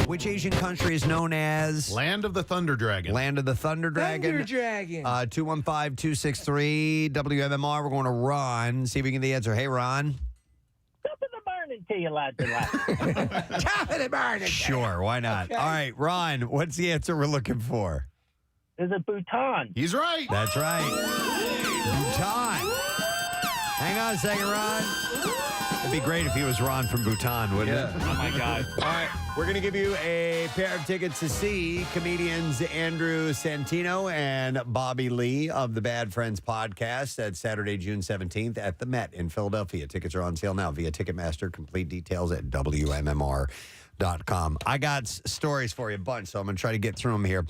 Which Asian country is known as Land of the Thunder Dragon. Land of the Thunder Dragon? Thunder Dragon. 215-263 WMMR. We're going to Ron. See if we can get the answer. Hey, Ron. Top of the burning to you, lads and lads. Top of the burning. Sure, why not? Okay. All right, Ron, what's the answer we're looking for? Is it Bhutan? He's right. That's right. Bhutan. Hang on a second, Ron. It'd be great if he was Ron from Bhutan, wouldn't it? Oh, my God. All right, we're going to give you a pair of tickets to see comedians Andrew Santino and Bobby Lee of the Bad Friends podcast. That's Saturday, June 17th at the Met in Philadelphia. Tickets are on sale now via Ticketmaster. Complete details at WMMR.com. I got stories for you, a bunch, so I'm going to try to get through them here.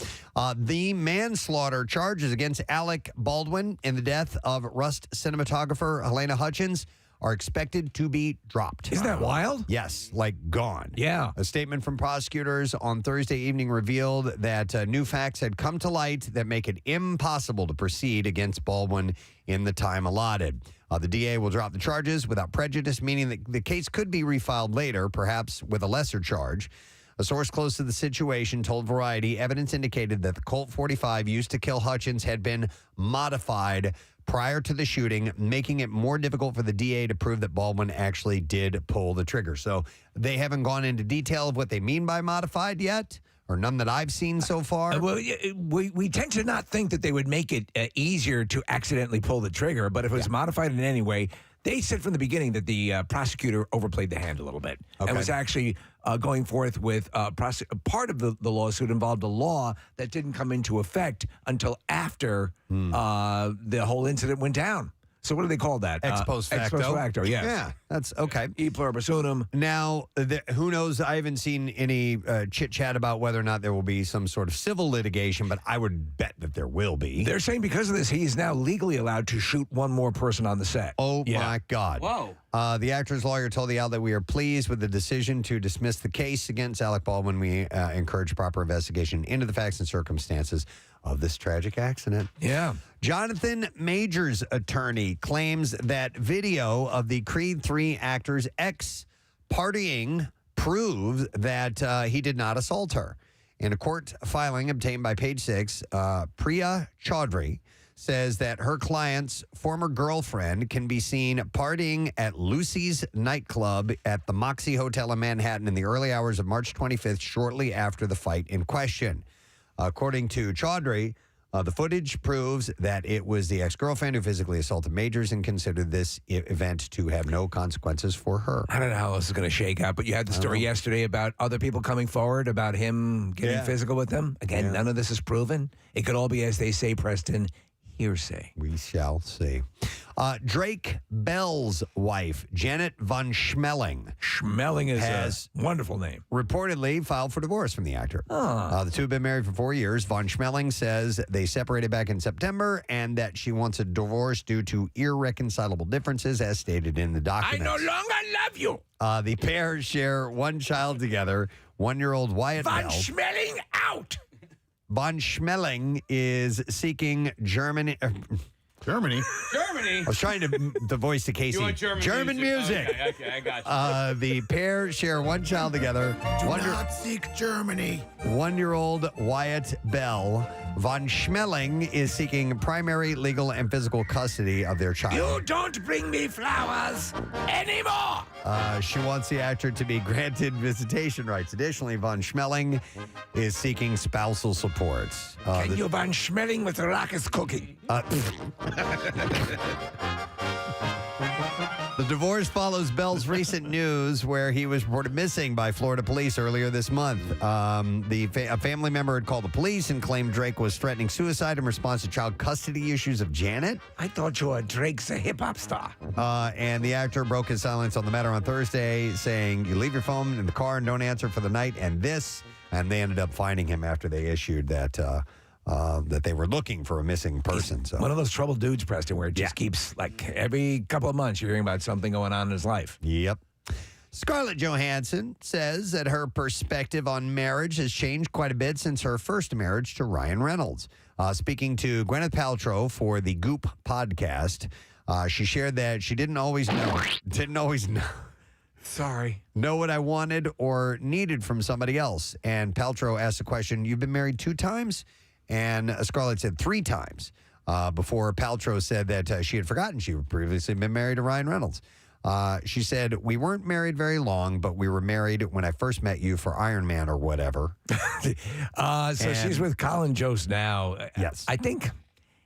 The manslaughter charges against Alec Baldwin in the death of Rust cinematographer Helena Hutchins are expected to be dropped. Isn't that wild? Yes, like gone. Yeah. A statement from prosecutors on Thursday evening revealed that new facts had come to light that make it impossible to proceed against Baldwin in the time allotted. The DA will drop the charges without prejudice, meaning that the case could be refiled later, perhaps with a lesser charge. A source close to the situation told Variety evidence indicated that the Colt 45 used to kill Hutchins had been modified prior to the shooting, making it more difficult for the DA to prove that Baldwin actually did pull the trigger. So they haven't gone into detail of what they mean by modified yet, or none that I've seen so far. Well, we tend to not think that they would make it easier to accidentally pull the trigger, but if it was modified in any way, they said from the beginning that the prosecutor overplayed the hand a little bit and was actually going forth with part of the lawsuit involved a law that didn't come into effect until after the whole incident went down. So what do they call that? Ex post facto. Ex post facto, yes. Yeah, that's okay. E pluribus unum. Now, who knows? I haven't seen any chit-chat about whether or not there will be some sort of civil litigation, but I would bet that there will be. They're saying because of this, he is now legally allowed to shoot one more person on the set. Oh, my God. Whoa. The actor's lawyer told the outlet, "We are pleased with the decision to dismiss the case against Alec Baldwin. We encourage proper investigation into the facts and circumstances of this tragic accident." Yeah. Jonathan Major's attorney claims that video of the Creed 3 actor's ex partying proves that he did not assault her. In a court filing obtained by Page Six, Priya Chaudhry says that her client's former girlfriend can be seen partying at Lucy's nightclub at the Moxie Hotel in Manhattan in the early hours of March 25th, shortly after the fight in question. According to Chaudhry, the footage proves that it was the ex-girlfriend who physically assaulted Majors and considered this event to have no consequences for her. I don't know how this is going to shake out, but you had the story yesterday about other people coming forward about him getting physical with them. Again, none of this is proven. It could all be, as they say, Preston, hearsay. We shall see. Drake Bell's wife, Janet von Schmeling. Schmeling is has a wonderful name. Reportedly filed for divorce from the actor. The two have been married for 4 years. Von Schmeling says they separated back in September and that she wants a divorce due to irreconcilable differences, as stated in the document. I no longer love you. The pair share one child together, 1-year-old Wyatt Von Bell. Schmeling out. Von Schmeling is seeking Germany. Germany. I was trying to voice to Casey. You want German music. Okay, I got you. The pair share one child together. Not seek Germany. 1-year-old Wyatt Bell. Von Schmeling is seeking primary legal and physical custody of their child. You don't bring me flowers anymore. She wants the actor to be granted visitation rights. Additionally, Von Schmeling is seeking spousal support. Can you Von Schmeling with the raucous cooking? The divorce follows Bell's recent news where he was reported missing by Florida police earlier this month. A family member had called the police and claimed Drake was threatening suicide in response to child custody issues of Janet. I thought you were Drake's a hip-hop star. And the actor broke his silence on the matter on Thursday, saying, "You leave your phone in the car and don't answer for the night, and this." And they ended up finding him after they issued that they were looking for a missing person. So one of those troubled dudes, Preston, where it just keeps, like, every couple of months you're hearing about something going on in his life. Yep. Scarlett Johansson says that her perspective on marriage has changed quite a bit since her first marriage to Ryan Reynolds. Speaking to Gwyneth Paltrow for the Goop podcast, she shared that she didn't always know. Sorry. know what I wanted or needed from somebody else. And Paltrow asked the question, you've been married 2 times? And Scarlett said 3 times. Before Paltrow said that she had forgotten she had previously been married to Ryan Reynolds. She said, we weren't married very long, but we were married when I first met you for Iron Man or whatever. So she's with Colin Jost now. Yes. I think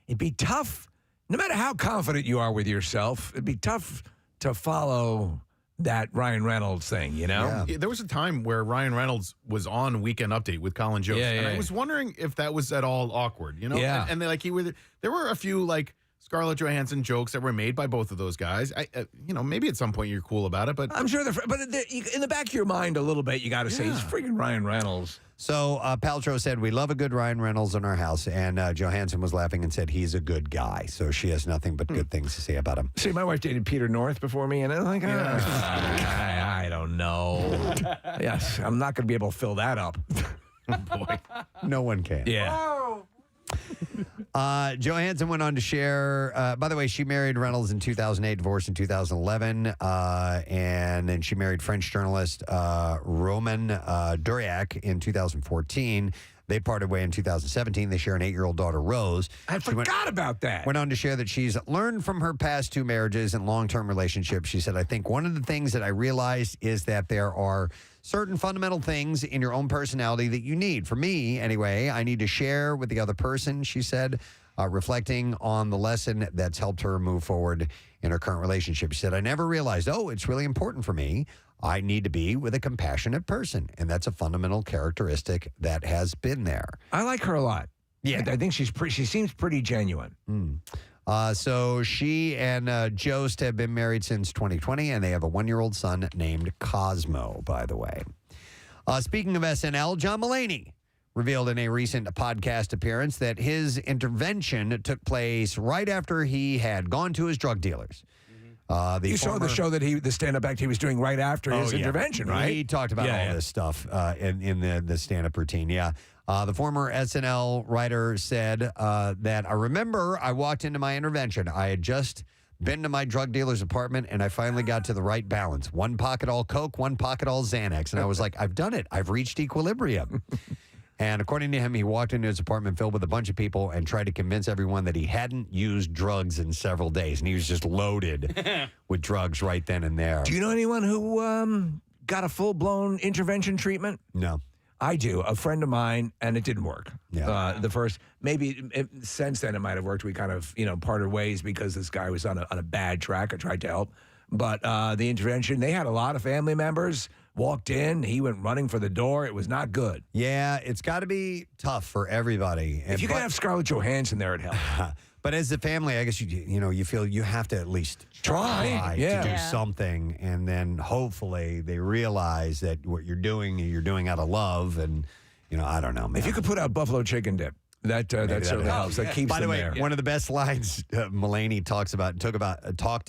it'd be tough, no matter how confident you are with yourself, it'd be tough to follow that Ryan Reynolds thing, you know? There was a time where Ryan Reynolds was on Weekend Update with Colin Jost, and I was wondering if that was at all awkward, you know? Yeah. And there were a few like Scarlett Johansson jokes that were made by both of those guys. Maybe at some point you're cool about it, but I'm sure but in the back of your mind a little bit, you got to say, he's freaking Ryan Reynolds. So Paltrow said, we love a good Ryan Reynolds in our house. And Johansson was laughing and said, he's a good guy. So she has nothing but good things to say about him. See, my wife dated Peter North before me, and I'm like, I don't know. Yes, I'm not going to be able to fill that up. boy. No one can. Yeah. Johansson went on to share, by the way, she married Reynolds in 2008, divorced in 2011, and then she married French journalist Roman Duriac in 2014. They parted way in 2017. They share an 8-year-old daughter, Rose. I forgot about that. Went on to share that she's learned from her past 2 marriages and long-term relationships. She said, I think one of the things that I realized is that there are certain fundamental things in your own personality that you need. For me, anyway, I need to share with the other person, she said, reflecting on the lesson that's helped her move forward in her current relationship. She said, I never realized, it's really important for me. I need to be with a compassionate person. And that's a fundamental characteristic that has been there. I like her a lot. Yeah. I think she seems pretty genuine. So she and Jost have been married since 2020, and they have a 1-year-old son named Cosmo, by the way. Speaking of SNL, John Mulaney revealed in a recent podcast appearance that his intervention took place right after he had gone to his drug dealers. You saw the show that the stand-up act he was doing right after his intervention, right? He talked about all this stuff in the stand-up routine, the former SNL writer said that I remember I walked into my intervention. I had just been to my drug dealer's apartment, and I finally got to the right balance. 1 pocket all Coke, 1 pocket all Xanax. And I was like, I've done it. I've reached equilibrium. And according to him, he walked into his apartment filled with a bunch of people and tried to convince everyone that he hadn't used drugs in several days. And he was just loaded with drugs right then and there. Do you know anyone who got a full-blown intervention treatment? No. I do. A friend of mine, and it didn't work. Yeah. The first, since then it might have worked. We kind of, parted ways because this guy was on a bad track. I tried to help. But the intervention, they had a lot of family members. Walked in, he went running for the door. It was not good. Yeah, it's got to be tough for everybody. If you can have Scarlett Johansson there, it helps. But as a family, I guess you feel you have to at least try to do something, and then hopefully they realize that what you're doing out of love, and I don't know, man. If you could put out buffalo chicken dip, that certainly helps. That keeps By the them way, there. one of the best lines Mulaney talked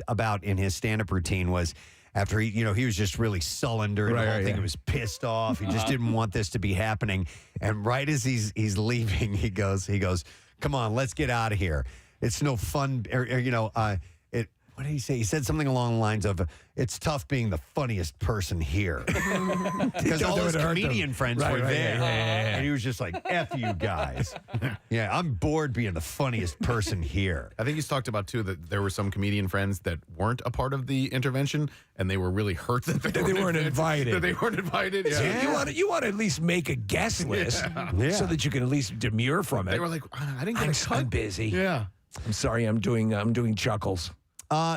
about in his stand-up routine was after he was just really sullen during the whole thing. He was pissed off. He just didn't want this to be happening. And right as he's leaving, he goes, "Come on, let's get out of here. It's no fun." What did he say? He said something along the lines of, "It's tough being the funniest person here." Because all his comedian friends were there. And he was just like, F you guys. I'm bored being the funniest person here. I think he's talked about, too, that there were some comedian friends that weren't a part of the intervention, and they were really hurt that they weren't invited. That they weren't invited. Yeah. You want to at least make a guest list so that you can at least demur from it. They were like, I didn't get a cut. I'm busy. Yeah. I'm sorry, I'm doing chuckles.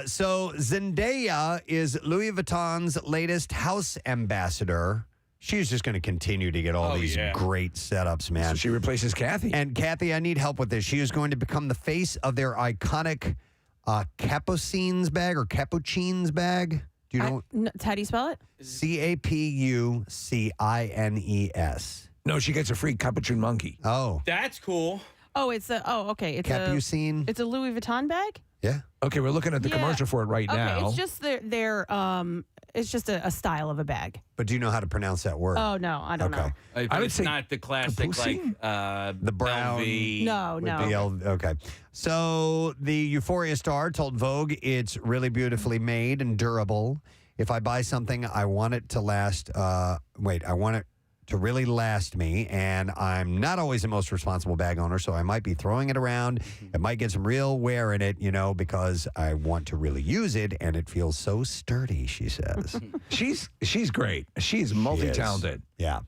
So Zendaya is Louis Vuitton's latest house ambassador. She's just going to continue to get all these great setups, man. So she replaces Kathy. And Kathy, I need help with this. She is going to become the face of their iconic Capucines bag or Capuchines bag. Do you know? How do you spell it? Capucines. No, she gets a free capuchin monkey. Oh. That's cool. Oh, okay. It's Capucine. It's a Louis Vuitton bag? Yeah. Okay, we're looking at the commercial for it right now. Okay, it's just it's just a style of a bag. But do you know how to pronounce that word? Oh no, I don't know. I would It's say not the classic Capucine? The brown. LV. No. Okay. So the Euphoria star told Vogue it's really beautifully made and durable. If I buy something, I want it to last. I want it to really last me, and I'm not always the most responsible bag owner, so I might be throwing it around. It might get some real wear in it, because I want to really use it, and it feels so sturdy, she says. She's great. She's multi-talented. Yeah.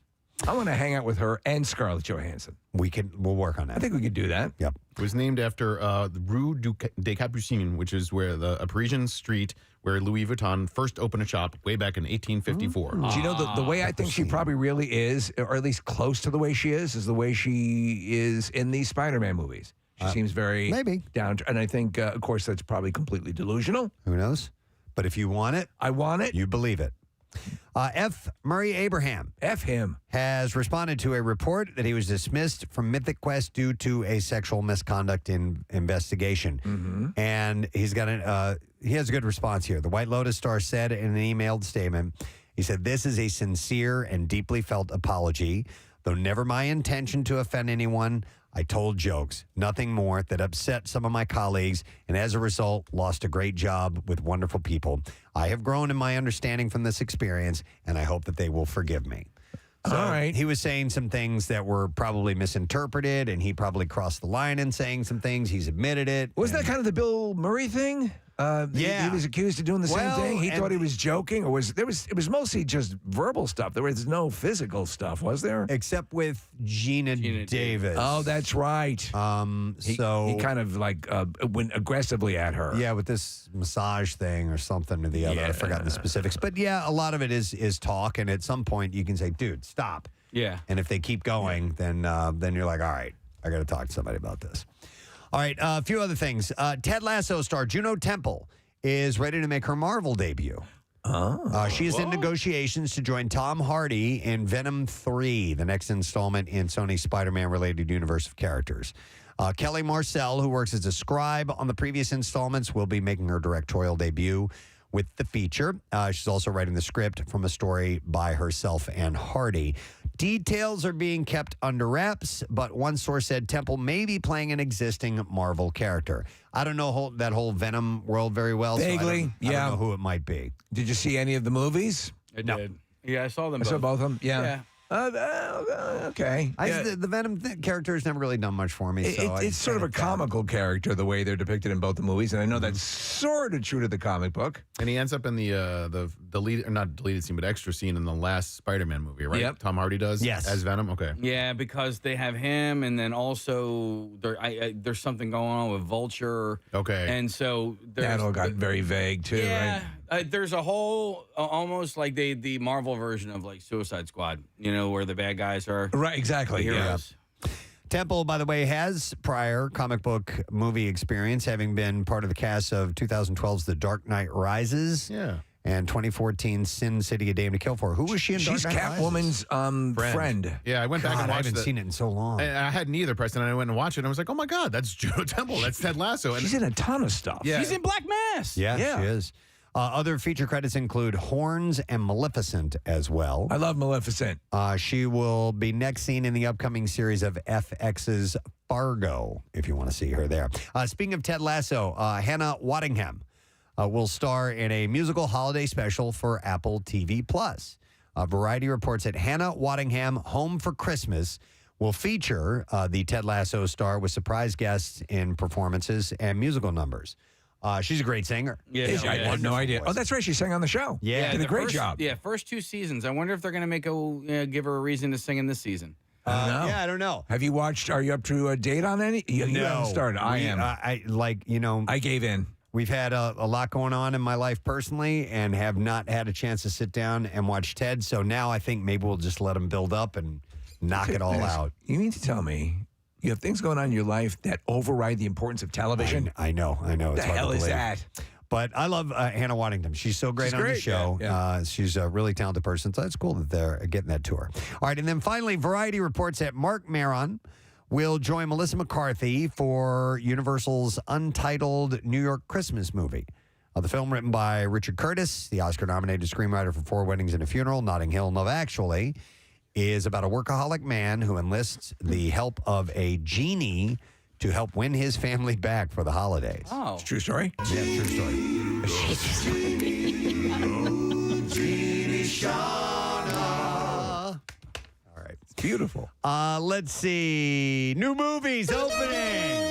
I want to hang out with her and Scarlett Johansson. We'll work on that. I think we could do that. Yep. It was named after the Rue des Capucines, which is where a Parisian street where Louis Vuitton first opened a shop way back in 1854. Do you know the way I think she probably really is, or at least close to the way she is the way she is in these Spider-Man movies. She seems very maybe down, and I think, of course, that's probably completely delusional. Who knows? But if you want it, I want it. You believe it. F. Murray Abraham. F him. Has responded to a report that he was dismissed from Mythic Quest due to a sexual misconduct investigation. Mm-hmm. And he has a good response here. The White Lotus star said in an emailed statement, he said, "This is a sincere and deeply felt apology. Though never my intention to offend anyone, I told jokes, nothing more, that upset some of my colleagues, and as a result, lost a great job with wonderful people. I have grown in my understanding from this experience, and I hope that they will forgive me." So all right. He was saying some things that were probably misinterpreted, and he probably crossed the line in saying some things. He's admitted it. Wasn't that kind of the Bill Murray thing? Yeah. He was accused of doing the same thing. He and- thought he was joking, or it was mostly just verbal stuff. There was no physical stuff, was there? Except with Gina Davis. Oh, that's right. He kind of went aggressively at her. Yeah, with this massage thing or something or the other. I've forgotten the specifics. But yeah, a lot of it is talk, and at some point you can say, "Dude, stop." Yeah. And if they keep going, then you're like, "All right, I got to talk to somebody about this." All right, a few other things. Ted Lasso star Juno Temple is ready to make her Marvel debut. She is in negotiations to join Tom Hardy in Venom 3, the next installment in Sony's Spider-Man related universe of characters. Kelly Marcel, who works as a scribe on the previous installments, will be making her directorial debut with the feature. She's also writing the script from a story by herself and Hardy. Details are being kept under wraps, but one source said Temple may be playing an existing Marvel character. I don't know that whole Venom world very well. Vaguely, so I don't know who it might be. Did you see any of the movies? I did. Yeah, I saw them I saw both of them. Yeah. Yeah. Okay. The Venom character has never really done much for me. So It's sort of a comical character, the way they're depicted in both the movies, and I know that's sort of true to the comic book. And he ends up in the lead, or not deleted scene, but extra scene in the last Spider-Man movie, right? Yep. Tom Hardy does? Yes. As Venom? Okay. Yeah, because they have him, and then also there's something going on with Vulture. Okay. And so That all got very vague, too, yeah, right? there's a whole almost like the Marvel version of like Suicide Squad, where the bad guys are Right, exactly. the Yeah. heroes. Temple, by the way, has prior comic book movie experience, having been part of the cast of 2012's The Dark Knight Rises. Yeah. And 2014's Sin City: A Dame to Kill For. Who was she in She's Dark Knight Rises? Catwoman's friend. Yeah, I went back God, and I watched haven't seen it in so long. And I hadn't either, Preston. And I went and watched it, and I was like, oh my God, that's Juno Temple. That's Ted Lasso. And She's in a ton of stuff. Yeah. She's in Black Mass. Yeah, Yeah. she is. Other feature credits include Horns and Maleficent as well. I love Maleficent. She will be next seen in the upcoming series of FX's Fargo, if you want to see her there. Speaking of Ted Lasso, Hannah Waddingham will star in a musical holiday special for Apple TV+. Variety reports that Hannah Waddingham, Home for Christmas, will feature the Ted Lasso star with surprise guests in performances and musical numbers. She's a great singer. Yeah, I had no idea. Oh, that's right. She sang on the show. Yeah. Did a the great first- job. Yeah, first 2 seasons. I wonder if they're going to give her a reason to sing in this season. I don't know. Yeah, I don't know. Have you watched? Are you up to a date on any? You haven't started. I am. I gave in. We've had a lot going on in my life personally and have not had a chance to sit down and watch Ted. So now I think maybe we'll just let him build up and knock it all out. You mean to tell me you have things going on in your life that override the importance of television? I know. What the It's hard to hell is believe. that? But I love Hannah Waddingham. She's so great She's on the great, show. yeah. She's a really talented person. So it's cool that they're getting that tour. All right. And then finally, Variety reports that Mark Maron will join Melissa McCarthy for Universal's untitled New York Christmas movie. The film, written by Richard Curtis, the Oscar-nominated screenwriter for 4 Weddings and a Funeral, Notting Hill, Love Actually, is about a workaholic man who enlists the help of a genie to help win his family back for the holidays. Oh. True story? Yeah, true story. All right. Beautiful. Let's see. New movies opening.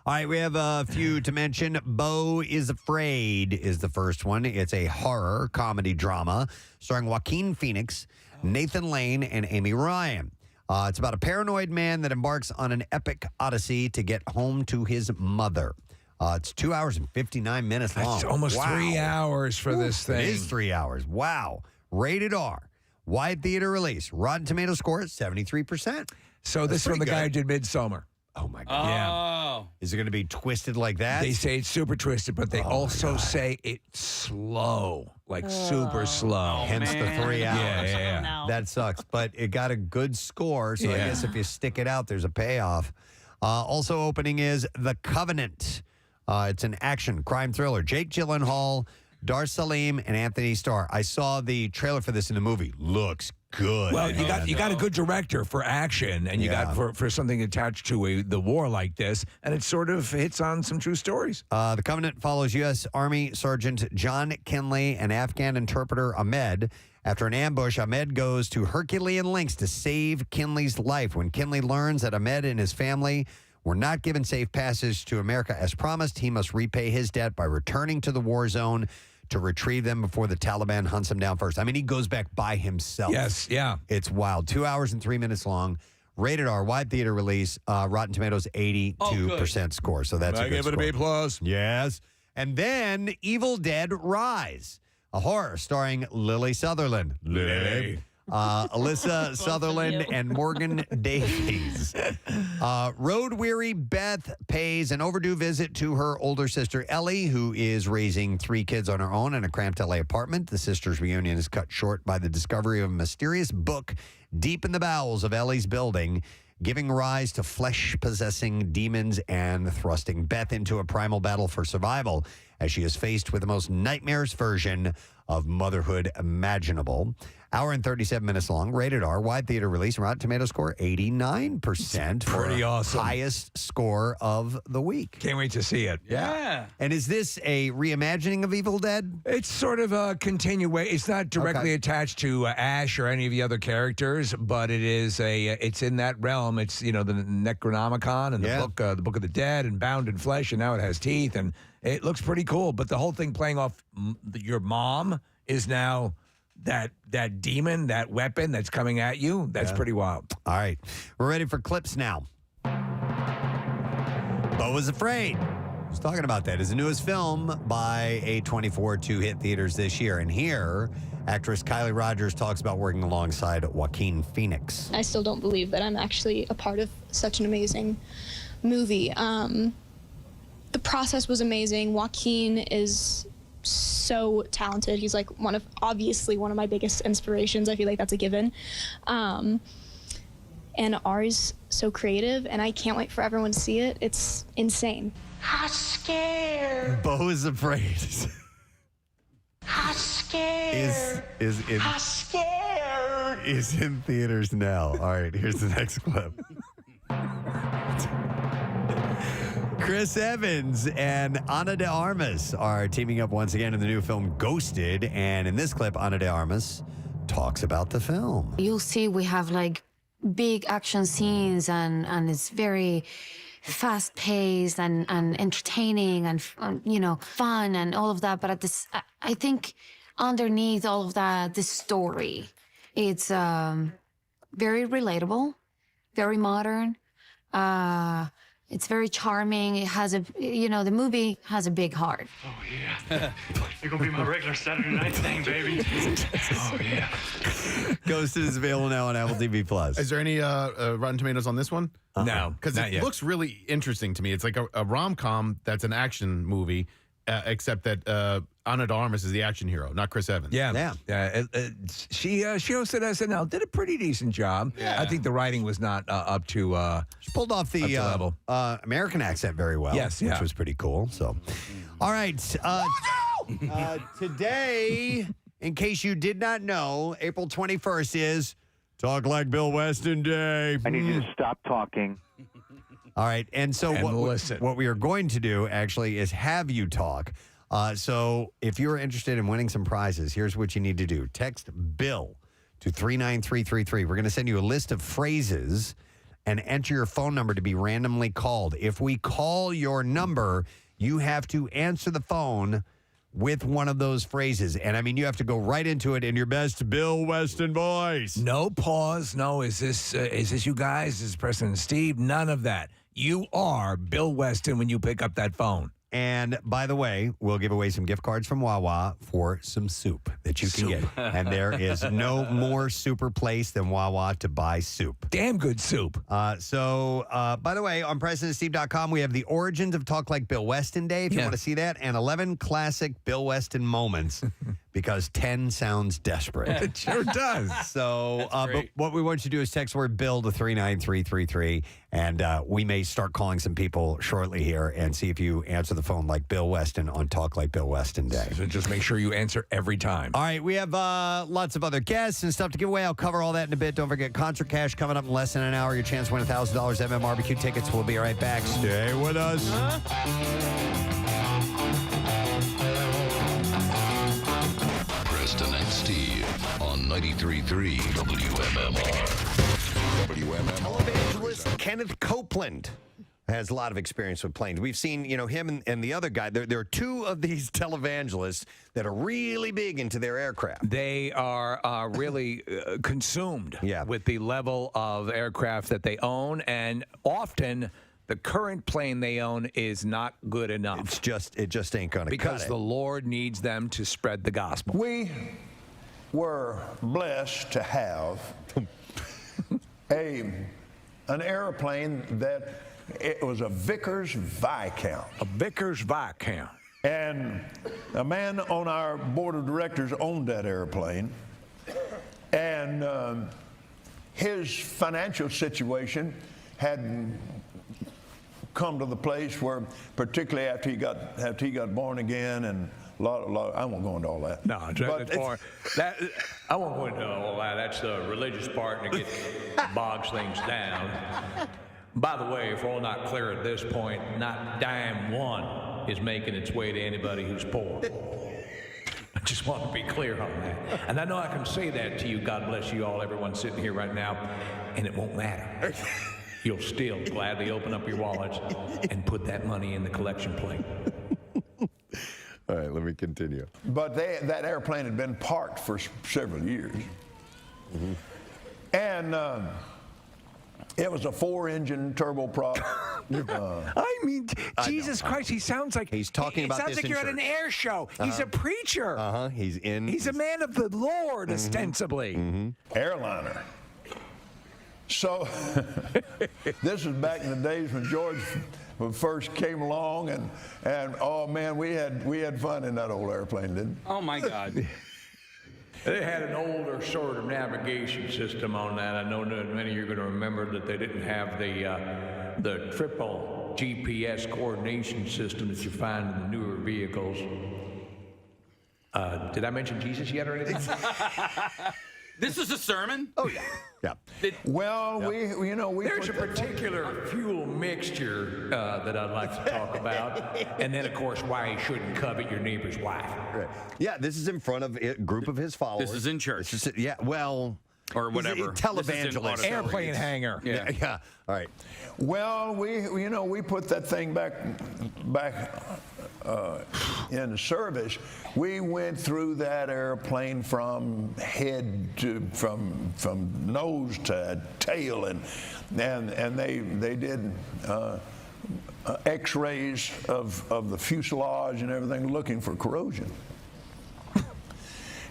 All right, we have a few to mention. Beau is Afraid is the first one. It's a horror comedy drama starring Joaquin Phoenix, Nathan Lane, and Amy Ryan. It's about a paranoid man that embarks on an epic odyssey to get home to his mother. It's 2 hours and 59 minutes long. That's almost 3 hours for this thing. It is 3 hours. Wow. Rated R. Wide theater release. Rotten Tomato score at 73%. So this is from the guy who did Midsommar. Oh, my God. Oh. Is it going to be twisted like that? They say it's super twisted, but they also say it's slow, like super slow. Hence the 3 hours. Yeah. Oh, no. That sucks. But it got a good score, so I Yeah. guess if you stick it out, there's a payoff. Also opening is The Covenant. It's an action crime thriller. Jake Gyllenhaal, Dar Salim, and Anthony Starr. I saw the trailer for this in the movie. Looks good. Well, you got a good director for action, and you got for something attached to the war like this, and it sort of hits on some true stories. The Covenant follows U.S. Army Sergeant John Kinley and Afghan interpreter Ahmed. After an ambush, Ahmed goes to Herculean lengths to save Kinley's life. When Kinley learns that Ahmed and his family were not given safe passage to America as promised, he must repay his debt by returning to the war zone to retrieve them before the Taliban hunts him down first. I mean, he goes back by himself. Yes, yeah. It's wild. 2 hours and 3 minutes long. Rated R, wide theater release. Rotten Tomatoes, 82% score. So that's a good score. B+. Yes. And then Evil Dead Rise, a horror starring Lily Sutherland. Lily. Alyssa Sutherland and Morgan Davies. Road-weary Beth pays an overdue visit to her older sister Ellie, who is raising 3 kids on her own in a cramped LA apartment. The sisters' reunion is cut short by the discovery of a mysterious book deep in the bowels of Ellie's building, giving rise to flesh-possessing demons and thrusting Beth into a primal battle for survival as she is faced with the most nightmarish version of motherhood imaginable. Hour and 37 minutes long, rated R, wide theater release, Rotten Tomato score 89%. Pretty awesome. Highest score of the week. Can't wait to see it. Yeah. And is this a reimagining of Evil Dead? It's sort of a continuation. It's not directly attached to Ash or any of the other characters, but it is it's in that realm. It's, the Necronomicon and the Book of the Dead and Bound in Flesh, and now it has teeth, and it looks pretty cool. But the whole thing playing off your mom is now that demon, that weapon that's coming at you. That's pretty wild. All right. We're ready for clips now. Beau is Afraid. I was talking about that. It's the newest film by A24 to hit theaters this year. And here, actress Kylie Rogers talks about working alongside Joaquin Phoenix. I still don't believe that I'm actually a part of such an amazing movie. The process was amazing. Joaquin is so talented. He's like obviously one of my biggest inspirations. I feel like that's a given. And ours so creative, and I can't wait for everyone to see it. It's insane. I'm scared. Beau is Afraid. I'm scared. I'm scared. Is in theaters now. All right, here's the next clip. Chris Evans and Ana de Armas are teaming up once again in the new film Ghosted. And in this clip, Ana de Armas talks about the film. You'll see we have like big action scenes and it's very fast paced and entertaining and, fun and all of that. But I think underneath all of that, the story, it's very relatable, very modern. It's very charming. It has the movie has a big heart. Oh, yeah. You're going to be my regular Saturday night thing, baby. Oh, yeah. Ghosted is available now on Apple TV+. Is there any Rotten Tomatoes on this one? No, because it looks really interesting to me. It's like a rom-com that's an action movie, except that Ana de Armas is the action hero, not Chris Evans. Yeah. She hosted SNL, did a pretty decent job. Yeah. I think the writing was not up to. She pulled off the level. American accent very well. Yes, which was pretty cool. So, all right. Today, in case you did not know, April 21st is Talk Like Bill Weston Day. I need you to stop talking. All right. And so what we are going to do actually is have you talk. So if you're interested in winning some prizes, here's what you need to do. Text Bill to 39333. We're going to send you a list of phrases and enter your phone number to be randomly called. If we call your number, you have to answer the phone with one of those phrases. And I mean, you have to go right into it in your best Bill Weston voice. No pause. No, is this you guys? Is this Preston and Steve? None of that. You are Bill Weston when you pick up that phone. And by the way, we'll give away some gift cards from Wawa for some soup that you can get. And there is no more super place than Wawa to buy soup. Damn good soup. So, by the way, on PrestonandSteve.com, we have the origins of Talk Like Bill Weston Day, if you want to see that, and 11 classic Bill Weston moments, because 10 sounds desperate. It sure does. So, but what we want you to do is text word Bill to 39333, and we may start calling some people shortly here and see if you answer the phone like Bill Weston on Talk Like Bill Weston Day. So just make sure you answer every time. All right, we have lots of other guests and stuff to give away. I'll cover all that in a bit. Don't forget concert cash coming up in less than an hour. Your chance to win $1,000 MMRBQ tickets. We'll be right back. Stay with us. Preston and Steve on 93.3 WMMR. Televangelist Kenneth Copeland has a lot of experience with planes. We've seen, him and the other guy. There are two of these televangelists that are really big into their aircraft. They are really consumed with the level of aircraft that they own, and often the current plane they own is not good enough. It just ain't gonna because cut it. the Lord needs them to spread the gospel. We were blessed to have an airplane that it was a Vickers Viscount. A Vickers Viscount. And a man on our board of directors owned that airplane. And his financial situation had come to the place where, particularly after he got born again, and a lot, I won't go into all that. No, I won't go into all that. That's the religious part, and it bogs things down. By the way, if we're all not clear at this point, not dime one is making its way to anybody who's poor. I just want to be clear on that. And I know I can say that to you, God bless you all, everyone sitting here right now, and it won't matter. You'll still gladly open up your wallets and put that money in the collection plate. All right, let me continue. But that airplane had been parked for several years. Mm-hmm. And it was a 4-engine turboprop. I mean, Jesus Christ, he sounds like he's talking about this. Sounds like you're at an air show. He's a preacher. He's a man of the Lord, ostensibly. Mm-hmm. Airliner. So this was back in the days when George first came along, and oh man, we had fun in that old airplane, didn't we? Oh my God. They had an older sort of navigation system on that. I know that many of you are going to remember that they didn't have the triple GPS coordination system that you find in the newer vehicles. Did I mention Jesus yet or anything? This is a sermon? Oh, yeah. Yeah. Well, we there's a particular fuel mixture that I'd like to talk about. And then, of course, why you shouldn't covet your neighbor's wife. Right. Yeah, this is in front of a group of his followers. This is in church. Or whatever. Televangelist. Airplane hangar. Yeah. All right. Well, we put that thing back in service. We went through that airplane from head to from nose to tail, and they did X-rays of the fuselage and everything, looking for corrosion.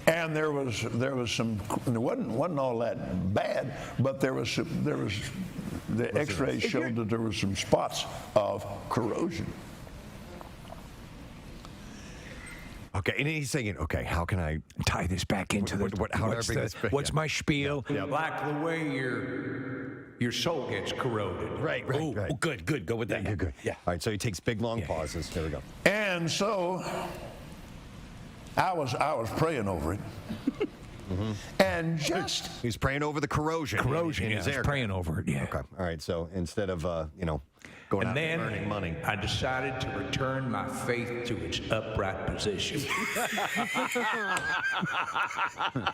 And there was some. It wasn't all that bad, but there was the X-rays showed that there was some spots of corrosion. Okay, and he's thinking, okay, how can I tie this back into what's my spiel? Like the way your soul gets corroded. Right. Oh, good. Go with that. Good. Yeah. All right, so he takes big, long pauses. Here we go. And so I was praying over it. And just he's praying over the corrosion. In his air. Praying over it. Yeah. Okay. All right. So instead of going out and earning money, I decided to return my faith to its upright position.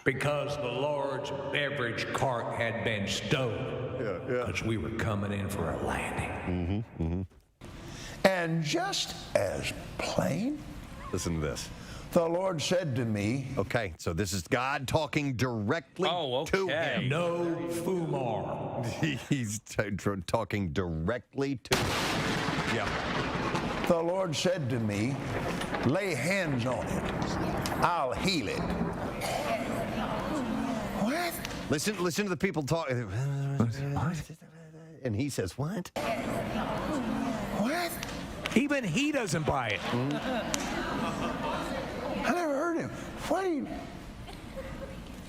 Because the Lord's beverage cart had been stowed. Because we were coming in for a landing. And just as plain, listen to this. The Lord said to me, okay, so this is God talking directly to him. No fumar. He's talking directly to him. Yeah. The Lord said to me, lay hands on it. I'll heal it. What? Listen to the people talking. What? And he says, what? What? Even he doesn't buy it. I never heard him. What do you...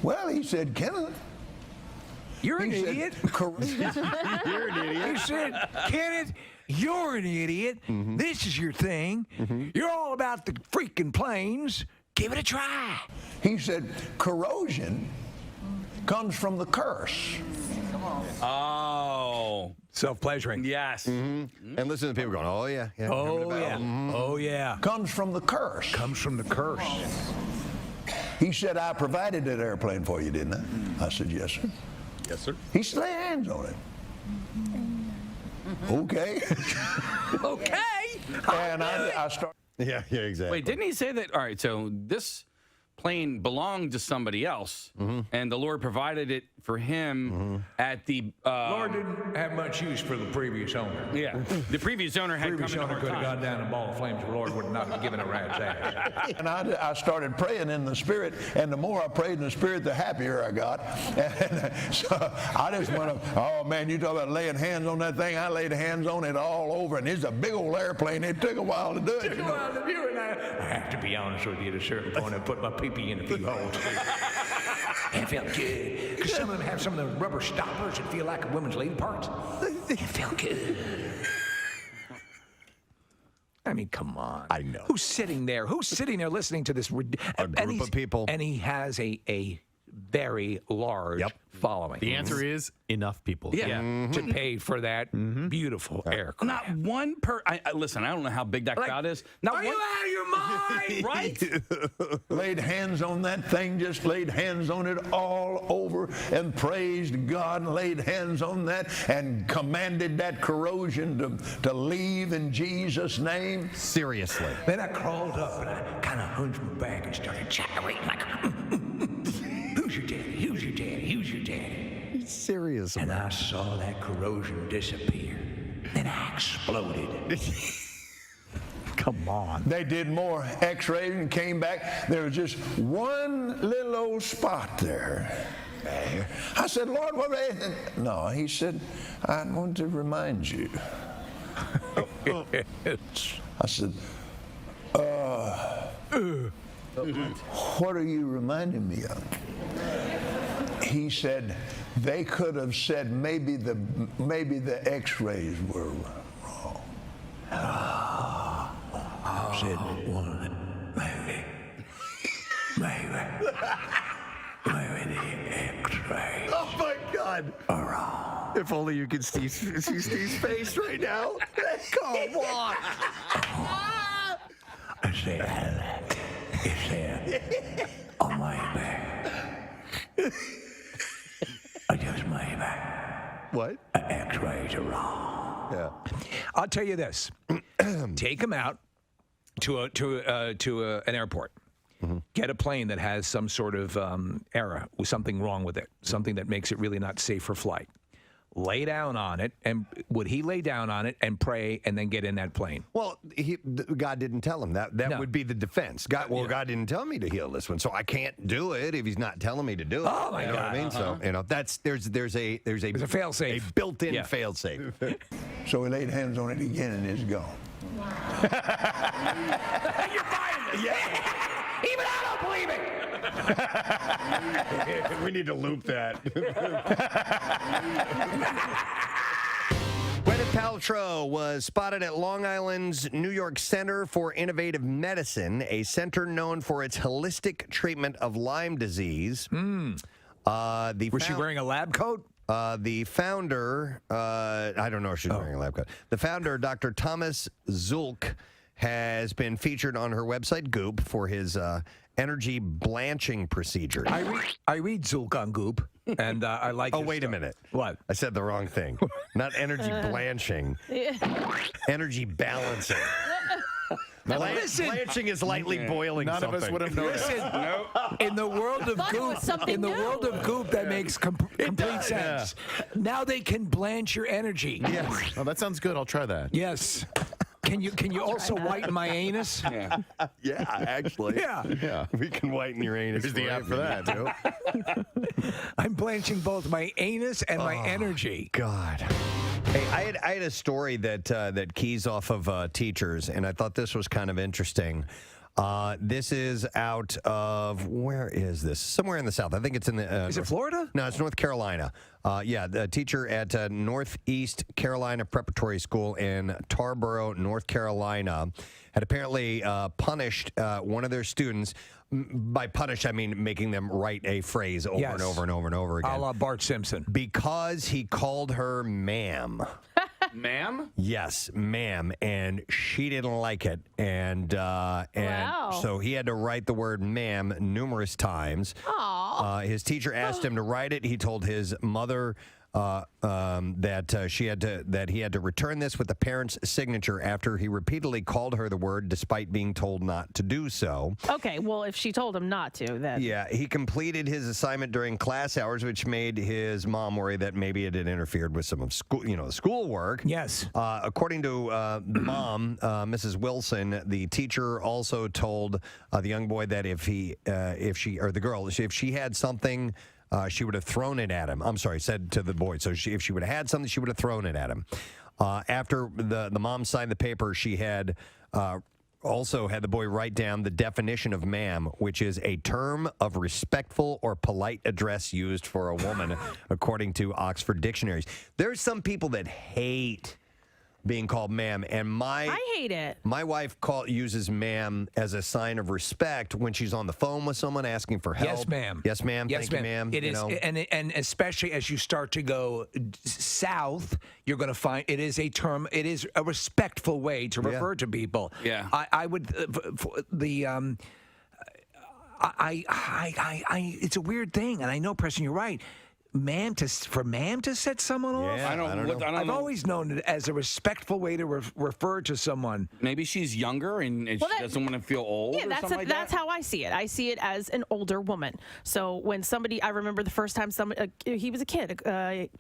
Well, he said, Kenneth. You're an idiot. You're an idiot. He said, Kenneth, you're an idiot. This is your thing. You're all about the freaking planes. Give it a try. He said, corrosion comes from the curse. Oh. Self-pleasuring. Yes. And listen to the people going, oh, yeah. Oh, yeah. Comes from the curse. Comes from the curse. He said, I provided that airplane for you, didn't I? I said, yes, sir. Yes, sir. He said, lay hands on it. Okay. Okay. And I started. Yeah, exactly. Wait, didn't he say that? All right, so this plane belonged to somebody else, and the Lord provided it for him at the... Lord didn't have much use for the previous owner. Yeah, the previous owner had previous come in a owner hard could have time. gone down a ball of flames. The Lord would not have given a rat's ass. And I started praying in the Spirit, and the more I prayed in the Spirit, the happier I got. And so I just went up, oh man, you talk about laying hands on that thing. I laid hands on it all over, and it's a big old airplane. It took a while to do it. Took a while to do it. I have to be honest with you, at a certain point, I put my pee-pee in a few holes. It felt good. Because some of them have some of the rubber stoppers that feel like a woman's lady parts. It felt good. I mean, come on. I know. Who's sitting there listening to this? A group of people. And he has a very large following. The answer is enough people. Yeah. To pay for that beautiful aircraft. Not one listen, I don't know how big that crowd is. Not Are you out of your mind? Right? Laid hands on that thing, just laid hands on it all over and praised God and laid hands on that and commanded that corrosion to leave in Jesus' name. Seriously. Then I crawled up and I kind of hunched my back and started gyrating like, who's your daddy? Who's your daddy? Who's your daddy? He's serious. And I saw that corrosion disappear. Then I exploded. Come on. They did more x-rays and came back. There was just one little old spot there. I said, Lord, what? No, he said, I want to remind you. I said, what are you reminding me of? He said, they could have said maybe the x-rays were wrong. I said, maybe the x-rays Oh my God. are wrong. If only you could see Steve's face right now. Come on. I said, Alec, he said, on my back. I just made back. What? X-rays are wrong. Yeah. I'll tell you this: take him out to an airport. Get a plane that has some sort of error, with something wrong with it, something that makes it really not safe for flight. Lay down on it, and would he lay down on it and pray and then get in that plane? Well, God didn't tell him that. That No. would be the defense. God didn't tell me to heal this one, so I can't do it if He's not telling me to do it. Oh my you know God! What I mean, so that's there's a fail-safe. a built-in fail-safe. So we laid hands on it again, and it's gone. You're buying it. Yeah. Even I don't believe it. We need to loop that. Gwyneth Paltrow was spotted at Long Island's New York Center for Innovative Medicine, a center known for its holistic treatment of Lyme disease. Was she wearing a lab coat? The founder, I don't know if she's wearing a lab coat. The founder, Dr. Thomas Zulk, has been featured on her website, Goop, for his energy blanching procedures. I read Zulk on Goop, and I like Oh, wait a minute. What? I said the wrong thing. Not energy blanching. Energy balancing. Blanching is lightly boiling None something. of us would have noticed. In the world of Goop, that makes complete sense. Now they can blanch your energy. Yes. Oh, that sounds good. I'll try that. Yes. Can you also whiten my anus? Yeah. Yeah, actually. Yeah. We can whiten your anus. Here's the app for that, too. I'm blanching both my anus and my energy. God. Hey, I had a story that keys off of teachers, and I thought this was kind of interesting. This is out of, where is this? Somewhere in the South. I think it's in the... Is it Florida? No, it's North Carolina. The teacher at Northeast Carolina Preparatory School in Tarboro, North Carolina, had apparently punished one of their students. By punish, I mean making them write a phrase over and over and over and over again. A la Bart Simpson. Because he called her ma'am. Ma'am? Yes, ma'am, and she didn't like it, and so he had to write the word ma'am numerous times. His teacher asked him to write it. He told his mother that he had to return this with the parent's signature after he repeatedly called her the word despite being told not to do so. Okay, well, if she told him not to, then... Yeah, he completed his assignment during class hours, which made his mom worry that maybe it had interfered with some of the schoolwork. Yes. According to the mom, Mrs. Wilson, the teacher also told the young boy that if she had something... she would have thrown it at him. I'm sorry, said to the boy. So if she would have had something, she would have thrown it at him. After the mom signed the paper, she had also had the boy write down the definition of ma'am, which is a term of respectful or polite address used for a woman, according to Oxford dictionaries. There's some people that hate being called ma'am, and I hate it. My wife uses ma'am as a sign of respect when she's on the phone with someone asking for help. Yes, ma'am. Yes, ma'am. Yes, Thank you, ma'am. It is, and especially as you start to go south, you're going to find it is a term. It is a respectful way to refer to people. Yeah. I would it's a weird thing, and I know, Preston, you're right. Ma'am to set someone off? Yeah, I don't know. I've always known it as a respectful way to refer to someone. Maybe she's younger and she doesn't want to feel old. Yeah, that's how I see it. I see it as an older woman. So when I remember the first time he was a kid,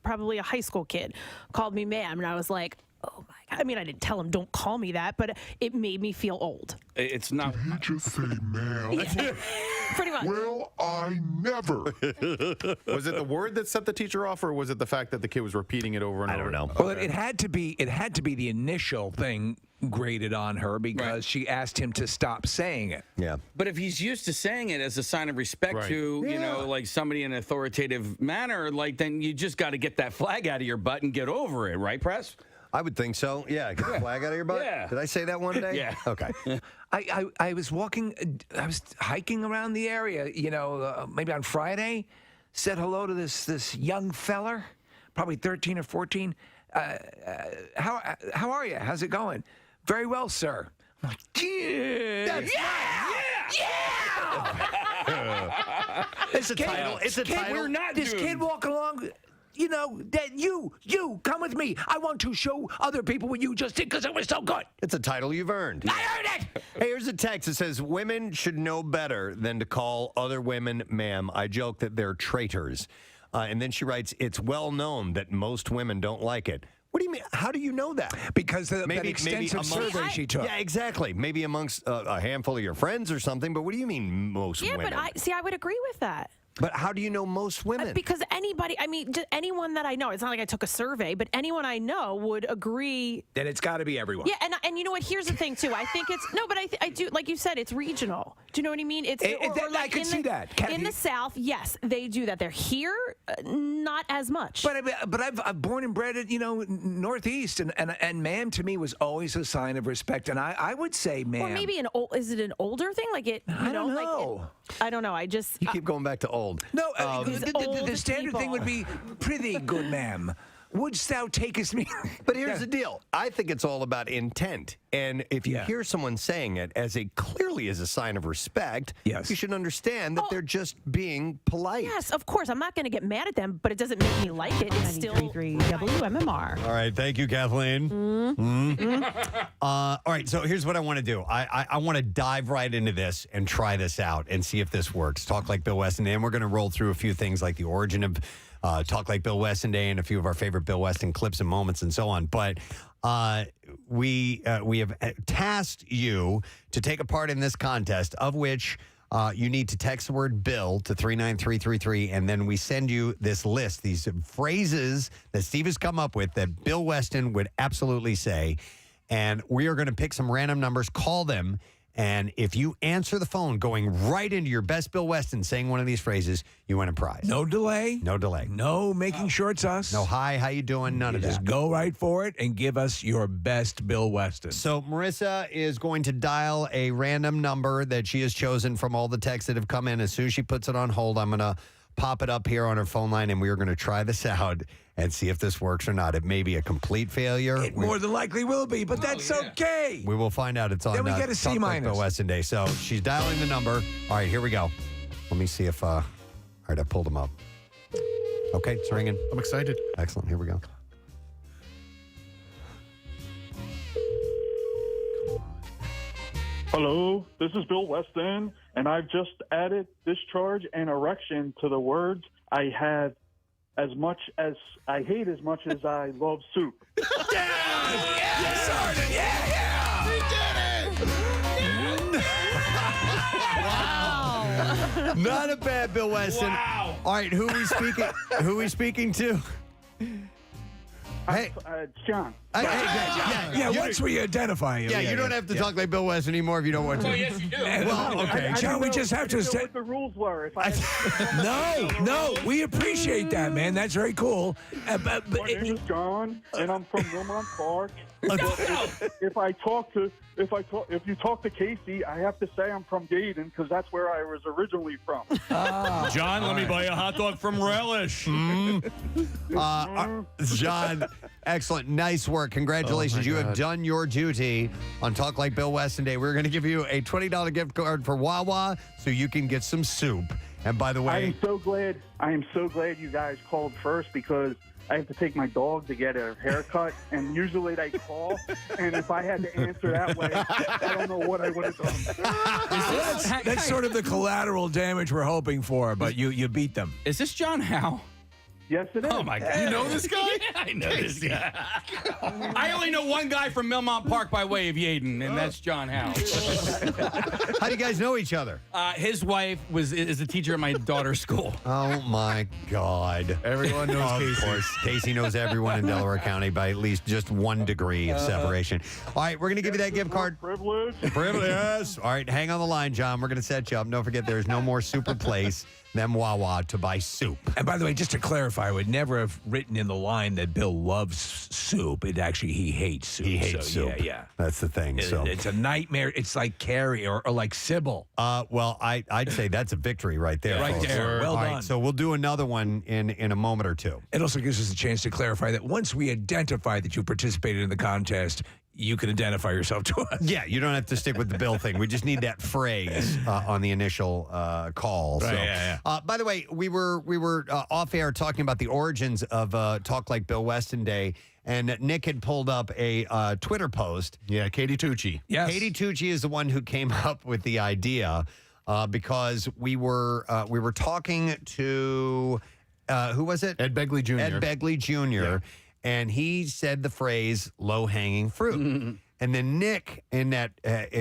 probably a high school kid, called me ma'am, and I was like, oh my God. I mean, I didn't tell him don't call me that, but it made me feel old. It's not. Did he just say ma'am? Yeah. Pretty much. Well, I never. Was it the word that set the teacher off, or was it the fact that the kid was repeating it over and over? I don't know. Well, it had to be the initial thing graded on her because she asked him to stop saying it. Yeah. But if he's used to saying it as a sign of respect to, like somebody in an authoritative manner, like then you just got to get that flag out of your butt and get over it, right, Press? I would think so. Yeah, get the flag out of your butt. Yeah. Did I say that one day? Yeah. Okay. I was hiking around the area, maybe on Friday, said hello to this young feller, probably 13 or 14. How are you? How's it going? Very well, sir. I'm like, yeah. It's a title. It's a title. We're not this kid walking along. That you come with me. I want to show other people what you just did because it was so good. It's a title you've earned. I earned it. Hey, here's a text that says, women should know better than to call other women ma'am. I joke that they're traitors. And then she writes, it's well known that most women don't like it. What do you mean? How do you know that? Because that extensive survey she took. Yeah, exactly. Maybe amongst a handful of your friends or something. But what do you mean most women? Yeah, but I would agree with that. But how do you know most women? Because anyone that I know, it's not like I took a survey, but anyone I know would agree. Then it's got to be everyone. Yeah, and you know what? Here's the thing too. I think it's but I do, like you said, it's regional. Do you know what I mean? It's I can see that. Kathy. In the South, yes, they do that. They're here, not as much. But I've born and bred at Northeast, and ma'am to me was always a sign of respect, and I would say ma'am. Or maybe is it an older thing? Like it? I don't know. I don't know. You keep going back to old. No, the standard thing would be prithee, good ma'am. Wouldst thou takest me? But here's the deal. I think it's all about intent. And if you hear someone saying it clearly as a sign of respect, you should understand that they're just being polite. Yes, of course. I'm not going to get mad at them, but it doesn't make me like it. It's still WMMR. All right. Thank you, Kathleen. All right. So here's what I want to do. I want to dive right into this and try this out and see if this works. Talk like Bill Weston. And we're going to roll through a few things like the origin of Talk Like Bill Weston Day and a few of our favorite Bill Weston clips and moments and so on. But we have tasked you to take a part in this contest, of which you need to text the word Bill to 39333, and then we send you this list, these phrases that Steve has come up with that Bill Weston would absolutely say. And we are going to pick some random numbers, call them. And if you answer the phone going right into your best Bill Weston saying one of these phrases, you win a prize. No delay. No delay. No making sure it's us. No hi, how you doing? None of that. Just go right for it and give us your best Bill Weston. So Marissa is going to dial a random number that she has chosen from all the texts that have come in. As soon as she puts it on hold, I'm going to pop it up here on her phone line, and we are going to try this out and see if this works or not. It may be a complete failure. It more than likely will be, but that's okay. We will find out. It's on then we get a C minus. Bill Weston Day. So she's dialing the number. All right, here we go. Let me see if, all right, I pulled them up. Okay, it's ringing. I'm excited. Excellent. Here we go. Hello, this is Bill Weston, and I've just added discharge and erection to the words I have as much as I hate as much as I love soup. Wow. Not a bad Bill Weston. Wow. All right, who are we speaking? Who are we speaking to? Hey, John. Yeah, once we identify you. Yeah, you don't have to talk like Bill Weston anymore if you don't want to. Oh, yes, you do. Well, okay. John, we just have to say what the rules were. If I No, we appreciate that, man. That's very cool. My name is John, and I'm from Neumann Park. If you talk to Casey, I have to say I'm from Gaydon because that's where I was originally from. John, let me buy you a hot dog from Relish. John, excellent. Nice work. Congratulations. You have done your duty on Talk Like Bill Weston Day. We're going to give you a $20 gift card for Wawa so you can get some soup. And by the way, I am so glad you guys called first because I have to take my dog to get a haircut, and usually they call, and if I had to answer that way, I don't know what I would have done. That's sort of the collateral damage we're hoping for, but you beat them. Is this John Howe? Yes, it is. Oh, my God. You know this guy? Yeah, I know this guy. I only know one guy from Millmont Park by way of Yaden, and that's John Howe. How do you guys know each other? His wife is a teacher at my daughter's school. Oh, my God. Everyone knows Casey. Of course. Casey knows everyone in Delaware County by at least just 1 degree of separation. All right, we're going to give you that gift card. Privilege. Yes. All right, hang on the line, John. We're going to set you up. Don't forget, there's no more super place than Wawa to buy soup. And by the way, just to clarify, I would never have written in the line that Bill loves soup. It actually, he hates soup. He hates soup. Yeah. That's the thing. So it's a nightmare. It's like Carrie or like Sybil. Well, I'd say that's a victory right there. Right folks. there. Well All done. right, so we'll do another one in a moment or two. It also gives us a chance to clarify that once we identify that you participated in the contest, you can identify yourself to us. Yeah, you don't have to stick with the Bill thing. We just need that phrase on the initial call. Right, so, yeah. By the way, we were off air talking about the origins of Talk Like Bill Weston Day, and Nick had pulled up a Twitter post. Yeah, Katie Tucci. Yes. Katie Tucci is the one who came up with the idea because we were talking to who was it? Ed Begley Jr. Ed Begley Jr. Yeah. And he said the phrase low-hanging fruit. Mm-hmm. And then Nick, in that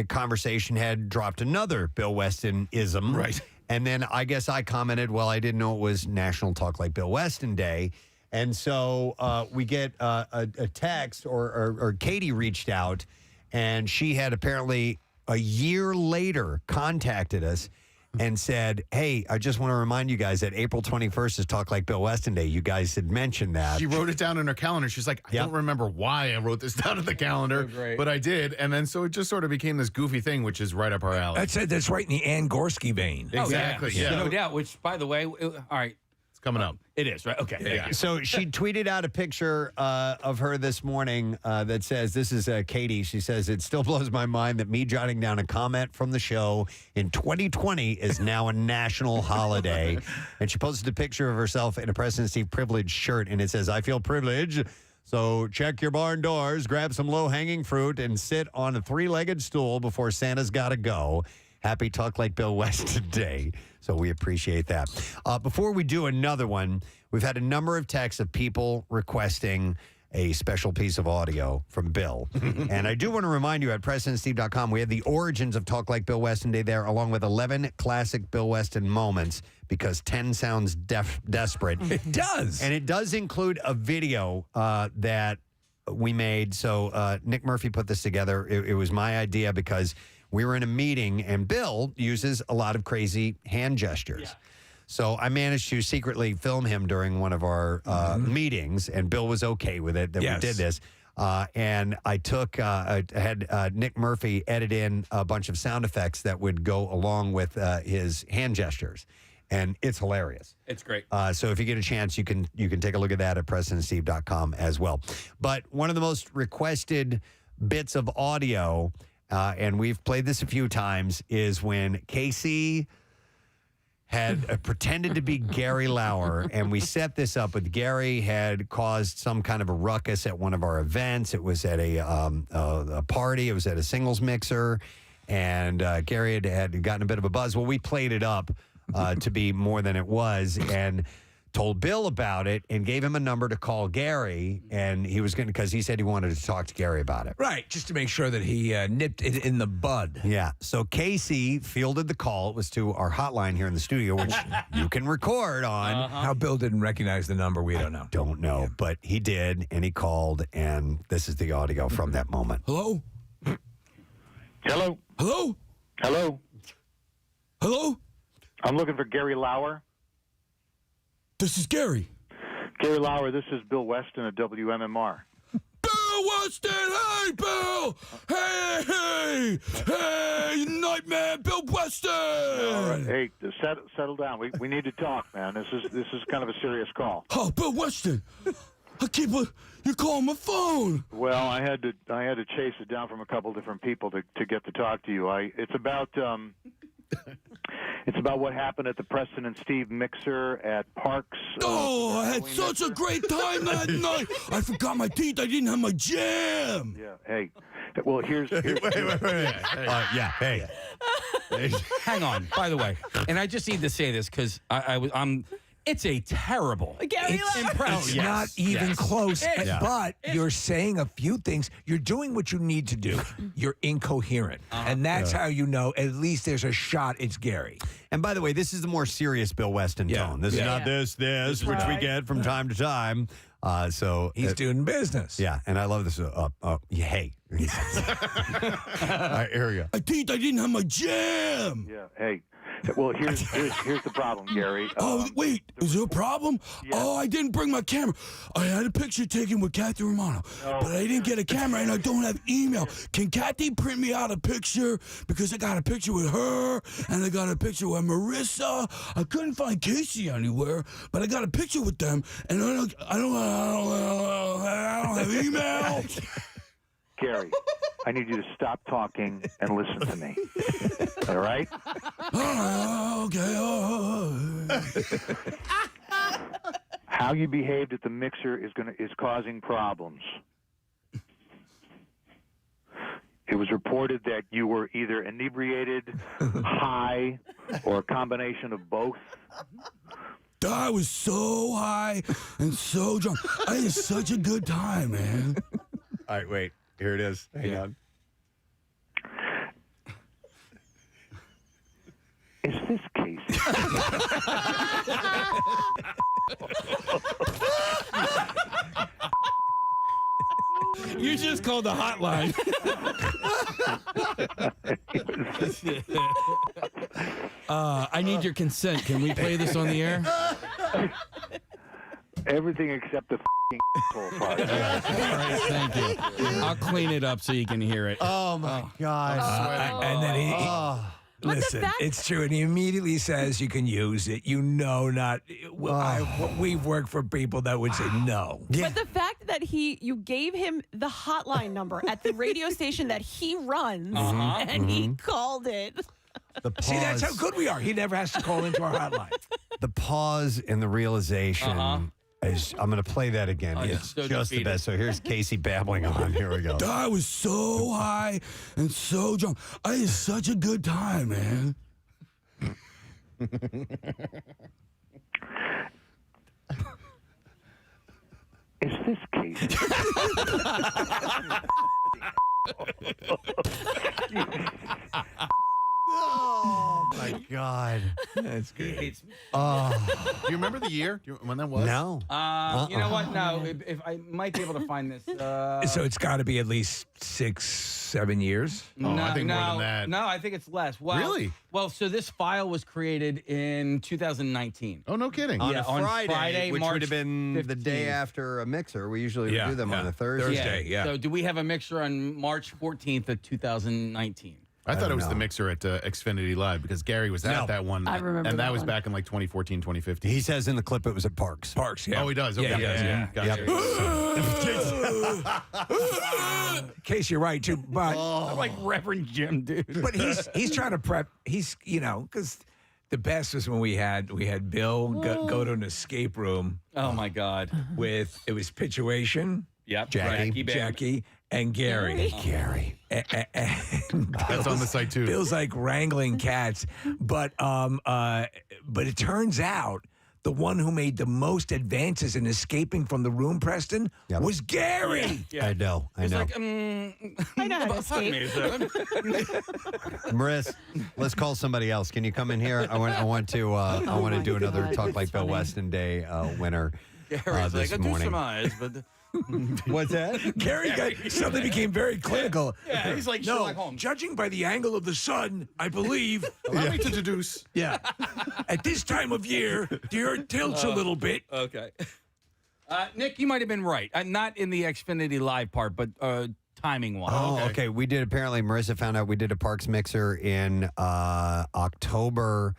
conversation, had dropped another Bill Weston-ism. Right. And then I guess I commented, well, I didn't know it was National Talk Like Bill Weston Day. And so we get a text, or Katie reached out, and she had apparently a year later contacted us and said, hey, I just want to remind you guys that April 21st is Talk Like Bill Weston Day. You guys had mentioned that. She wrote it down in her calendar. She's like, I don't remember why I wrote this down in the calendar, but I did. And then so it just sort of became this goofy thing, which is right up our alley. That's right in the Ann Gorski vein. Exactly. Yeah. No doubt, which, by the way, all right. It's coming up. It is, right? Okay. Yeah. So she tweeted out a picture of her this morning that says, this is Katie. She says, it still blows my mind that me jotting down a comment from the show in 2020 is now a national holiday. And she posted a picture of herself in a Preston Steve privileged shirt, and it says, I feel privileged. So check your barn doors, grab some low-hanging fruit, and sit on a three-legged stool before Santa's got to go. Happy Talk Like Bill Weston Day. So we appreciate that. Before we do another one, we've had a number of texts of people requesting a special piece of audio from Bill. And I do want to remind you, at PrestonandSteve.com, we have the origins of Talk Like Bill Weston Day there, along with 11 classic Bill Weston moments, because 10 sounds desperate. It does. And it does include a video that we made. So Nick Murphy put this together. It was my idea because we were in a meeting, and Bill uses a lot of crazy hand gestures. Yeah. So I managed to secretly film him during one of our meetings, and Bill was okay with it that we did this. And I had Nick Murphy edit in a bunch of sound effects that would go along with his hand gestures. And it's hilarious. It's great. So if you get a chance, you can take a look at that at PrestonandSteve.com as well. But one of the most requested bits of audio, and we've played this a few times, is when Casey had pretended to be Gary Lauer, and we set this up with Gary had caused some kind of a ruckus at one of our events. It was at a party. It was at a singles mixer, and Gary had gotten a bit of a buzz. Well, we played it up to be more than it was, and told Bill about it and gave him a number to call Gary, and he was going to, because he said he wanted to talk to Gary about it. Right, just to make sure that he nipped it in the bud. Yeah, so Casey fielded the call. It was to our hotline here in the studio, which you can record on. How Bill didn't recognize the number, we don't know. Don't know, but he did, and he called, and this is the audio from that moment. Hello? Hello? Hello? Hello? Hello? I'm looking for Gary Lauer. This is Gary. Gary Lauer, this is Bill Weston at WMMR. Bill Weston! Hey, Bill! Hey, Nightman, Bill Weston! All right, hey, settle down. We need to talk, man. This is kind of a serious call. Oh, Bill Weston! You're calling my phone. Well, I had to chase it down from a couple different people to get to talk to you. It's about what happened at the Preston and Steve mixer at Parks. Oh, I had such a great time that night. I forgot my teeth. I didn't have my jam. Yeah. Hey. Well, here's wait. Hey. Hang on. By the way, and I just need to say this because I'm. It's a terrible. It's not even close. But you're saying a few things. You're doing what you need to do. You're incoherent. And that's how you know at least there's a shot it's Gary. And by the way, this is the more serious Bill Weston tone. This is not this, which we get from time to time. So he's doing business. Yeah, and I love this. Hey. All right, here we go. I didn't have my jam. Yeah, hey. Well, here's the problem, Gary. Wait, is there a problem? Yeah. Oh, I didn't bring my camera. I had a picture taken with Kathy Romano, but I didn't get a camera, and I don't have email. Can Kathy print me out a picture? Because I got a picture with her, and I got a picture with Marissa. I couldn't find Casey anywhere, but I got a picture with them, and I don't have email. Gary, I need you to stop talking and listen to me. All right? Okay. How you behaved at the mixer is causing problems. It was reported that you were either inebriated, high, or a combination of both. I was so high and so drunk. I had such a good time, man. All right, wait. Here it is. Hang on. Is this Casey? You just called the hotline. I need your consent. Can we play this on the air? Everything except the part. All right, thank you. I'll clean it up so you can hear it. Oh my God! And then he listen, it's true, and he immediately says you can use it. We've worked for people that would say no. But the fact that you gave him the hotline number at the radio station that he runs, and he called it. The pause. See, that's how good we are. He never has to call into our hotline. The pause and the realization. I'm going to play that again. It's so just defeated. the best. So here's Casey babbling on. Here we go. I was so high and so drunk. I had such a good time, man. Is this Casey? Oh my God. That's good. Do you remember the year when that was? No. You know what? No, if I might be able to find this. So it's got to be at least 6-7 years. I think more than that. No, I think it's less. Well, Really? Well, so this file was created in 2019. Oh, no kidding. On Yeah, a on Friday, Friday, which March would have been the day 15th. after a mixer. We usually Yeah, do them on yeah. a Thursday. Yeah. So do we have a mixer on March 14th of 2019? I thought it was know. the mixer at Xfinity Live because Gary was at that one. I remember and that that was one. back in like 2014, 2015. He says in the clip it was at Parks. Parks, yeah. Oh, he does. Okay. Yeah, he does, yeah. Gotcha. In case you're right, too. But I'm like Reverend Jim, dude. But he's trying to prep. He's because the best was when we had Bill go to an escape room. Oh my God. With it was Pituation, Yep. Jackie, and Gary. Gary. That's on the site too. Bill's like wrangling cats, but it turns out the one who made the most advances in escaping from the room, Preston, was Gary. Yeah. I know. It's like, I know how to escape. Maris, let's call somebody else. Can you come in here? I want to do another Talk Like Bill Weston Day winner Gary's this like, I do morning. some eyes, but What's that? Gary suddenly became very clinical. Yeah, he's like no, Sherlock Holmes. judging by the angle of the sun, I believe. Allow me to deduce. Yeah. At this time of year, the earth tilts a little bit. Okay. Nick, you might have been right. Not in the Xfinity Live part, but timing wise. Oh, okay. We did apparently. Marissa found out we did a Parks mixer in October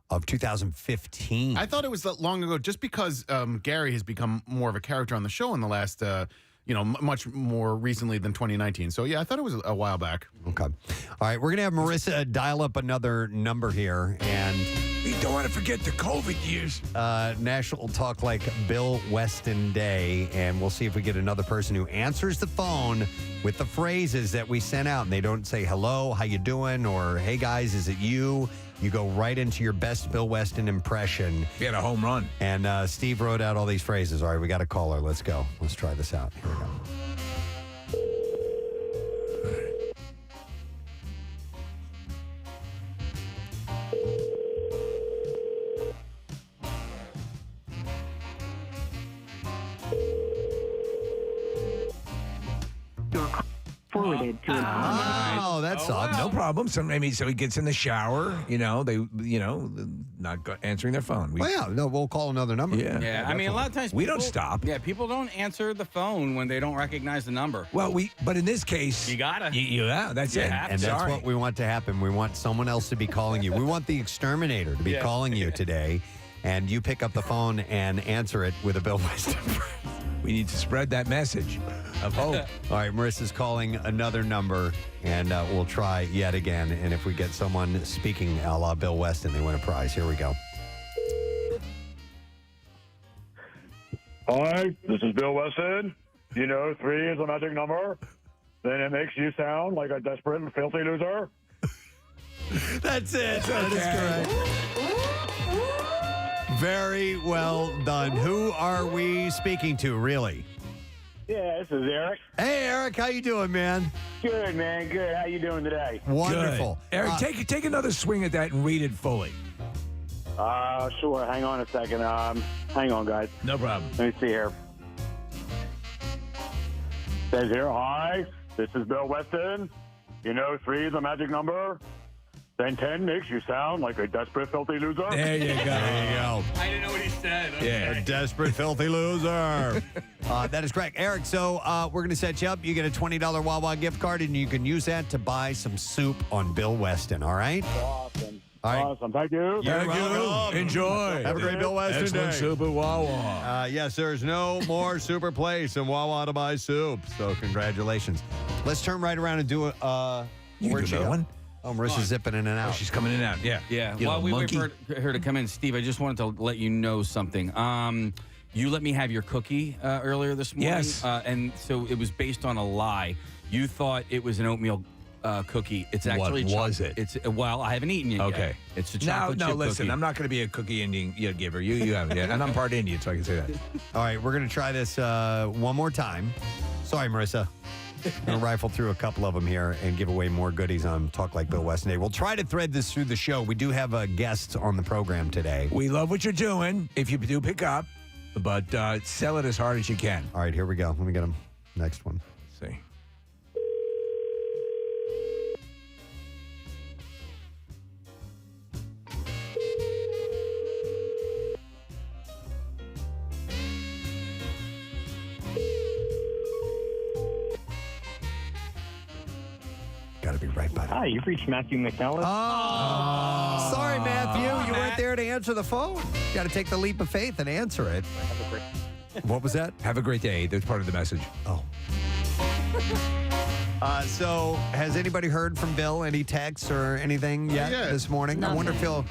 of 2015. I thought it was that long ago, just because Gary has become more of a character on the show in the last, much more recently than 2019. So yeah, I thought it was a while back. Okay. All right, we're gonna have Marissa dial up another number here, and We don't want to forget the COVID years. National Talk Like Bill Weston Day, and we'll see if we get another person who answers the phone with the phrases that we sent out, and they don't say hello, how you doing, or hey guys, is it you? You go right into your best Bill Weston impression. We had a home run. And Steve wrote out all these phrases. All right, we got a caller. Let's go. Let's try this out. Here we go. Forwarded to an Oh, that sucks. No problem. So he gets in the shower. Not answering their phone. Well, yeah, no, we'll call another number. Yeah, I mean, a lot of times we people, don't stop. Yeah, people don't answer the phone when they don't recognize the number. Well, but in this case, You gotta. Yeah, that's it. And that's what we want to happen. We want someone else to be calling you. We want the exterminator to be calling you today, and you pick up the phone and answer it with a Bill Weston. We need to spread that message of hope. All right, Marissa's calling another number, and we'll try yet again. And if we get someone speaking a la Bill Weston, they win a prize. Here we go. Hi, this is Bill Weston. You know 3 is a magic number. Then it makes you sound like a desperate and filthy loser. That's it. That is correct. Very well done. Who are we speaking to, really? Yeah, this is Eric. Hey, Eric. How you doing, man? Good, man. Good. How you doing today? Wonderful. Good. Eric, take another swing at that and read it fully. Sure. Hang on a second. Hang on, guys. No problem. Let me see here. Says here, hi, this is Bill Weston. You know 3 is the magic number? Then 10 makes you sound like a desperate, filthy loser. There you go. There you go. I didn't know what he said. A desperate, filthy loser. That is correct. Eric, so we're going to set you up. You get a $20 Wawa gift card, and you can use that to buy some soup on Bill Weston, all right? Awesome. All right. Awesome. Thank you. You're welcome. Enjoy. Have a great Bill Weston Excellent day. soup at Wawa. Yes, there's no more super place than Wawa to buy soup. So congratulations. Let's turn right around and do a. You can where'd do she another go? one? Oh, Marissa's zipping in and out. Oh, she's coming in and out. Yeah. Yeah. You While we little wait monkey. for her to come in, Steve, I just wanted to let you know something. You let me have your cookie earlier this morning. Yes. And so it was based on a lie. You thought it was an oatmeal cookie. It's actually What was it? It's well, I haven't eaten it yet. Okay. It's a chocolate No, chip listen, cookie. I'm not going to be a cookie Indian giver. You have it. Yeah. And I'm part Indian, so I can say that. All right, we're going to try this one more time. Sorry, Marissa. I'm going to rifle through a couple of them here and give away more goodies on Talk Like Bill Weston Day. We'll try to thread this through the show. We do have guests on the program today. We love what you're doing if you do pick up, but sell it as hard as you can. All right, here we go. Let me get them. Next one. Let's see. Got to be right by Hi, you've reached Matthew McNellis. Oh, sorry, Matthew. You weren't there to answer the phone. You got to take the leap of faith and answer it. What was that? Have a great day. That's part of the message. Oh. So, has anybody heard from Bill? Any texts or anything yet this morning? I wonder if he'll.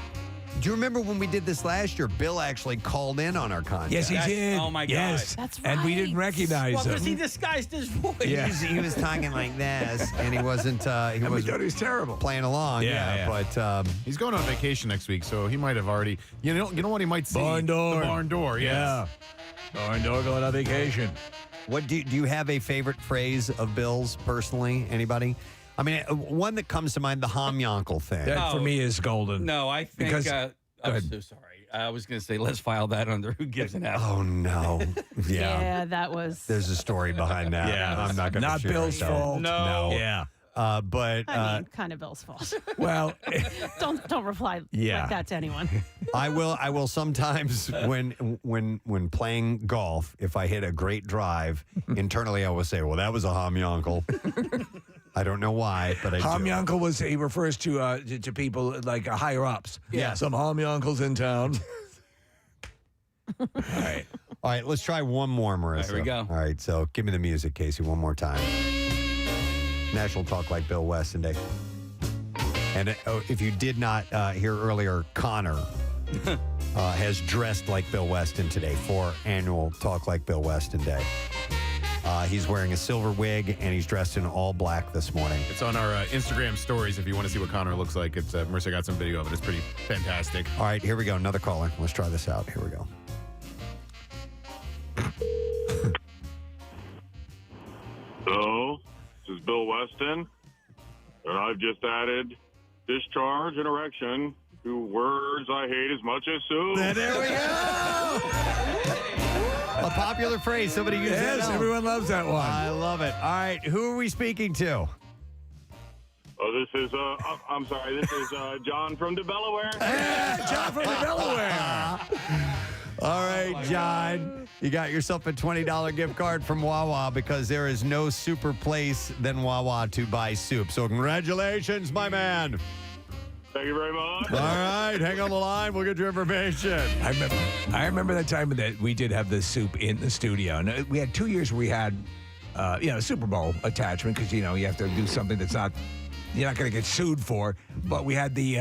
Do you remember when we did this last year? Bill actually called in on our contest. Yes, he did. Oh, my God. Yes. That's And we didn't recognize Well, him. because he disguised his voice. Yeah. He was talking like this, and he wasn't. He And we was thought he was terrible. playing along. Yeah. But He's going on vacation next week, so he might have already. You know what he might see? Barn door. The barn door. Yes. Yeah. Barn door going on vacation. what do you have a favorite phrase of Bill's personally? Anybody? I mean, one that comes to mind, the Hamyonkel thing. That for me is golden. No, I think. Because- I'm so sorry. I was going to say, let's file that under who gives an F. Oh no! Yeah, that was. There's a story behind that. Yeah. I'm not going to. Not Bill's fault. No. Yeah. But I mean, kind of Bill's fault. Well, don't reply Yeah. like that to anyone. I will sometimes when playing golf, if I hit a great drive, internally I will say, well, that was a Hamyonkel. I don't know why, but I do. Hamyonkel was, he refers to people like higher ups. Yeah. Some Hamyonkels in town. All right, let's try one more, Marissa. There we go. All right, so give me the music, Casey, one more time. National Talk Like Bill Weston Day. And if you did not hear earlier, Connor has dressed like Bill Weston today for annual Talk Like Bill Weston Day. He's wearing a silver wig, and he's dressed in all black this morning. It's on our Instagram stories if you want to see what Connor looks like. It's Marissa got some video of it. It's pretty fantastic. All right, here we go. Another caller. Let's try this out. Here we go. Hello, this is Bill Weston, and I've just added discharge and erection to words I hate as much as soup. There we go. A popular phrase. Somebody used that. Yes, out. everyone loves that one. I love it. All right, who are we speaking to? Oh, this is I'm sorry, this is John from the Delaware. Hey, John from the Delaware. All right, John, you got yourself a $20 gift card from Wawa because there is no super place than Wawa to buy soup. So congratulations, my man. Thank you very much. All right, hang on the line. We'll get your information. I remember that time that we did have the soup in the studio. And we had 2 years where we had, a Super Bowl attachment because, you have to do something that's not, you're not going to get sued for. But we had the,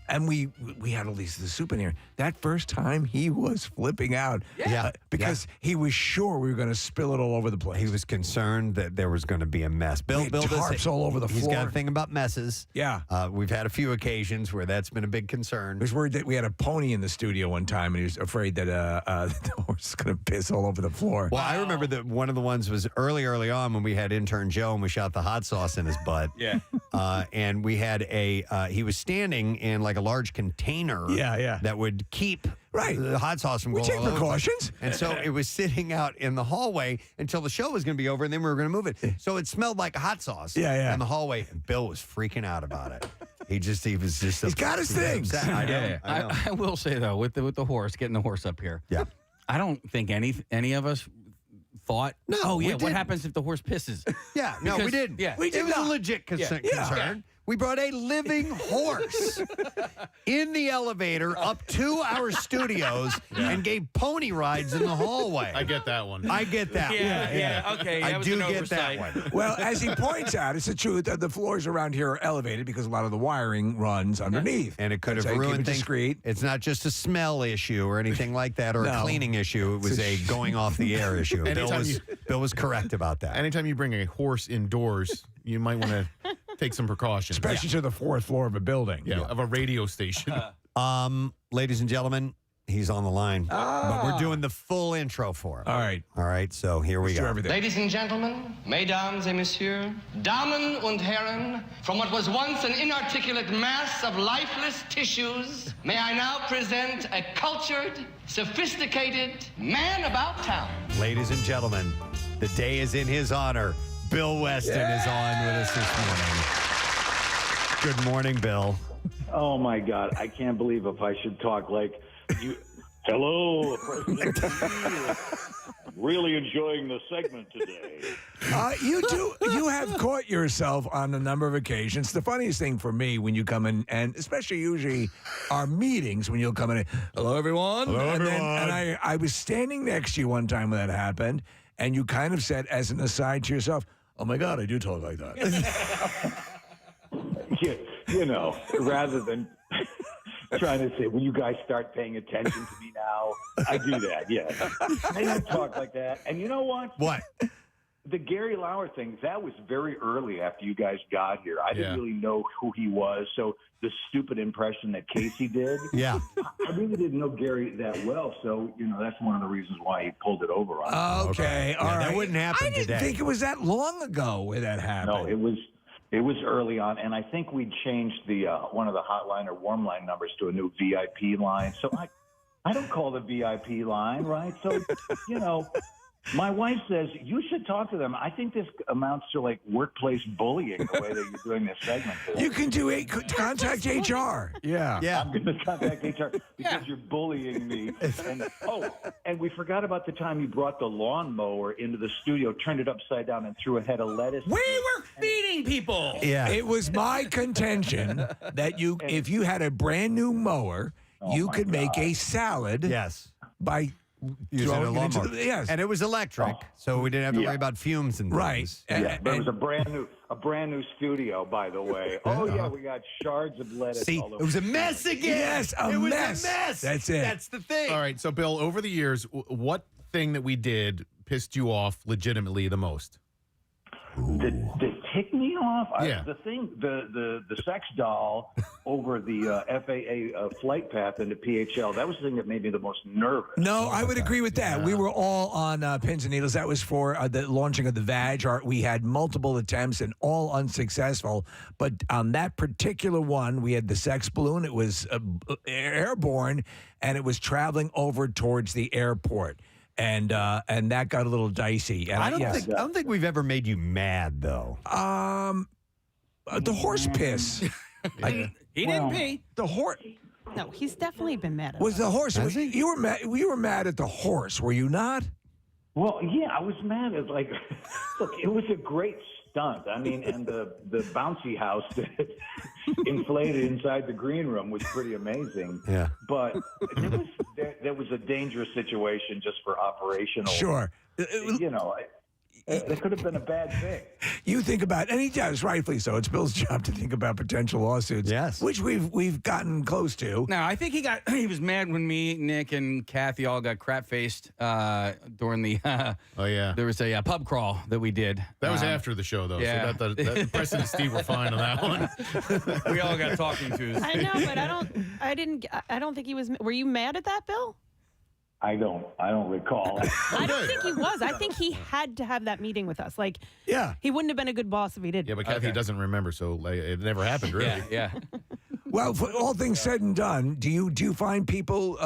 and we had all the soup in here. That first time, he was flipping out. Yeah. Because he was sure we were going to spill it all over the place. He was concerned that there was going to be a mess. Bill We had tarps all over the He's floor. got a thing about messes. Yeah. We've had a few occasions where that's been a big concern. He was worried that we had a pony in the studio one time, and he was afraid that the horse was going to piss all over the floor. Well, I remember that one of the ones was early on when we had intern Joe and we shot the hot sauce in his butt. Yeah. and we had he was standing in like a large container that would keep the hot sauce from going take all over. precautions. And so it was sitting out in the hallway until the show was going to be over, and then we were going to move it. So it smelled like hot sauce in the hallway, and Bill was freaking out about it. He's got his things. I know. I will say though, with the horse, getting the horse up here. Yeah. I don't think any of us thought. No, Oh we yeah. What didn't. happens if the horse pisses? Yeah. No, we didn't. Yeah. It was a legit concern. We brought a living horse in the elevator up to our studios and gave pony rides in the hallway. I get that one. I get that one. Yeah. Okay. I that was do an get oversight. that one. Well, as he points out, it's the truth that the floors around here are elevated because a lot of the wiring runs underneath. And it could have That's how you keep ruined it things. discreet. It's not just a smell issue or anything like that or a No. cleaning issue. It was a going off the air issue. Bill was correct about that. Anytime you bring a horse indoors, you might want to take some precautions. Especially to the fourth floor of a building. Yeah, of a radio station. Ladies and gentlemen, he's on the line. But we're doing the full intro for him. All right. All right, so here we go. Ladies and gentlemen, mesdames et messieurs, Damen und Herren, from what was once an inarticulate mass of lifeless tissues, may I now present a cultured, sophisticated man about town. Ladies and gentlemen, the day is in his honor. Bill Weston is on with us this morning. Good morning, Bill. Oh my God, I can't believe if I should talk like you. Hello, President. Really enjoying the segment today. You have caught yourself on a number of occasions. The funniest thing for me when you come in, and especially usually our meetings when you'll come in, hello everyone. Hello, and everyone. I was standing next to you one time when that happened, and you kind of said as an aside to yourself, "Oh my God, I do talk like that." You know, rather than trying to say, will you guys start paying attention to me now? I do that, yeah. I don't talk like that. And you know what? What? The Gary Lauer thing, that was very early after you guys got here. I didn't really know who he was. So the stupid impression that Casey did, I really didn't know Gary that well. So, you know, that's one of the reasons why he pulled it over on me. Okay, all right. That wouldn't happen I didn't today. think it was that long ago where that happened. No, it was early on, and I think we changed the one of the hotline or warm line numbers to a new VIP line. So I don't call the VIP line, right? So, you know, my wife says, you should talk to them. I think this amounts to like workplace bullying, the way that you're doing this segment today. You can do contact HR. Yeah. I'm going to contact HR because you're bullying me. And we forgot about the time you brought the lawnmower into the studio, turned it upside down, and threw a head of lettuce. We were feeding people. Yeah. It was my contention that if you had a brand new mower, you could make a salad. Yes. By using a throwing it into lawnmower. yes. And it was electric, so we didn't have to worry about fumes and things. Right. But it was a brand new studio, by the way. We got shards of lettuce See, all over. it was a mess again. Yes, it was a mess. That's it. That's the thing. All right, so Bill, over the years, what thing that we did pissed you off legitimately the most? The tick me off? Yeah. The sex doll over the FAA flight path into PHL, that was the thing that made me the most nervous. No, I would agree with that. We were all on pins and needles. That was for the launching of the VAG. We had multiple attempts and all unsuccessful. But on that particular one, we had the sex balloon. It was airborne, and it was traveling over towards the airport. And that got a little dicey. And I don't think we've ever made you mad though. The horse piss. He didn't pee. The horse. No, he's definitely been mad at Was us. the horse? You were mad. You were mad at the horse, were you not? Well, yeah, I was mad at look, it was a great stunt. I mean, and the bouncy house that inflated inside the green room was pretty amazing. Yeah. But there was a dangerous situation just for operational. Sure. You know, it could have been a bad thing. You think about, and he does, rightfully so. It's Bill's job to think about potential lawsuits. Yes. Which we've gotten close to. No, I think he was mad when me, Nick, and Kathy all got crap-faced during the there was a pub crawl that we did. That was after the show, though. Yeah. So that Preston and Steve were fine on that one. We all got talking to. I know, but I don't think he was. Were you mad at that, Bill? I don't recall. I don't think he was. I think he had to have that meeting with us. Like, yeah, he wouldn't have been a good boss if he didn't. Yeah, but Kathy doesn't remember, so like, it never happened, really. Yeah. Well, for all things said and done, do you find people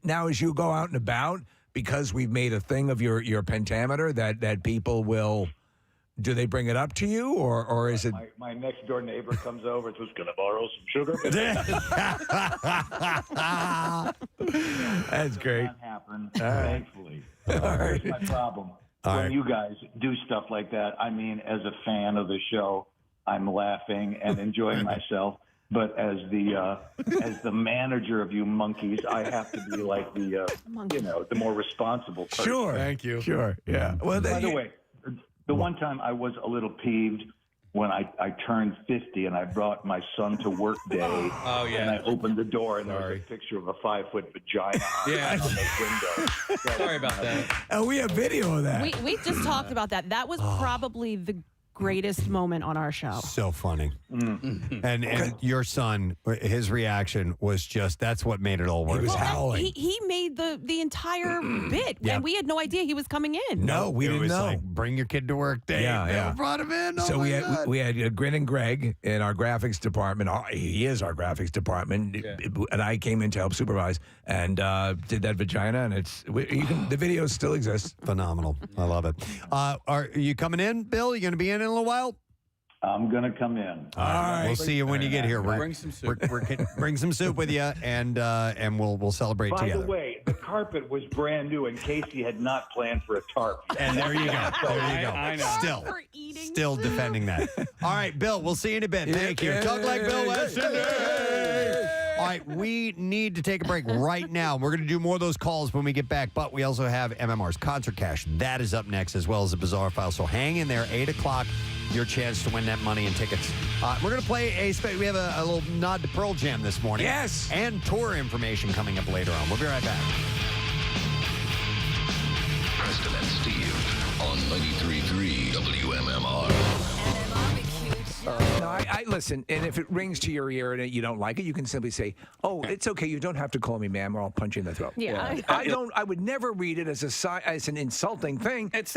now as you go out and about, because we've made a thing of your pentameter, that people will, do they bring it up to you, or is it? My next door neighbor comes over and says, "Can I borrow some sugar?" That's great. Not happen, thankfully. Here's my problem. When you guys do stuff like that, I mean, as a fan of the show, I'm laughing and enjoying myself. But as the manager of you monkeys, I have to be like the more responsible person. Sure. Thank you. Sure. Yeah. Well, by the way, the one time I was a little peeved when I turned 50 and I brought my son to work day. Oh, yeah. And I opened the door and there was a picture of a 5-foot vagina on the window. Sorry about that. And we have video of that. We just talked about that. That was probably the greatest moment on our show. So funny. And your son, his reaction was just, that's what made it all work. He was howling. He made the entire bit, Yeah. and we had no idea he was coming in. No, we didn't know. Like, bring your kid to work day. Yeah. Brought him in. So we had Grin and Greg in our graphics department. He is our graphics department, and I came in to help supervise and did that vagina. And the video still exists. Phenomenal. I love it. Are you coming in, Bill? You going to be in a little while? I'm going to come in. All right. We'll see you when you get here. Bring some soup. Bring some soup with you, and we'll celebrate By together. the way, the carpet was brand new, and Casey had not planned for a tarp. And there you go. There you go. I know. Still defending that. All right, Bill, we'll see you in a bit. Thank you. Talk like Bill Weston. All right, we need to take a break right now. We're going to do more of those calls when we get back, but we also have MMR's Concert Cash. That is up next, as well as a Bizarre File. So hang in there, 8 o'clock, your chance to win that money and tickets. We're going to play we have a little nod to Pearl Jam this morning. Yes. And tour information coming up later on. We'll be right back. Preston and Steve on 93.3 WMMR. No, I listen, and if it rings to your ear and you don't like it, you can simply say, "Oh, it's okay. You don't have to call me ma'am, or I'll punch you in the throat." Yeah. I would never read it as an insulting thing. That's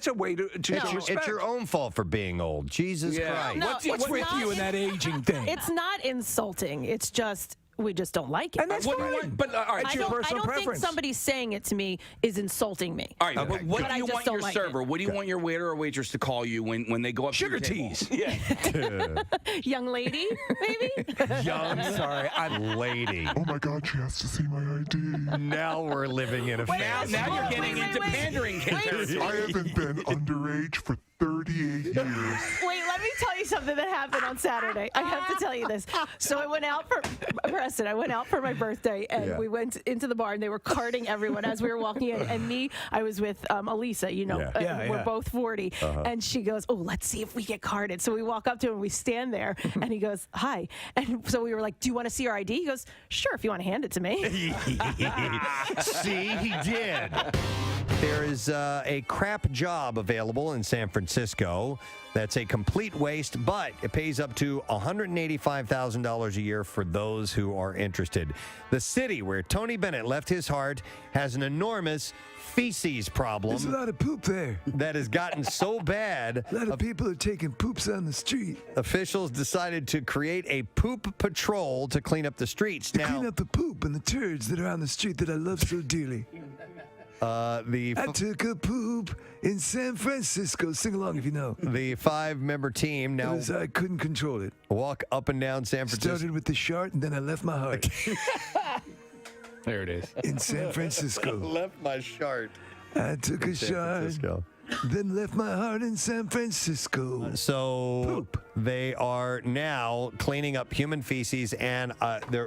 a way to show respect. It's your own fault for being old. Jesus Christ. No, What's it's with not- you and that aging thing? It's not insulting. It's just we just don't like it. And that's fine. But all right, it's your personal I don't preference. think somebody saying it to me is insulting me. All right, but what But do I you just want don't your like server? What do you want your waiter or waitress to call you when they go up Sugar to your table? teas. Yeah. Young lady, maybe? Lady. Oh my God, she has to see my ID. Now we're living in a Now you're getting into pandering territory. I haven't been underage for 38 years. Wait, let me tell you something that happened on Saturday. I have to tell you this. So I went out for Preston. I went out for my birthday, and we went into the bar, and they were carding everyone as we were walking in. And me, I was with Elisa. We're both 40, and she goes, "Oh, let's see if we get carded." So we walk up to him, and we stand there, and he goes, "Hi." And so we were like, "Do you want to see your ID?" He goes, "Sure, if you want to hand it to me." See, he did. There is a crap job available in San Francisco that's a complete waste, but it pays up to $185,000 a year for those who are interested. The city where Tony Bennett left his heart has an enormous feces problem. There's a lot of poop there. That has gotten so bad. A lot of people are taking poops on the street. Officials decided to create a poop patrol to clean up the streets. To clean up the poop and the turds that are on the street that I love so dearly. I took a poop in San Francisco. Sing along if you know. The 5-member team now. I couldn't control it. Walk up and down San Francisco. Started with the shart and then I left my heart. There it is. In San Francisco. Left my shart. I took a shart. Then left my heart in San Francisco. So they are now cleaning up human feces, and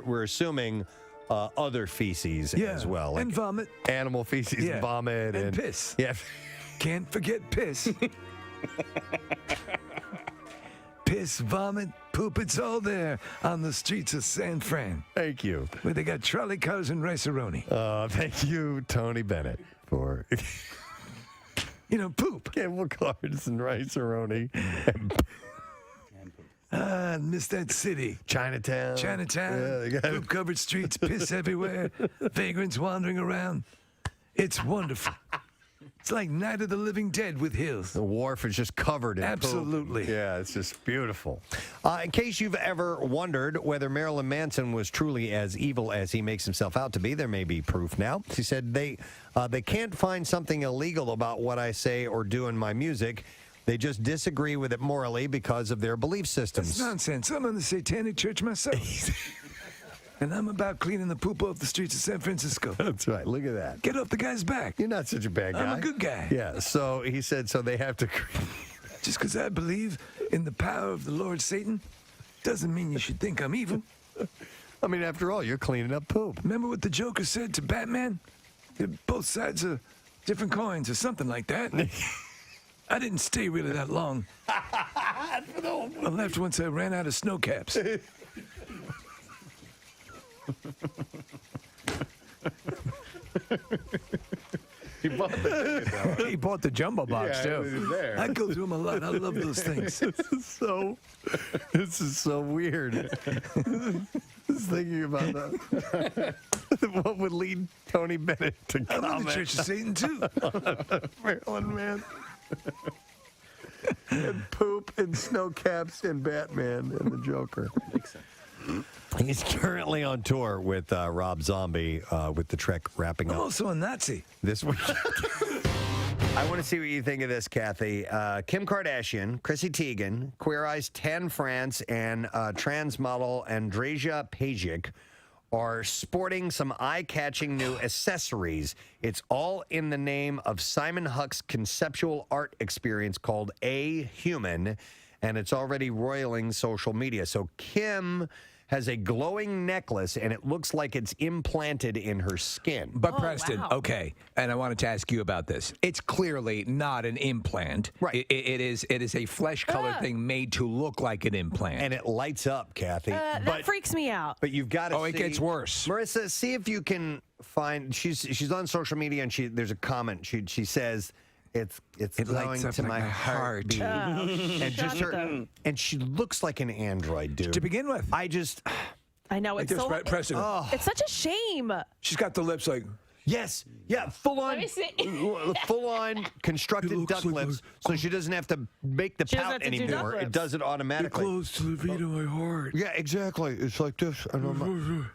we're assuming other feces as well. Like and vomit. Animal feces, vomit. And piss. Yeah. Can't forget piss. Piss, vomit, poop, it's all there on the streets of San Fran. Thank you. Where they got trolley cars and rice-a-roni. Thank you, Tony Bennett, for... poop. Cable cars and rice-a-roni. I miss that city. Chinatown. Chinatown. Poop-covered streets, piss everywhere, vagrants wandering around. It's wonderful. It's like Night of the Living Dead with hills. The wharf is just covered in Absolutely. poop. Yeah, it's just beautiful. In case you've ever wondered whether Marilyn Manson was truly as evil as he makes himself out to be, there may be proof now. She said, they can't find something illegal about what I say or do in my music. They just disagree with it morally because of their belief systems. That's nonsense. I'm in the Satanic Church myself. And I'm about cleaning the poop off the streets of San Francisco. That's right. Look at that. Get off the guy's back. You're not such a bad guy. I'm a good guy. Yeah, so he said, so they have to... Just because I believe in the power of the Lord Satan doesn't mean you should think I'm evil. I mean, after all, you're cleaning up poop. Remember what the Joker said to Batman? Both sides are different coins or something like that. I didn't stay really that long. I left once I ran out of snow caps. He bought the ticket, though. He bought the jumbo box, Yeah, it was too. there. I go through them a lot. I love those things. This is so weird. Just thinking about that. What would lead Tony Bennett to I'm comment? in the Church of Satan, too. Maryland man. And poop and snow caps and Batman and the Joker. Makes sense. He's currently on tour with Rob Zombie with the Trek wrapping I'm up also a Nazi. this week. I want to see what you think of this, Kathy. Kim Kardashian, Chrissy Teigen, Queer Eye's Tan France, and trans model Andreja Pajic are sporting some eye-catching new accessories. It's all in the name of Simon Huck's conceptual art experience called A Human, and it's already roiling social media. So Kim has a glowing necklace, and it looks like it's implanted in her skin. But Preston, wow. okay, and I wanted to ask you about this. It's clearly not an implant. Right. It is a flesh-colored thing made to look like an implant. And it lights up, Kathy. That freaks me out. But you've got to it gets worse. Marissa, see if you can find, she's on social media, and there's a comment. She says, It's glowing lights up to like my my heartbeat. Oh, and and she looks like an android, dude. To begin with. I know, it's so... Preston. It's such a shame. She's got the lips like... Yes. Yeah, full Let on, me see. full on constructed duck lips, so she doesn't have to make the She doesn't pout have to do duck anymore. It lips. does it automatically. It glows to the beat of my heart. Yeah, exactly. It's like this. I don't know.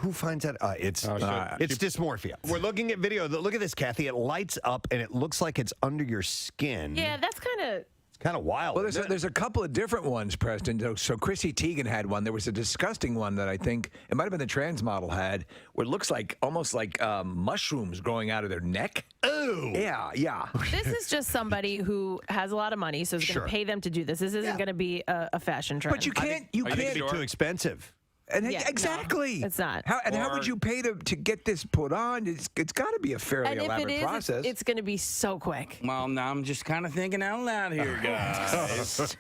Who finds that? It's dysmorphia. We're looking at video. Look at this, Kathy. It lights up, and it looks like it's under your skin. Yeah, that's kind of... Kind of wild. Well, there's a couple of different ones, Preston. So Chrissy Teigen had one. There was a disgusting one that I think it might have been the trans model had, where it looks like almost like mushrooms growing out of their neck. Ooh. Yeah. This is just somebody who has a lot of money, so is going to pay them to do this. This isn't going to be a fashion trend. But you can't. It's too expensive. And Yeah, exactly. no, it's not. How would you pay to get this put on? It's got to be a fairly And if elaborate it is, process. it's going to be so quick. Well, now I'm just kind of thinking out loud here, guys.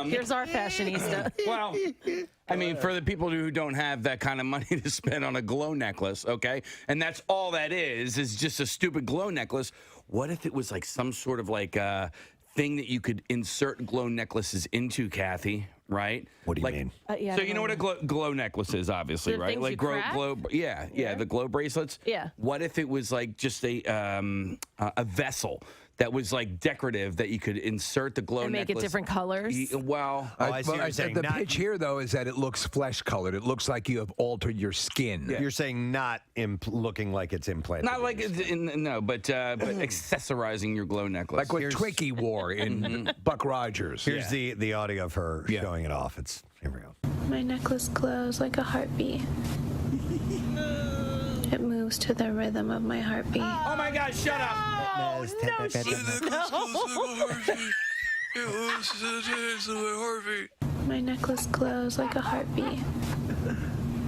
Here's our fashionista. Well, I mean, for the people who don't have that kind of money to spend on a glow necklace, okay, and that's all that is just a stupid glow necklace. What if it was like some sort of like thing that you could insert glow necklaces into, Kathy? Right? What do you mean? Yeah, So you know what a glow necklace is, obviously, The right? things Like you glow, crack? yeah, the glow bracelets. Yeah. What if it was like just a vessel that was like decorative that you could insert the glow And make it necklace? different colors? Well, I see what you're saying. The pitch here, though, is that it looks flesh-colored. It looks like you have altered your skin. You're saying not looking like it's implanted. not like but accessorizing your glow necklace. Like what Twinkie wore in Buck Rogers. Here's the audio of her showing it off. Here we go. My necklace glows like a heartbeat. It moves to the rhythm of my heartbeat. Oh my God! Shut up! My necklace glows like a heartbeat.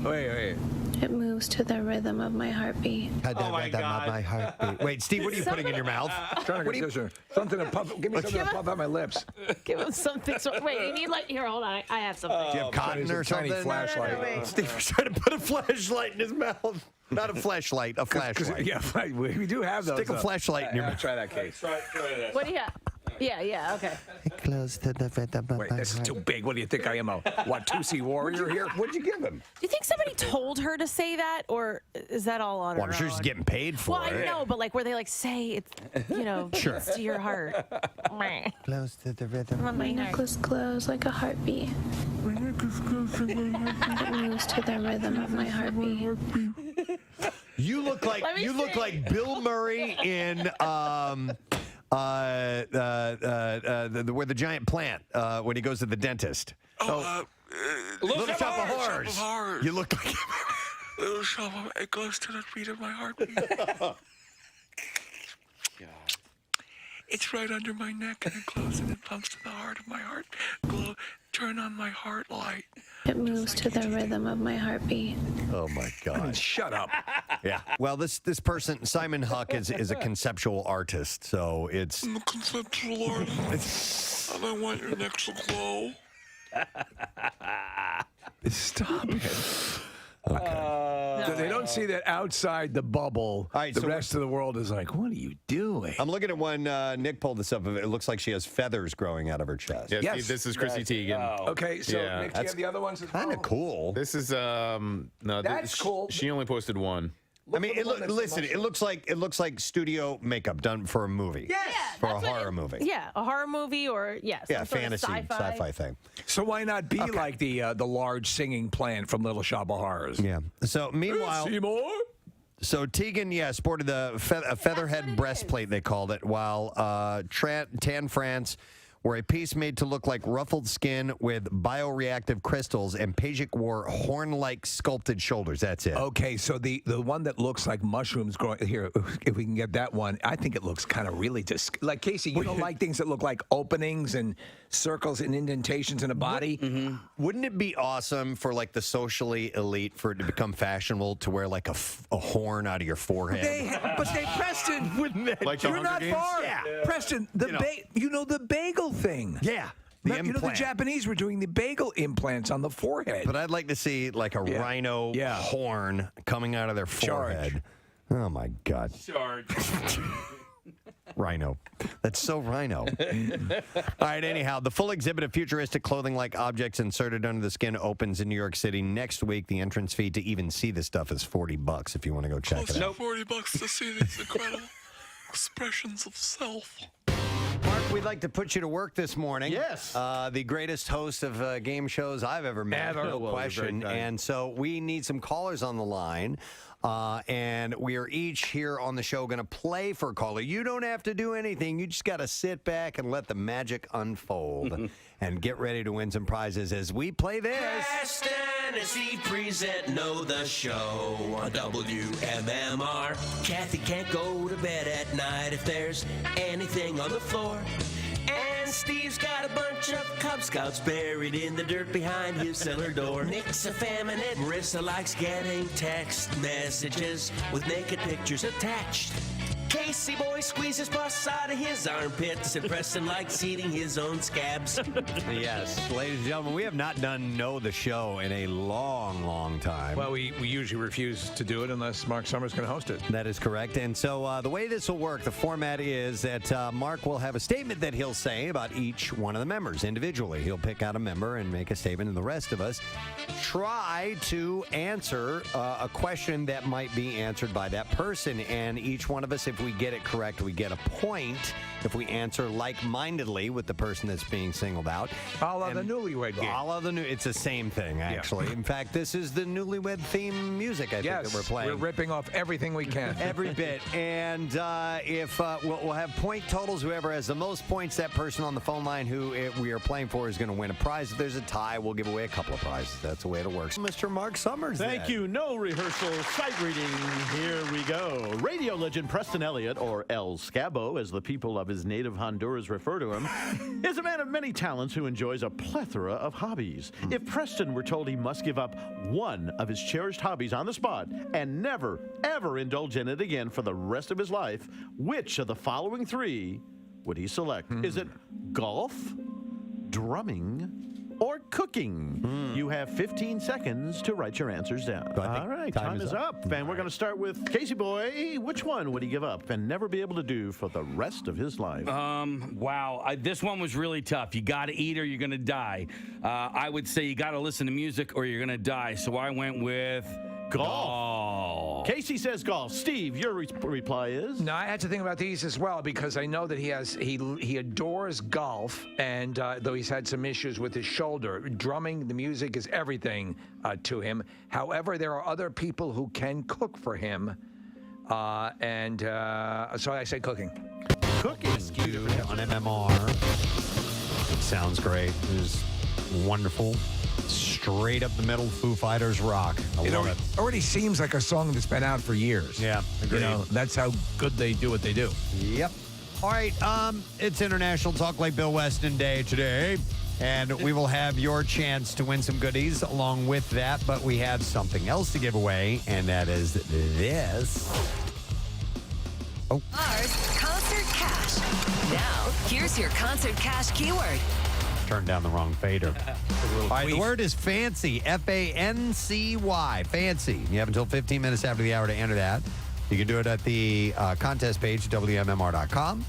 Wait. It moves to the rhythm of my heartbeat. Oh my God! My heartbeat. Wait, Steve, what are you putting in your mouth? Trying to get something to puff. Give me something to puff out my lips. Give him something. Wait, you need like here. Hold on, I have something. Do you have cotton or something? Tiny flashlight. wait. Steve was trying to put a flashlight in his mouth. Not a flashlight, a flashlight. Yeah, we do have those. Stick a flashlight in your mouth. Try that case. What do you have? Yeah, okay. Close to the rhythm of Wait, my this is heart. too big. What do you think I am, a Watusi warrior here? What'd you give him? Do you think somebody told her to say that, or is that all on Well, her I'm sure she's own? getting paid for Well, it. I know, but like where they like say it's, Sure. it's to your heart. Close to the rhythm. My necklace glows like a heartbeat. It moves to the rhythm of my heartbeat. You look like Bill Murray in where the giant plant when he goes to the dentist. Little Shop of Horrors. You look like Little Shop of It goes to the beat of my heartbeat. It's right under my neck and it glows and it pumps to the heart of my heart. Glow, turn on my heart light. It moves to the rhythm of my heartbeat. Oh my God! Shut up. Yeah. Well, this person Simon Huck is a conceptual artist, so it's. I'm a conceptual artist. And I want your neck to glow. Stop it. Okay. They don't see that outside the bubble. All right, the so rest of the world is like, what are you doing? I'm looking at one. Nick pulled this up. It looks like she has feathers growing out of her chest. Yeah, Yes. see, this is Chrissy Teigen. Okay, so Yeah. Nick, do you have the other ones as well? Kind of cool. This is no. That's cool. She only posted one. I mean, it looks like studio makeup done for a movie. Yes. For a horror movie. Yeah, a horror movie or some sort of fantasy, sci-fi thing. So why not be like the large singing plant from Little Shop of Horrors? Yeah. So meanwhile, Seymour? so Tegan, sported a featherhead breastplate, they called it, while Tan France wore a piece made to look like ruffled skin with bioreactive crystals, and Pajic wore horn-like sculpted shoulders. That's it. Okay, so the one that looks like mushrooms growing here, if we can get that one, I think it looks kind of really like Casey. You don't like things that look like openings and circles and indentations in a body. Wouldn't it be awesome for like the socially elite for it to become fashionable to wear like a horn out of your forehead? But Preston, wouldn't that? Like the you're Hunger not Games? far. Yeah. Preston, the bagel thing. Yeah. The implant. Japanese were doing the bagel implants on the forehead. But I'd like to see like a rhino horn coming out of their forehead. Oh my God. Charge. Rhino. That's so rhino. All right, anyhow, the full exhibit of futuristic clothing-like objects inserted under the skin opens in New York City next week. The entrance fee to even see this stuff is $40 if you want to go check it out. $40 to see these incredible expressions of self. Mark, we'd like to put you to work this morning. Yes. The greatest host of game shows I've ever met. No question. And so we need some callers on the line. And we are each here on the show going to play for a caller. You don't have to do anything. You just got to sit back and let the magic unfold and get ready to win some prizes as we play this. Preston and Steve present Know the Show on WMMR. Kathy can't go to bed at night if there's anything on the floor. And Steve's got a bunch of Cub Scouts buried in the dirt behind his cellar door. Nick's effeminate. Marissa likes getting text messages with naked pictures attached. Casey boy squeezes pus out of his armpits, and Preston likes eating his own scabs. Yes, ladies and gentlemen, we have not done Know the Show in a long, long time. Well, we usually refuse to do it unless Mark Summers can host it. That is correct. And so the way this will work, the format is that Mark will have a statement that he'll say about each one of the members individually. He'll pick out a member and make a statement, and the rest of us try to answer a question that might be answered by that person. And each one of us, if we get it correct, we get a point. If we answer like-mindedly with the person that's being singled out. A la the Newlywed game. A la the it's the same thing, actually. In fact, this is the Newlywed theme music, I think, that we're playing. We're ripping off everything we can. Every bit. And if we'll have point totals, whoever has the most points, that person on the phone line who we are playing for is going to win a prize. If there's a tie, we'll give away a couple of prizes. That's the way it works. Mr. Mark Summers. Thank you. No rehearsal. Sight reading. Here we go. Radio legend Preston Elliott, or El Scabo, as the people of his native Honduras refer to him, is a man of many talents who enjoys a plethora of hobbies. If Preston were told he must give up one of his cherished hobbies on the spot and never, ever indulge in it again for the rest of his life, which of the following three would he select? Is it golf, drumming, or cooking? You have 15 seconds to write your answers down. All right, time is up. And we're going to start with Casey Boy. Which one would he give up and never be able to do for the rest of his life? Wow. This one was really tough. You got to eat or you're going to die. I would say you got to listen to music or you're going to die. So I went with golf. Casey says golf. Steve, your reply is? No, I had to think about these as well because I know that he adores golf, and though he's had some issues with his shoulder, drumming, the music is everything to him. However, there are other people who can cook for him, and so I say cooking. Cooking. Rescue on MMR. It sounds great. It was wonderful. Straight up the middle, Foo Fighters rock. I love it. Already seems like a song that's been out for years. Yeah, agreed. You know, that's how good they do what they do. Yep. All right, it's International Talk Like Bill Weston Day today, and we will have your chance to win some goodies along with that, but we have something else to give away, and that is this. Ours, Concert Cash. Now, here's your Concert Cash keyword. Turned down the wrong fader. All right, the word is fancy. F-A-N-C-Y. Fancy. You have until 15 minutes after the hour to enter that. You can do it at the contest page, WMMR.com,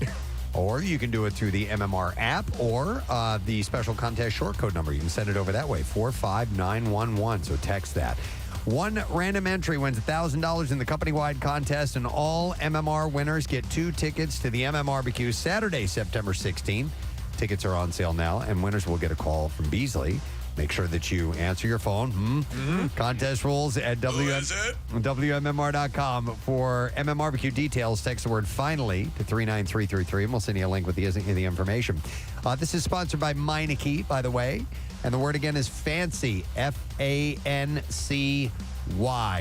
or you can do it through the MMR app or the special contest short code number. You can send it over that way, 45911. So text that. One random entry wins $1,000 in the company-wide contest, and all MMR winners get 2 tickets to the MMRBQ Saturday, September 16th. Tickets are on sale now, and winners will get a call from Beasley. Make sure that you answer your phone. Contest rules at WMMR.com. For MMRBQ details, text the word finally to 39333, and we'll send you a link with the information. This is sponsored by Meineke, by the way, and the word again is fancy, F-A-N-C-Y.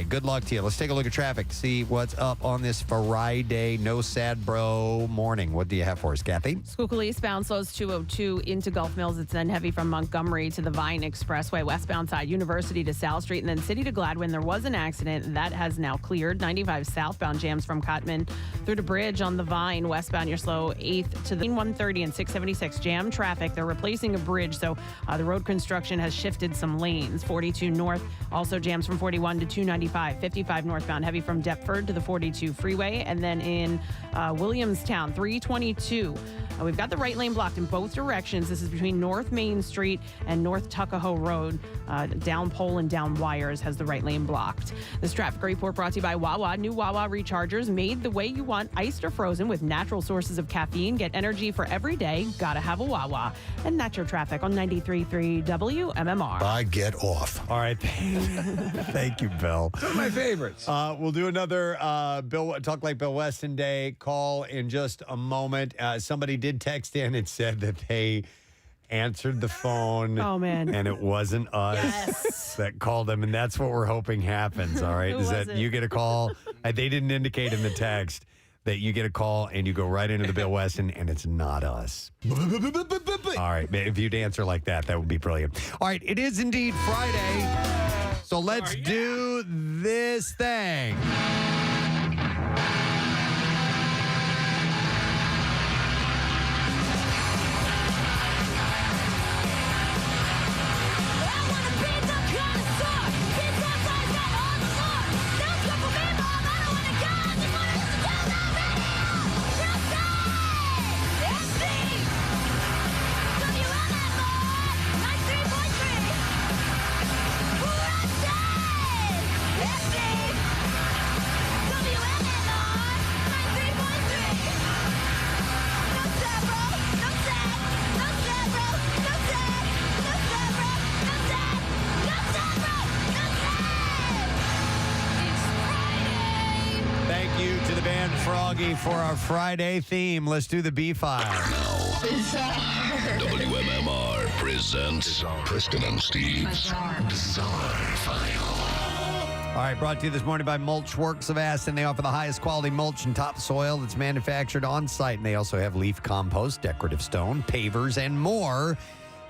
Good luck to you. Let's take a look at traffic, see what's up on this Friday, no sad bro morning. What do you have for us, Kathy? Schuylkill eastbound slows 202 into Gulf Mills. It's then heavy from Montgomery to the Vine Expressway, westbound side, University to South Street, and then City to Gladwin. There was an accident that has now cleared. 95 southbound jams from Cotman through to Bridge on the Vine. Westbound, you're slow 8th to the 130 and 676 jam traffic. They're replacing a bridge, so the road construction has shifted some lanes. 42 north also jams from 41 to 295. 55 northbound, heavy from Deptford to the 42 freeway. And then in Williamstown, 322. We've got the right lane blocked in both directions. This is between North Main Street and North Tuckahoe Road. Down pole and down wires has the right lane blocked. This traffic report brought to you by Wawa. New Wawa rechargers made the way you want, iced or frozen with natural sources of caffeine. Get energy for every day. Gotta have a Wawa. And that's your traffic on 93.3 WMMR. I get off. All right. Thank you, Bill. Some of my favorites. We'll do another Talk Like Bill Weston Day call in just a moment. Somebody did text in and said that they answered the phone. Oh, man. And it wasn't us that called them, and that's what we're hoping happens, all right? Who Is was that it? you get a call. They didn't indicate in the text that you get a call and you go right into the Bill Weston, and it's not us. All right, if you'd answer like that, that would be brilliant. All right, it is indeed Friday, so let's do this thing. Froggy for our Friday theme. Let's do the B-File. WMMR presents Preston and Steve's Bizarre File. All right, brought to you this morning by Mulch Works of Aston. They offer the highest quality mulch and topsoil that's manufactured on site, and they also have leaf compost, decorative stone, pavers, and more.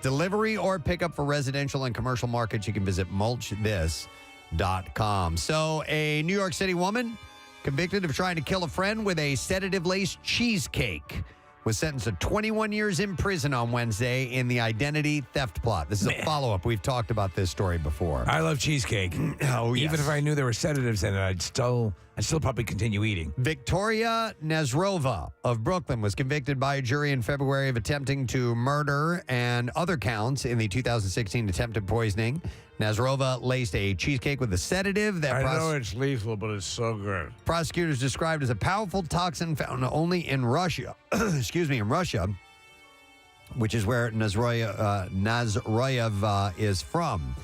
Delivery or pickup for residential and commercial markets. You can visit mulchthis.com. So, a New York City woman convicted of trying to kill a friend with a sedative-laced cheesecake. was sentenced to 21 years in prison on Wednesday in the identity theft plot. This is a follow-up. We've talked about this story before. I love cheesecake. Oh, yes. Even if I knew there were sedatives in it, I'd still probably continue eating. Victoria Nazrova of Brooklyn was convicted by a jury in February of attempting to murder and other counts in the 2016 attempted poisoning. Nazrova laced a cheesecake with a sedative that I know it's lethal, but it's so good. prosecutors described as a powerful toxin found only in Russia. Excuse me, in Russia, which is where Nazroyev is from.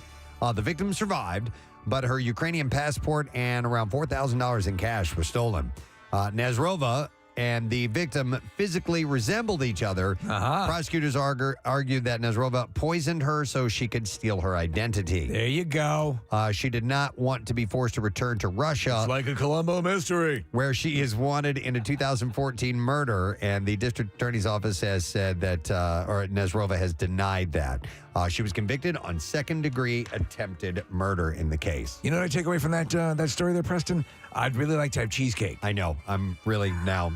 The victim survived, but her Ukrainian passport and around $4,000 in cash were stolen. Nazrova and the victim physically resembled each other. Prosecutors argued that Nazrova poisoned her so she could steal her identity. There you go. She did not want to be forced to return to Russia. It's like a Columbo mystery. Where she is wanted in a 2014 murder, and the district attorney's office has said that, or Nazrova has denied that. She was convicted on second-degree attempted murder in the case. You know what I take away from that story there, Preston? I'd really like to have cheesecake. I know. I'm really now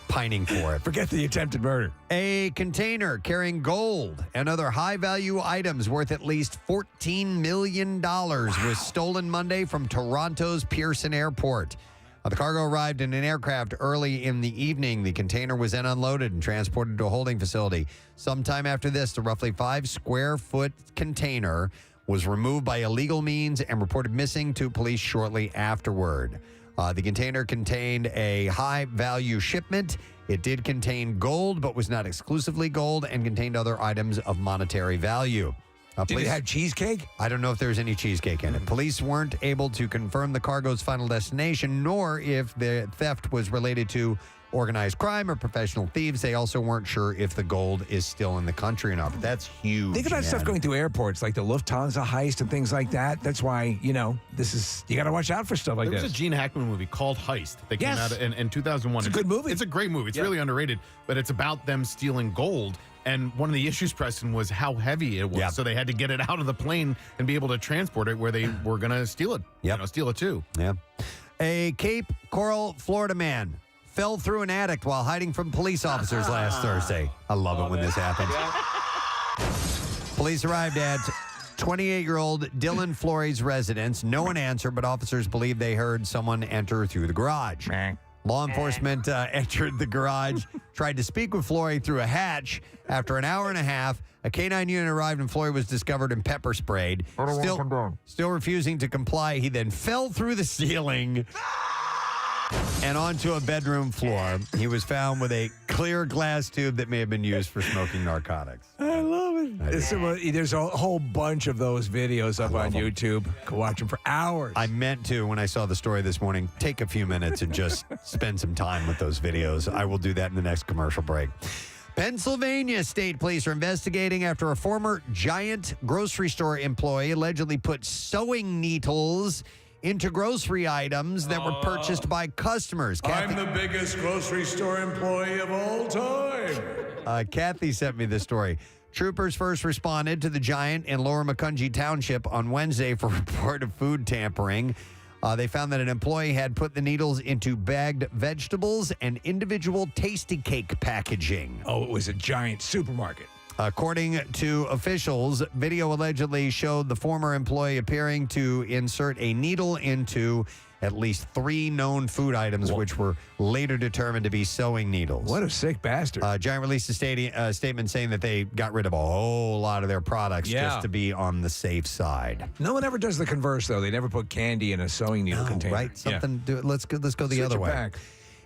pining for it. Forget the attempted murder. A container carrying gold and other high-value items worth at least $14 million was stolen Monday from Toronto's Pearson Airport. The cargo arrived in an aircraft early in the evening. The container was then unloaded and transported to a holding facility. Sometime after this, the roughly 5-square-foot container was removed by illegal means and reported missing to police shortly afterward. The container contained a high-value shipment. It did contain gold, but was not exclusively gold, and contained other items of monetary value. Did it have cheesecake? I don't know if there's any cheesecake in it. Police weren't able to confirm the cargo's final destination, nor if the theft was related to organized crime or professional thieves. They also weren't sure if the gold is still in the country or not. But that's huge. Think about stuff going through airports, like the Lufthansa heist and things like that. That's why, you got to watch out for stuff like this. There was a Gene Hackman movie called Heist that came out in 2001. It's a good movie. It's a great movie. It's really underrated, but it's about them stealing gold. And one of the issues, Preston, was how heavy it was. Yep. So they had to get it out of the plane and be able to transport it where they were going to steal it. Steal it too. Yeah. A Cape Coral, Florida man fell through an attic while hiding from police officers last Thursday. I love it when this happens. Police arrived at 28-year-old Dylan Flores' residence. No one answered, but officers believe they heard someone enter through the garage. Law enforcement entered the garage, tried to speak with Flory through a hatch. After an hour and a half, a K-9 unit arrived and Flory was discovered and pepper sprayed. Still refusing to comply, he then fell through the ceiling and onto a bedroom floor. He was found with a clear glass tube that may have been used for smoking narcotics. I love it. There's a whole bunch of those videos up on YouTube. Go watch them for hours. I meant to, when I saw the story this morning, take a few minutes and just spend some time with those videos. I will do that in the next commercial break. Pennsylvania State Police are investigating after a former Giant grocery store employee allegedly put sewing needles into grocery items that were purchased by customers. I'm the biggest grocery store employee of all time. Kathy sent me this story. Troopers first responded to the Giant in Lower Macungie Township on Wednesday for a report of food tampering. They found that an employee had put the needles into bagged vegetables and individual tasty cake packaging. Oh, it was a Giant supermarket. According to officials, video allegedly showed the former employee appearing to insert a needle into at least 3 known food items, which were later determined to be sewing needles. What a sick bastard. Giant released a statement saying that they got rid of a whole lot of their products just to be on the safe side. No one ever does the converse, though. They never put candy in a sewing needle container. Right? Let's go the other way. Back.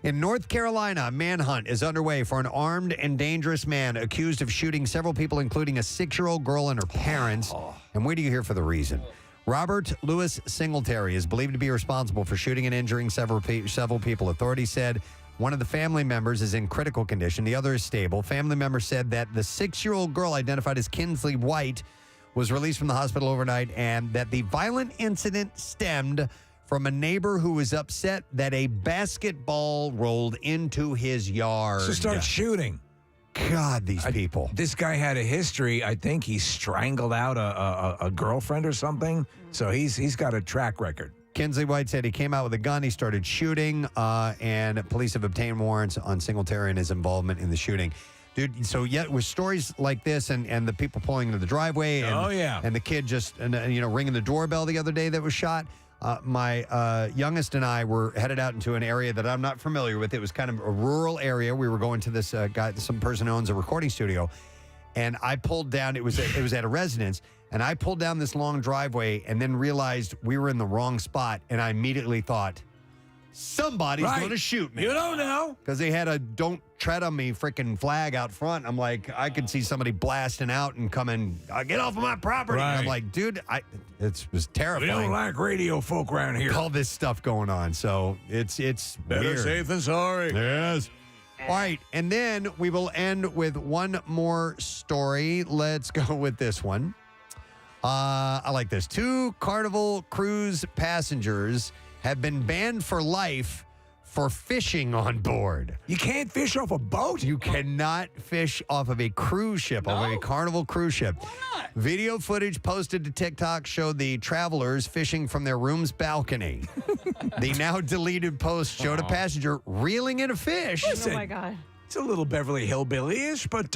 In North Carolina, a manhunt is underway for an armed and dangerous man accused of shooting several people, including a 6-year-old girl and her parents. And wait till you hear for the reason. Robert Louis Singletary is believed to be responsible for shooting and injuring several people. Authorities said one of the family members is in critical condition. The other is stable. Family members said that the 6-year-old girl, identified as Kinsley White, was released from the hospital overnight, and that the violent incident stemmed from a neighbor who was upset that a basketball rolled into his yard. So start shooting. God, these people. This guy had a history. I think he strangled out a girlfriend or something. So he's got a track record. Kinsley White said he came out with a gun. He started shooting, and police have obtained warrants on Singletary and his involvement in the shooting. Dude, so yet with stories like this and the people pulling into the driveway and, and the kid just ringing the doorbell the other day that was shot. My youngest and I were headed out into an area that I'm not familiar with. It was kind of a rural area. We were going to this some person who owns a recording studio, and I pulled down. It was at a residence, and I pulled down this long driveway, and then realized we were in the wrong spot, and I immediately thought, somebody's going to shoot me. You don't know. Because they had a "Don't Tread on Me" freaking flag out front. I'm like, I could see somebody blasting out and coming, get off of my property. Right. I'm like, dude, it was terrifying. We don't like radio folk around here. All this stuff going on. So it's better weird. safe than sorry. Yes. All right. And then we will end with one more story. Let's go with this one. I like this. 2 Carnival cruise passengers have been banned for life for fishing on board. You can't fish off a boat? You cannot fish off of a cruise ship, off of a Carnival cruise ship. Why not? Video footage posted to TikTok showed the travelers fishing from their room's balcony. The now deleted post showed a passenger reeling in a fish. Oh, my God. It's a little Beverly Hillbilly-ish, but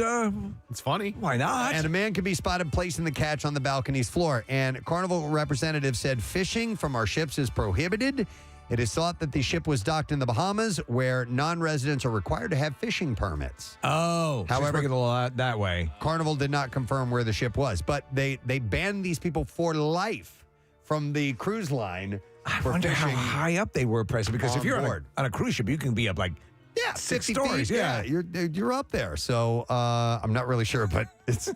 it's funny. Why not? And a man could be spotted placing the catch on the balcony's floor. And Carnival representatives said fishing from our ships is prohibited. It is thought that the ship was docked in the Bahamas, where non-residents are required to have fishing permits. Oh, however, making a lot that way. Carnival did not confirm where the ship was, but they banned these people for life from the cruise line. I wonder how high up they were, Preston, because if you're on a cruise ship, you can be up like 6 50 stories. feet. Yeah, you're up there. So I'm not really sure, but it's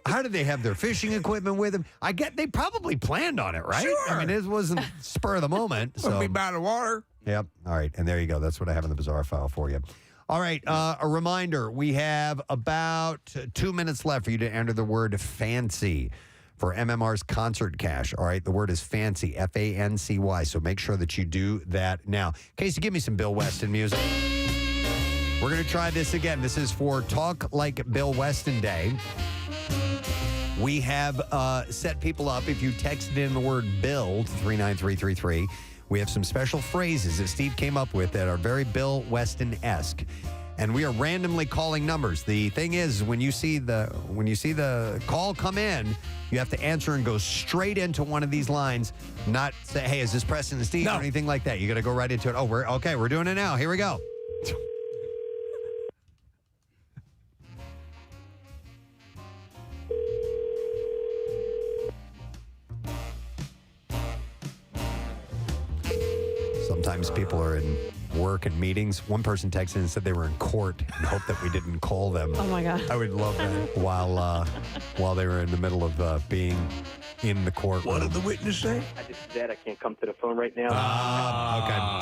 how did they have their fishing equipment with them? I get they probably planned on it, right? Sure. I mean, it wasn't spur of the moment. So be by the water. Yep. All right, and there you go. That's what I have in the bizarre file for you. All right. A reminder: we have about 2 minutes left for you to enter the word "fancy" for MMR's concert cash. All right, the word is fancy, FANCY. So make sure that you do that now. Casey, give me some Bill Weston music. We're going to try this again. This is for Talk Like Bill Weston Day. We have set people up. If you texted in the word Bill to 39333, we have some special phrases that Steve came up with that are very Bill Weston-esque. And we are randomly calling numbers. The thing is, when you see the call come in, you have to answer and go straight into one of these lines, not say, hey, is this Preston and Steve or anything like that. You got to go right into it. Oh, we're doing it now. Here we go. Sometimes people are in work and meetings. One person texted and said they were in court and hoped that we didn't call them. Oh, my God. I would love that while they were in the middle of being in the courtroom. What did the witness say? I just said I can't come to the phone right now. Okay. All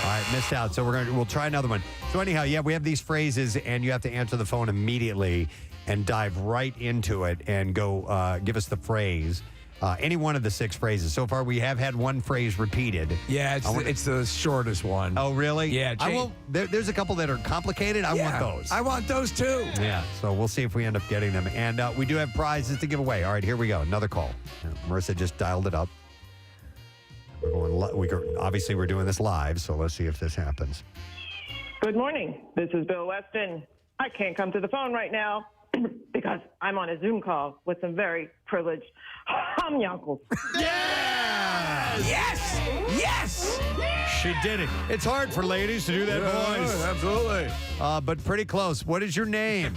right, missed out. So we'll try another one. So anyhow, we have these phrases, and you have to answer the phone immediately and dive right into it and go give us the phrase. Any one of the 6 phrases. So far, we have had one phrase repeated. Yeah, it's the shortest one. Oh, really? Yeah. I won't. There's a couple that are complicated. I want those. I want those too. Yeah. So we'll see if we end up getting them. And we do have prizes to give away. All right, here we go. Another call. Marissa just dialed it up. We're going. Obviously, we're doing this live, so let's see if this happens. Good morning. This is Bill Weston. I can't come to the phone right now because I'm on a Zoom call with some very privileged humjunkles. Yes! Yes! Yes! She did it. It's hard for ladies to do that voice. Absolutely. But pretty close. What is your name?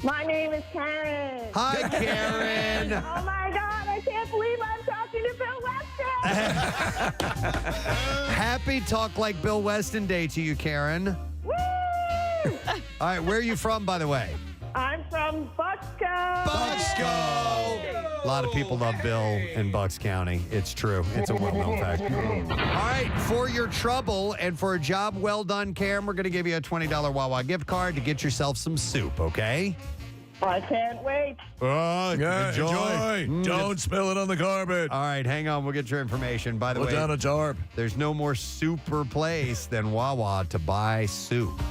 My name is Karen. Hi, Karen. Oh, my God. I can't believe I'm talking to Bill Weston. Happy Talk Like Bill Weston Day to you, Karen. Woo! All right, where are you from, by the way? I'm from Bucksco. Bucksco! A lot of people love Bill in Bucks County. It's true. It's a well-known fact. All right, for your trouble and for a job well done, Karen, we're going to give you a $20 Wawa gift card to get yourself some soup, okay? I can't wait. Enjoy. Don't spill it on the carpet. All right, hang on. We'll get your information. By the way, Put down a tarp. There's no more super place than Wawa to buy soup.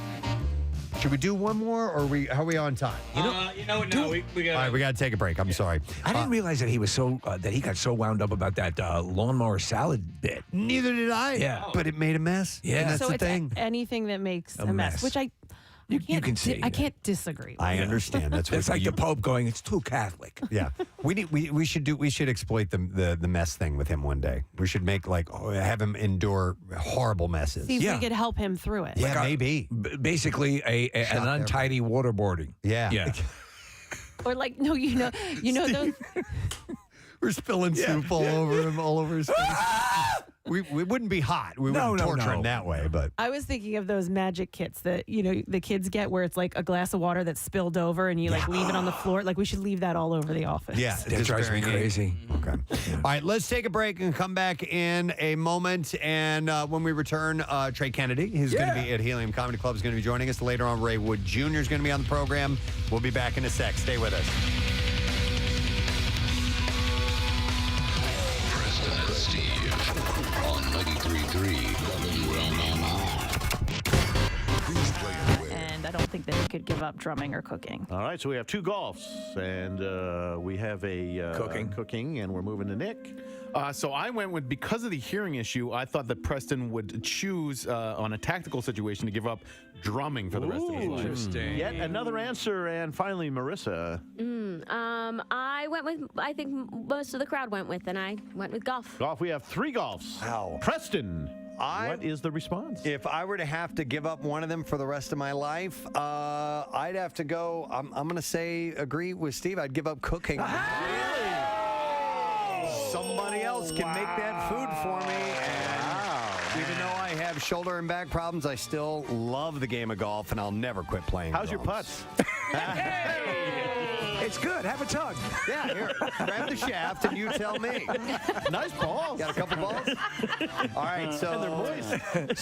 Should we do one more, or how are we on time? We got. All right, we got to take a break. I'm sorry. I didn't realize that he was that he got so wound up about that lawnmower salad bit. Neither did I. Yeah, but it made a mess. Yeah, and that's so the it's thing. Anything that makes a mess, which you can see. I can't disagree with. I understand. That's what it's like the Pope going. It's too Catholic. Yeah, we should exploit the mess thing with him one day. We should have him endure horrible messes. See if we could help him through it. Yeah, maybe. Basically, an untidy waterboarding. Yeah. Or those. We're spilling soup all over him, all over his face. We wouldn't be hot. We wouldn't torture him that way, but I was thinking of those magic kits that the kids get, where it's like a glass of water that's spilled over and you leave it on the floor. Like, we should leave that all over the office. yeah, That drives me crazy. Okay. All right, let's take a break and come back in a moment. And when we return, Trey Kennedy, who's going to be at Helium Comedy Club, is going to be joining us. Later on, Ray Wood Jr. is going to be on the program. We'll be back in a sec. Stay with us. Preston and Steve on 93.3 WMMR. And I don't think that he could give up drumming or cooking. All right, so we have 2 golfs, and we have a cooking, and we're moving to Nick. So I went with, because of the hearing issue, I thought that Preston would choose on a tactical situation to give up drumming for the rest of his life. Interesting. Yet another answer, and finally, Marissa. I went with, I think most of the crowd went with, and I went with golf. Golf, we have 3 golfs. Wow. Preston, what is the response? If I were to have to give up one of them for the rest of my life, I'd have to go, I'm going to agree with Steve. I'd give up cooking. Somebody else can make that food for me. And even though I have shoulder and back problems, I still love the game of golf, and I'll never quit playing. How's your putts? It's good. Have a tug. Yeah, here, grab the shaft and you tell me. Nice balls. Got a couple balls? All right, so And they're moist.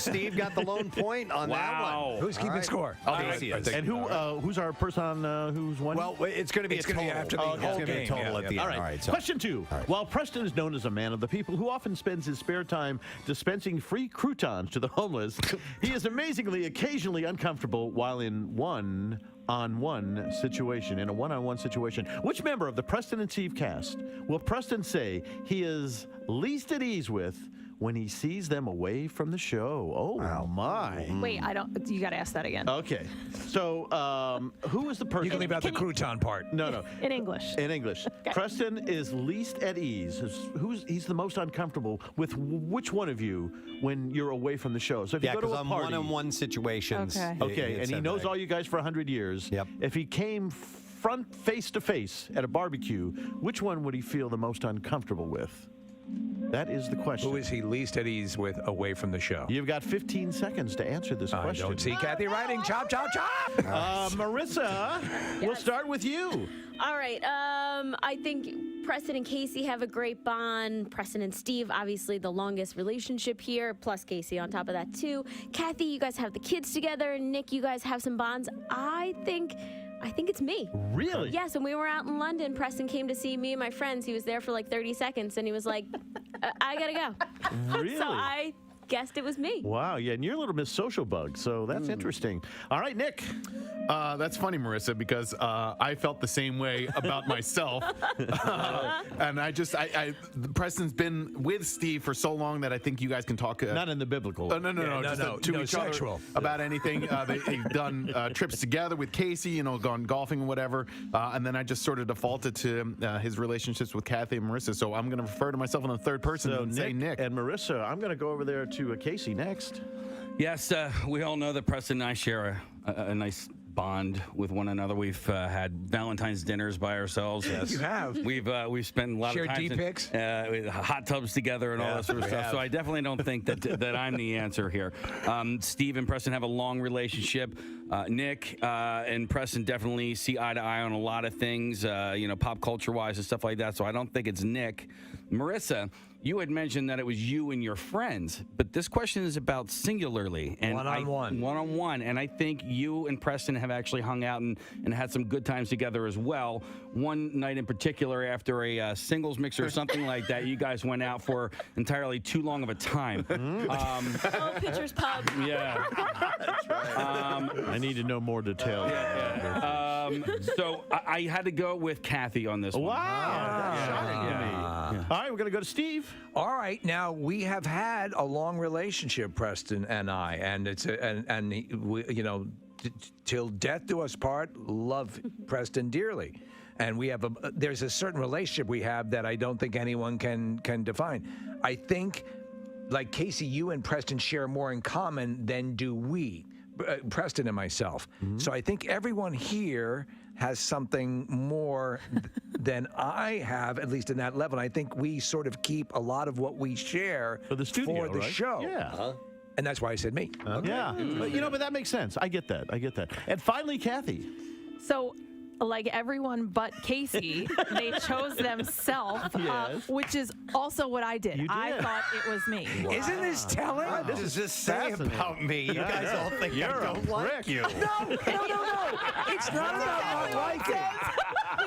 Steve got the lone point on that one. Who's keeping score? Casey is. And who's our person who's won? Well, it's going to be It's a gonna total. be after the It's whole gonna be a game. total Yeah, at the yeah. end. All right. So, Question 2. While Preston is known as a man of the people who often spends his spare time dispensing free croutons to the homeless, he is amazingly occasionally uncomfortable while in one-on-one situation. Which member of the Preston and Steve cast will Preston say he is least at ease with when he sees them away from the show? Oh, my. Wait, you got to ask that again. Okay. So, who is the person? You can leave out the crouton part. No. In English. In English. Okay. Preston is least at ease. He's the most uncomfortable with which one of you when you're away from the show? So if you go to a I'm party, one-on-one situations. Okay, and he knows all you guys for 100 years. Yep. If he came face to face at a barbecue, which one would he feel the most uncomfortable with? That is the question. Who is he least at ease with away from the show? You've got 15 seconds to answer this question. I don't see Kathy writing. Chop, chop, chop. Marissa, we'll start with you. All right. I think Preston and Casey have a great bond. Preston and Steve, obviously the longest relationship here, plus Casey on top of that too. Kathy, you guys have the kids together. Nick, you guys have some bonds. I think it's me. Really? Yes, when we were out in London, Preston came to see me and my friends. He was there for like 30 seconds, and he was like, I gotta go. Really? So I guessed it was me. Wow, yeah, and you're a little Miss Social Bug, so that's interesting. All right, Nick. That's funny, Marissa, because I felt the same way about myself. And Preston's been with Steve for so long that I think you guys can talk. Not in the biblical. No, to each sexual. other about anything. They've done trips together with Casey, gone golfing and whatever. And then I just sort of defaulted to his relationships with Kathy and Marissa. So I'm going to refer to myself in the third person and say Nick. And Marissa, I'm going to go over there to Casey next. Yes, we all know that Preston and I share a nice bond with one another. We've had Valentine's dinners by ourselves. Yes, you have. We've spent a lot Shared of time D-pics? with hot tubs together and all that sort of stuff. So I definitely don't think that I'm the answer here. Steve and Preston have a long relationship. Nick and Preston definitely see eye to eye on a lot of things, pop culture wise and stuff like that. So I don't think it's Nick. Marissa, you had mentioned that it was you and your friends, but this question is about singularly and one-on-one. And I think you and Preston have actually hung out and had some good times together as well. One night in particular, after a singles mix or something like that, you guys went out for entirely too long of a time. Pitcher's Pub. Yeah. I need to know more details. So I had to go with Kathy on this one. Wow. All right, we're going to go to Steve. All right, now we have had a long relationship, Preston and I, and it's we, till death do us part. Love Preston dearly, and we have there's a certain relationship we have that I don't think anyone can define. I think, like Casey, you and Preston share more in common than do we, Preston and myself. So I think everyone here has something more than I have, at least in that level. And I think we sort of keep a lot of what we share for the studio, for the right? show. Yeah. And that's why I said me. Okay. Yeah. But that makes sense. I get that. And finally, Kathy. So, like everyone but Casey, they chose themselves, Yes. which is also what I did. You did. I thought it was me. Isn't this telling? This is just saying about me. You guys all think I don't like you. No. It's not about not liking.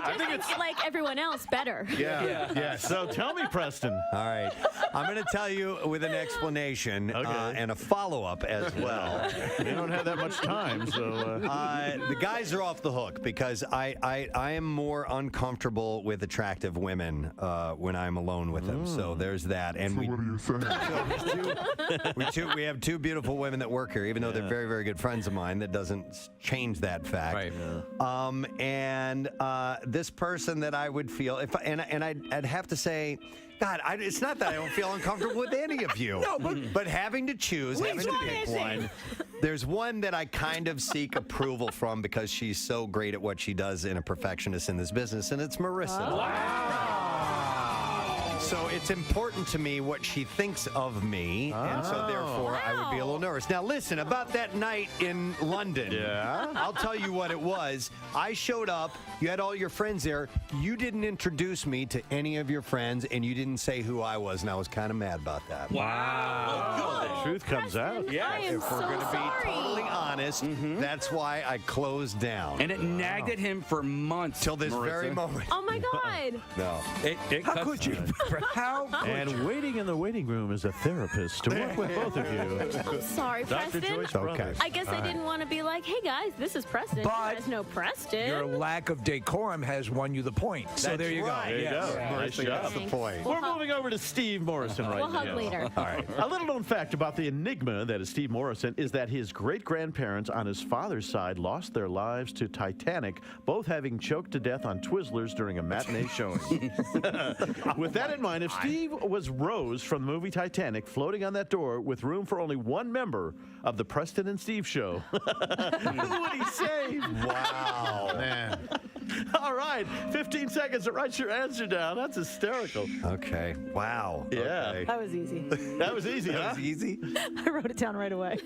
I think it's like everyone else better. Yeah. So tell me, Preston. All right. I'm going to tell you with an explanation and a follow-up as well. We don't have that much time, so... the guys are off the hook because I am more uncomfortable with attractive women when I'm alone with them. So there's that. And what are you saying? We have two beautiful women that work here, even though they're very, very good friends of mine. That doesn't change that fact. Right. And this person that I would feel I'd have to say, God, it's not that I don't feel uncomfortable with any of you. No, but having to choose, having to pick one, there's one that I kind of seek approval from because she's so great at what she does and a perfectionist in this business, and it's Marissa. Wow. So it's important to me what she thinks of me, and so therefore I would be a little nervous. Now listen, about that night in London, I'll tell you what it was. I showed up, you had all your friends there, you didn't introduce me to any of your friends, and you didn't say who I was, and I was kind of mad about that. Wow. The truth comes out. I am If we're so going to sorry. be totally honest, that's why I closed down. And it nagged at him for months. Till this Marissa. very moment. Oh my God. No. How could you? How could And waiting in the waiting room is a therapist to work with both of you. I'm sorry, Dr. Preston. Joyce Brothers. I guess I didn't want to be like, hey guys, this is Preston. But you guys know Preston. your lack of decorum has won you the point. So That's there you right. go. There you Yes. go. Yeah. Nice That's job. the point. We're moving over to Steve Morrison right We'll now. hug later. All right. A little known fact about the enigma that is Steve Morrison is that his great-grandparents on his father's side lost their lives to Titanic, both having choked to death on Twizzlers during a matinee showing. With that in mind, if Steve was Rose from the movie Titanic floating on that door with room for only one member of the Preston and Steve show, who would he save? Wow. Man. All right, 15 seconds to write your answer down. That's hysterical. Okay. Wow. Yeah. Okay. That was easy. That was easy, huh? That was easy. I wrote it down right away.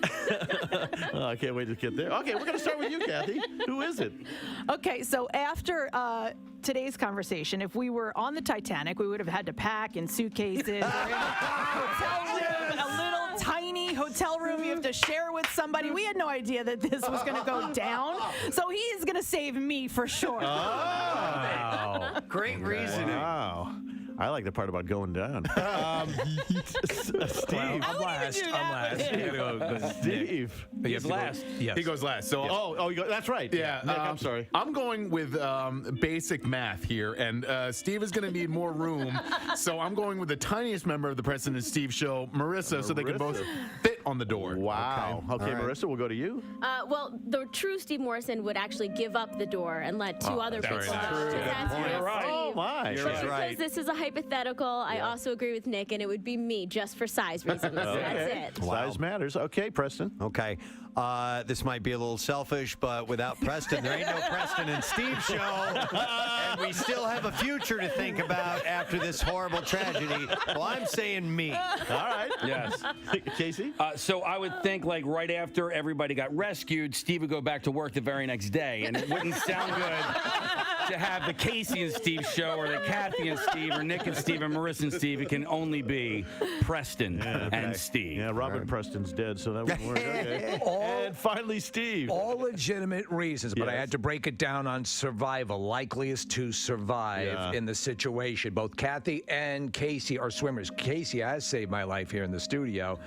Oh, I can't wait to get there. Okay, we're going to start with you, Kathy. Who is it? Okay, so after today's conversation, if we were on the Titanic, we would have had to pack in suitcases. We're in a hotel room, a little tiny hotel room you have to share with somebody. We had no idea that this was going to go down. So he is going to save me for sure. Oh. Great reasoning. Wow. I like the part about going down. Steve. I'm last. You gotta go. Steve. He's last. Yes. He goes last. So Oh, that's right. Yeah, Nick, I'm sorry. I'm going with basic math here, and Steve is going to need more room, so I'm going with the tiniest member of the Preston and Steve show, Marissa, so they can both fit on the door. Wow. Okay, All right. Marissa, we'll go to you. Well, the true Steve Morrison would actually give up the door and let two other people that's go. true. Just ask Good for point. Steve. Oh, my. You're Just right. because this is a hypothetical, I also agree with Nick, and it would be me just for size reasons. That's it. Size matters. Okay, Preston. Okay. This might be a little selfish, but without Preston, there ain't no Preston and Steve show. and we still have a future to think about after this horrible tragedy. Well, I'm saying me. All right. Yes. Casey? So I would think like right after everybody got rescued, Steve would go back to work the very next day, and it wouldn't sound good to have the Casey and Steve show or the Kathy and Steve or Nick and Steve and Marissa and Steve. It can only be Preston and Steve. Yeah, Robin Preston's dead, so that wouldn't work. Okay. And finally, Steve. All legitimate reasons, but I had to break it down on survival, likeliest to survive in the situation. Both Kathy and Casey are swimmers. Casey has saved my life here in the studio,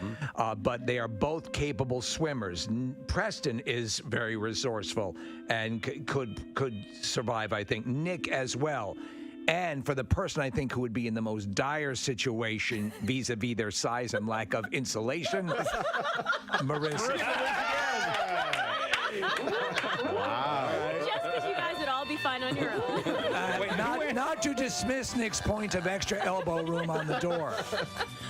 but they are both capable swimmers. Preston is very resourceful and could survive, I think. Nick as well. And for the person I think who would be in the most dire situation vis-a-vis their size and lack of insulation, Marissa. Wow. Just because you guys would all be fine on your own. Not to dismiss Nick's point of extra elbow room on the door.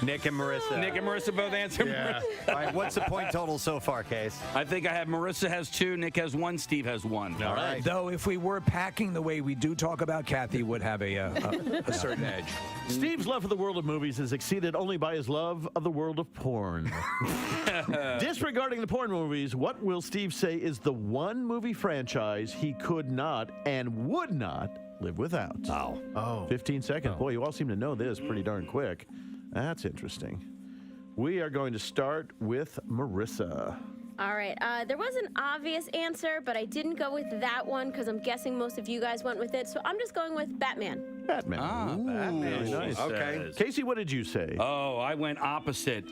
Nick and Marissa. Nick and Marissa both answer. Yeah. All right, what's the point total so far, Case? I think I have Marissa has 2, Nick has 1, Steve has 1. All right. Though if we were packing the way we do talk about, Kathy would have a certain edge. Steve's love for the world of movies is exceeded only by his love of the world of porn. Disregarding the porn movies, what will Steve say is the one movie franchise he could not and would not live without? Oh. 15 seconds. Boy, you all seem to know this pretty darn quick. That's interesting. We are going to start with Marissa. All right. There was an obvious answer, but I didn't go with that one because I'm guessing most of you guys went with it. So I'm just going with Batman. Batman. Batman. Very nice. Okay. Casey, what did you say? Oh, I went opposite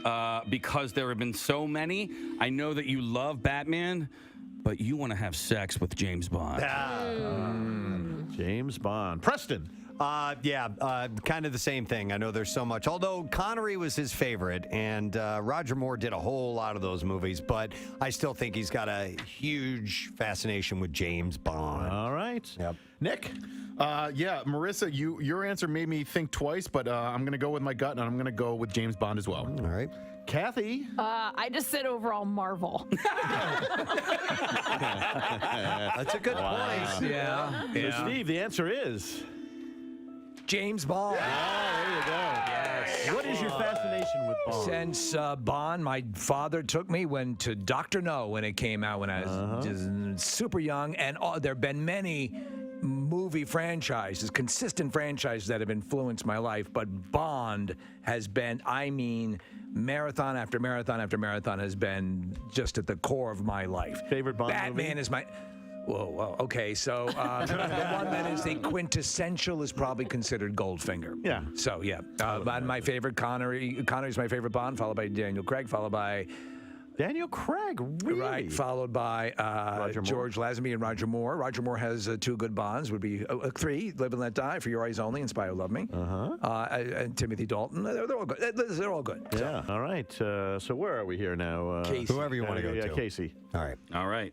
because there have been so many. I know that you love Batman, but you want to have sex with James Bond. James Bond. Preston. Kind of the same thing. I know there's so much. Although Connery was his favorite, and Roger Moore did a whole lot of those movies, but I still think he's got a huge fascination with James Bond. All right. Yep. Nick? Marissa, your answer made me think twice, but I'm going to go with my gut, and I'm going to go with James Bond as well. All right. Kathy? I just said overall Marvel. That's a good point. Yeah. So, Steve, the answer is... James Bond. there you go. Yes. What is your fascination with Bond? Since Bond, my father took me to Dr. No when it came out when I was just super young, and there have been many movie franchises, consistent franchises that have influenced my life, but Bond has been, marathon after marathon after marathon has been just at the core of my life. Favorite Bond Batman movie? is my... Whoa. Okay, so the one that is the quintessential is probably considered Goldfinger. Yeah. So, yeah. My favorite Connery's my favorite Bond, followed by Daniel Craig, followed by... Daniel Craig, really? Right, followed by George Lazenby and Roger Moore. Roger Moore has 2 good Bonds, would be 3, Live and Let Die, For Your Eyes Only, and Spy Who Loved Me. And Timothy Dalton. They're all good. They're all good. Yeah, all right. So where are we here now? Casey. Whoever you want to go to. Casey. All right. All right.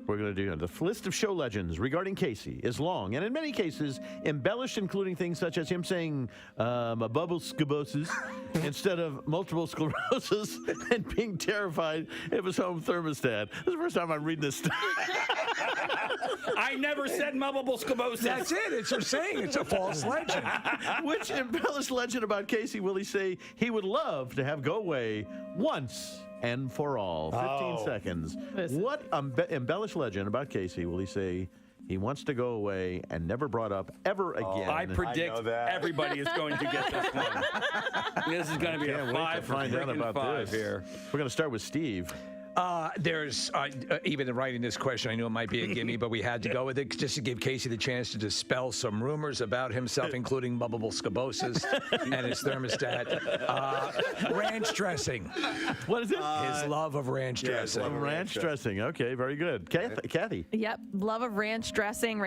We're going to do the list of show legends regarding Casey is long and in many cases embellished, including things such as him saying a bubble scubosis instead of multiple sclerosis and being terrified of his home thermostat. This is the first time I'm reading this stuff. I never said multiple scubosis. That's it. It's you're saying it's a false legend. Which embellished legend about Casey will he say he would love to have go away once and for all? 15 seconds. What embellished legend about Casey will he say he wants to go away and never brought up ever again? I predict everybody is going to get this one. This is going to be a 5 for find out freaking about 5 this. here. We're going to start with Steve. There's even in writing this question, I knew it might be a gimme, but we had to go with it just to give Casey the chance to dispel some rumors about himself, including bubbable scubosis and his thermostat. Ranch dressing. What is it? His love of ranch dressing. Ranch dressing. Okay, very good. Kathy. Yep, love of ranch dressing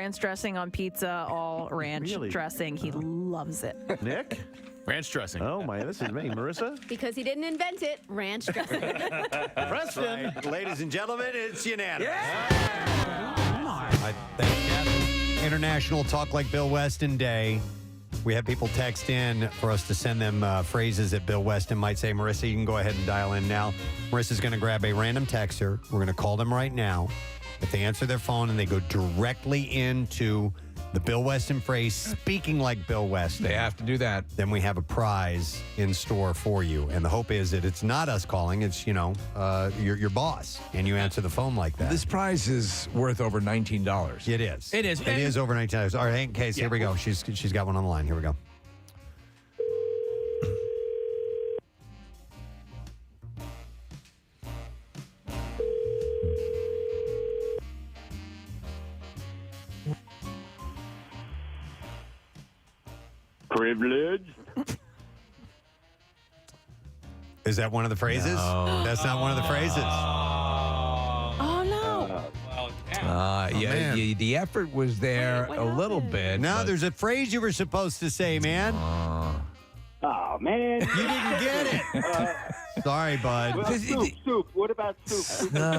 on pizza, all ranch dressing. He loves it. Nick? Ranch dressing. Oh, my, this is me. Marissa? Because he didn't invent it, ranch dressing. Preston. Right. Ladies and gentlemen, it's unanimous. I thank Kathy. International Talk Like Bill Weston Day. We have people text in for us to send them phrases that Bill Weston might say. Marissa, you can go ahead and dial in now. Marissa's going to grab a random texter. We're going to call them right now. If they answer their phone and they go directly into the Bill Weston phrase, speaking like Bill Weston. They have to do that. Then we have a prize in store for you. And the hope is that it's not us calling, it's, your boss. And you answer the phone like that. This prize is worth over $19. It is. It is. It is over $19. All right, in case, here we go. She's got one on the line. Here we go. Privilege. Is that one of the phrases? No. That's not one of the phrases. Oh, no. The effort was there a little bit. No, but- there's a phrase you were supposed to say, man. Oh, man. You didn't get it. Sorry, bud. Well, soup. What about soup? No.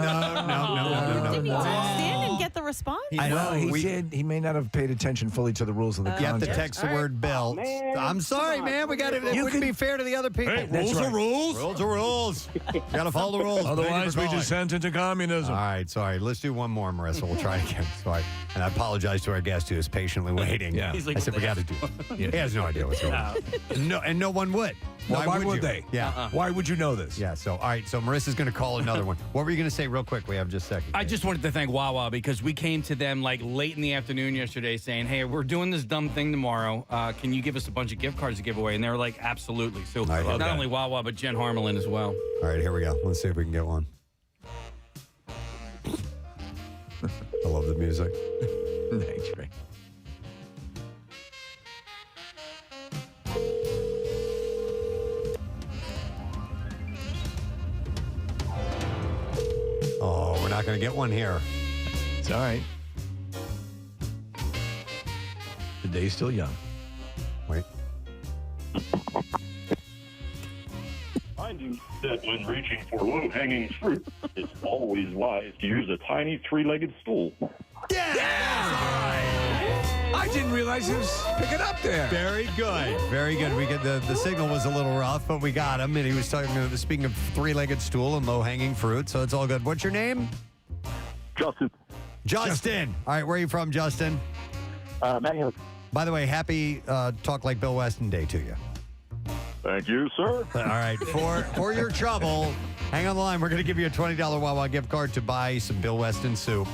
Didn't he stand and get the response? I know he said he may not have paid attention fully to the rules of the You have to contest. text the word Bill. man. I'm sorry, man. We got to. It wouldn't be fair to the other people. Hey, that's rules are right. rules. Rules are rules. Got to follow the rules. Otherwise, we descend into communism. All right, sorry. Let's do one more, Marissa. We'll try again. Sorry. And I apologize to our guest who is patiently waiting. Yeah. He's like, I said we got to do it. He has no idea what's going on. No, and no one would. Why would you? they? Yeah. Why would you know this? Yeah. So, all right. So Marissa's going to call another one. What were you going to say real quick? We have just a second. I just wanted to thank Wawa because we came to them like late in the afternoon yesterday saying, hey, we're doing this dumb thing tomorrow. Can you give us a bunch of gift cards to give away? And they were like, absolutely. So I love not that. only Wawa, but Jen Harmelin as well. All right, here we go. Let's see if we can get one. I love the music. Thanks, Ray. Oh, we're not going to get one here. It's all right. The day's still young. Wait. Finding that when reaching for low-hanging fruit, it's always wise to use a tiny three-legged stool. I didn't realize he was picking up there. Very good. Very good. We get the signal was a little rough, but we got him. And he was speaking of three-legged stool and low-hanging fruit, so it's all good. What's your name? Justin. All right, where are you from, Justin? Manny. By the way, happy Talk Like Bill Weston Day to you. Thank you, sir. All right, for your trouble, hang on the line. We're going to give you a $20 Wawa gift card to buy some Bill Weston soup.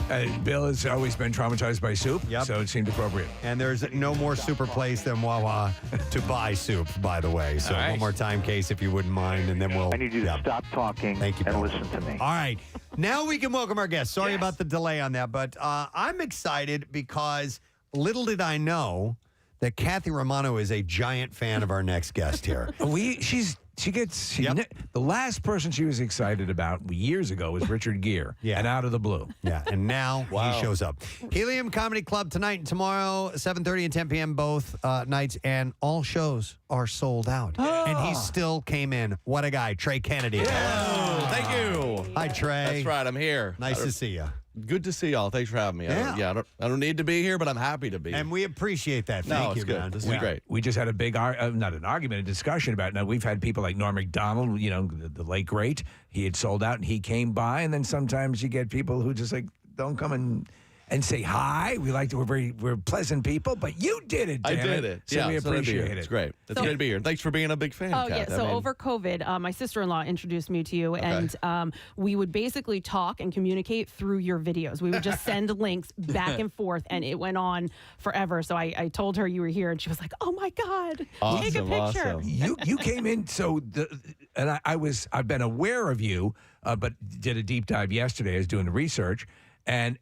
Bill has always been traumatized by soup, so it seemed appropriate. And there's no more super place than Wawa to buy soup, by the way. So one more time, Case, if you wouldn't mind, and then we'll... I need you to stop talking Thank you, and Bill. listen to me. All right. Now we can welcome our guest. Sorry about the delay on that, but I'm excited because little did I know that Kathy Romano is a giant fan of our next guest here. The last person she was excited about years ago was Richard Gere. Yeah. And out of the blue. Yeah, and now he shows up. Helium Comedy Club tonight and tomorrow, 7:30 and 10 p.m. both nights, and all shows are sold out. And he still came in. What a guy, Trey Kennedy. Hello, thank you. Hi, Trey. That's right, I'm here. Nice to see you. Good to see y'all. Thanks for having me. Yeah. I don't need to be here, but I'm happy to be. And we appreciate that. Thank you, it's good. man. This is great. We just had a big, not an argument, a discussion about it. Now, we've had people like Norm Macdonald, the late great. He had sold out and he came by. And then sometimes you get people who just don't come and say hi. We're pleasant people, but you did it, I damn did it. So we so that'd be appreciate it. It's great. It's good to be here. Thanks for being a big fan, Oh, Kath. yeah. So over COVID, my sister-in-law introduced me to you, and we would basically talk and communicate through your videos. We would just send links back and forth, and it went on forever. So I told her you were here, and she was like, "Oh my God, take a picture." Awesome. You came in, I've been aware of you, but did a deep dive yesterday. I was doing the research, and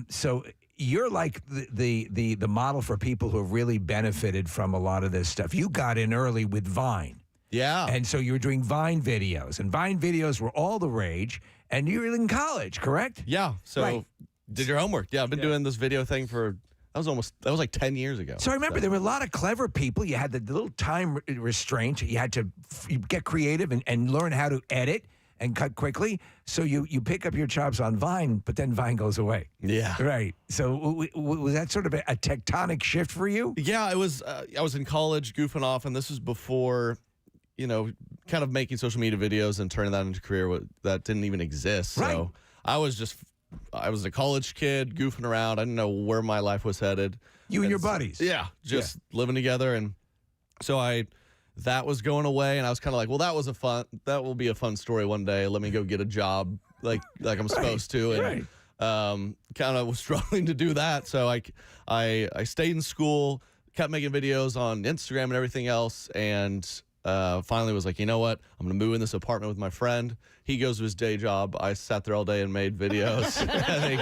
so you're like the model for people who have really benefited from a lot of this stuff. You got in early with Vine. Yeah. And so you were doing Vine videos, and Vine videos were all the rage, and you were in college, correct? Yeah. So Right. did your homework. Yeah, I've been doing this video thing that was like 10 years ago. So I remember there were a lot of clever people. You had the little time restraint. You had to get creative and learn how to edit and cut quickly. So you pick up your chops on Vine, but then Vine goes away. Yeah. Right. So was that sort of a tectonic shift for you? Yeah, it was. I was in college goofing off, and this was before, kind of making social media videos and turning that into a career that didn't even exist. Right. So I was a college kid goofing around. I didn't know where my life was headed. You and your buddies. Yeah, just living together. And so that was going away, and I was kind of like, well, that will be a fun story one day. Let me go get a job like I'm supposed to. And kind of was struggling to do that. So I stayed in school, kept making videos on Instagram and everything else, and finally was like, you know what? I'm going to move in this apartment with my friend. He goes to his day job. I sat there all day and made videos. I think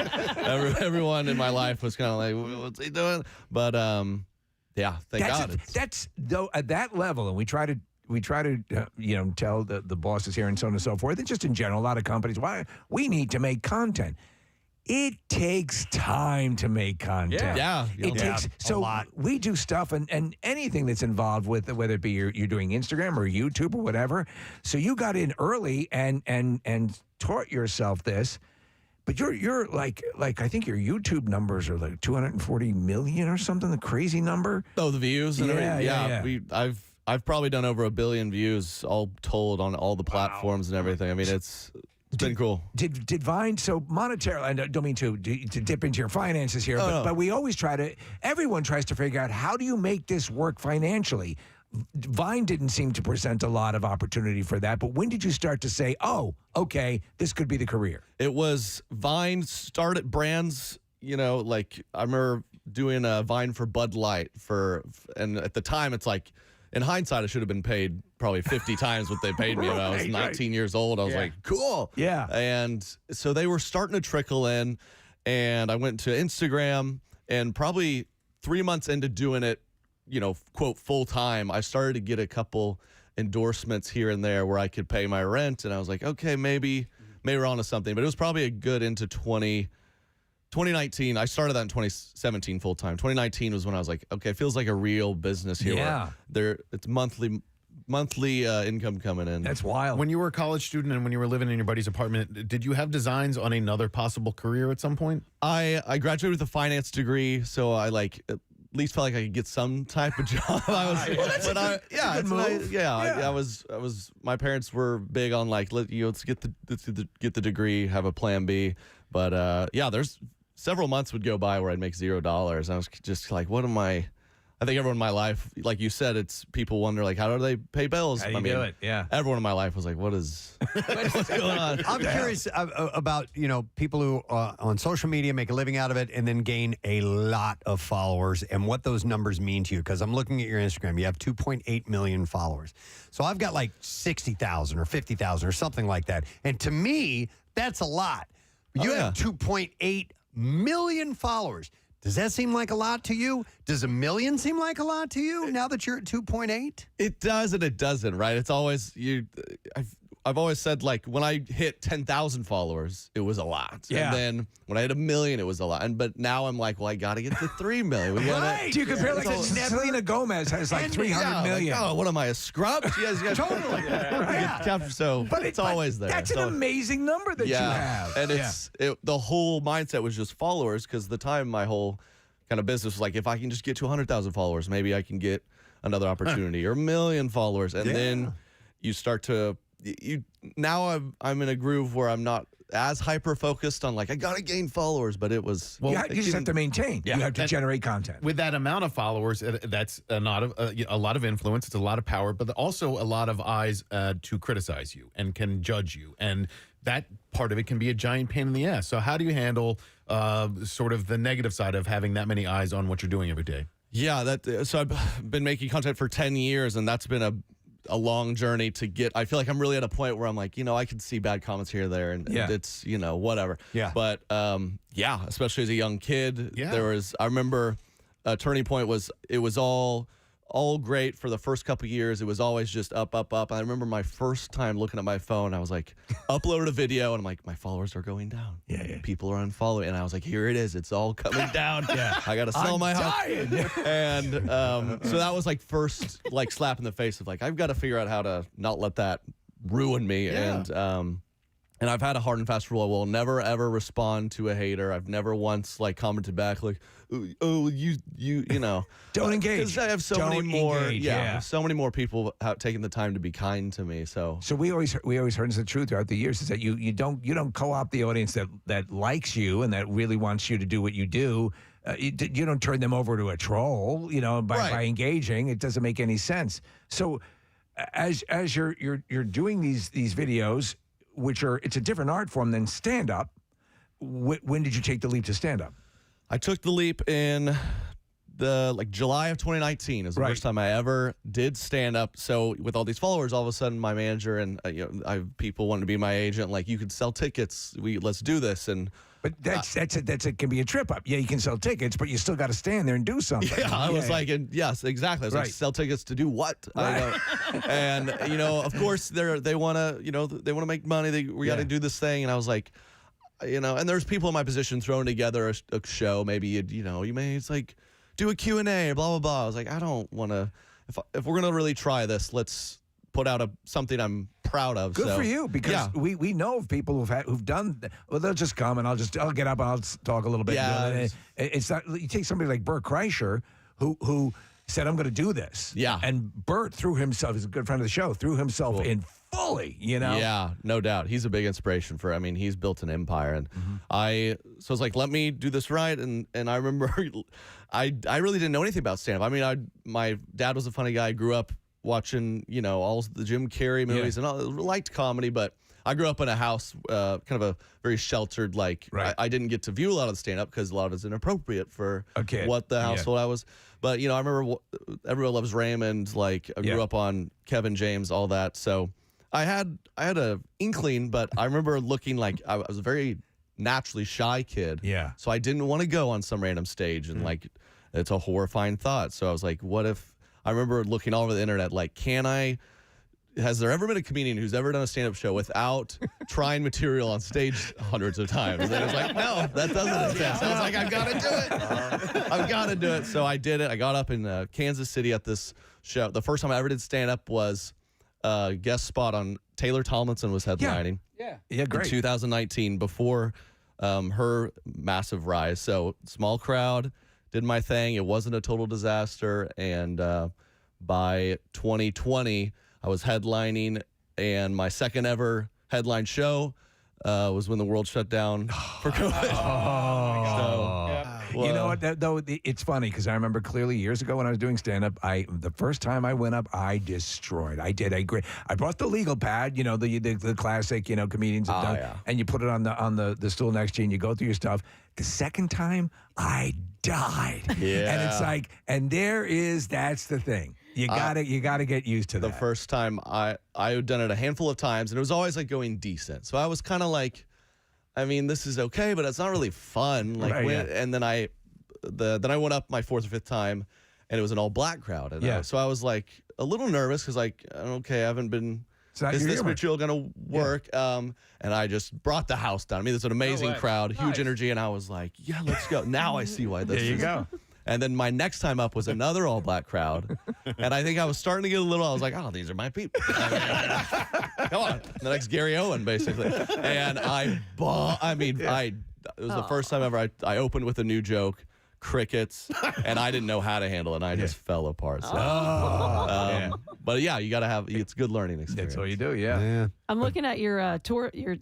everyone in my life was kind of like, what's he doing? But yeah, thank God. That's though at that level, and we try to tell the bosses here and so on and so forth, and just in general, a lot of companies, why we need to make content. It takes time to make content. Yeah. It takes a lot. We do stuff and anything that's involved with whether it be you're doing Instagram or YouTube or whatever. So you got in early and taught yourself this. But you're like I think your YouTube numbers are like 240 million or something, the crazy number. Oh, the views and everything. Yeah. I've probably done over 1 billion views all told on all the platforms and everything. I mean, it's been cool. Did Vine, so monetarily, I don't mean to dip into your finances here, but we always everyone tries to figure out how do you make this work financially? Vine didn't seem to present a lot of opportunity for that, but when did you start to say, oh, okay, this could be the career? It was Vine started brands, like I remember doing a Vine for Bud Light and at the time it's like, in hindsight, I should have been paid probably 50 times what they paid me when I was 19 years old. I was like, cool. Yeah. And so they were starting to trickle in, and I went to Instagram, and probably 3 months into doing it, quote, full time, I started to get a couple endorsements here and there where I could pay my rent, and I was like, okay, maybe we're onto something. But it was probably a good into 2019, I started that in 2017 full time. 2019 was when I was like, okay, it feels like a real business here. Yeah. It's monthly income coming in. That's wild. When you were a college student and when you were living in your buddy's apartment, did you have designs on another possible career at some point? I graduated with a finance degree, so I at least felt like I could get some type of job. My parents were big on let's get the degree, have a plan B. But there's several months would go by where I'd make $0. I was just like, what am I? I think everyone in my life, like you said, it's people wonder how do they pay bills? How do you do it? Yeah. Everyone in my life was like, what's going on? I'm curious about people who on social media make a living out of it and then gain a lot of followers and what those numbers mean to you. Because I'm looking at your Instagram, you have 2.8 million followers. So I've got 60,000 or 50,000 or something like that, and to me, that's a lot. You have 2.8 million followers. Does that seem like a lot to you? Does 1 million seem like a lot to you now that you're at 2.8? It does and it doesn't, right? It's always I've always said when I hit 10,000 followers, it was a lot. Yeah. And then when I hit 1 million, it was a lot. But now I'm like, well, I got to get to 3 million. Right. Do you compare Selena Gomez has 300 million. What am I, a scrub? Totally. So but it's always there. That's an amazing number that you have. And the whole mindset was just followers, because the time my whole kind of business was if I can just get to 100,000 followers, maybe I can get another opportunity or 1 million followers. And then you start to... now I'm in a groove where I'm not as hyper focused on I gotta gain followers, but it was you just have to maintain. You have to generate content with that amount of followers. That's a lot of influence. It's a lot of power, but also a lot of eyes to criticize you and can judge you, and that part of it can be a giant pain in the ass. So how do you handle sort of the negative side of having that many eyes on what you're doing every day? Yeah, so I've been making content for 10 years, and that's been a long journey to get. I feel like I'm really at a point where I'm I can see bad comments here or there, and it's whatever. Yeah. But especially as a young kid, I remember a turning point was it was all great for the first couple of years. It was always just up. I remember my first time looking at my phone, I was uploaded a video, and I'm my followers are going down. Yeah. People are unfollowing, and I was here it is. It's all coming down. I got to sell my house. And so that was first slap in the face of I've got to figure out how to not let that ruin me. And I've had a hard and fast rule. I will never, ever respond to a hater. I've never once commented back oh, you know. Don't engage. Because I have so many more, so many more people taking the time to be kind to me. So we always heard, it's the truth throughout the years, is that you don't co-opt the audience that likes you and that really wants you to do what you do. you don't turn them over to a troll, by engaging. It doesn't make any sense. So as you're doing these videos, it's a different art form than stand up. When did you take the leap to stand up? I took the leap in July of 2019 is the first time I ever did stand up. So with all these followers, all of a sudden my manager and people wanted to be my agent. Like, you could sell tickets. Let's do this. But it can be a trip up. Yeah, you can sell tickets, but you still got to stand there and do something. Yeah, I was like, yes, exactly. I was like, sell tickets to do what? Right. And of course they want to make money. We got to do this thing. And I was like, and there's people in my position throwing together a show. Maybe it's like, do a Q&A, blah, blah, blah. I was like, I don't want to, if we're going to really try this, let's put out something I'm proud of. Good for you, because we know of people who've done, well, they'll just come and I'll get up and I'll talk a little bit. Yeah. It's not, you take somebody like Bert Kreischer, who said, I'm going to do this. Yeah. And Bert threw himself, he's a good friend of the show, threw himself in fully, Yeah, no doubt. He's a big inspiration he's built an empire. And so I was like, let me do this right. And I remember I really didn't know anything about stand-up. I mean, my dad was a funny guy. I grew up watching, all the Jim Carrey movies and all, liked comedy, but I grew up in a house, kind of a very sheltered, I didn't get to view a lot of the stand-up because a lot of it's inappropriate for what the household I was. But, I remember Everyone Loves Raymond, I grew up on Kevin James, all that. So I had a inkling, but I remember looking like I was a very naturally shy kid. Yeah. So I didn't want to go on some random stage and it's a horrifying thought. So I was like, what if I remember looking all over the internet, has there ever been a comedian who's ever done a stand-up show without trying material on stage hundreds of times? And I was like, no, that doesn't exist. I was like, I've got to do it. I've got to do it. So I did it. I got up in Kansas City at this show. The first time I ever did stand-up was a guest spot on Taylor Tomlinson was headlining. Yeah, great. In 2019, before her massive rise. So small crowd, did my thing. It wasn't a total disaster. And by 2020, I was headlining, and my second ever headline show was when the world shut down for COVID. You know what, though? It's funny because I remember clearly years ago when I was doing stand-up, the first time I went up, I destroyed. I did a great. I brought the legal pad, the classic, comedians have done, and you put it on the stool next to you, and you go through your stuff. The second time, I died. Yeah. And it's like, that's the thing. You gotta get used to that. The first time I had done it a handful of times, and it was always going decent. So I was kind of like, this is okay, but it's not really fun. And then I went up my fourth or fifth time, and it was an all black crowd. And so I was a little nervous because okay, I haven't been. Is this material gonna work? Yeah. And I just brought the house down. There's an amazing crowd, huge energy, and I was like, yeah, let's go. Now I see why this. There you go. And then my next time up was another all-black crowd. And I think I was starting to get I was like, oh, these are my people. Come on. The next Gary Owen, basically. And it was the first time ever I opened with a new joke, crickets, and I didn't know how to handle it, and I just fell apart. So. But yeah, you got to have, it's good learning experience. That's what you do, yeah. I'm looking at your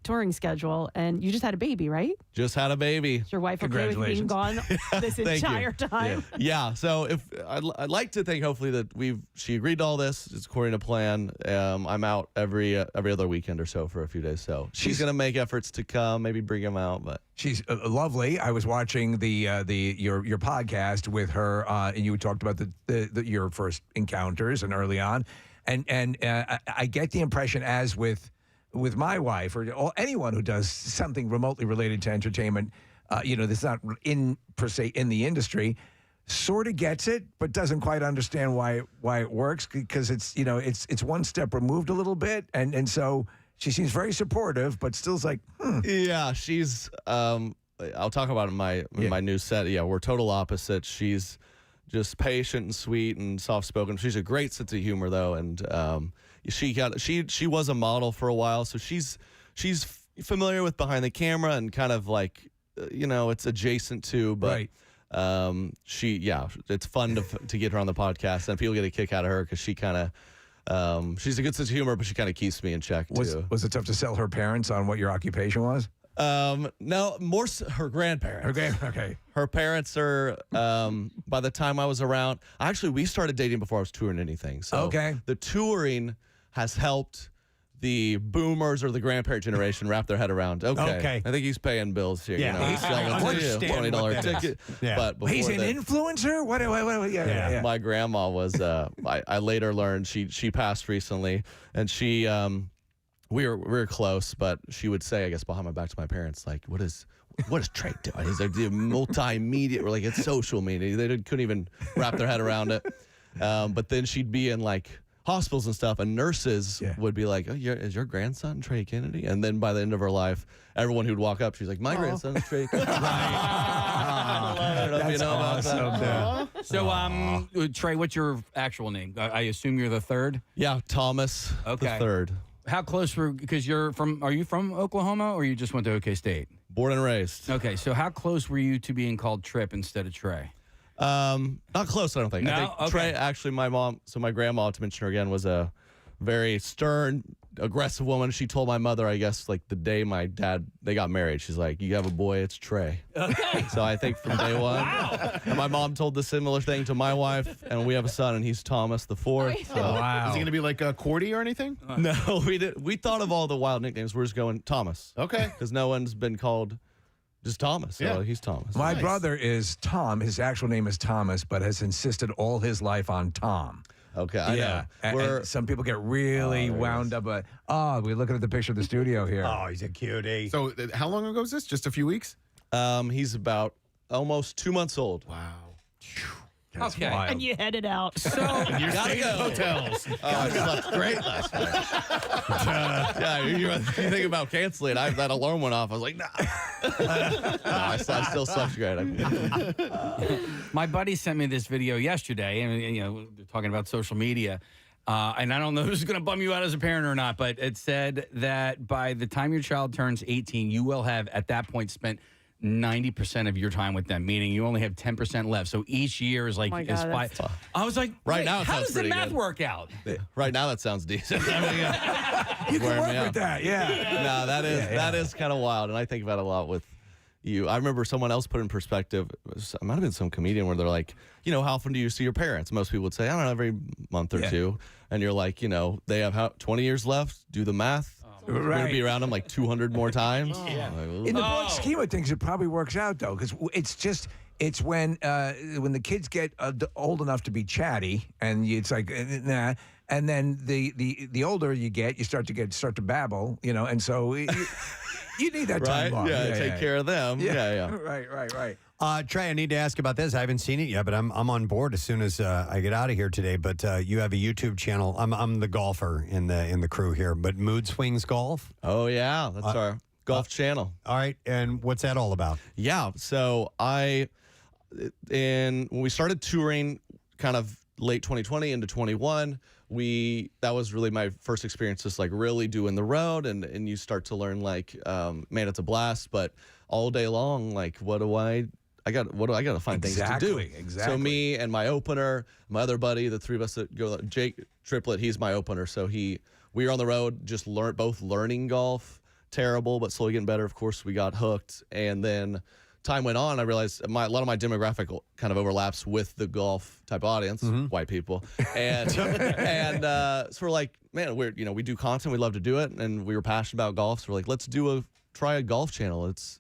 touring schedule, and you just had a baby, right? Just had a baby. Is your wife okay with being gone this entire time? Yeah. So I'd like to think hopefully that she agreed to all this. It's according to plan. I'm out every other weekend or so for a few days. So she's gonna make efforts to come, maybe bring him out. But she's lovely. I was watching your podcast with her, and you talked about your first encounters and early on, and I get the impression, as with my wife or anyone who does something remotely related to entertainment, that's not per se in the industry, sort of gets it, but doesn't quite understand why it works, because it's one step removed a little bit, and so she seems very supportive, but still's like, Yeah, she's. I'll talk about it in my new set. Yeah, we're total opposites. She's just patient and sweet and soft-spoken. She's a great sense of humor, though, and she was a model for a while, so she's familiar with behind the camera and kind of it's adjacent to, but it's fun to get her on the podcast, and people get a kick out of her because she kind of she's a good sense of humor, but she kind of keeps me in check too. Was it tough to sell her parents on what your occupation was? No, more her grandparents. Okay. Her parents are. By the time I was around, actually, we started dating before I was touring anything. So Okay. the touring has helped the boomers or the grandparent generation wrap their head around. Okay. I think he's paying bills here. Yeah. You know, he's selling $20 ticket. Yeah. But before He's an that- influencer? What? Yeah. My grandma was. I later learned she passed recently, and she. We were close, but she would say, I guess, behind my back to my parents, like, what is Trey doing? He's like the multimedia, or like it's social media. They couldn't even wrap their head around it. But then she'd be in like hospitals and stuff, and nurses would be like, "Oh, is your grandson Trey Kennedy?" And then by the end of her life, everyone who'd walk up, she's like, "My grandson is Trey Kennedy." I don't know if you know about that. So, Trey, what's your actual name? I assume you're the third? Yeah, Thomas the third. How close were, because are you from Oklahoma, or you just went to OK State? Born and raised. Okay, so how close were you to being called Trip instead of Trey? Not close, I don't think. No? I think Okay. Trey, actually, my grandma, to mention her again, was a very stern, aggressive woman. She told my mother, I guess, like the day they got married, she's like, "You have a boy, it's Trey." Okay. So I think from day one. Wow. And my mom told the similar thing to my wife, and we have a son, and he's Thomas the fourth. So. Is he going to be like a Cordy or anything? No, we did. We thought of all the wild nicknames. We're just going Thomas. Okay. Because no one's been called just Thomas. So he's Thomas. My brother is Tom. His actual name is Thomas, but has insisted all his life on Tom. Okay, I know. And some people get really wound up. We're looking at the picture of the studio here. Oh, he's a cutie. So how long ago was this? Just a few weeks? He's about almost 2 months old. Wow. Okay. And you headed out. So you're gotta staying go. in hotels. I slept great last night. Yeah, you think about canceling. That alarm went off. I was like, nah. I still slept great. My buddy sent me this video yesterday, and they're talking about social media. And I don't know if this is going to bum you out as a parent or not, but it said that by the time your child turns 18, you will have at that point spent 90% of your time with them, meaning you only have 10% left. So each year is like is five. I was like, right wait, now, how does the pretty math good. work out? Right now, that sounds decent. You can work with that, yeah. No, that is kind of wild, and I think about it a lot with you. I remember someone else put in perspective. It might have been some comedian where they're like, how often do you see your parents? Most people would say, I don't know, every month or two. And you're like, they have 20 years left. Do the math. We're going to be around them like 200 more times. In the broad scheme of things, it probably works out, though, because it's when the kids get old enough to be chatty, and it's like, nah. And then the older you get, you start to babble, and so you need that time off. Take care of them. Yeah. Right. Trey, I need to ask about this. I haven't seen it yet, but I'm on board as soon as I get out of here today. But you have a YouTube channel. I'm the golfer in the crew here, but Mood Swings Golf. Oh yeah, that's our golf channel. All right, and what's that all about? Yeah, so when we started touring, kind of late 2020 into 21. That was really my first experience, just like really doing the road, and you start to learn like, man, it's a blast. But all day long, like, what do I got to find things to do. Exactly. So me and my opener, my other buddy, the three of us that go, Jake Triplett, he's my opener. So we were on the road, just both learning golf, terrible, but slowly getting better. Of course, we got hooked, and then time went on. I realized a lot of my demographic kind of overlaps with the golf type audience, white people, and so we're like, man, we do content, we love to do it, and we were passionate about golf. So we're like, let's try a golf channel. It's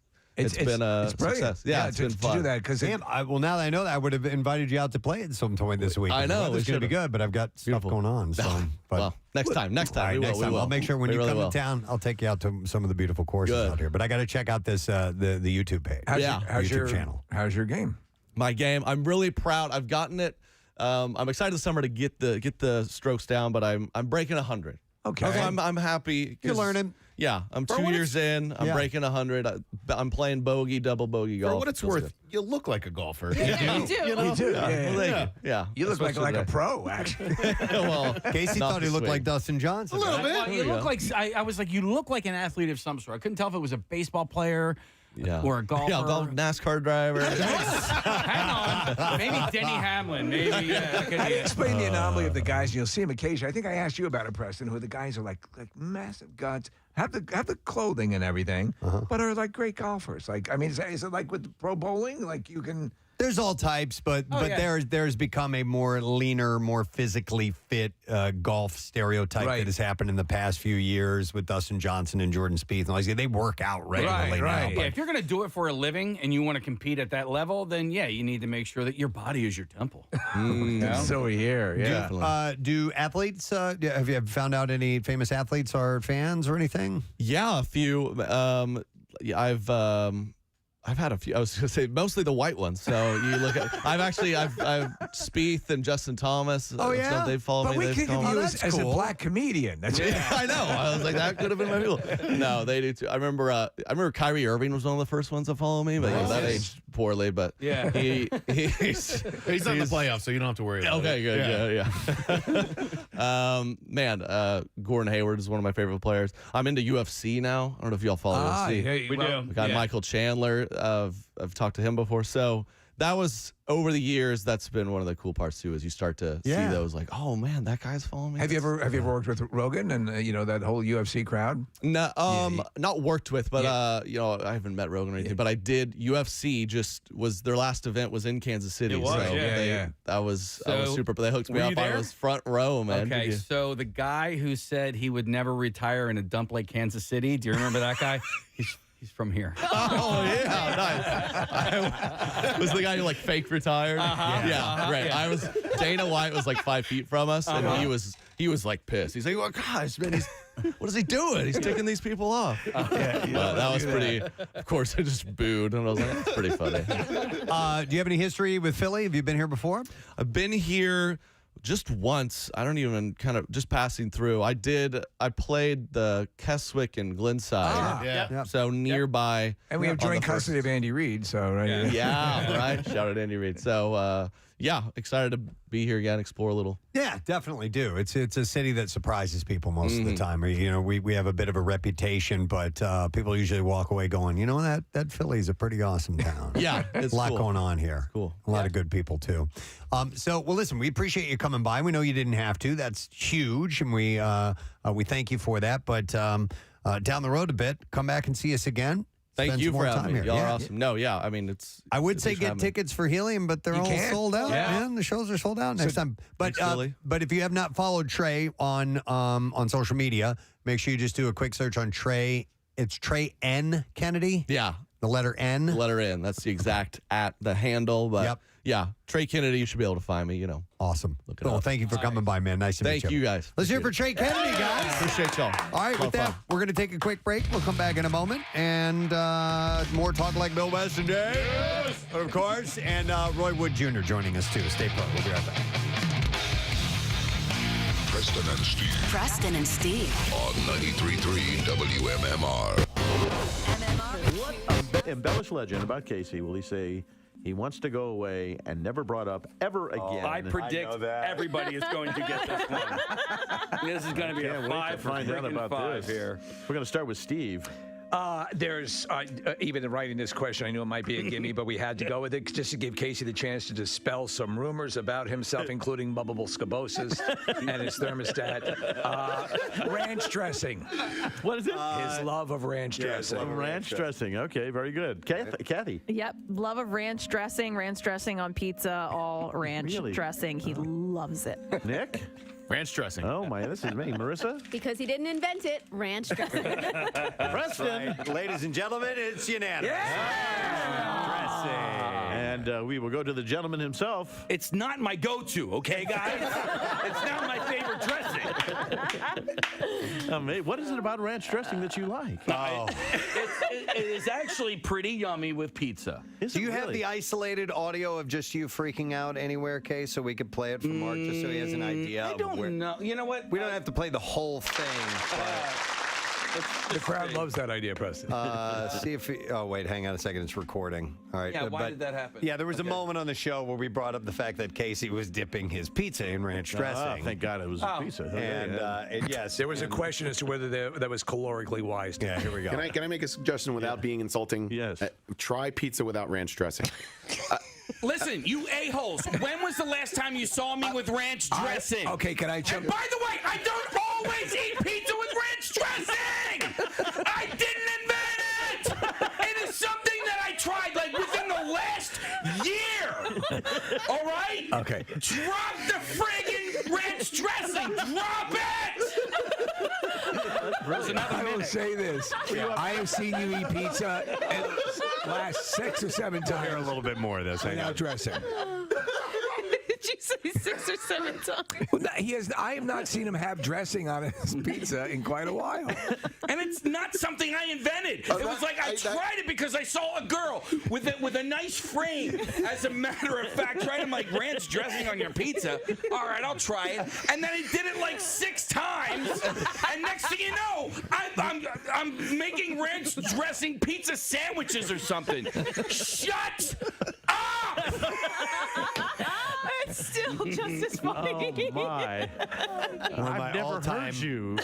been a success. Yeah, it's been fun. To do that because well, now that I know that, I would have invited you out to play at some point this week. I know it's going to be good, but I've got stuff going on. So, well, next time, we will. I'll make sure when you come will. to town, I'll take you out to some of the beautiful courses out here. But I got to check out this the YouTube page. How's your channel? How's your game? My game. I'm really proud. I've gotten it. I'm excited this summer to get the strokes down, but I'm breaking 100. Okay. I'm happy. You're learning. Yeah, I'm 2 years in. I'm breaking 100. I'm playing bogey, double bogey golf. For what it's worth, you look like a golfer. Yeah, you do. You do. Yeah. You look like a pro, actually. Well, Casey thought he looked like Dustin Johnson. A little bit. Well, you look like I was like, you look like an athlete of some sort. I couldn't tell if it was a baseball player, Yeah. Or a golfer. Yeah, NASCAR driver. Hang on. Maybe Denny Hamlin. Maybe. How do you explain the anomaly of the guys? You'll see them occasionally. I think I asked you about it, Preston, who the guys are like massive guns, have the clothing and everything, but are like great golfers. Like, I mean, is it like with pro bowling? Like you can. There's all types, but there's become a more leaner, more physically fit golf stereotype that has happened in the past few years with Dustin Johnson and Jordan Spieth. And like, they work out regularly now. Yeah, if you're going to do it for a living and you want to compete at that level, then you need to make sure that your body is your temple. So we hear, Do athletes? Have you found out any famous athletes are fans or anything? Yeah, a few. I've had a few. I was going to say mostly the white ones. So you look at. I've Spieth and Justin Thomas. Oh yeah, they follow me. But we think of you as a black comedian. That's I know. I was like, that could have been my people. No, they do too. I remember Kyrie Irving was one of the first ones to follow me, but that aged poorly. But he's not in the playoffs, so you don't have to worry about it. Okay, good. Yeah. Gordon Hayward is one of my favorite players. I'm into UFC now. I don't know if y'all follow UFC. Yeah, we do. We got Michael Chandler. I've talked to him before. So that was over the years. That's been one of the cool parts too, is you start to see those like, oh man, that guy's following me. Have you ever worked with Rogan and that whole UFC crowd? No, not worked with, but I haven't met Rogan or anything. But I did. UFC their last event was in Kansas City. It was, so that was super. But they hooked me up. There? I was front row, man. Okay, so the guy who said he would never retire in a dump like Kansas City, do you remember that guy? He's from here. Oh yeah, nice. Was the guy who like fake retired? Right. I was. Dana White was like 5 feet from us, and he was like pissed. He's like, "Well, gosh, man, what is he doing? He's taking these people off." That was pretty. Of course, I just booed, and I was like, "That's pretty funny." Do you have any history with Philly? Have you been here before? I've been here just once. I don't even just passing through. I played the Keswick and Glenside. So nearby. And we have joint custody of Andy Reid, so right. Yeah, right. Shout out Andy Reid. So excited to be here again, explore a little. Yeah, definitely do. It's a city that surprises people most of the time. We have a bit of a reputation, but people usually walk away going, that Philly's a pretty awesome town. Yeah, it's a lot cool. going on here. Cool. A lot of good people too. Listen, we appreciate you coming by. We know you didn't have to. That's huge, and we thank you for that. But down the road a bit, come back and see us again. Thank you for having me. Here. Y'all are awesome. No, I mean, I would say get tickets for Helium, but they're all sold out. Yeah. Man, the shows are sold out next time. But if you have not followed Trey on social media, make sure you just do a quick search on Trey. It's Trey N. Kennedy. Yeah. The letter N. The letter N. That's the exact the handle. But Trey Kennedy, you should be able to find me, Awesome. Look it Well, up. thank you for coming by, man. Nice to meet you. Thank you, guys. Let's hear it for Trey Kennedy, guys. Appreciate y'all. All right, with that, we're going to take a quick break. We'll come back in a moment. And more Talk Like Bill Weston Day, of course. And Roy Wood Jr. joining us, too. Stay put. We'll be right back. Preston and Steve. On 93.3 WMMR. What embellished legend about Casey will he say he wants to go away and never brought up ever again? I predict everybody is going to get this one. This is going to be a 5 for find out about 5 this. here. We're going to start with Steve. There's even in writing this question, I knew it might be a gimme, but we had to go with it just to give Casey the chance to dispel some rumors about himself, including bubbable scabosis and his thermostat. Ranch dressing. What is it? His love of ranch dressing. Ranch dressing. Okay, very good. Kathy. Yep, love of ranch dressing on pizza, all ranch dressing. He loves it. Nick? Ranch dressing. Oh, my, this is me. Marissa? Because he didn't invent it, ranch dressing. Preston. Right. Ladies and gentlemen, it's unanimous. And we will go to the gentleman himself. It's not my go-to, okay, guys? It's not my favorite dressing. What is it about ranch dressing that you like? It is actually pretty yummy with pizza. Do you have the isolated audio of just you freaking out anywhere, Kay, so we could play it for Mark just so he has an idea? I don't know. You know what? We don't have to play the whole thing, but The crowd loves that idea, Preston. See if oh wait, hang on a second, it's recording. All right. Yeah, why did that happen? Yeah, there was a moment on the show where we brought up the fact that Casey was dipping his pizza in ranch dressing. Thank God it was a pizza. And yes, There was a question as to whether that was calorically wise. Yeah, here we go. Can I make a suggestion without being insulting? Yes. Try pizza without ranch dressing. Listen, you a-holes. When was the last time you saw me with ranch dressing? Okay, can I check? And by the way, I don't always eat pizza with ranch dressing. I didn't invent it. It is something that I tried like within the last year. All right? Okay. Drop the friggin' ranch dressing. Drop it. I will say this. I have seen you eat pizza at last 6 or 7 times. Here a little bit more of this. Hang Without on. dressing. Did you say 6 or 7 times? Well, I have not seen him have dressing on his pizza in quite a while. And it's not something I invented. It was like I tried it because I saw a girl with a nice frame. As a matter of fact, trying to like ranch dressing on your pizza. All right, I'll try it. And then he did it like 6 times. And next thing you know, I'm making ranch dressing pizza sandwiches or something. Shut up! It's still just as funny. Oh, my. I've never heard you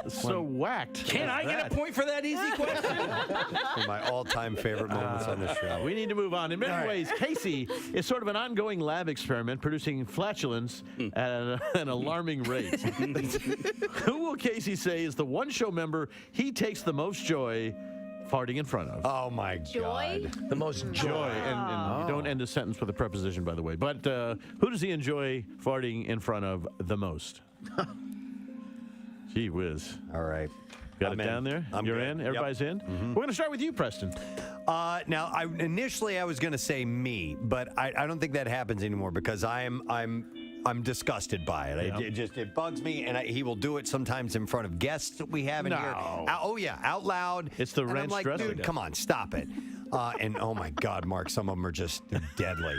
so whacked. Can I get a point for that easy question? One of my all-time favorite moments on the show. We need to move on. In many ways, Casey is sort of an ongoing lab experiment producing flatulence at an alarming rate. Who will Casey say is the one show member he takes the most joy farting in front of? Oh, my Joy? God. The most Joy. And you don't end a sentence with a preposition, by the way. But who does he enjoy farting in front of the most? Gee whiz. All right. Got I'm it down there? I'm You're good. in? Everybody's in? We're going to start with you, Preston. Now, initially I was going to say me, but I don't think that happens anymore because I'm disgusted by it. Yeah. It bugs me, and he will do it sometimes in front of guests that we have in here. Oh yeah, out loud. It's the and ranch I'm like, dressing. dude, come on, stop it. And oh my God, Mark, some of them are just deadly.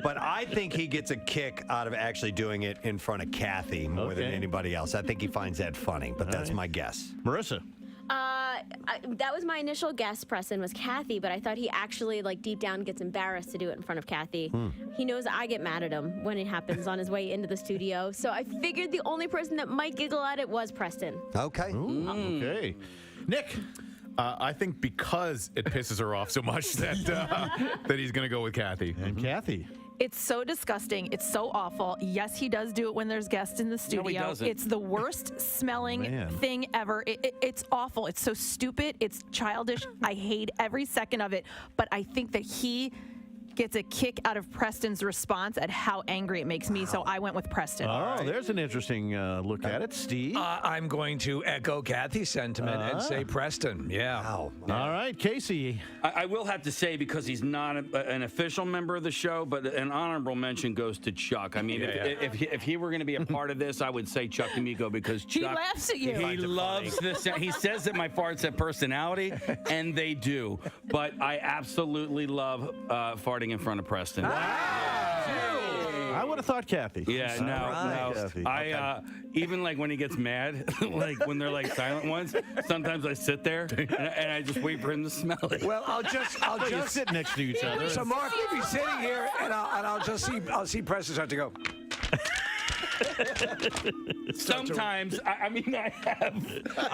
But I think he gets a kick out of actually doing it in front of Kathy more than anybody else. I think he finds that funny, but that's my guess. Marissa. That was my initial guess, Preston, was Kathy, but I thought he actually, like, deep down gets embarrassed to do it in front of Kathy. He knows I get mad at him when it happens on his way into the studio, so I figured the only person that might giggle at it was Preston. Okay. Okay. Nick. I think because it pisses her off so much that he's going to go with Kathy. And Kathy. It's so disgusting. It's so awful. Yes, he does do it when there's guests in the studio. he doesn't. It's the worst smelling thing ever. It's awful. It's so stupid. It's childish. I hate every second of it. But I think that he gets a kick out of Preston's response at how angry it makes me. So I went with Preston. Oh, there's an interesting look at it. Steve? I'm going to echo Kathy's sentiment and say Preston. Yeah. All right, Casey. I will have to say, because he's not an official member of the show, but an honorable mention goes to Chuck. I mean, if he were going to be a part of this, I would say Chuck D'Amico, because Chuck... He laughs at you. He loves this. He says that my farts have personality, and they do. But I absolutely love farting in front of Preston. I would have thought Kathy. Yeah, no. Kathy. Even like when he gets mad, like when they're like silent ones, sometimes I sit there and I just wait for him to smell it. Well, I'll just sit next to each other. So Mark will be sitting here, and I'll see Preston start to go. Sometimes, I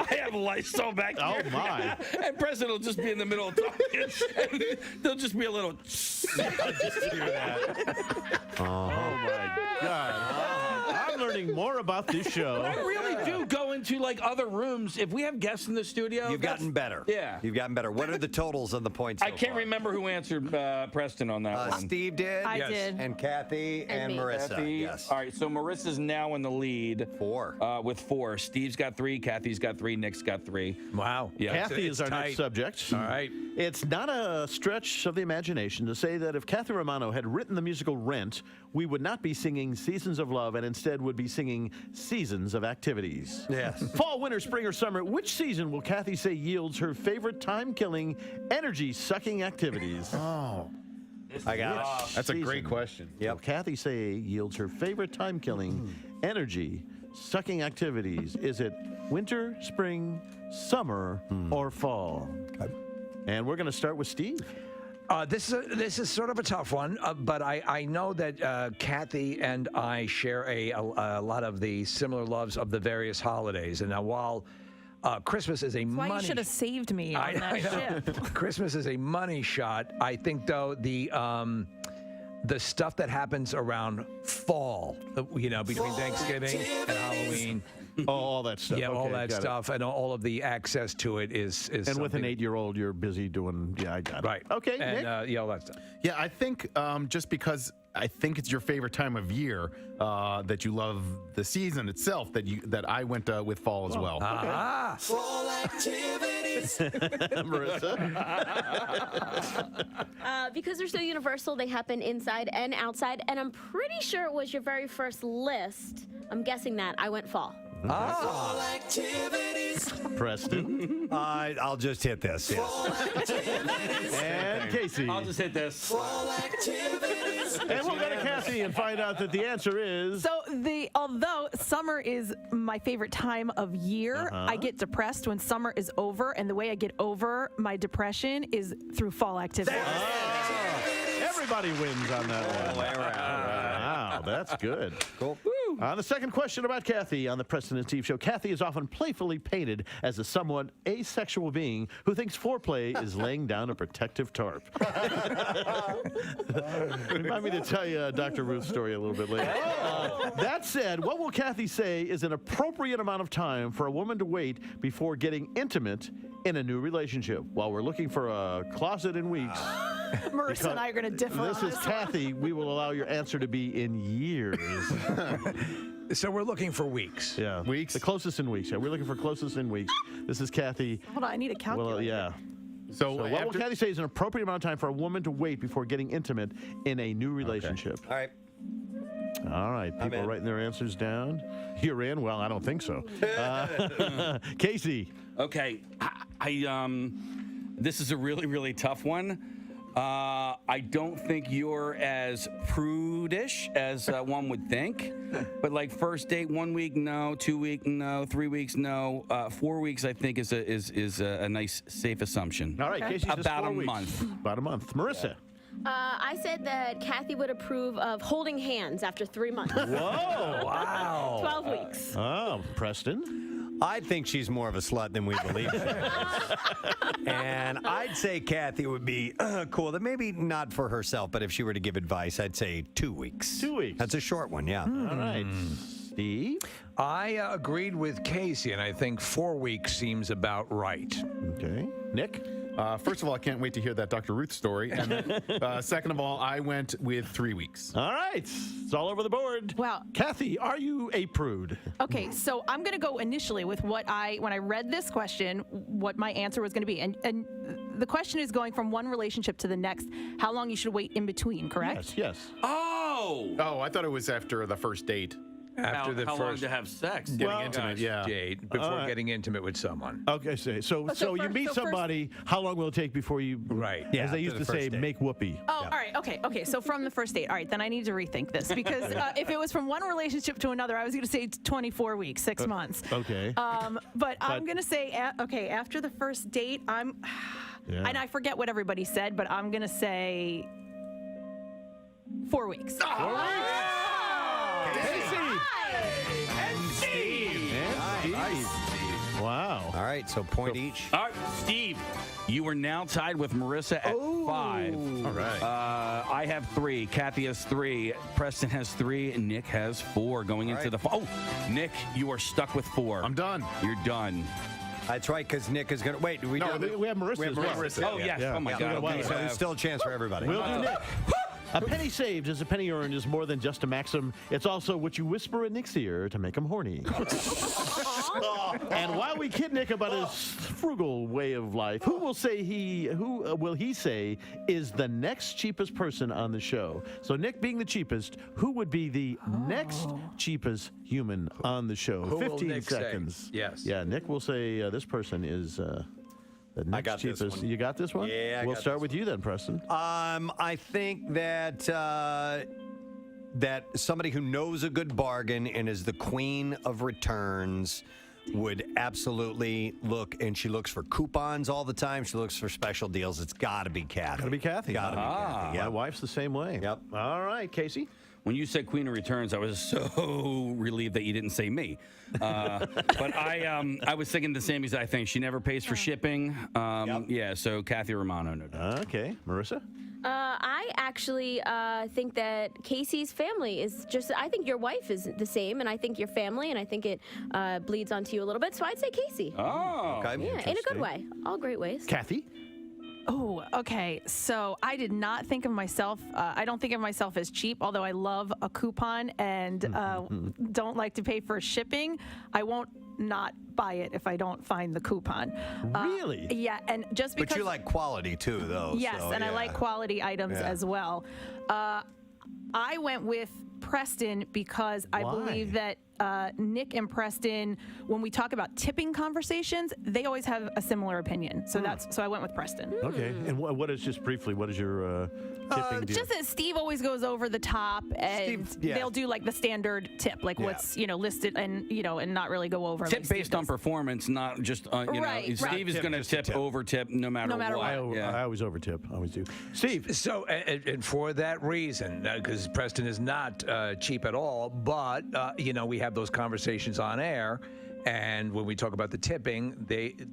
have Lysol back here. Oh, my. And Preston will just be in the middle of talking, and there'll just be a little... I'll just hear that. Oh, my God. I'm learning more about this show. I really do go into like other rooms. If we have guests in the studio... You've gotten better. Yeah. You've gotten better. What are the totals of the points I can't remember who answered Preston on that one. Steve did. I did. And Kathy and me. Marissa. Kathy. Yes. All right, so Marissa's now in the lead. 4. With 4. Steve's got 3, Kathy's got 3, Nick's got 3. Wow. Yeah. Kathy is our next subject. All right. It's not a stretch of the imagination to say that if Kathy Romano had written the musical Rent, we would not be singing Seasons of Love and instead would be singing Seasons of Activities. Yes. Fall, winter, spring, or summer, which season will Kathy say yields her favorite time-killing, energy-sucking activities? Oh. I got it. That's a great question. Yep. Kathy say yields her favorite time-killing, sucking activities? Is it winter, spring, summer, or fall? And we're going to start with Steve. This is sort of a tough one, but I know that Kathy and I share a lot of the similar loves of the various holidays. And now while Christmas is a That's why money... you should have saved me on that ship. Christmas is a money shot. I think, though, the stuff that happens around fall, between Thanksgiving and Halloween. All that stuff. Yeah, all Okay, that got it. stuff, and all of the access to it is And with an something- 8-year-old, you're busy doing. Yeah, I got it. Right. Okay, and, Nick. all that stuff. Yeah, I think just because I think it's your favorite time of year, that you love the season itself, that I went with fall as well. Ah. Fall activities. Marissa. Because they're so universal, they happen inside and outside, and I'm pretty sure it was your very first list. I'm guessing that. I went fall. Fall activities. Preston. I'll just hit this. Yes. And Casey. I'll just hit this. Fall activities. And we'll go to Kathy and find out that the answer is. So although summer is my favorite time of year, I get depressed when summer is over, and the way I get over my depression is through fall activities. Everybody wins on that one. Wow, that's good. Cool. On the second question about Kathy on the Preston and Steve Show, Kathy is often playfully painted as a somewhat asexual being who thinks foreplay is laying down a protective tarp. Remind me to tell you Dr. Ruth's story a little bit later. That said, what will Kathy say is an appropriate amount of time for a woman to wait before getting intimate in a new relationship? While we're looking for a closet in weeks. Marissa and I are going to differ This on is this Kathy. We will allow your answer to be in years. So we're looking for weeks. Yeah. Weeks? The closest in weeks. Yeah, we're looking for closest in weeks. This is Kathy. Hold on, I need a calculator. Well, yeah. So what will Kathy say is an appropriate amount of time for a woman to wait before getting intimate in a new relationship? All right. All right. People writing their answers down. You're in? Well, I don't think so. Casey. Okay. This is a really, really tough one. I don't think you're as prudish as one would think, but like first date, 1 week, no, 2 week, no, 3 weeks, no, 4 weeks, I think is a nice safe assumption. All right, Casey says about 4 a weeks. month. About a month. Marissa. I said that Kathy would approve of holding hands after 3 months. Whoa! Wow. 12 weeks. Oh, Preston. I think she's more of a slut than we believe. And I'd say Kathy would be cool. That maybe not for herself, but if she were to give advice, I'd say 2 weeks. 2 weeks. That's a short one, yeah. All right. Steve? I agreed with Casey, and I think 4 weeks seems about right. Okay. Nick? First of all, I can't wait to hear that Dr. Ruth story. And then, second of all, I went with 3 weeks. All right. It's all over the board. Wow. Kathy, are you a prude? Okay, so I'm going to go initially with when I read this question, what my answer was going to be. And the question is going from one relationship to the next, how long you should wait in between, correct? Yes. Oh, I thought it was after the first date. After the how long first to have sex? Getting intimate, yeah. date before getting intimate with someone. Okay, so you meet somebody, how long will it take before you... Right. Yeah, as they used to say, make whoopee. Oh, all right. Okay. So from the first date. All right, then I need to rethink this because if it was from one relationship to another, I was going to say 24 weeks, 6 months. Okay. But I'm going to say, after the first date, and I forget what everybody said, but I'm going to say 4 weeks. And Steve. Wow. All right, so point each. All right, Steve, you are now tied with Marissa at 5. All right. I have 3. Kathy has 3. Preston has 3. And Nick has 4 going into the... Oh, Nick, you are stuck with 4. I'm done. You're done. That's right, because Nick is going to... Wait, we have Marissa as well. Oh, yes. Yeah. Oh, my Yeah. God. Okay, so there's still a chance for everybody. We'll do Nick. A penny saved is a penny earned is more than just a maxim. It's also what you whisper in Nick's ear to make him horny. And while we kid Nick about his frugal way of life, who will he say is the next cheapest person on the show? So Nick being the cheapest, who would be the next cheapest human on the show? Who will 15 Nick say? seconds. Yes. Yeah, Nick will say this person is the next I got this cheapest. one. You got this one? Yeah, I We'll got start this with you then, Preston. I think that that somebody who knows a good bargain and is the queen of returns would absolutely look, and she looks for coupons all the time. She looks for special deals. It's got to be Kathy. Got to be Kathy. Got to be Kathy. My wife's the same way. Yep. All right, Casey. When you said Queen of Returns, I was so relieved that you didn't say me. But I was thinking the same exact thing. She never pays for shipping. Yeah, so Kathy Romano, no doubt. Okay, Marissa? I actually think that Casey's family is just, I think your wife is the same, and I think your family, and I think it bleeds onto you a little bit, so I'd say Casey. Oh. Okay. Yeah, in a good way. All great ways. Kathy? Oh, okay. So I did not think of myself. I don't think of myself as cheap, although I love a coupon and don't like to pay for shipping. I won't not buy it if I don't find the coupon. Really? Yeah, and just because. But you like quality too, though. Yes, so, and I like quality items as well. I went with Preston because I believe that Nick and Preston, when we talk about tipping conversations, they always have a similar opinion. So so I went with Preston. Okay. And what is, just briefly, what is your tipping deal? Just that Steve always goes over the top, and they'll do like the standard tip, like what's listed, and and not really go over. Tip based on performance, not just Right. Steve is going to tip over tip no matter what. I always over tip. I always do. Steve. So, and for that reason, because Preston is not cheap at all, but we have those conversations on air, and when we talk about the tipping,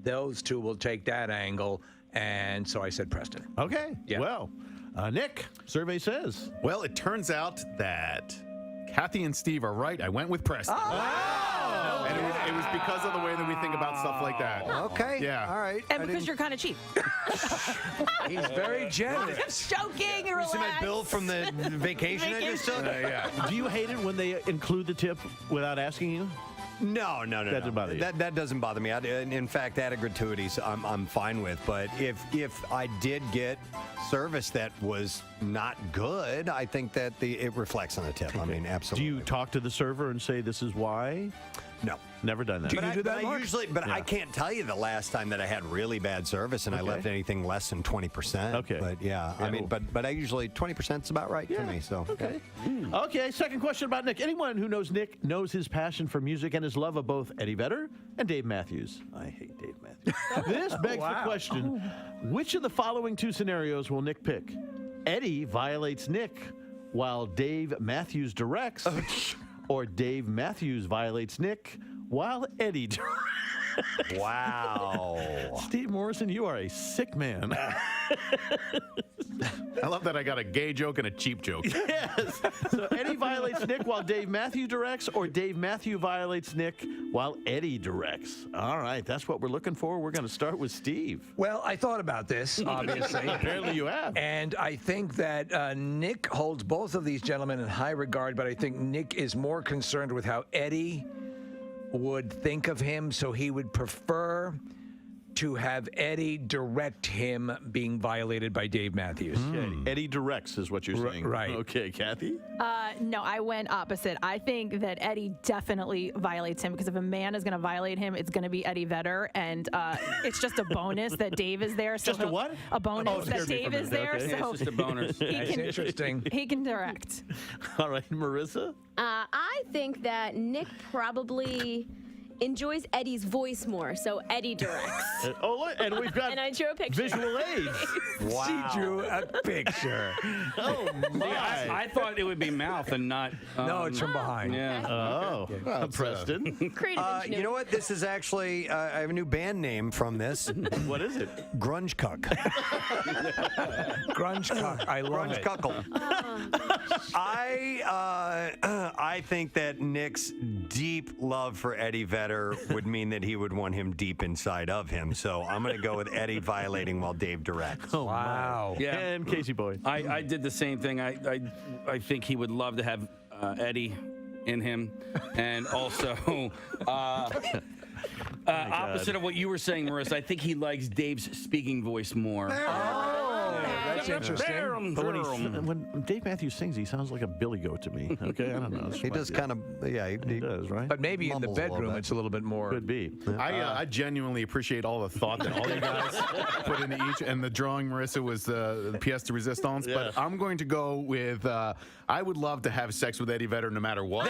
those two will take that angle, and so I said Preston. Okay. Yeah. Well, Nick, survey says. Well, it turns out that Kathy and Steve are right. I went with Preston. Oh! And it was because of the way that we think about stuff like that. Okay. Yeah. All right. And because you're kind of cheap. He's very I'm generous. just joking. You see my bill from the vacation I just took? Yeah. Do you hate it when they include the tip without asking you? No. That doesn't bother you? That doesn't bother me. In fact, added gratuities I'm fine with. But if I did get service that was not good, I think that it reflects on the tip. I mean, absolutely. Do you talk to the server and say this is why? No. Never done that. I can't tell you the last time that I had really bad service and I left anything less than 20%. Okay. But I mean, but I usually 20% is about right for me. So okay. Okay. Second question about Nick. Anyone who knows Nick knows his passion for music and his love of both Eddie Vedder and Dave Matthews. I hate Dave Matthews. This begs the question: which of the following two scenarios will Nick pick? Eddie violates Nick while Dave Matthews directs, or Dave Matthews violates Nick while Eddie directs. Wow. Steve Morrison, you are a sick man. I love that I got a gay joke and a cheap joke. Yes. So Eddie violates Nick while Dave Matthews directs, or Dave Matthews violates Nick while Eddie directs. All right, that's what we're looking for. We're going to start with Steve. Well, I thought about this, obviously. Apparently you have. And I think that Nick holds both of these gentlemen in high regard, but I think Nick is more concerned with how Eddie would think of him, so he would prefer to have Eddie direct him being violated by Dave Matthews. Okay. Eddie directs is what you're saying. Right. Okay, Kathy? No, I went opposite. I think that Eddie definitely violates him, because if a man is going to violate him, it's going to be Eddie Vedder, and it's just a bonus that Dave is there. So Just a what? A bonus that Dave is there. Okay. So It's just a bonus. That's interesting. he can direct. All right, Marissa? I think that Nick probably enjoys Eddie's voice more, so Eddie directs. Look, and we've got And I drew a picture. visual aids. She drew a picture. Oh, my. I thought it would be mouth and not. No, it's from behind. Yeah. Oh, Preston. Creative You know what? This is actually, I have a new band name from this. What is it? Grunge Cuck. Grunge Cuck. I love Grunge it. Cuckle. I think that Nick's deep love for Eddie Vedder would mean that he would want him deep inside of him. So I'm going to go with Eddie violating while Dave directs. Oh, Wow. Yeah. And Casey Boy. I did the same thing. I think he would love to have Eddie in him, and also opposite of what you were saying, Marissa. I think he likes Dave's speaking voice more. that's interesting. But when Dave Matthews sings, he sounds like a billy goat to me. Okay, I don't know. He does kind of, he does, right? But maybe in the Mumbles a little bedroom, bit. it's a little bit more. Could be. I genuinely appreciate all the thought that all you guys put into each, and the drawing, Marissa, was the pièce de résistance. Yeah. But I'm going to go with I would love to have sex with Eddie Vedder no matter what.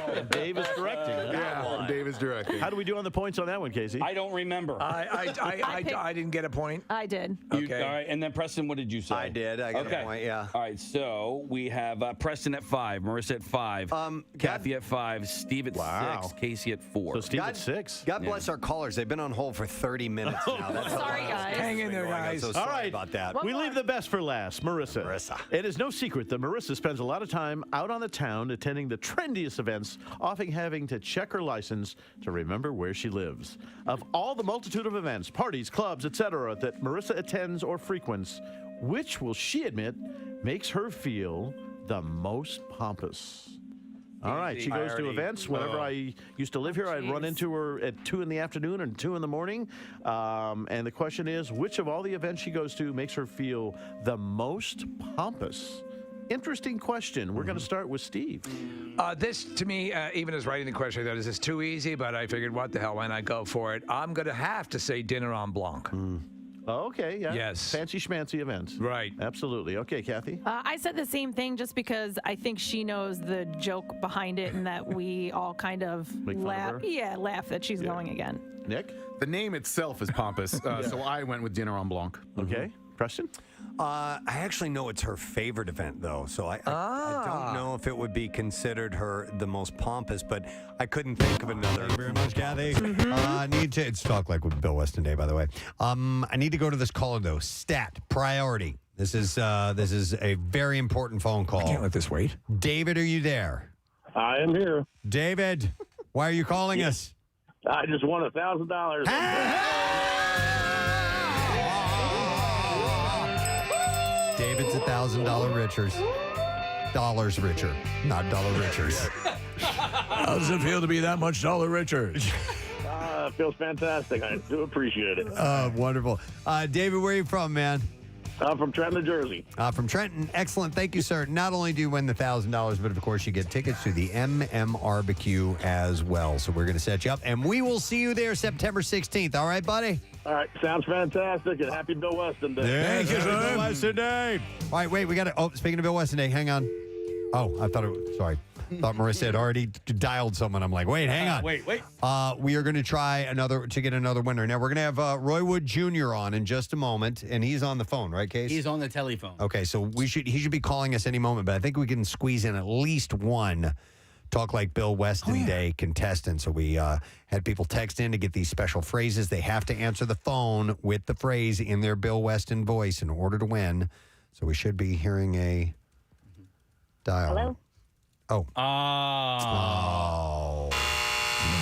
And Dave is directing. Yeah, Dave is directing. How do we do on the points on that one, Casey? I don't remember. I didn't get a point. I did. Okay. All right, and then Preston, what did you say? I did. I got a point, yeah. All right, so we have Preston at 5, Marissa at 5, Kathy at 5, Steve at 6, Casey at 4. So Steve at 6. God bless our callers. They've been on hold for 30 minutes now. That's Sorry, guys. Hang in there, guys. So All sorry right. about that. We leave the best for last. Marissa. It is no secret that Marissa spends a lot of time out on the town attending the trendiest events, often having to check her license to remember where she lives. Of all the multitude of events, parties, clubs, etc. that Marissa attends or frequents, which will she admit makes her feel the most pompous? All right, she goes to events. Whenever I used to live here, I'd run into her at 2 in the afternoon and 2 in the morning. And the question is, which of all the events she goes to makes her feel the most pompous? Interesting question. We're going to start with Steve. This, to me, even as writing the question, I thought, is this too easy? But I figured, what the hell, why not go for it? I'm going to have to say dinner en blanc. Oh, okay, yeah. Yes. Fancy schmancy events. Right. Absolutely. Okay, Kathy? I said the same thing just because I think she knows the joke behind it and that we all kind of Make fun of laugh. her? Yeah, laugh that she's going again. Nick? The name itself is pompous, so I went with dinner en blanc. Okay. Preston? I actually know it's her favorite event, though, so I don't know if it would be considered her the most pompous, but I couldn't think of another. Thank you very much, Kathy. I need to. It's Talk Like with Bill Weston Day, by the way. I need to go to this caller though. Stat priority. This is a very important phone call. I can't let this wait. David, are you there? I am here. David, why are you calling us? I just won $1,000. David's $1,000 dollars richer, not dollar richers. How does it feel to be that much dollar richer? It feels fantastic. I do appreciate it. Wonderful. David, where are you from, man? I'm from Trenton, New Jersey. From Trenton. Excellent. Thank you, sir. Not only do you win the $1,000, but of course you get tickets to the MM as well. So we're going to set you up, and we will see you there September 16th. All right, buddy? All right. Sounds fantastic. And happy Bill Weston Day. Thank you, sir. Bill Weston Day. All right, wait. We got to. Oh, speaking of Bill Weston Day, hang on. Oh, I thought it was. Sorry. Thought Marissa had already dialed someone. I'm like, wait, hang on. Wait. We are going to try to get another winner. Now, we're going to have Roy Wood Jr. on in just a moment, and he's on the phone, right, Case? He's on the telephone. Okay, so he should be calling us any moment, but I think we can squeeze in at least one Talk Like Bill Weston Day contestant. So we had people text in to get these special phrases. They have to answer the phone with the phrase in their Bill Weston voice in order to win. So we should be hearing a dial. Hello? Oh. Oh.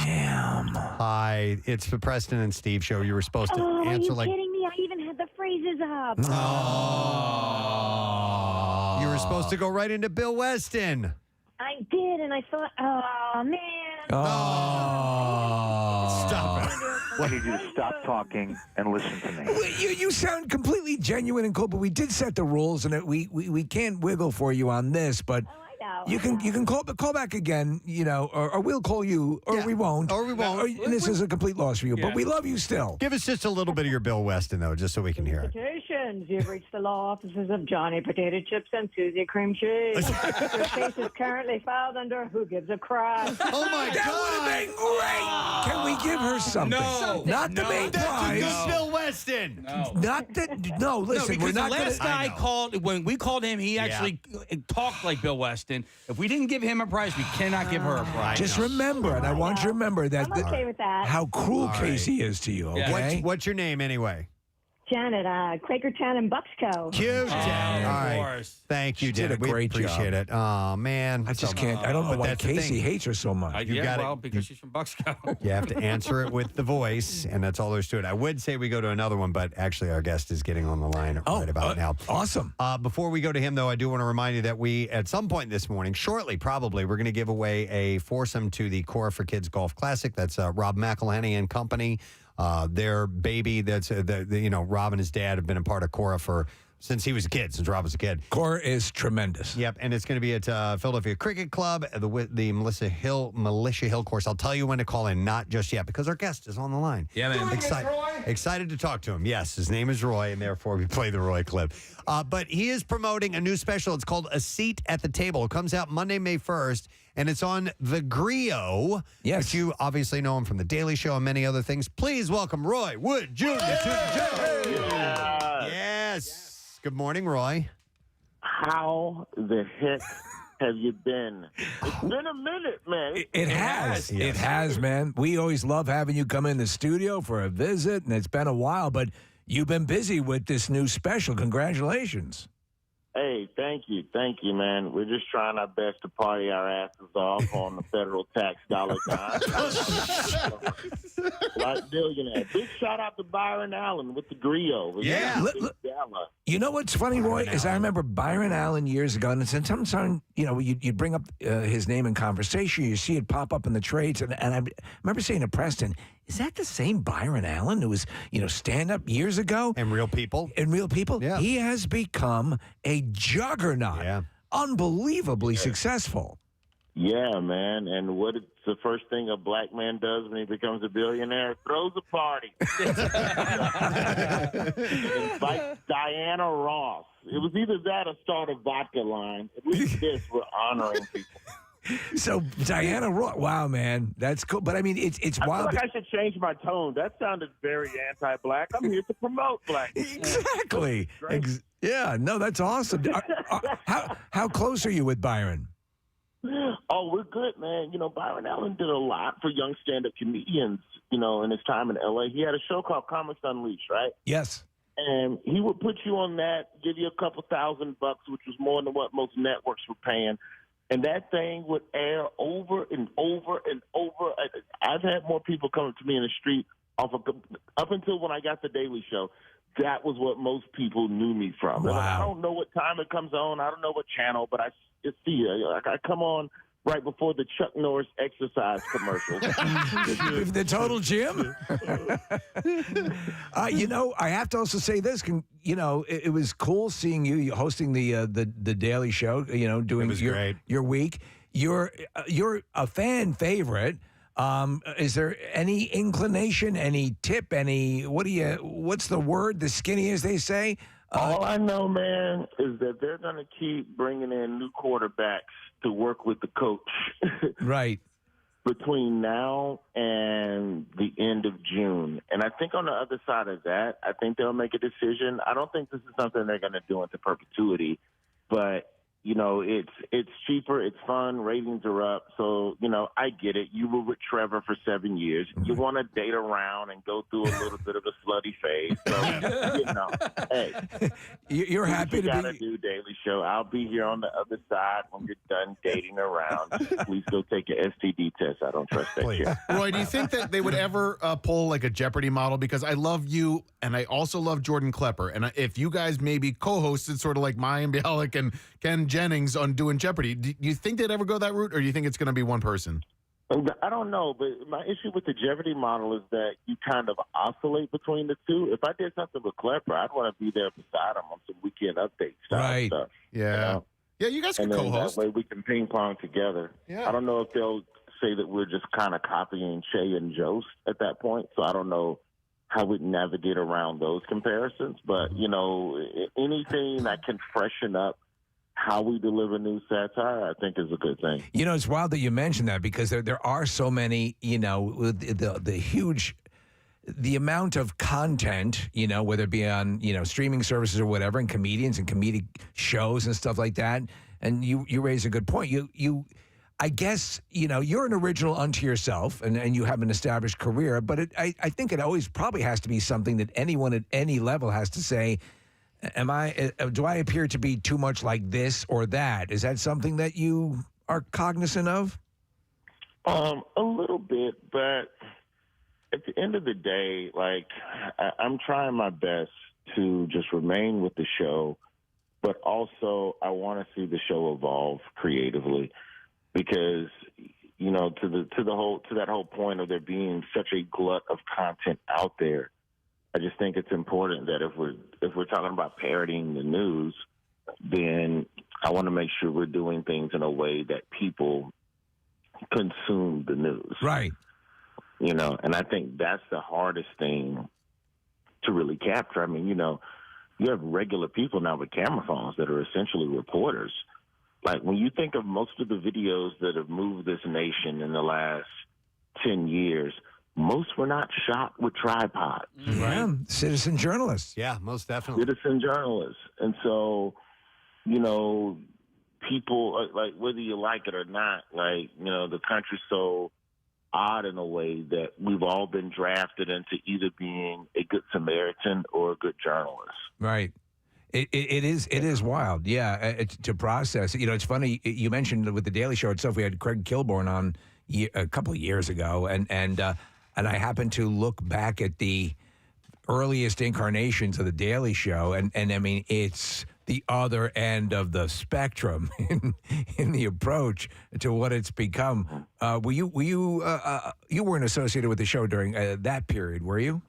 Damn. Hi, it's the Preston and Steve show. You were supposed to Are answer you like. kidding me? I even had the phrases up. Oh. You were supposed to go right into Bill Weston. I did, and I thought, oh, man. Oh. Stop it. I need you to stop talking and listen to me. You sound completely genuine and cool, but we did set the rules, and we can't wiggle for you on this, but you can call back again, or we'll call you, or we won't. Or we won't. And this is a complete loss for you, but we love you still. Give us just a little bit of your Bill Weston, though, just so we can hear it. Congratulations. You've reached the law offices of Johnny Potato Chips and Susie Cream Cheese. Your case is currently filed under Who Gives a Crap. Oh, my That would have been great. Can we give her something? No. Not the main That's prize. a good Bill Weston. Not that. No, listen. because we're not the last gonna, guy called, when we called him, he actually talked like Bill Weston. If we didn't give him a prize, we cannot give her a prize. Just remember, and I want you to remember that. I'm okay with that. How cruel All right. Casey is to you. Okay. What's your name anyway? Janet, Quakertown and Bucksco. Cute, Janet. All of right. course. Thank you, She did Janet. a We great appreciate job. it. Oh, man. I just can't. I don't know But why that's the Casey thing. hates her so much. You got it. because she's from Bucksco. You have to answer it with the voice, and that's all there's to it. I would say we go to another one, but actually our guest is getting on the line right about now. Awesome. Before we go to him, though, I do want to remind you that we, at some point this morning, shortly probably, we're going to give away a foursome to the Cora for Kids Golf Classic. That's Rob McElhenney and company Their baby, Rob and his dad have been a part of Cora since he was a kid, since Rob was a kid. Cora is tremendous. Yep, and it's going to be at Philadelphia Cricket Club, the Militia Hill course. I'll tell you when to call in, not just yet, because our guest is on the line. Yeah, man. Excited to talk to him. Yes, his name is Roy, and therefore we play the Roy clip. But he is promoting a new special. It's called A Seat at the Table. It comes out Monday, May 1st, and it's on The Grio. Yes. Which you obviously know him from The Daily Show and many other things. Please welcome Roy Wood Jr. to the show. Yes. Good morning, Roy. How the heck have you been? It's been a minute, man. It has. It has, man. We always love having you come in the studio for a visit, and it's been a while, but you've been busy with this new special. Congratulations. Hey, thank you, man. We're just trying our best to party our asses off on the federal tax dollar dime. Like billionaire. Big shout out to Byron Allen with the Grio. Yeah. You know what's funny, Roy, is I remember Byron Allen years ago, and sometimes, you'd bring up his name in conversation, you see it pop up in the trades, and I remember saying to Preston, is that the same Byron Allen who was, stand-up years ago? And Real People? Yeah. He has become a juggernaut. Yeah. Unbelievably successful. Yeah, man. And what is the first thing a black man does when he becomes a billionaire? Throws a party. Invite Diana Ross. It was either that or start a vodka line. At least this, we're honoring people. So Diana Ross, wow, man, that's cool. But I mean, it's I wild. feel like I should change my tone. That sounded very anti-black. I'm here to promote black. Exactly. Yeah, no, that's awesome. How close are you with Byron? Oh, we're good, man. Byron Allen did a lot for young stand-up comedians, in his time in L.A. He had a show called Comics Unleashed, right? Yes. And he would put you on that, give you a couple $1,000, which was more than what most networks were paying. And that thing would air over and over and over. I've had more people coming to me in the street up until when I got the Daily Show. That was what most people knew me from. Wow. I don't know what time it comes on. I don't know what channel, but I see it. I come on right before the Chuck Norris exercise commercial. The Total Gym? I have to also say this. It was cool seeing you hosting the Daily Show, doing your week. You're a fan favorite. Is there any inclination, any tip, what's the word, the skinny as they say? All I know, man, is that they're going to keep bringing in new quarterbacks to work with the coach. Right. Between now and the end of June. And I think on the other side of that, I think they'll make a decision. I don't think this is something they're going to do into perpetuity, but it's cheaper, it's fun, ratings are up. So, I get it. You were with Trevor for 7 years. You want to date around and go through a little bit of a slutty phase. So, hey. You're happy to be. You got to do Daily Show. I'll be here on the other side when you're done dating around. Please go take your STD test. I don't trust that shit. Roy, do you think that they would ever pull like a Jeopardy model? Because I love you, and I also love Jordan Klepper. And if you guys maybe co-hosted sort of like Mayim Bialik and Ken Jennings on doing Jeopardy, do you think they'd ever go that route, or do you think it's going to be one person? I don't know, but my issue with the Jeopardy model is that you kind of oscillate between the two. If I did something with Klepper, I'd want to be there beside him on some weekend update style stuff. Yeah. Yeah, you guys can co-host. That way we can ping pong together. Yeah. I don't know if they'll say that we're just kind of copying Shay and Jost at that point, so I don't know how we'd navigate around those comparisons. But, anything that can freshen up how we deliver new satire, I think, is a good thing. It's wild that you mentioned that, because there are so many, the huge, the amount of content, whether it be on, streaming services or whatever, and comedians and comedic shows and stuff like that. And you raise a good point. I guess, you're an original unto yourself, and you have an established career, but I think it always probably has to be something that anyone at any level has to say, do I appear to be too much like this or that? Is that something that you are cognizant of? A little bit, but at the end of the day, I'm trying my best to just remain with the show, but also I want to see the show evolve creatively, because to that whole point of there being such a glut of content out there, I just think it's important that if we're talking about parodying the news, then I want to make sure we're doing things in a way that people consume the news. Right. And I think that's the hardest thing to really capture. I mean, you have regular people now with camera phones that are essentially reporters. Like, when you think of most of the videos that have moved this nation in the last 10 years, most were not shot with tripods. Yeah, citizen journalists. Yeah, most definitely. Citizen journalists. And so, people, like, whether you like it or not, like, the country's so odd in a way that we've all been drafted into either being a good Samaritan or a good journalist. Right. It is wild, yeah, to process. It's funny, you mentioned with the Daily Show itself, we had Craig Kilborn on a couple of years ago, and I happened to look back at the earliest incarnations of the Daily Show, and I mean, it's the other end of the spectrum in the approach to what it's become. You weren't associated with the show during that period, were you?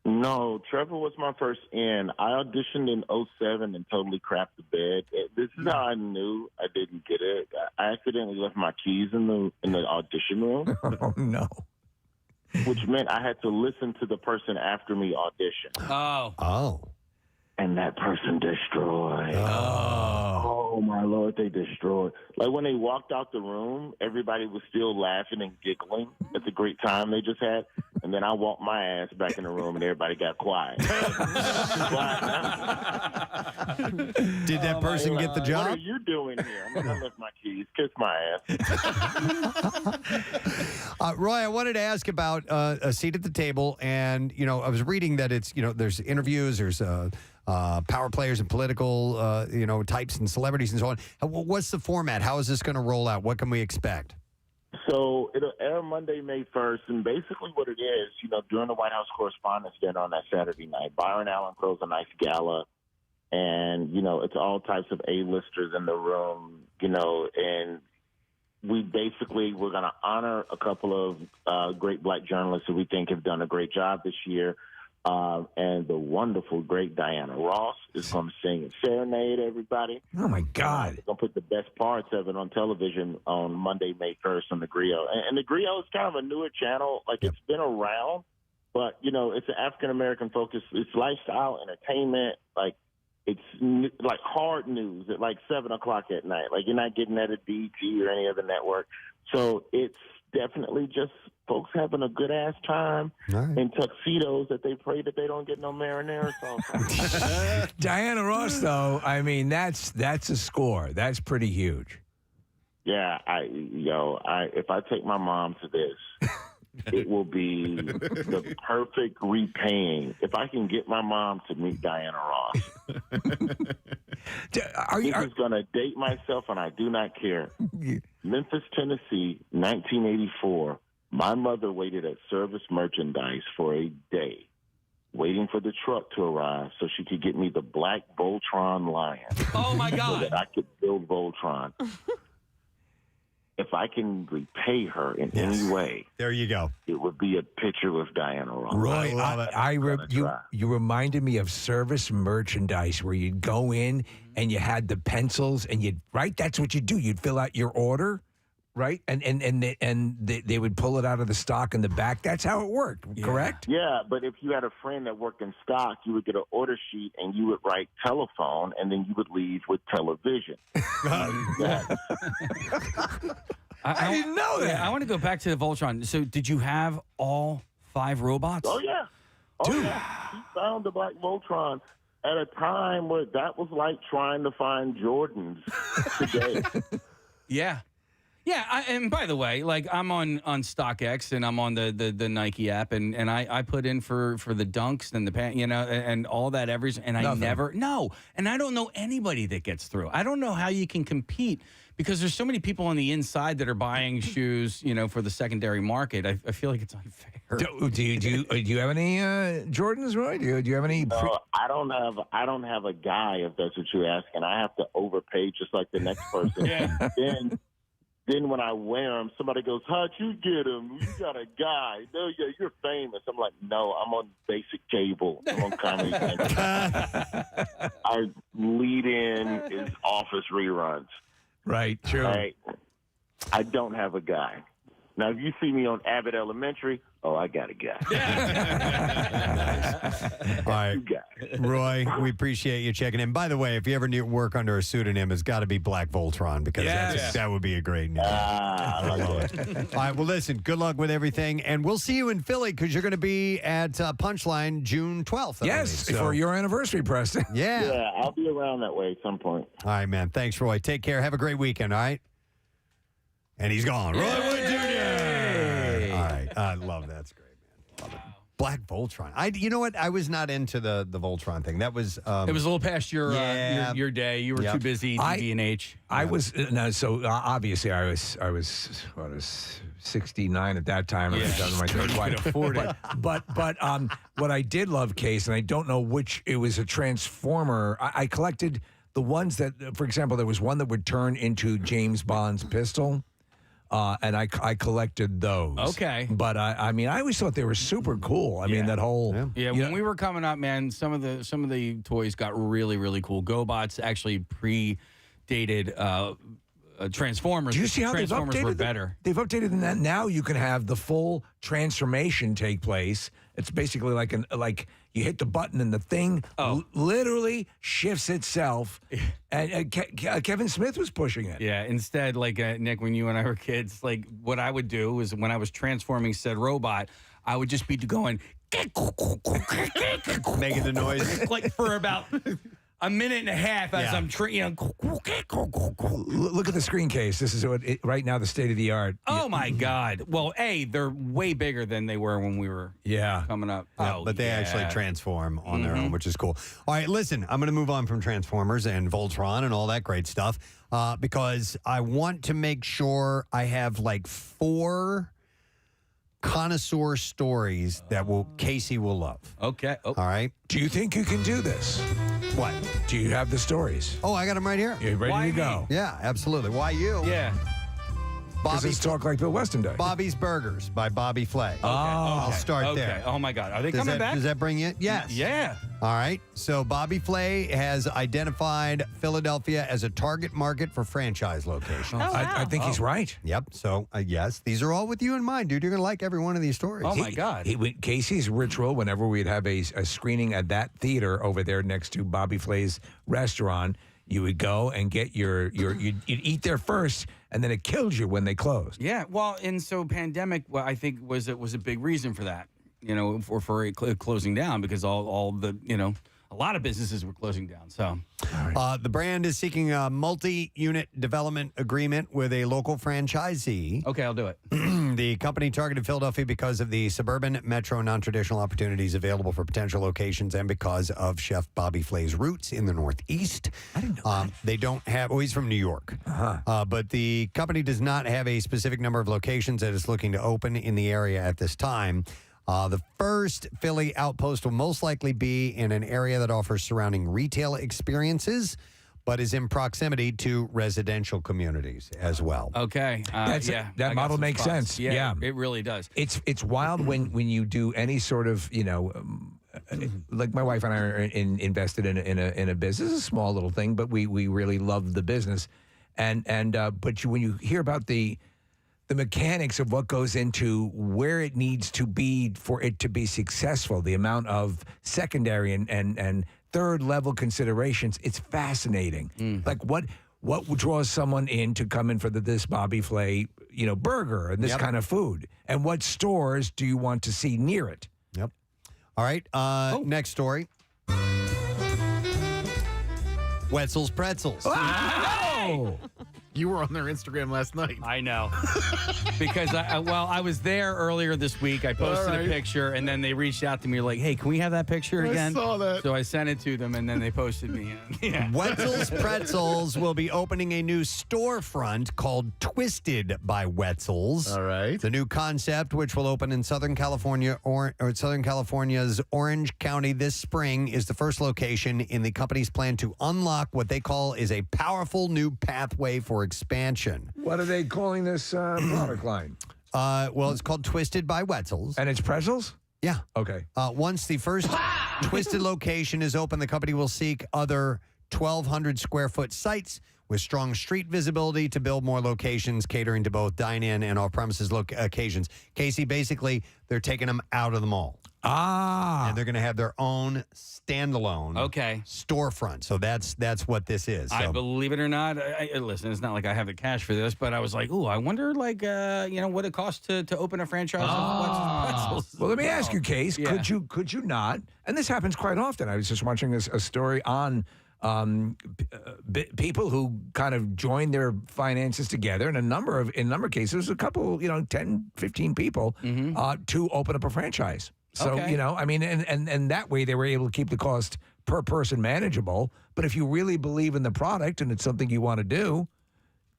No, Trevor was my first in. I auditioned in 2007 and totally crapped the bed. This is how I knew I didn't get it. I accidentally left my keys in the audition room. Oh, no. Which meant I had to listen to the person after me audition. Oh. And that person destroyed. Oh, my Lord, they destroyed. Like, when they walked out the room, everybody was still laughing and giggling at the great time they just had. And then I walked my ass back in the room and everybody got quiet. Did that person get the job? What are you doing here? I'm going to lift my keys. Kiss my ass. Roy, I wanted to ask about a seat at the table. And, I was reading that it's, there's interviews, there's power players and political, types and celebrities and so on. What's the format? How is this going to roll out? What can we expect? So it'll air Monday, May 1st, and basically what it is, during the White House Correspondents' Dinner on that Saturday night, Byron Allen throws a nice gala, and, it's all types of A-listers in the room, and we're going to honor a couple of great black journalists who we think have done a great job this year. And the wonderful, great Diana Ross is going to sing and serenade everybody. Oh, my God. We're going to put the best parts of it on television on Monday, May 1st on the Griot. And the Griot is kind of a newer channel. Like, it's been around, but, it's an African-American focus. It's lifestyle, entertainment. Like, it's like hard news at like 7 o'clock at night. Like, you're not getting that at BET or any other network. So it's definitely just folks having a good ass time in tuxedos that they pray that they don't get no marinara sauce. Diana Ross, though, I mean, that's a score. That's pretty huge. Yeah, if I take my mom to this, it will be the perfect repaying. If I can get my mom to meet Diana Ross, this is going to date myself, and I do not care. Memphis, Tennessee, 1984. My mother waited at Service Merchandise for a day, waiting for the truck to arrive so she could get me the black Voltron lion. Oh, my God. So that I could build Voltron. If I can repay her in any way, there you go. It would be a picture with Diana Ross. Roy, you reminded me of Service Merchandise, where you'd go in and you had the pencils and that's what you'd do. You'd fill out your order, right? And they would pull it out of the stock in the back. That's how it worked, correct? Yeah, but if you had a friend that worked in stock, you would get an order sheet and you would write telephone, and then you would leave with television. I didn't know that. I want to go back to the Voltron. So did you have all 5 robots? Oh, yeah. Dude. Yeah. He found the black Voltron at a time where that was like trying to find Jordans today. Yeah. Yeah, and by the way, like, I'm on StockX and I'm on the Nike app, and I put in for the dunks and the pants, and all that and I and I don't know anybody that gets through. I don't know how you can compete, because there's so many people on the inside that are buying shoes, for the secondary market. I feel like it's unfair. Do you have any Jordans, Roy? Do you have any? No, I don't have a guy, if that's what you're asking. I have to overpay just like the next person. Then when I wear them, somebody goes, "How'd you get them? You got a guy. No, yeah, you're famous." I'm like, "No, I'm on basic cable. I'm on Comedy Central." Our lead-in is Office reruns. Right, true. Right? I don't have a guy. Now, if you see me on Abbott Elementary, I got a guy. All right, Roy, we appreciate you checking in. By the way, if you ever need work under a pseudonym, it's got to be Black Voltron because that would be a great name. I love it. All right, well, listen, good luck with everything, and we'll see you in Philly because you're going to be at Punchline June 12th. I Yes, believe. for your anniversary, Preston. Yeah. Yeah, I'll be around that way at some point. All right, man. Thanks, Roy. Take care. Have a great weekend, all right? And he's gone. Roy Wood Jr. All right. I love that. That's great, man. Love it. Black Voltron. You know what? I was not into the Voltron thing. That was it was a little past your day. You were too busy DB&H. I was obviously I was 69 at that time. I was done with my couldn't quite afford it. But what I did love, Case, and I don't know which, it was a Transformer. I collected the ones that, for example, there was one that would turn into James Bond's pistol. And I collected those. Okay. But I mean, I always thought they were super cool. I mean, that whole when we were coming up, man, some of the toys got really, really cool. GoBots actually predated Transformers. Do you see how Transformers they've updated were better? They've updated them that now you can have the full transformation take place. It's basically like you hit the button and the thing literally shifts itself. And Kevin Smith was pushing it. Yeah. Instead, like Nick, when you and I were kids, like what I would do is when I was transforming said robot, I would just be going making the noise like for about a minute and a half as I'm Look at the screen case. This is right now the state of the art. Oh my God! Well, they're way bigger than they were when we were coming up. Yeah, but they actually transform on their own, which is cool. All right, listen, I'm going to move on from Transformers and Voltron and all that great stuff because I want to make sure I have like 4 connoisseur stories that Casey will love. Okay. All right. Do you think you can do this? What? Do you have the stories? Oh, I got them right here. You're ready to go. Yeah, absolutely. Why you? Yeah. Let's talk like Bill Weston does. Bobby's Burgers by Bobby Flay. Oh, I'll start there. Oh my God, are they Does coming back? Does that bring you? Yes. Yeah. All right. So Bobby Flay has identified Philadelphia as a target market for franchise locations. I think he's right. Yep. So yes, these are all with you in mind, dude. You're gonna like every one of these stories. Oh my God. Casey's ritual whenever we'd have a screening at that theater over there next to Bobby Flay's restaurant. You would go and get you'd eat there first, and then it killed you when they closed. Yeah, well, and so pandemic, I think was a big reason for that. For it closing down because all the a lot of businesses were closing down. So the brand is seeking a multi-unit development agreement with a local franchisee. Okay, I'll do it. The company targeted Philadelphia because of the suburban, metro, non-traditional opportunities available for potential locations and because of Chef Bobby Flay's roots in the Northeast. I didn't know that. They don't have, he's from New York. But the company does not have a specific number of locations that it's looking to open in the area at this time. The first Philly outpost will most likely be in an area that offers surrounding retail experiences, but is in proximity to residential communities as well. Okay. That model makes sense. Yeah, it really does. It's wild when you do any sort of, like my wife and I are invested in a business, a small little thing, but we really love the business. But when you hear about the mechanics of what goes into where it needs to be for it to be successful, the amount of secondary and third level considerations, it's fascinating. Like what draws someone in to come in for this Bobby Flay, burger and this kind of food, and what stores do you want to see near it? Yep. All right. Next story. Wetzel's Pretzels. Oh! You were on their Instagram last night. I know. Because, I was there earlier this week. I posted a picture, and then they reached out to me like, hey, can we have that picture again? I saw that. So I sent it to them, and then they posted me in. Yeah. Wetzel's Pretzels will be opening a new storefront called Twisted by Wetzel's. All right. The new concept, which will open in Southern California or Southern California's Orange County this spring, is the first location in the company's plan to unlock what they call is a powerful new pathway for expansion. What are they calling this product line? Well, it's called Twisted by Wetzel's. And it's pretzels? Yeah. Okay. Once the first Twisted location is open, the company will seek other 1,200 square foot sites with strong street visibility to build more locations catering to both dine-in and off-premises occasions. Casey, basically, they're taking them out of the mall. And they're going to have their own standalone storefront. So that's what this is. I So- believe it or not, listen, it's not like I have the cash for this, but I was like, ooh, I wonder, what it costs to open a franchise of Wetzel's Pretzels. Well, let me ask you, Case. Yeah. Could you not? And this happens quite often. I was just watching a story on people who kind of join their finances together, and in a number of cases, a couple, 10, 15 people to open up a franchise. So, and that way they were able to keep the cost per person manageable. But if you really believe in the product and it's something you want to do,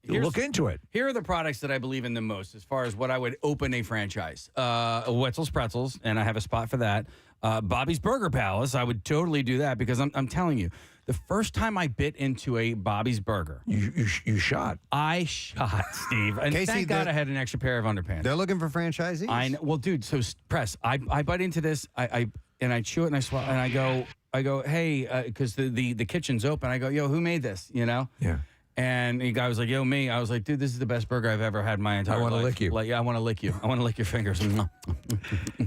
look into it. Here are the products that I believe in the most as far as what I would open a franchise. Wetzel's Pretzels, and I have a spot for that. Bobby's Burger Palace, I would totally do that because I'm telling you, the first time I bit into a Bobby's Burger. You shot. I shot, Steve. And Casey, thank God I had an extra pair of underpants. They're looking for franchisees? I know. Well, dude, so Press, I bite into this, I chew it and I swallow, and I go, hey, because the kitchen's open. I go, yo, who made this? Yeah. And the guy was like, yo, me. I was like, dude, this is the best burger I've ever had in my entire life. I want to lick you. Like, yeah, I want to lick you. I want to lick your fingers.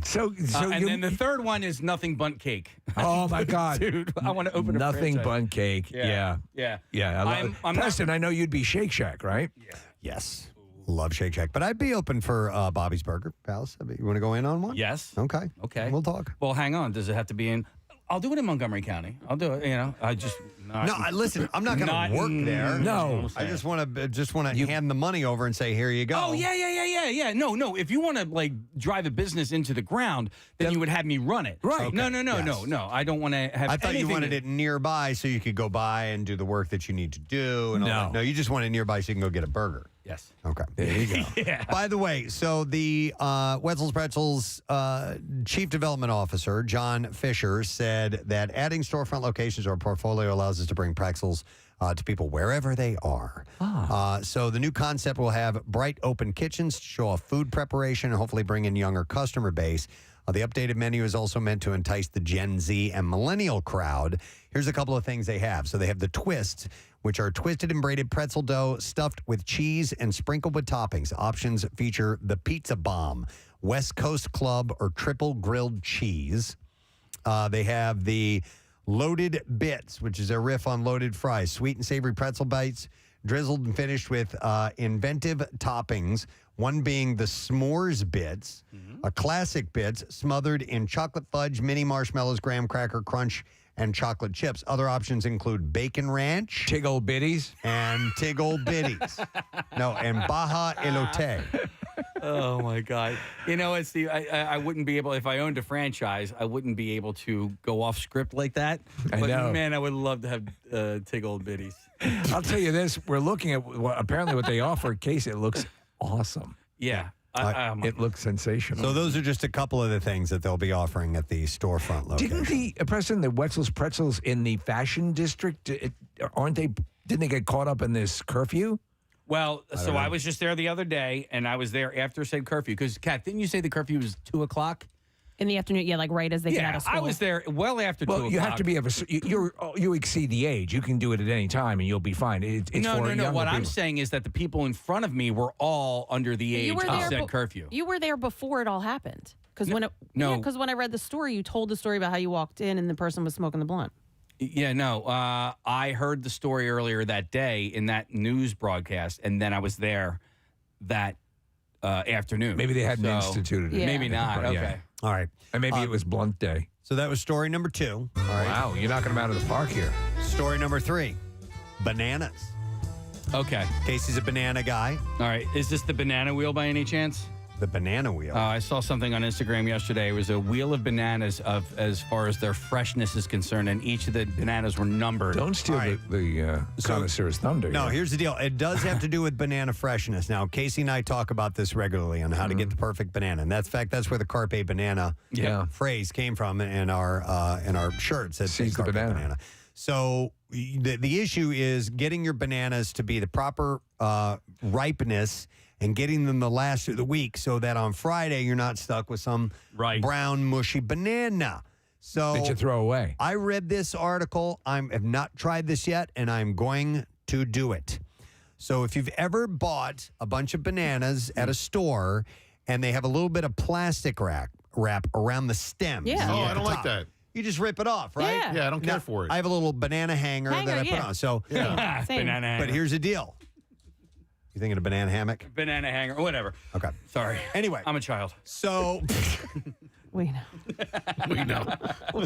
So and then the third one is nothing but cake. Oh, my God. Dude, I want to open a Nothing franchise. but cake. Yeah. I'm Preston, I know you'd be Shake Shack, right? Yeah. Yes. Love Shake Shack. But I'd be open for Bobby's Burger Palace. You want to go in on one? Yes. Okay. We'll talk. Well, hang on. Does it have to be in? I'll do it in Montgomery County. I'll do it. I just listen. I'm not going to work there. No, I just want to hand the money over and say, here you go. Oh yeah. No. If you want to drive a business into the ground, then you would have me run it. Right. Okay. No. I don't want to have. I thought you anything wanted it nearby so you could go by and do the work that you need to do. And all that. No, you just want it nearby so you can go get a burger. Yes. Okay. There you go. Yeah. By the way, so the Wetzel's Pretzels Chief Development Officer, John Fisher, said that adding storefront locations to our portfolio allows us to bring pretzels to people wherever they are. So the new concept will have bright open kitchens to show off food preparation and hopefully bring in younger customer base. The updated menu is also meant to entice the Gen Z and millennial crowd. Here's a couple of things they have. So they have the twists, which are twisted and braided pretzel dough stuffed with cheese and sprinkled with toppings. Options feature the Pizza Bomb, West Coast Club, or Triple Grilled Cheese. They have the Loaded Bits, which is a riff on loaded fries, sweet and savory pretzel bites, drizzled and finished with inventive toppings, one being the S'mores Bits, a classic bits smothered in chocolate fudge, mini marshmallows, graham cracker crunch, and chocolate chips. Other options include Bacon Ranch, Tig Old Biddies, and Tig Old Biddies. And Baja Elote. Oh my God! It's the I wouldn't be able if I owned a franchise. I wouldn't be able to go off script like that. I know. Man, I would love to have Tig Old Biddies. I'll tell you this: we're looking at apparently what they offer. Case, it looks awesome. Yeah. It looks sensational. So those are just a couple of the things that they'll be offering at the storefront location. Didn't Preston, the Wetzel's Pretzels in the fashion district, didn't they get caught up in this curfew? Well, so I was just there the other day, and I was there after said curfew. Because, Kat, didn't you say the curfew was 2 o'clock? In the afternoon, like right as they get out of school. I was there well after 2 o'clock. You have to be you exceed the age. You can do it at any time, and you'll be fine. It's no. What I'm people. saying is that the people in front of me were all under the age of said curfew. You were there before it all happened. Because when I read the story, you told the story about how you walked in and the person was smoking the blunt. Yeah, no. I heard the story earlier that day in that news broadcast, and then I was there that afternoon. Maybe they hadn't instituted it. Yeah. Maybe not. Okay. Yeah. All right. And maybe it was blunt day. So that was story number 2. All right. Wow, you're knocking them out of the park here. Story number 3, bananas. Okay. Casey's a banana guy. All right. Is this the banana wheel by any chance? The banana wheel. I saw something on Instagram yesterday. It was a wheel of bananas as far as their freshness is concerned, and each of the bananas were numbered. Don't steal the connoisseur's thunder. No, here's the deal. It does have to do with banana freshness. Now, Casey and I talk about this regularly on how to get the perfect banana, and that's where the carpe banana phrase came from in our shirts. That Seize the carpe banana. So the issue is getting your bananas to be the proper ripeness and getting them to last through the week so that on Friday you're not stuck with some brown, mushy banana. So that you throw away. I read this article. I have not tried this yet, and I'm going to do it. So if you've ever bought a bunch of bananas at a store and they have a little bit of plastic wrap around the stems. Yeah. Oh, at I the don't like top, that. You just rip it off, right? Yeah. Yeah, I don't care for it. I have a little banana hanger that I put on. So, Yeah. Same. Banana hanger. but here's the deal. You thinking of banana hammock? Banana hanger, whatever. Okay. Sorry. Anyway, I'm a child. so We know. We know.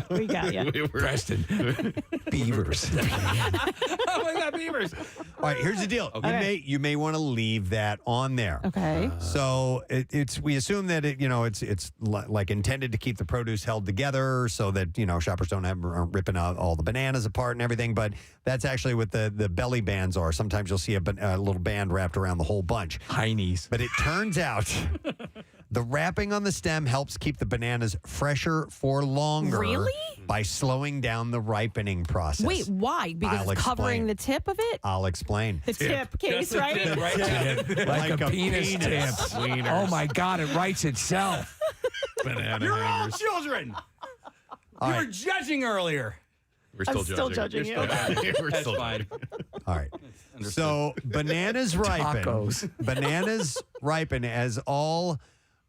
We got you. Preston. Beavers. Oh my God, beavers. all right, here's the deal. Okay. You may want to leave that on there. Okay. So we assume that it's like intended to keep the produce held together so that shoppers aren't ripping out all the bananas apart and everything. But that's actually what the belly bands are. Sometimes you'll see a little band wrapped around the whole bunch. Heinies. But it turns out the wrapping on the stem helps keep the bananas fresher for longer. Really? By slowing down the ripening process. Wait, why? Because I'll it's covering explain. the tip of it? I'll explain. The tip case, Just the right? tip, right? Like a penis tip. Wieners. Oh my God, it writes itself. Banana You're all hangers. children. All You right. were judging earlier. We're I'm still judging You're you. We're That's still fine. All right. So bananas ripen. Tacos. Bananas ripen as all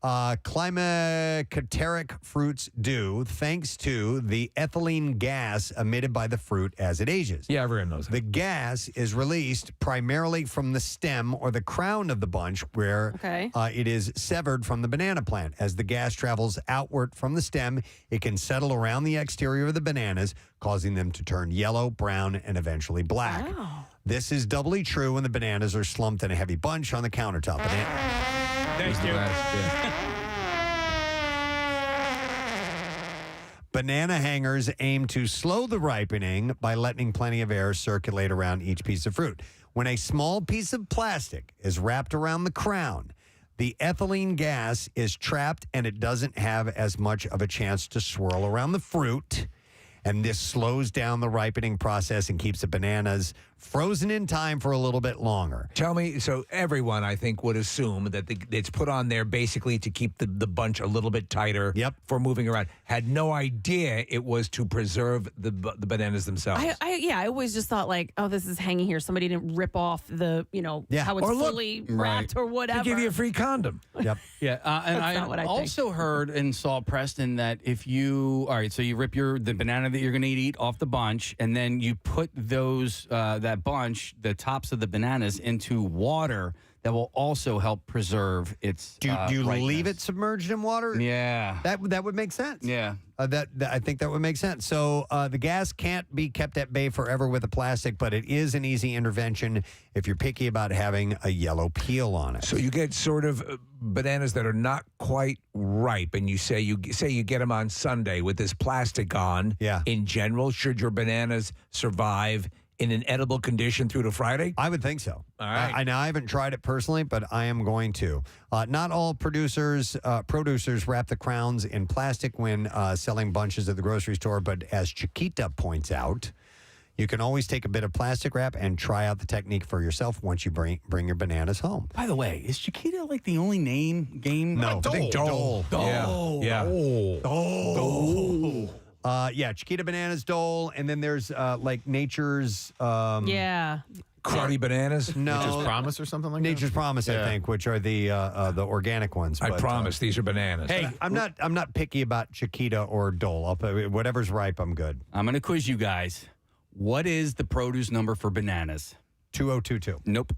climateric fruits do, thanks to the ethylene gas emitted by the fruit as it ages. Yeah, everyone knows that. The gas is released primarily from the stem or the crown of the bunch where it is severed from the banana plant. As the gas travels outward from the stem, it can settle around the exterior of the bananas, causing them to turn yellow, brown, and eventually black. Wow. This is doubly true when the bananas are slumped in a heavy bunch on the countertop. Thanks, dude. Banana hangers aim to slow the ripening by letting plenty of air circulate around each piece of fruit. When a small piece of plastic is wrapped around the crown, the ethylene gas is trapped and it doesn't have as much of a chance to swirl around the fruit. And this slows down the ripening process and keeps the bananas frozen in time for a little bit longer. Tell me, so everyone, I think, would assume that it's put on there basically to keep the bunch a little bit tighter for moving around. Had no idea it was to preserve the bananas themselves. I always just thought this is hanging here. Somebody didn't rip off how it's Or look, fully wrapped or whatever. They give you a free condom. Yep. Yeah, and That's not what I think. also heard and saw, Preston, that if you so you rip the banana that you're going to eat off the bunch, and then you put those that bunch, the tops of the bananas, into water. That will also help preserve its. Do you ripeness. leave it submerged in water? Yeah, that would make sense. Yeah, I think that would make sense. So the gas can't be kept at bay forever with the plastic, but it is an easy intervention if you're picky about having a yellow peel on it. So you get sort of bananas that are not quite ripe, and you get them on Sunday with this plastic on. Yeah. In general, should your bananas survive in an edible condition through to Friday? I would think so. All right. I haven't tried it personally, but I am going to. Not all producers wrap the crowns in plastic when selling bunches at the grocery store, but as Chiquita points out, you can always take a bit of plastic wrap and try out the technique for yourself once you bring your bananas home. By the way, is Chiquita the only game? No, I think Dole. Yeah. Dole. Chiquita bananas, Dole, and then there's Nature's. Cruddy bananas? No. Nature's Promise or something like Nature's that? Promise, I think, which are the organic ones. I but, promise these are bananas. Hey, I'm not picky about Chiquita or Dole. I'll put whatever's ripe, I'm good. I'm going to quiz you guys. What is the produce number for bananas? 2022. Nope.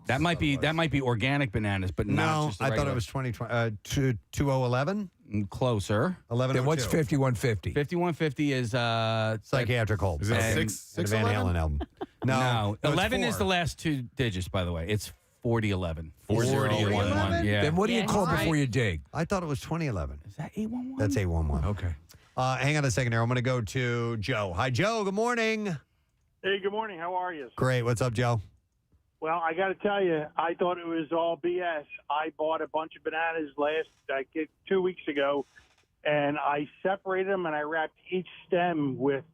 That might be organic bananas, but not No, just the I thought regular. it was 2020. 2011. Closer. 11. Then what's 5150? 5150 is Psychiatric Hold. Is it and six a Van 11? Halen album. No, it's 11 is 4. the last two digits, by the way. It's 4011. 4011? Yeah. Then what do you call before you dig? I thought it was 2011. Is that 811? That's 811. Okay. Hang on a second here. I'm going to go to Joe. Hi, Joe. Good morning. Hey, good morning. How are you? Great. What's up, Joe? Well, I got to tell you, I thought it was all BS. I bought a bunch of bananas 2 weeks ago, and I separated them and I wrapped each stem with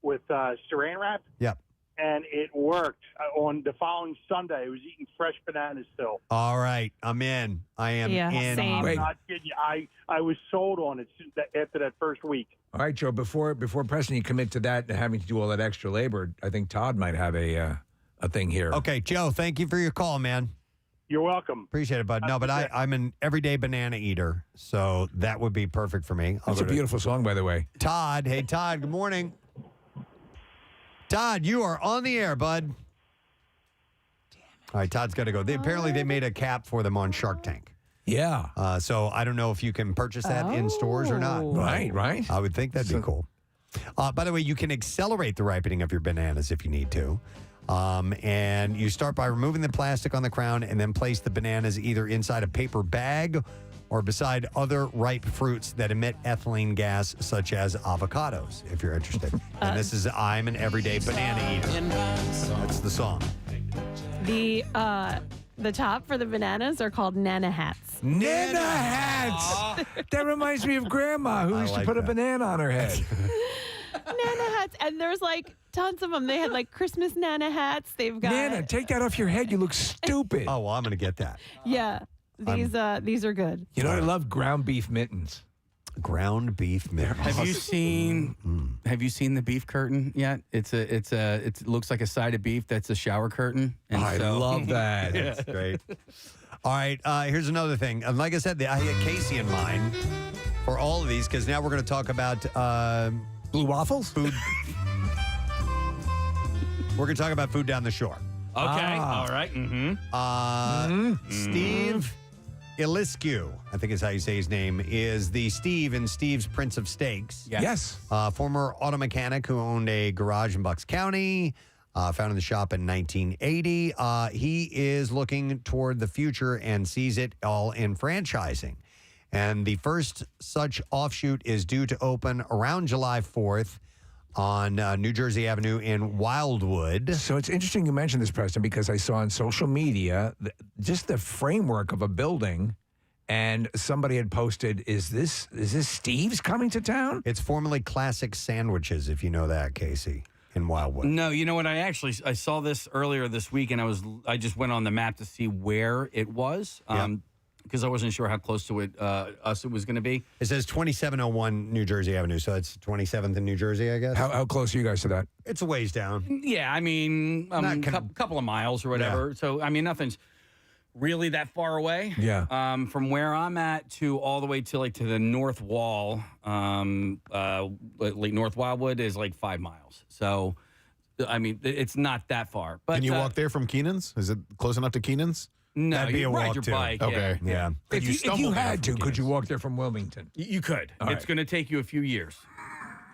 with saran wrap, Yep. and it worked. On the following Sunday, I was eating fresh bananas still. All right, I'm in. I am in. I'm not kidding you. I was sold on it after that first week. All right, Joe. Before Preston, you commit to that and having to do all that extra labor, I think Todd might have a thing here. Okay, Joe. Thank you for your call, man. You're welcome. Appreciate it, bud. No, but I'm an everyday banana eater, so that would be perfect for me. That's a beautiful song, by the way. Todd. Hey, Todd. Good morning. Todd, you are on the air, bud. All right, Todd's got to go. Apparently, they made a cap for them on Shark Tank. Yeah. So I don't know if you can purchase that in stores or not. Right. I would think that'd be cool. By the way, you can accelerate the ripening of your bananas if you need to. And you start by removing the plastic on the crown and then place the bananas either inside a paper bag or beside other ripe fruits that emit ethylene gas, such as avocados, if you're interested. And this is I'm an Everyday Banana Eater. That's the song. The top for the bananas are called Nana hats. Nana hats. That reminds me of Grandma, who used to put a banana on her head. Nana hats, and there's like tons of them. They had like Christmas Nana hats. They've got Nana, take that off your head. You look stupid. Oh, well, I'm going to get that. Yeah, these are good. You know, I love ground beef mittens. Ground beef mittens. Have you seen the beef curtain yet? It looks like a side of beef that's a shower curtain. And I love that. That's great. All right, here's another thing. And like I said, I had Casey in mind for all of these because now we're going to talk about blue waffles. Food. We're going to talk about food down the shore. Okay. All right. Steve Iliscu, I think is how you say his name, is the Steve in Steve's Prince of Steaks. Yes. Former auto mechanic who owned a garage in Bucks County, founded the shop in 1980. He is looking toward the future and sees it all in franchising. And the first such offshoot is due to open around July 4th on New Jersey Avenue in Wildwood. So it's interesting you mentioned this, Preston, because I saw on social media just the framework of a building, and somebody had posted, is this Steve's coming to town? It's formerly Classic Sandwiches, if you know that, Casey, in Wildwood. No, you know what? I saw this earlier this week, and I just went on the map to see where it was. Because I wasn't sure how close to it was going to be. It says 2701 New Jersey Avenue, so it's 27th in New Jersey, I guess. How close are you guys to that? It's a ways down. Yeah, I mean, couple of miles or whatever. Yeah. So, I mean, nothing's really that far away. Yeah. From where I'm at to all the way to the north wall, like North Wildwood is like 5 miles. So, I mean, it's not that far. But can you walk there from Keenan's? Is it close enough to Keenan's? No, that'd be you a ride walk your too. bike. Okay, yeah. If you had to, could you walk there from Wilmington? You could. All It's right. going to take you a few years.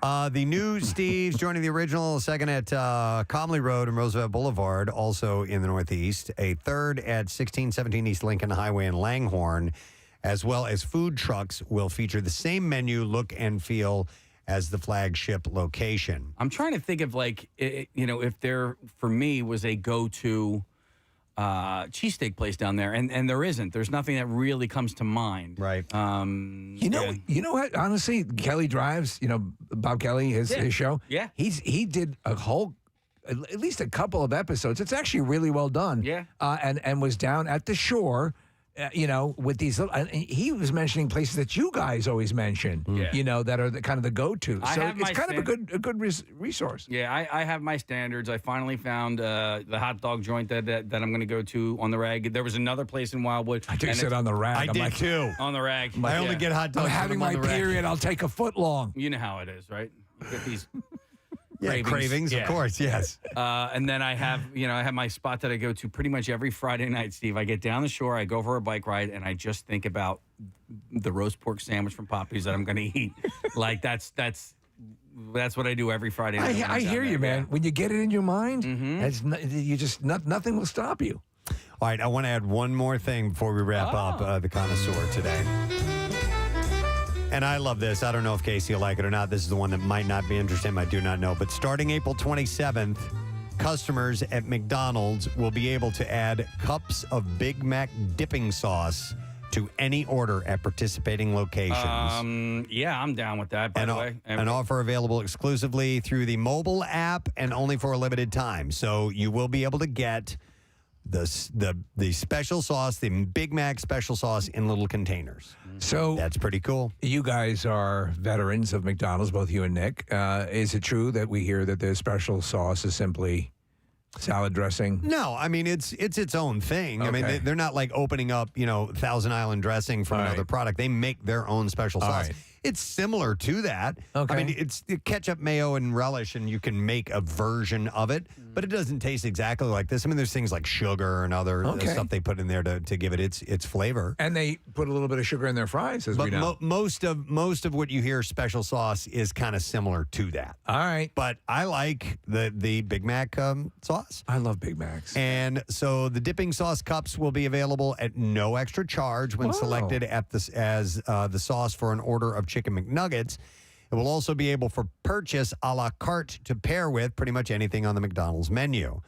The new Steve's joining the original, second at Comley Road and Roosevelt Boulevard, also in the Northeast. A third at 1617 East Lincoln Highway in Langhorne, as well as food trucks will feature the same menu, look, and feel as the flagship location. I'm trying to think of if there, for me, was a go-to cheesesteak place down there, and there isn't. There's nothing that really comes to mind. Right. You know what? Honestly, Kelly Drives. You know, Bob Kelly, his show. Yeah. He did a whole, at least a couple of episodes. It's actually really well done. Yeah. And was down at the shore. With these little, and he was mentioning places that you guys always mention, that are the kind of the go-to. So it's kind of a good resource. Yeah, I have my standards. I finally found the hot dog joint that I'm going to go to on the rag. There was another place in Wildwood. I think you said on the rag. I did too. On the rag. I only get hot dogs. I'm having my period. I'll take a foot long. You know how it is, right? You get these. Cravings, of course, yes. And then I have my spot that I go to pretty much every Friday night, Steve. I get down the shore, I go for a bike ride, and I just think about the roast pork sandwich from Poppy's that I'm going to eat. Like that's what I do every Friday night. I hear you, man. When you get it in your mind, nothing will stop you. All right, I want to add one more thing before we wrap up the Connoisseur today. And I love this. I don't know if Casey will like it or not. This is the one that might not be interesting. I do not know. But starting April 27th, customers at McDonald's will be able to add cups of Big Mac dipping sauce to any order at participating locations. Yeah, I'm down with that, by the way. An offer available exclusively through the mobile app and only for a limited time. So you will be able to get the special sauce, the Big Mac special sauce in little containers. So that's pretty cool. You guys are veterans of McDonald's, both you and Nick. Is it true that we hear that the special sauce is simply salad dressing? No, I mean it's its own thing. I mean Okay. they're not like opening up, Thousand Island dressing from another product. They make their own special sauce. right. It's similar to that. Okay. I mean it's ketchup, mayo, and relish, and you can make a version of it, but it doesn't taste exactly like this. I mean, there's things like sugar and other Okay. stuff they put in there to give it its flavor. And they put a little bit of sugar in their fries, as we But know. most of what you hear special sauce is kind of similar to that. All right. But I like the Big Mac sauce. I love Big Macs. And so the dipping sauce cups will be available at no extra charge when Wow. selected as the sauce for an order of Chicken McNuggets. It will also be able for purchase a la carte to pair with pretty much anything on the McDonald's menu.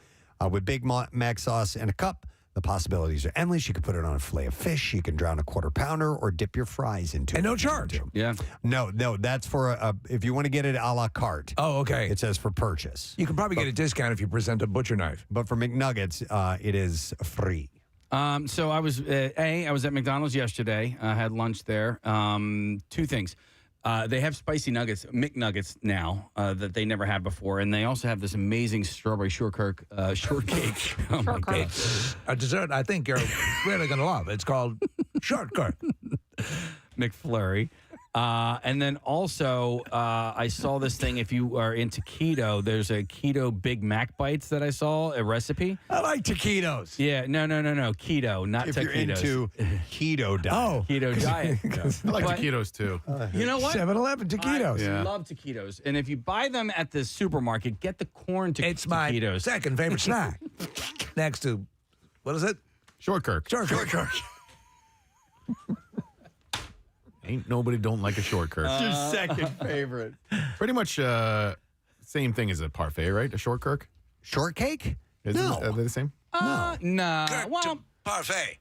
With Big Mac sauce and a cup, the possibilities are endless. You can put it on a fillet of fish. You can drown a quarter pounder or dip your fries into it. And no charge. Yeah. No, that's for if you want to get it a la carte. Oh, okay. It says for purchase. You can probably get a discount if you present a butcher knife. But for McNuggets, it is free. So I was I was at McDonald's yesterday. I had lunch there. Two things. They have spicy nuggets, McNuggets now that they never had before, and they also have this amazing strawberry shortcake. Oh my God. It's a dessert I think you're really going to love. It's called shortcut. McFlurry. And then also, I saw this thing. If you are into keto, there's a keto Big Mac bites that I saw, a recipe. I like taquitos. Yeah, no, keto, not If taquitos. you're into keto diet. Oh, keto diet. I like But- taquitos too. You know what? 7-Eleven taquitos. I love taquitos. And if you buy them at the supermarket, get the corn It's my taquitos. second favorite snack. Next to, what is it? Shortcurk. Shortcut. Ain't nobody don't like a shortcurk. Your second favorite. Pretty much same thing as a parfait, right? A shortcurk? Shortcake? Isn't No. Are they the same? Nah. Well, Parfait.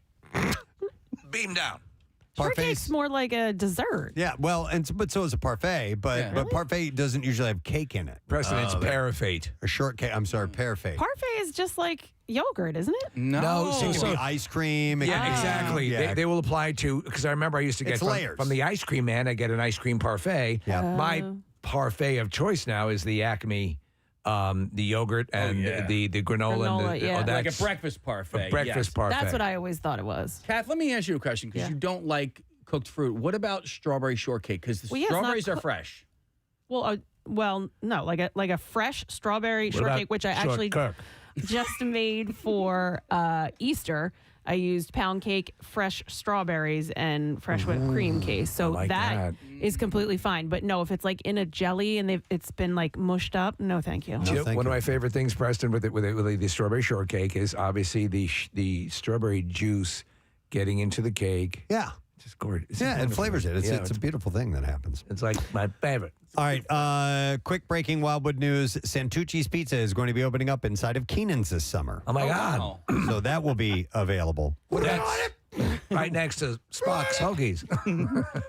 Beam down. Shortcake's more like a dessert. Yeah, well, but so is a parfait, but parfait doesn't usually have cake in it. Preston, it's parfait. A shortcake. I'm sorry, parfait. Parfait is just like yogurt, isn't it? no. see, So ice cream. it Yeah, can be- exactly. Yeah. They will apply to, because I remember I used to get It's layers. from the ice cream man, I get an ice cream parfait. Yeah. My parfait of choice now is the Acme, the yogurt and the granola. Granola, and the, yeah. oh, Like a that's breakfast parfait. a breakfast yes. parfait. That's what I always thought it was. Kath, let me ask you a question because Yeah. you don't like cooked fruit. What about strawberry shortcake? Because the Well, yeah, it's not strawberries are coo- fresh. Well, no, like a fresh strawberry What about shortcake, which I actually shortcake? just made for Easter. I used pound cake, fresh strawberries, and fresh whipped cream case. So like that is completely fine. But no, if it's like in a jelly and it's been like mushed up, no, thank you. You know, thank one you. of my favorite things, Preston, with the strawberry shortcake is obviously the strawberry juice getting into the cake. Yeah. Just gorgeous. Yeah, it flavors it. It's, Yeah, it's a beautiful thing that happens. It's like my favorite. All right, quick breaking Wildwood news. Santucci's Pizza is going to be opening up inside of Keenan's this summer. Oh my God. Wow. So that will be available. That's right next to Spock's Hoagies.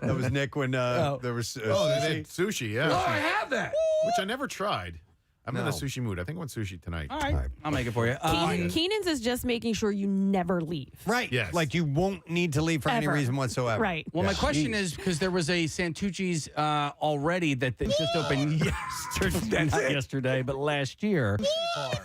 That was Nick when there was They sushi. did sushi, yeah. Oh, I have that. Which I never tried. I'm in No. a sushi mood. I think I want sushi tonight. All right. I'll make it for you. Keenan's is just making sure you never leave. Right. Yes. Like you won't need to leave for any Ever. reason whatsoever. Right. Well, my question is because there was a Santucci's already that they just opened yesterday, but last year.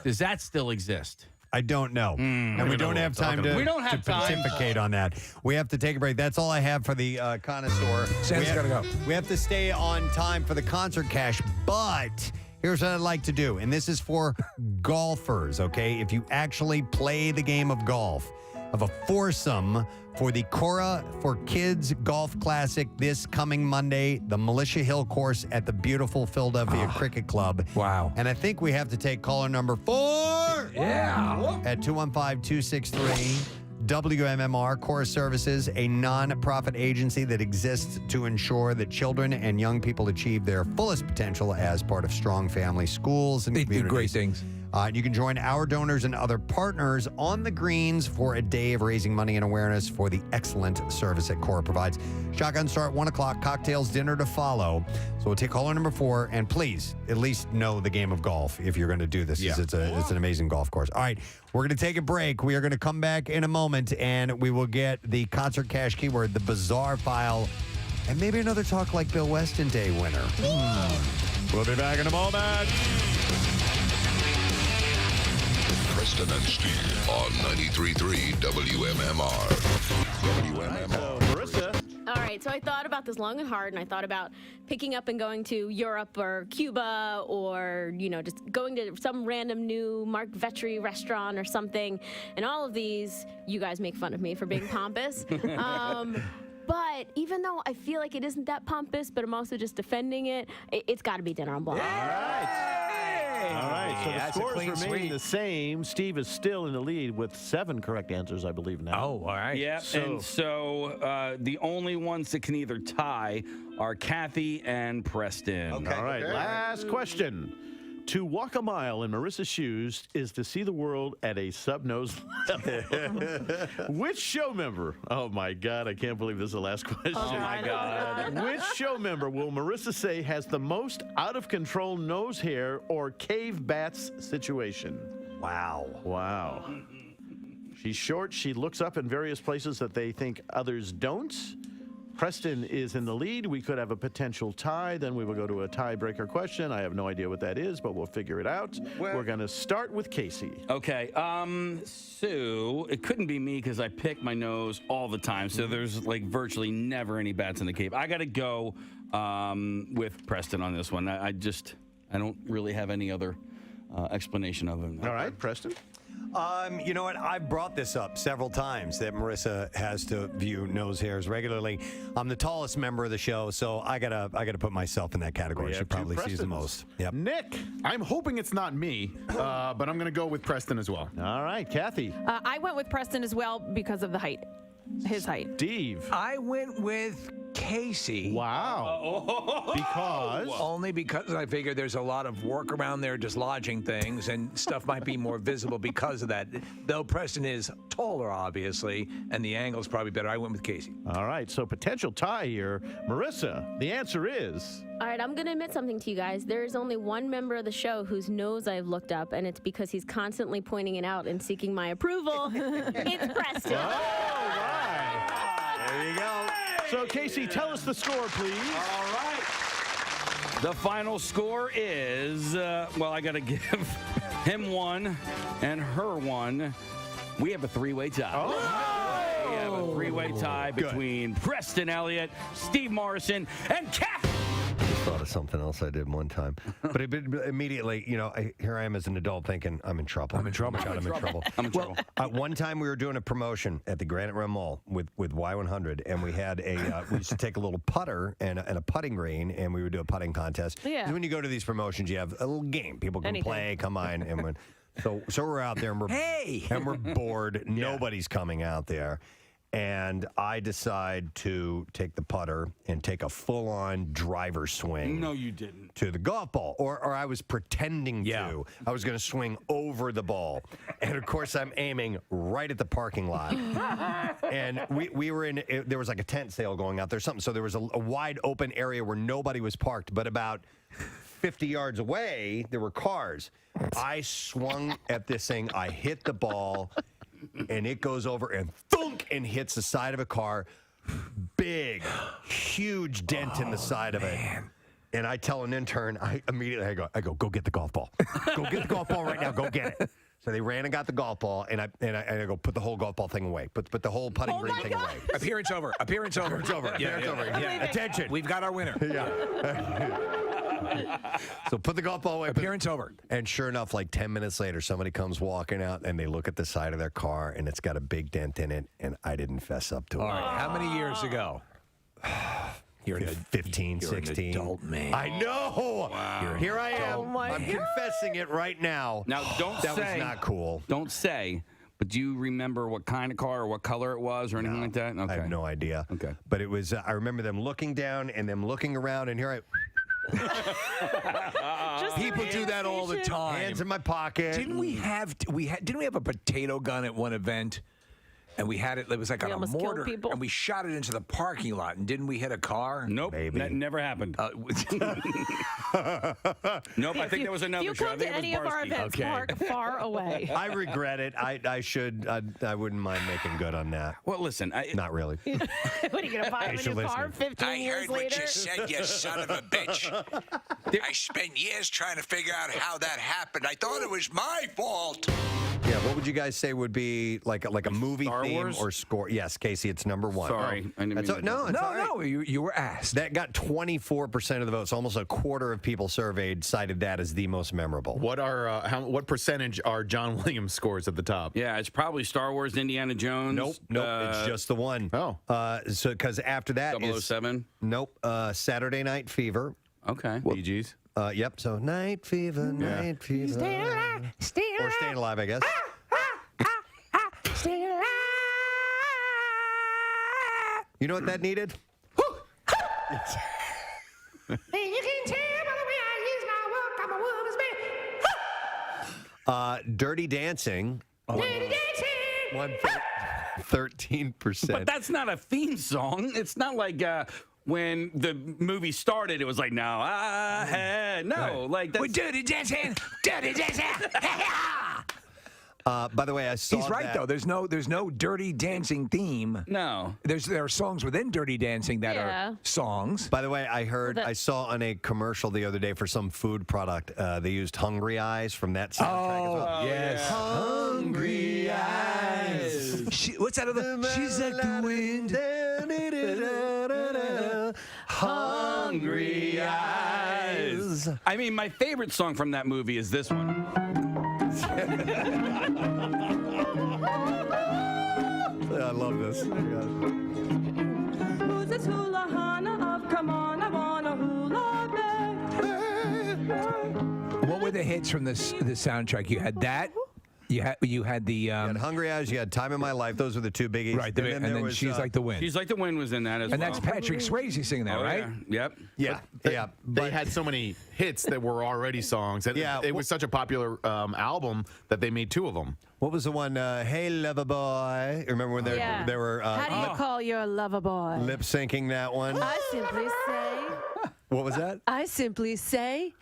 Does that still exist? I don't know. And we don't have time to, We don't have to time. pontificate on that. We have to take a break. That's all I have for the Connoisseur. Sam's gotta go. We have to stay on time for the concert cash, but here's what I'd like to do. And this is for golfers, okay? If you actually play the game of golf, of a foursome for the Cora for Kids Golf Classic this coming Monday, the Militia Hill course at the beautiful Philadelphia Cricket Club. Wow. And I think we have to take caller number 4. Yeah. At 215-263. WMMR Core Services, a non-profit agency that exists to ensure that children and young people achieve their fullest potential as part of strong family schools and They do communities. great things. And you can join our donors and other partners on the greens for a day of raising money and awareness for the excellent service that Cora provides. Shotgun start at 1 o'clock, cocktails, dinner to follow. So we'll take caller number 4, and please at least know the game of golf if you're going to do this. 'Cause it's an amazing golf course. All right, we're going to take a break. We are going to come back in a moment, and we will get the concert cash keyword, the bizarre file, and maybe another Talk Like Bill Weston Day winner. We'll be back in a moment. Preston and Steve on 93.3 WMMR. WMMR. Marissa. All right, so I thought about this long and hard, and I thought about picking up and going to Europe or Cuba or, just going to some random new Mark Vetri restaurant or something. And all of these, you guys make fun of me for being pompous. But even though I feel like it isn't that pompous, but I'm also just defending it, it's got to be dinner on Blonde. All right, so That's a the scores clean remain sweep. the same. Steve is still in the lead with 7 correct answers, I believe, now. Oh, all right. Yeah, and so the only ones that can either tie are Kathy and Preston. All right, last question. To walk a mile in Marissa's shoes is to see the world at a sub-nose level. Which show member? Oh, my God, I can't believe this is the last question. Oh, my God. Which show member will Marissa say has the most out-of-control nose hair or cave bats situation? Wow. Wow. She's short. She looks up in various places that they think others don't. Preston is in the lead. We could have a potential tie. Then we will go to a tiebreaker question. I have no idea what that is, but we'll figure it out. We're going to start with Casey. Okay, so it couldn't be me because I pick my nose all the time. So there's like virtually never any bats in the cave. I got to go with Preston on this one. I don't really have any other explanation other than that. All right, Preston. You know what? I've brought this up several times that Marissa has to view nose hairs regularly. I'm the tallest member of the show, so I gotta put myself in that category. She probably sees the most. Yep. Nick. I'm hoping it's not me, but I'm going to go with Preston as well. All right, Kathy. I went with Preston as well because of the height. His height. Steve. I went with Casey. Wow. Because? Only because I figured there's a lot of work around there just lodging things, and stuff might be more visible because of that. Though Preston is taller, obviously, and the angle's probably better. I went with Casey. All right, so potential tie here. Marissa, the answer is... All right, I'm going to admit something to you guys. There is only one member of the show whose nose I've looked up, and it's because he's constantly pointing it out and seeking my approval. It's Preston. All right. There you go. So, Casey, tell us the score, please. All right. The final score is, I got to give him 1 and her 1. We have a 3-way tie. Oh. We have a 3-way tie between Preston Elliott, Steve Morrison, and Kathy. Thought of something else I did one time, but immediately, here I am as an adult thinking I'm in trouble. I'm in trouble. I'm in trouble. I'm in trouble. One time we were doing a promotion at the Granite Rim Mall with Y100, and we had we used to take a little putter and a putting green, and we would do a putting contest. Yeah. 'Cause when you go to these promotions, you have a little game. People can play, come on, and when, so we're out there and we're bored. Nobody's coming out there. And I decide to take the putter and take a full-on driver swing. No, you didn't. To the golf ball, or I was pretending to. I was going to swing over the ball, and of course I'm aiming right at the parking lot. And we were in. There was like a tent sale going out there, something. So there was a wide open area where nobody was parked, but about 50 yards away there were cars. I swung at this thing. I hit the ball. And it goes over and thunk and hits the side of a car. Big, huge dent in the side of it. And I tell an intern, I go, go get the golf ball. Go get the golf ball right now. Go get it. So they ran and got the golf ball, and I go, put the whole golf ball thing away. Put the whole putting green thing away. Appearance over. Appearance over. It's over. Yeah, It's over. yeah. Attention. We've got our winner. Yeah. So put the golf ball away. Appearance over. And sure enough, like 10 minutes later, somebody comes walking out, and they look at the side of their car, and it's got a big dent in it, and I didn't fess up to it. All right. How many years ago? You're 15, you're 16. An adult man. I know. Wow. Here I am. Oh my I'm God. confessing it right now. Now, that was not cool. Don't say. But do you remember what kind of car or what color it was or anything like that? Okay. I have no idea. Okay. But it was. I remember them looking down and them looking around, and here People do that all the time. Hands in my pocket. Didn't we have a potato gun at one event? And we had it. It was like on a almost killed mortar, people. and we shot it into the parking lot. And didn't we hit a car? Nope, that never happened. Nope, I think there was another If you show. I come think to it was any of our Barsky. events, park far away. I regret it. I wouldn't mind making good on that. Well, listen. Not really. What are you going to buy him a new car 15 I years heard what later? you said, you son of a bitch. I spent years trying to figure out how that happened. I thought it was my fault. Yeah, what would you guys say would be like a movie Star theme Wars? or score? Yes, Casey, it's number one. Sorry, I didn't That's mean to no, do it's No, all right. no, you were asked. That got 24% of the votes. Almost a quarter of people surveyed cited that as the most memorable. What percentage are John Williams scores at the top? Yeah, it's probably Star Wars, Indiana Jones. Nope, it's just the one. Oh. So because after that is 007. Nope, Saturday Night Fever. Okay. Bee Gees. Yep. So Night Fever, Night Fever. Stay alive, stay alive. Or Staying Alive, I guess. Stay alive. You know what that needed? And you can tell by the way I use my walk, I'm a woman's man. Dirty Dancing. Dirty dancing. 13%. But that's not a theme song. It's not like when the movie started, it was like, no, I had no. Like that's We're dirty dancing, dirty dancing. By the way, I saw He's right that. though. There's no dirty dancing theme. No. There are songs within Dirty Dancing that are songs. By the way, I saw on a commercial the other day for some food product. They used Hungry Eyes from that soundtrack as well. Yes. Hungry Eyes. What's that other? She's like the wind. Hungry Eyes. I mean, my favorite song from that movie is this one. I love this. Who's this hula hana of come on, I wanna hula back. What were the hits from the soundtrack? You had that. You had the You had Hungry Eyes. You had Time in My Life. Those were the two biggies. right, and then was, She's Like the Wind. She's Like the Wind was in that as well. And that's Patrick Swayze singing that, Oh, right? Yeah. Yep. Yeah. They had so many hits that were already songs. And it was such a popular album that they made two of them. What was the one? Hey, lover boy. Remember when they were How do you call your lover boy? lip syncing that one? I simply say. What was that? I simply say,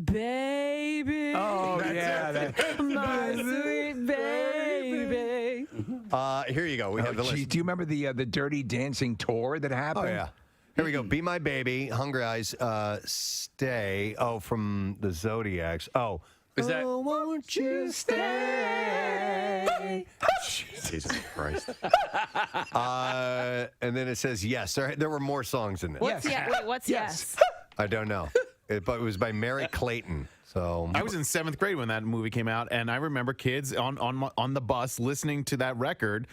baby. Oh, yeah. My sweet baby. Here you go. We have the list. Do you remember the Dirty Dancing tour that happened? Oh, yeah. Here we go. Be My Baby, Hungry Eyes, Stay. Oh, from the Zodiacs. Oh. Is that? Oh, won't you stay? Jesus Christ. And then it says yes. There were more songs in this. What's yes? What's yes? I don't know. But it was by Mary Clayton. So I was in 7th grade when that movie came out, and I remember kids on the bus listening to that record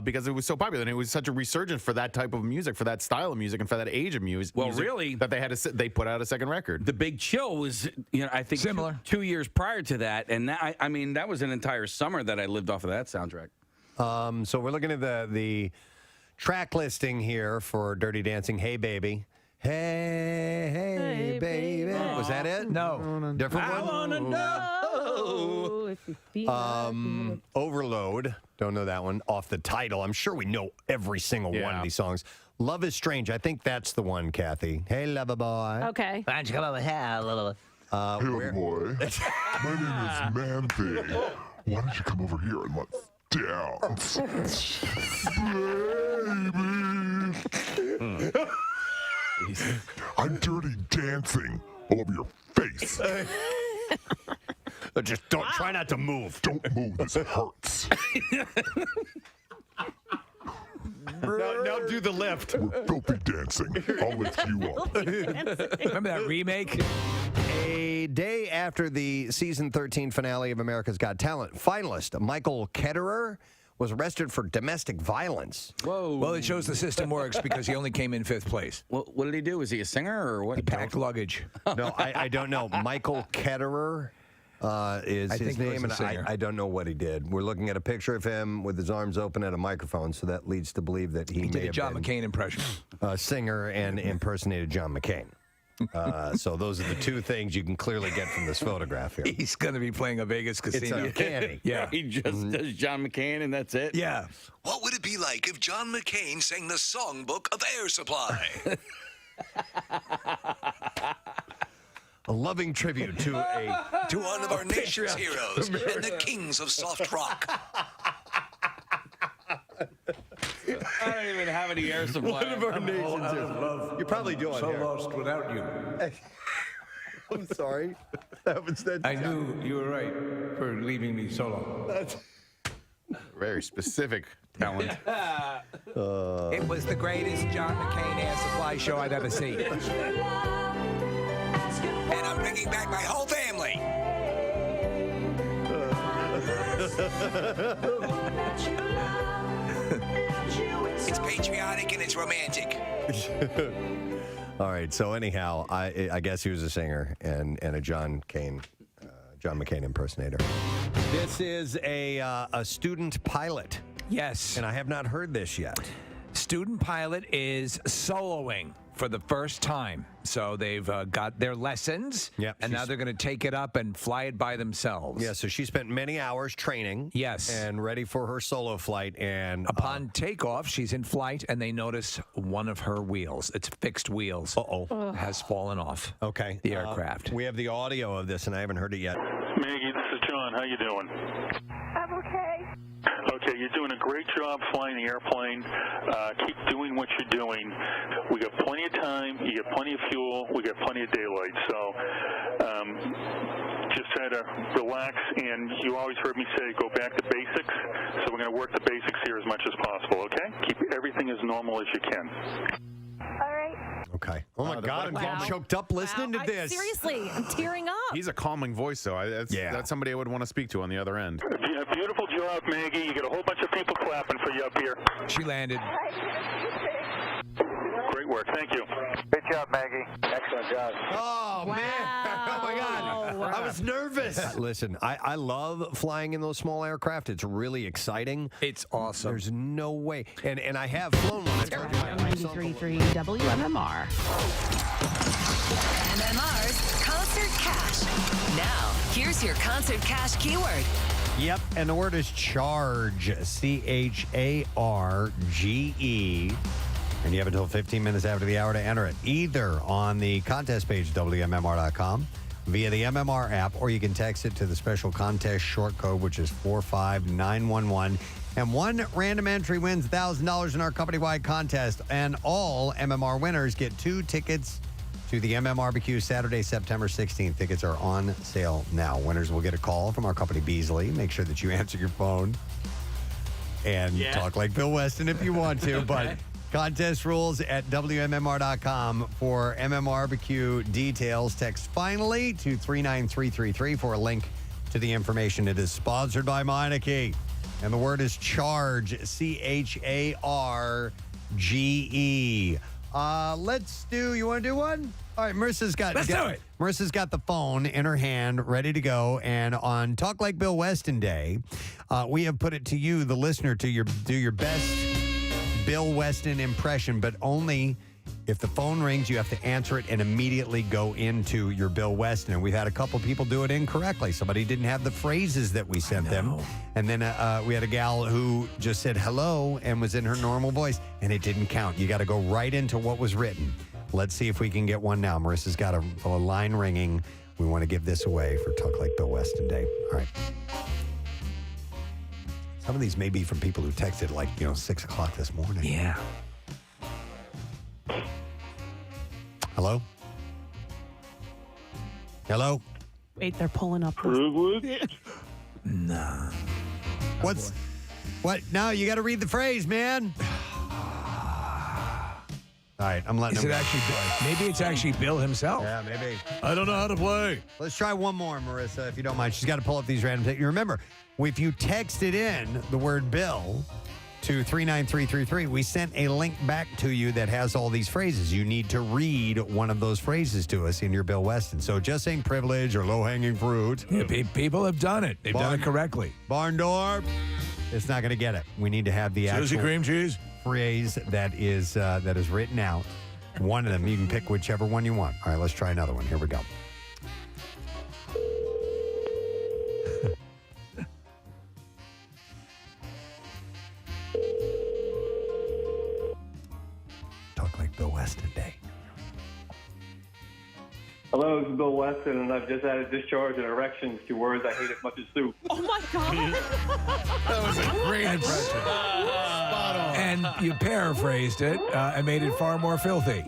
because it was so popular, and it was such a resurgence for that type of music, for that style of music, and for that age of music. Well, really, that they put out a second record. The Big Chill was, I think similar. 2 years prior to that, and that, I mean, that was an entire summer that I lived off of that soundtrack. So we're looking at the track listing here for Dirty Dancing. Hey, baby. Hey, baby. Was that it? No. Different one? I wanna know if you feel Overload. Don't know that one. Off the title. I'm sure we know every single one of these songs. Love is Strange. I think that's the one, Kathy. Hey, lover boy. Okay. Why don't you come over here, little... Hey, boy. My name is Man-Thing. Why don't you come over here and let's dance? Baby. I'm dirty dancing all over your face. Just don't try not to move. Don't move. This hurts. Now do the lift. We're filthy dancing. I'll lift you up. Remember that remake? A day after the season 13 finale of America's Got Talent, finalist Michael Ketterer was arrested for domestic violence. Whoa. Well, it shows the system works because he only came in 5th place. Well, what did he do? Was he a singer or what? He packed luggage. No, I don't know. Michael Ketterer is I his think he was name, a and singer. I don't know what he did. We're looking at a picture of him with his arms open at a microphone, so that leads to believe that he may did a have John been McCain impression. a singer and impersonated John McCain. So those are the two things you can clearly get from this photograph here. He's going to be playing a Vegas casino. It's uncanny. Yeah. He just does John McCain, and that's it. Yeah. What would it be like if John McCain sang the songbook of Air Supply? A loving tribute to one of our nation's heroes and the kings of soft rock. I don't even have any air supply. One of our nation's heroes. You're probably doing so here. lost without you. I'm sorry. I knew you were right for leaving me so long. That's very specific talent. It was the greatest John McCain Air Supply show I've ever seen. And I'm bringing back my whole family. It's patriotic and it's romantic. All right. So anyhow, I guess he was a singer and a John McCain impersonator. This is a student pilot. Yes. And I have not heard this yet. Student pilot is soloing for the first time. So they've got their lessons, and now they're going to take it up and fly it by themselves. Yeah, so she spent many hours training. Yes. And ready for her solo flight. And upon takeoff, she's in flight, and they notice one of her wheels, its fixed wheels, has fallen off. Okay. The aircraft. We have the audio of this, and I haven't heard it yet. Maggie, this is John. How you doing? I'm okay. Okay, you're doing a great job flying the airplane. Keep doing what you're doing. We got plenty of time. You got plenty of fuel. We got plenty of daylight. So just try to relax. And you always heard me say go back to basics. So we're going to work the basics here as much as possible, okay? Keep everything as normal as you can. All right. Okay. Oh, my God. I'm choked up listening to this. Seriously, I'm tearing up. He's a calming voice, though. That's somebody I would want to speak to on the other end. Beautiful job, Maggie. You got a whole bunch of people clapping for you up here. She landed. Great work. Thank you. Good job, Maggie. Excellent job. Oh, man. Oh, my God. I was nervous. Listen, I love flying in those small aircraft. It's really exciting. It's awesome. There's no way. And I have flown one. 93.3 WMMR. MMR's Concert Cash. Now, here's your Concert Cash keyword. Yep, and the word is charge, CHARGE. And you have until 15 minutes after the hour to enter it, either on the contest page, WMMR.com, via the MMR app, or you can text it to the special contest short code, which is 45911. And one random entry wins $1,000 in our company-wide contest, and all MMR winners get 2 tickets to the MMRBQ Saturday, September 16th. Tickets are on sale now. Winners will get a call from our company, Beasley. Make sure that you answer your phone and talk like Bill Weston if you want to. But contest rules at WMMR.com for MMRBQ details. Text finally to 39333 for a link to the information. It is sponsored by Meineke. And the word is charge, CHARGE. Let's do, you want to do one? All right, Marissa's got the phone in her hand, ready to go. And on Talk Like Bill Weston Day, we have put it to you, the listener, to do your best Bill Weston impression, but only if the phone rings, you have to answer it and immediately go into your Bill Weston. And we've had a couple people do it incorrectly. Somebody didn't have the phrases that we sent them. And then we had a gal who just said hello and was in her normal voice, and it didn't count. You got to go right into what was written. Let's see if we can get one now. Marissa's got a line ringing. We want to give this away for Talk Like Bill Weston Day. All right. Some of these may be from people who texted 6 o'clock this morning. Yeah. Hello? Hello? Wait, they're pulling up. Nah. What? No, you got to read the phrase, man. All right, I'm letting Is him it go. actually Bill? Maybe it's actually Bill himself. Yeah, maybe. I don't know how to play. Let's try one more, Marissa, if you don't mind. She's got to pull up these random things. Remember, if you texted in the word Bill to 39333, we sent a link back to you that has all these phrases. You need to read one of those phrases to us in your Bill Weston. So just saying privilege or low-hanging fruit. Yeah, people have done it. They've done it correctly. Barn door. It's not going to get it. We need to have the Susie actual cream cheese phrase that is written out. One of them. You can pick whichever one you want. All right, let's try another one. Here we go. Talk like Bill Weston Day. Hello, this is Bill Weston, and I've just added discharge and erections to words I hate as much as soup. Oh my God. That was a great impression. Spot on. And you paraphrased it and made it far more filthy.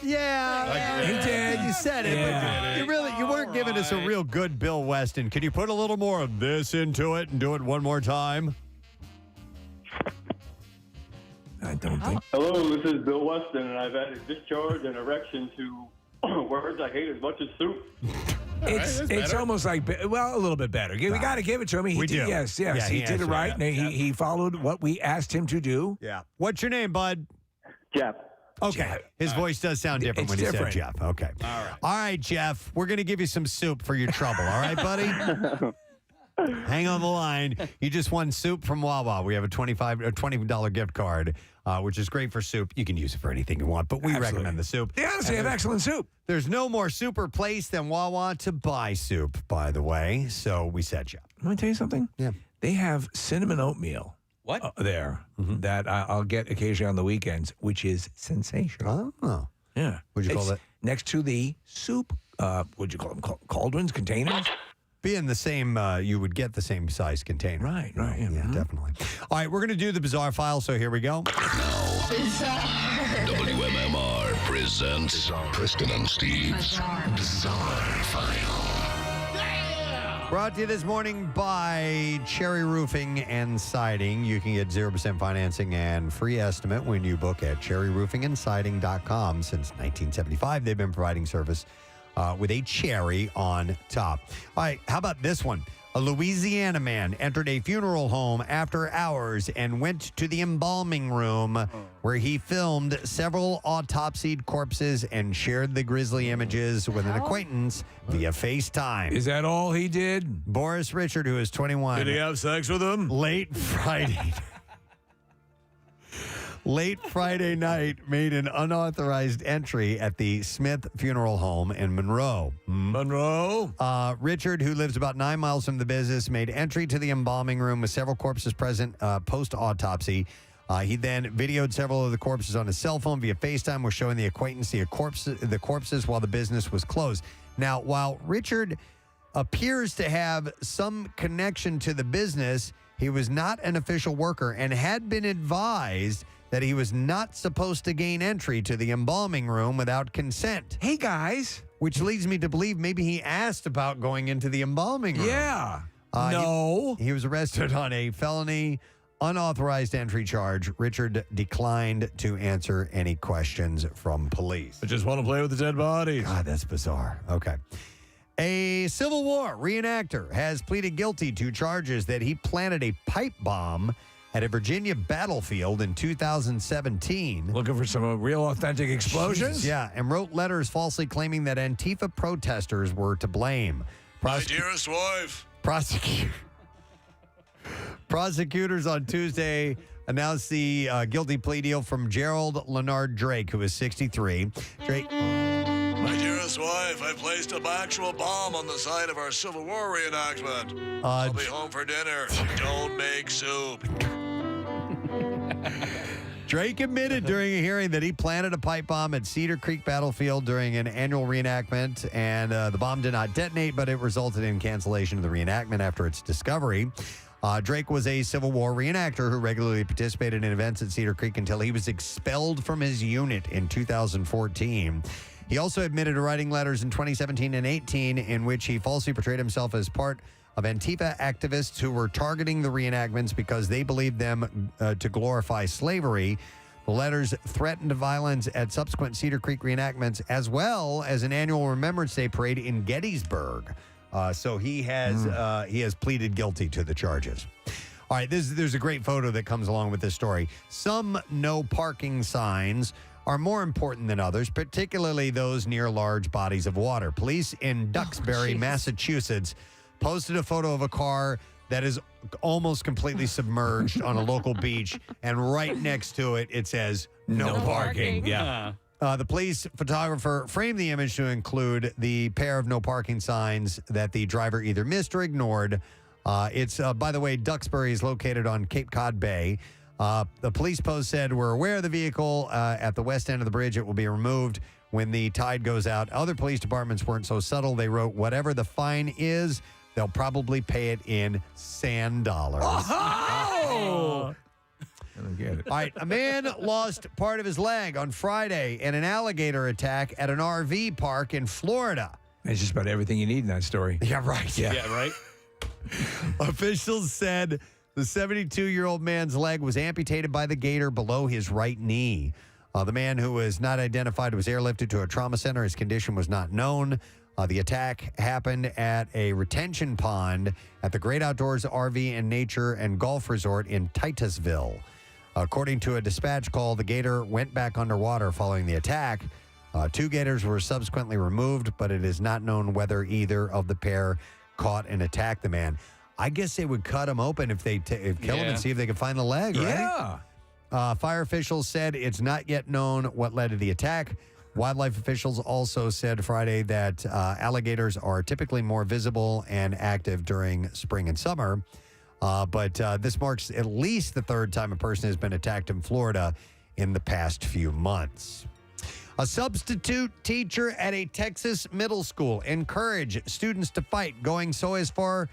Yeah, He did. You said it, but you weren't giving us a real good Bill Weston. Can you put a little more of this into it and do it one more time? I don't think. Hello, this is Bill Weston, and I've added discharge and erection to words I hate as much as soup. It's almost like, well, a little bit better. We got to give it to him. We do. Yes, Yeah, he did it answered, right. yeah. And he followed what we asked him to do. Yeah. What's your name, bud? Jeff. Okay. His voice does sound different It's when he different. said Jeff. Okay. All right, Jeff. We're going to give you some soup for your trouble. All right, buddy? Hang on the line. You just won soup from Wawa. We have a $20 gift card, which is great for soup. You can use it for anything you want, but we recommend the soup. They honestly have excellent soup. There's no more super place than Wawa to buy soup, by the way. So we said Jeff. Let me tell you something. Yeah. They have cinnamon oatmeal. What? There that I'll get occasionally on the weekends, which is sensational. Oh. Yeah. What'd you call It's that? Next to the soup, what'd you call them? Cauldrons, containers? Being the same, you would get the same size container. Right, right. Yeah, definitely. All right, we're going to do the bizarre file, so here we go. WMMR presents Preston and Steve's Bizarre File. Brought to you this morning by Cherry Roofing and Siding. You can get 0% financing and free estimate when you book at cherryroofingandsiding.com. Since 1975, they've been providing service with a cherry on top. All right, how about this one? A Louisiana man entered a funeral home after hours and went to the embalming room where he filmed several autopsied corpses and shared the grisly images with an acquaintance via FaceTime. Is that all he did? Boris Richard, who is 21. Did he have sex with him? Late Friday night, made an unauthorized entry at the Smith Funeral Home in Monroe. Richard, who lives about 9 miles from the business, made entry to the embalming room with several corpses present post-autopsy. He then videoed several of the corpses on his cell phone via FaceTime, was showing the acquaintance the corpses while the business was closed. Now, while Richard appears to have some connection to the business, he was not an official worker and had been advised that he was not supposed to gain entry to the embalming room without consent. Hey, guys. Which leads me to believe maybe he asked about going into the embalming room. Yeah. He was arrested on a felony unauthorized entry charge. Richard declined to answer any questions from police. I just want to play with the dead bodies. God, that's bizarre. Okay. A Civil War reenactor has pleaded guilty to charges that he planted a pipe bomb at a Virginia battlefield in 2017. Looking for some real authentic explosions? Jesus, yeah, and wrote letters falsely claiming that Antifa protesters were to blame. My dearest wife. Prosecutors on Tuesday announced the guilty plea deal from Gerald Leonard Drake, who is 63. Drake. My dearest wife, I placed an actual bomb on the site of our Civil War reenactment. I'll be home for dinner. Don't make soup. Drake admitted during a hearing that he planted a pipe bomb at Cedar Creek Battlefield during an annual reenactment, and the bomb did not detonate, but it resulted in cancellation of the reenactment after its discovery. Drake was a Civil War reenactor who regularly participated in events at Cedar Creek until he was expelled from his unit in 2014. He also admitted to writing letters in 2017 and 18 in which he falsely portrayed himself as part of Antifa activists who were targeting the reenactments because they believed them to glorify slavery. The letters threatened violence at subsequent Cedar Creek reenactments, as well as an annual Remembrance Day parade in Gettysburg. So he has pleaded guilty to the charges. All right, there's a great photo that comes along with this story. Some no parking signs are more important than others, particularly those near large bodies of water. Police in Duxbury, Massachusetts, posted a photo of a car that is almost completely submerged on a local beach, and right next to it, it says no parking. Yeah. The police photographer framed the image to include the pair of no parking signs that the driver either missed or ignored. It's, by the way, Duxbury is located on Cape Cod Bay. The police post said, we're aware of the vehicle at the west end of the bridge. It will be removed when the tide goes out. Other police departments weren't so subtle. They wrote, whatever the fine is, they'll probably pay it in sand dollars. Oh! I don't get it. All right, a man lost part of his leg on Friday in an alligator attack at an RV park in Florida. That's just about everything you need in that story. Yeah, right. Yeah, right? Officials said the 72-year-old man's leg was amputated by the gator below his right knee. The man, who was not identified, was airlifted to a trauma center. His condition was not known. The attack happened at a retention pond at the Great Outdoors RV and Nature and Golf Resort in Titusville. According to a dispatch call, the gator went back underwater following the attack. 2 gators were subsequently removed, but it is not known whether either of the pair caught and attacked the man. I guess they would cut him open if they kill him and see if they could find the leg, right? Yeah. Fire officials said it's not yet known what led to the attack. Wildlife officials also said Friday that alligators are typically more visible and active during spring and summer. But this marks at least the 3rd time a person has been attacked in Florida in the past few months. A substitute teacher at a Texas middle school encouraged students to fight, going so as far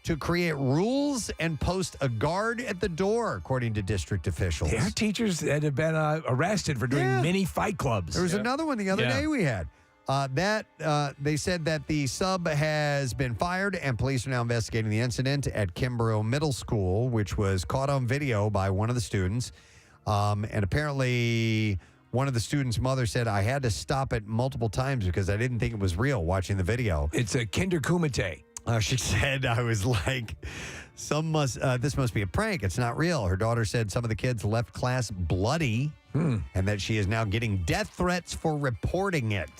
to create rules and post a guard at the door, according to district officials. There are teachers that have been arrested for doing mini fight clubs. There was another one the other day we had. They said that the sub has been fired, and police are now investigating the incident at Kimbrough Middle School, which was caught on video by one of the students. And apparently, one of the students' mother said, I had to stop it multiple times because I didn't think it was real watching the video. It's a kinderkumite. She said, I was like, this must be a prank. It's not real. Her daughter said some of the kids left class bloody and that she is now getting death threats for reporting it.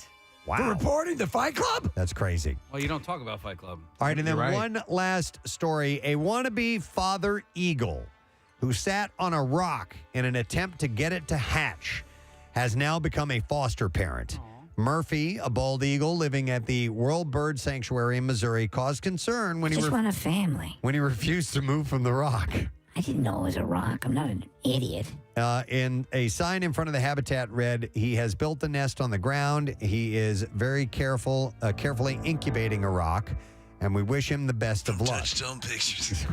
Wow. For reporting the Fight Club? That's crazy. Well, you don't talk about Fight Club. All right, and then You're right. one last story. A wannabe father eagle who sat on a rock in an attempt to get it to hatch has now become a foster parent. Murphy, a bald eagle living at the World Bird Sanctuary in Missouri, caused concern when I just want a family. when he refused to move from the rock. I didn't know it was a rock. I'm not an idiot. In a sign in front of the habitat read, he has built the nest on the ground. He is very carefully incubating a rock, and we wish him the best of luck. Touchstone Pictures.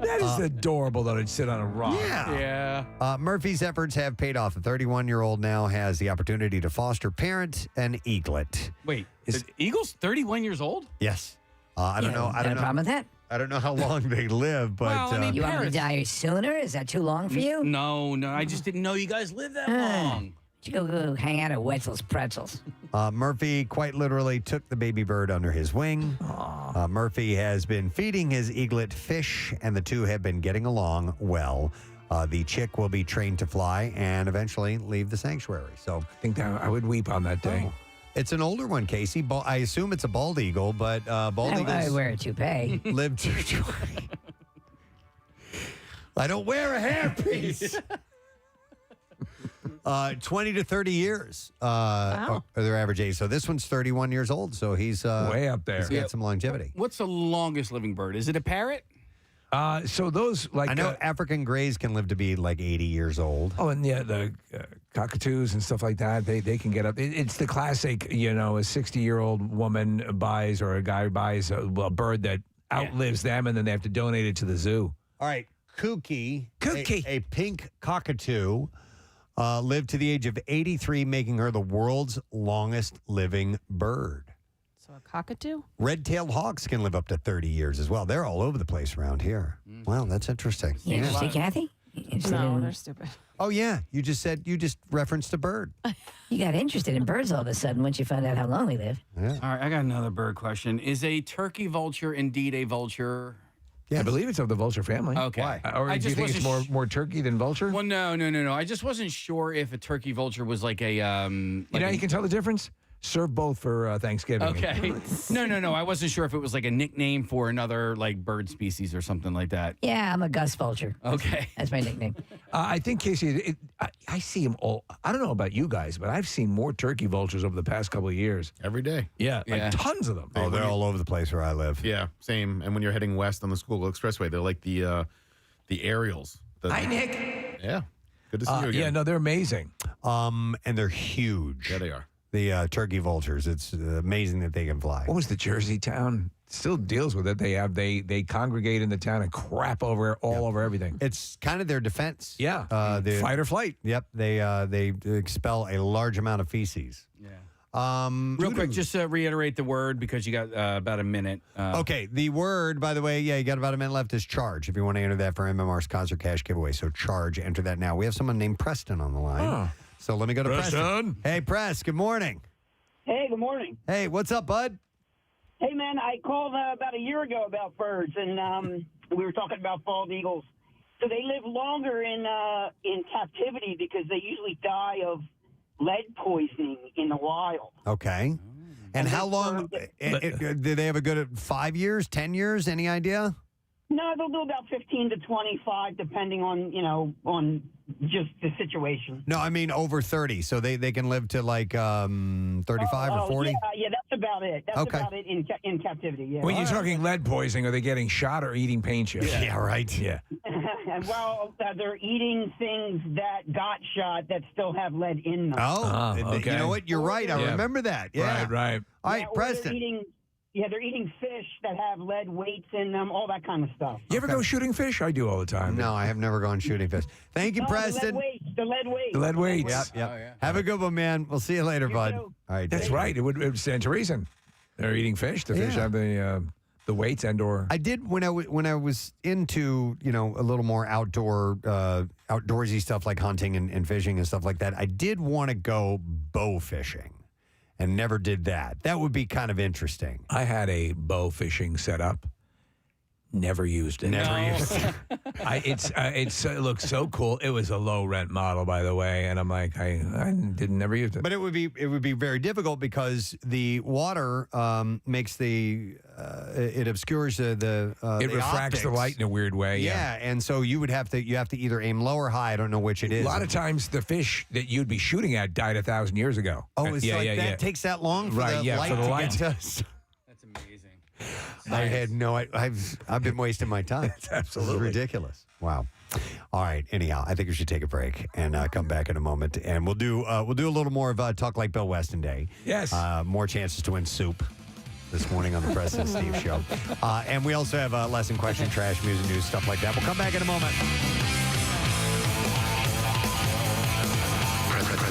That is adorable that it'd sit on a rock. Yeah. Murphy's efforts have paid off. The 31-year-old now has the opportunity to foster parent an eaglet. Wait, is Eagle's 31 years old? Yes. I don't know. I don't know. problem with that? I don't know how long they live, but Well, I mean, You want me to die sooner? Is that too long for you? No, I just didn't know you guys lived that long. You go hang out at Wetzel's Pretzels. Murphy quite literally took the baby bird under his wing. Murphy has been feeding his eaglet fish, and the two have been getting along well. The chick will be trained to fly and eventually leave the sanctuary. So I think that I would weep on that day. It's an older one, Casey. I assume it's a bald eagle, but bald eagles I wear a toupee. live to. I don't wear a hairpiece. 20 to 30 years are their average age. So this one's 31 years old. So he's way up there. He's got some longevity. What's the longest living bird? Is it a parrot? So those I know African grays can live to be like 80 years old. Oh, and yeah, the cockatoos and stuff like that, they can get up. It's the classic, a 60-year-old woman buys or a guy buys a bird that outlives them, and then they have to donate it to the zoo. All right, Kookie. A pink cockatoo, lived to the age of 83, making her the world's longest living bird. So a cockatoo? Red-tailed hawks can live up to 30 years as well. They're all over the place around here. Wow, that's interesting. You interested, Kathy? No, they're stupid. Oh, yeah. You just referenced a bird. You got interested in birds all of a sudden once you found out how long they live. Yeah. All right, I got another bird question. Is a turkey vulture indeed a vulture? Yeah, I believe it's of the vulture family. Okay. Why? Or do you think it's more turkey than vulture? Well, no. I just wasn't sure if a turkey vulture was like a. You can tell the difference? serve both for Thanksgiving. Okay. No. I wasn't sure if it was like a nickname for another like bird species or something like that. Yeah, I'm a Gus vulture. Okay. That's my nickname. I think, Casey, I see them all. I don't know about you guys, but I've seen more turkey vultures over the past couple of years. Every day. Yeah, like tons of them. Oh, they're all over the place where I live. Yeah, same. And when you're heading west on the School Expressway, they're like the aerials. Hi, Nick. Yeah. Good to see you again. Yeah, no, they're amazing. And they're huge. Yeah, they are. The turkey vultures. It's amazing that they can fly. What was the Jersey town? Still deals with it. They congregate in the town and crap all over everything. It's kind of their defense. Yeah. Fight or flight. Yep. They expel a large amount of feces. Yeah. Real quick, just to reiterate the word because you got about a minute. Okay. The word, by the way, you got about a minute left, is charge. If you want to enter that for MMR's concert cash giveaway. So charge, enter that now. We have someone named Preston on the line. Oh. So let me go to Preston. Hey, Press, good morning. Hey, good morning. Hey, what's up, bud? Hey, man, I called about a year ago about birds, and we were talking about bald eagles. So they live longer in captivity because they usually die of lead poisoning in the wild. Okay. And how long? Do they have a good 5 years, 10 years? Any idea? No, they'll do about 15 to 25, depending on just the situation. No, I mean over 30, so they can live to like 35 or 40? Yeah, that's about it. That's Okay. about it in captivity, yeah. When you're talking lead poisoning, are they getting shot or eating paint chips? Yeah, right. Yeah. Well, they're eating things that got shot that still have lead in them. Oh, okay. You know what? You're right. I remember that. Yeah. Right. All right, Preston. They're eating fish that have lead weights in them, all that kind of stuff. You ever go shooting fish? I do all the time. No, I have never gone shooting fish. Thank you, Preston. The lead weights. The lead weights. Yep. Oh, yeah. Have a good one, man. We'll see you later, bud. too. All right. That's right. It would stand to reason. They're eating fish. The fish have the weights and/or. I did when I was into a little more outdoorsy stuff like hunting and fishing and stuff like that. I did want to go bow fishing, and never did that. That would be kind of interesting. I had a bow fishing setup. Never used it. It looks so cool. It was a low rent model, by the way, and I'm like, I never used it. But it would be very difficult because the water makes it obscures the it refracts optics. the light in a weird way. Yeah, and so you have to either aim low or high. I don't know which it is. A lot of times, the fish that you'd be shooting at died 1,000 years ago. Oh, it's that takes that long for the light to get to us. That's amazing. I had I've been wasting my time. It's absolutely ridiculous. Wow. All right. Anyhow, I think we should take a break and come back in a moment, and we'll do a little more of Talk Like Bill Weston Day. Yes. More chances to win soup this morning on the Preston and Steve Show, and we also have lesson, question, trash, music, news, stuff like that. We'll come back in a moment.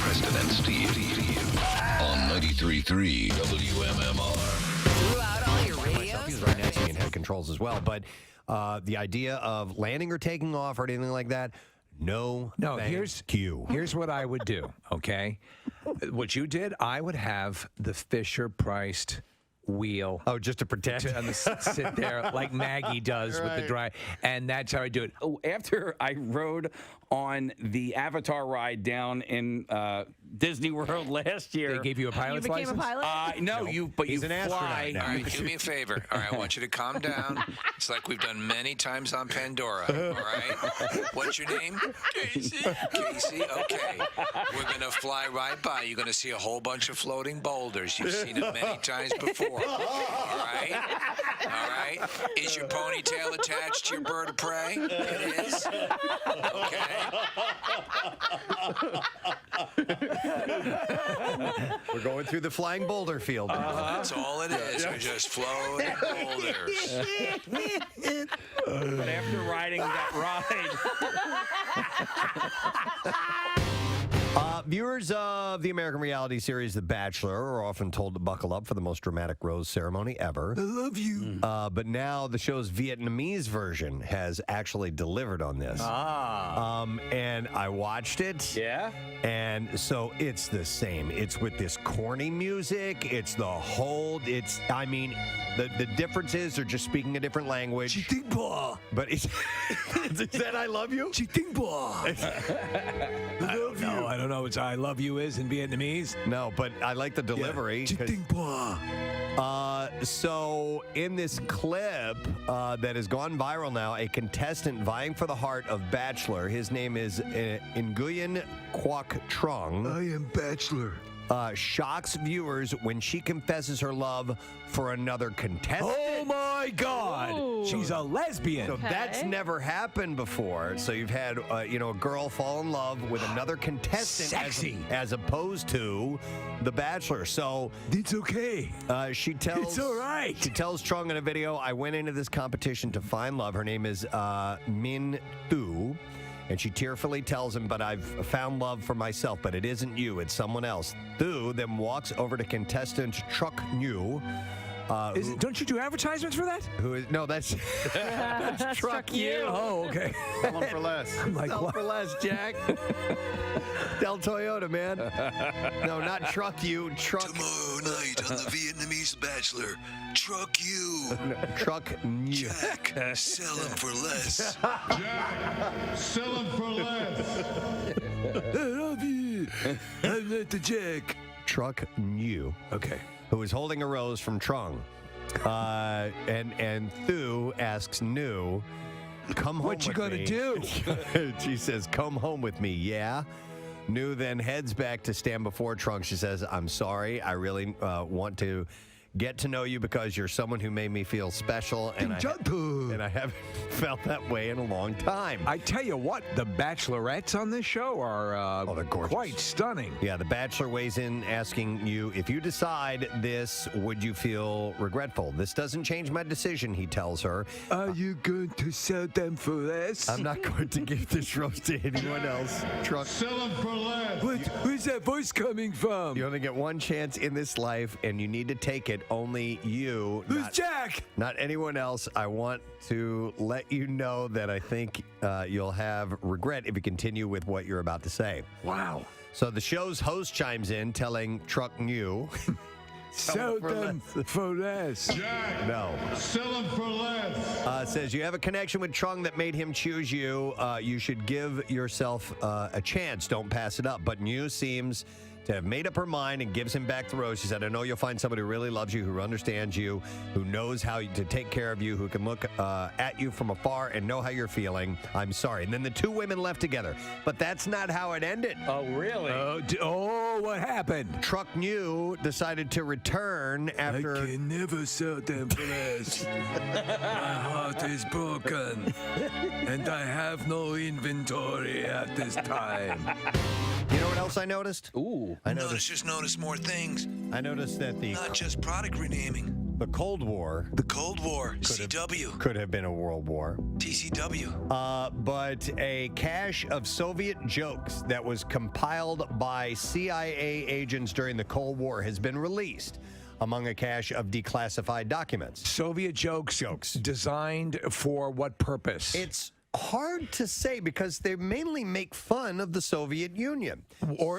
Preston and Steve on 93.3 WMMR. Throughout all your radios. He's right next to me and had controls as well. But the idea of landing or taking off or anything like that, no. Here's what I would do. Okay, what you did, I would have the Fisher-priced wheel. Oh, just to pretend to sit there like Maggie does with the dry, and that's how I do it. Oh, after I rode on the Avatar ride down in Disney World last year, they gave you a pilot's You became license. a pilot? No, He's an fly. astronaut now. All right, do me a favor. All right, I want you to calm down. It's like we've done many times on Pandora. All right? What's your name? Casey. Casey, okay. We're going to fly right by. You're going to see a whole bunch of floating boulders. You've seen it many times before. All right? All right? Is your ponytail attached to your bird of prey? It is? Okay. We're going through the flying boulder field. That's all it is. We're just floating boulders. But after riding that ride. Viewers of the American reality series The Bachelor are often told to buckle up for the most dramatic rose ceremony ever. I love you. But now the show's Vietnamese version has actually delivered on this. And I watched it. Yeah? And so it's the same. It's with this corny music. It's the whole, the difference is they're just speaking a different language. But it's, is that I love you? I don't don't know what I love you is in Vietnamese? No, but I like the delivery. So in this clip that has gone viral now, a contestant vying for the heart of Bachelor, his name is Nguyen Quoc Trong. I am Bachelor. Shocks viewers when she confesses her love for another contestant. Oh my God! Ooh. She's a lesbian. So that's never happened before. So you've had, a girl fall in love with another contestant, Sexy. as opposed to the Bachelor. So it's okay. She tells It's all right. She tells Trung in a video, "I went into this competition to find love." Her name is Min Thu. And she tearfully tells him, "But I've found love for myself, but it isn't you, it's someone else." Thu then walks over to contestant Truc Nhu. Don't you do advertisements for that? That's Truck you. Oh, okay. Sell them for less. I'm like, Sell what? for less, Jack. Del Toyota, man. No, not Truck You. Truck. Tomorrow night on the Vietnamese Bachelor, Truck you. Truck Nhu. Jack, sell him for less. Jack, sell him for less. I love you. I'm not the Jack. Truck Nhu. Okay. Who is holding a rose from Trung. And Thu asks Nhu, "Come home What you with gonna me." do? She says, "Come home with me, yeah?" Nhu then heads back to stand before Trung. She says, "I'm sorry. I really want to get to know you because you're someone who made me feel special, and I haven't felt that way in a long time." I tell you what, the bachelorettes on this show are they're gorgeous. quite stunning. Yeah, the Bachelor weighs in asking you, "If you decide this, would you feel regretful?" "This doesn't change my decision," he tells her. Are you going to sell them for less? "I'm not going to give this rose to anyone else." Truck. Sell him for less. Where's that voice coming from? You only get one chance in this life, and you need to take it. Only you. Who's Jack? Not anyone else. I want to let you know that I think you'll have regret if you continue with what you're about to say. Wow. So the show's host chimes in, telling Truc Nhu, Sell them for less. Jack, no. sell him for less. Says you have a connection with Trung that made him choose you. You should give yourself a chance. Don't pass it up. But Nhu seems to have made up her mind and gives him back the rose. She said, "I know you'll find somebody who really loves you, who understands you, who knows how to take care of you, who can look at you from afar and know how you're feeling. I'm sorry." And then the two women left together. But that's not how it ended. Oh, really? What happened? Truc Nhu decided to return after... I can never sell them for less. My heart is broken, and I have no inventory at this time. You know what else I noticed? Ooh. I Notice more things. I noticed that Not just product renaming. the Cold War The Cold War, CW, could have been a world war. TCW. But a cache of Soviet jokes that was compiled by CIA agents during the Cold War has been released among a cache of declassified documents. Soviet jokes designed for what purpose? It's hard to say because they mainly make fun of the Soviet Union.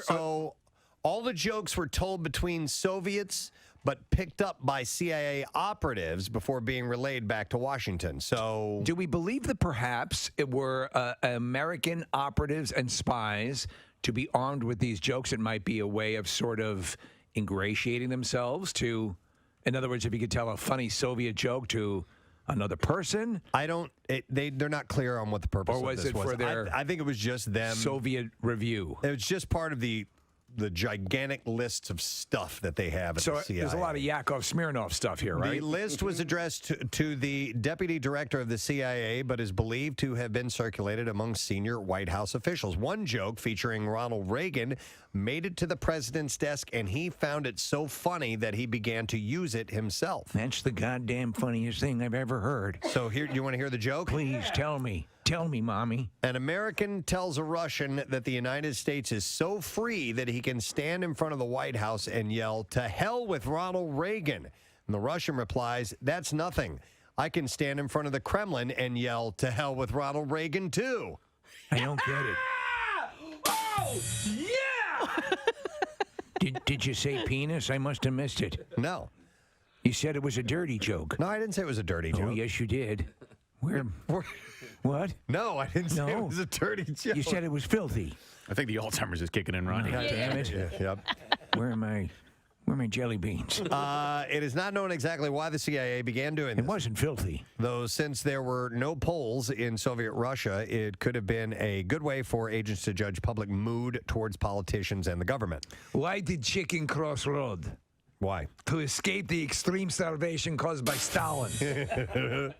So all the jokes were told between Soviets but picked up by CIA operatives before being relayed back to Washington. So do we believe that perhaps it were American operatives and spies to be armed with these jokes? It might be a way of sort of ingratiating themselves to, in other words, if you could tell a funny Soviet joke to another person. They're not clear on what the purpose or was of this it for their I think it was just them. Soviet review. It was just part of the gigantic lists of stuff that they have at the CIA. There's a lot of Yakov Smirnov stuff here, right? The list was addressed to the deputy director of the CIA, but is believed to have been circulated among senior White House officials. One joke featuring Ronald Reagan made it to the president's desk, and he found it so funny that he began to use it himself. That's the goddamn funniest thing I've ever heard. So here, you want to hear the joke? Please tell me. Tell me, Mommy. An American tells a Russian that the United States is so free that he can stand in front of the White House and yell, "To hell with Ronald Reagan." And the Russian replies, "That's nothing. I can stand in front of the Kremlin and yell, 'To hell with Ronald Reagan,' too." I don't get it. Oh, yeah! Did you say penis? I must have missed it. No. You said it was a dirty joke. No, I didn't say it was a dirty joke. Oh, yes, you did. What? No, I didn't say it was a dirty joke. You said it was filthy. I think the Alzheimer's is kicking in, Ronnie. God damn it. Yep. Where are my jelly beans? It is not known exactly why the CIA began doing this. It wasn't filthy. Though since there were no polls in Soviet Russia, it could have been a good way for agents to judge public mood towards politicians and the government. Why did chicken cross road? Why? To escape the extreme starvation caused by Stalin.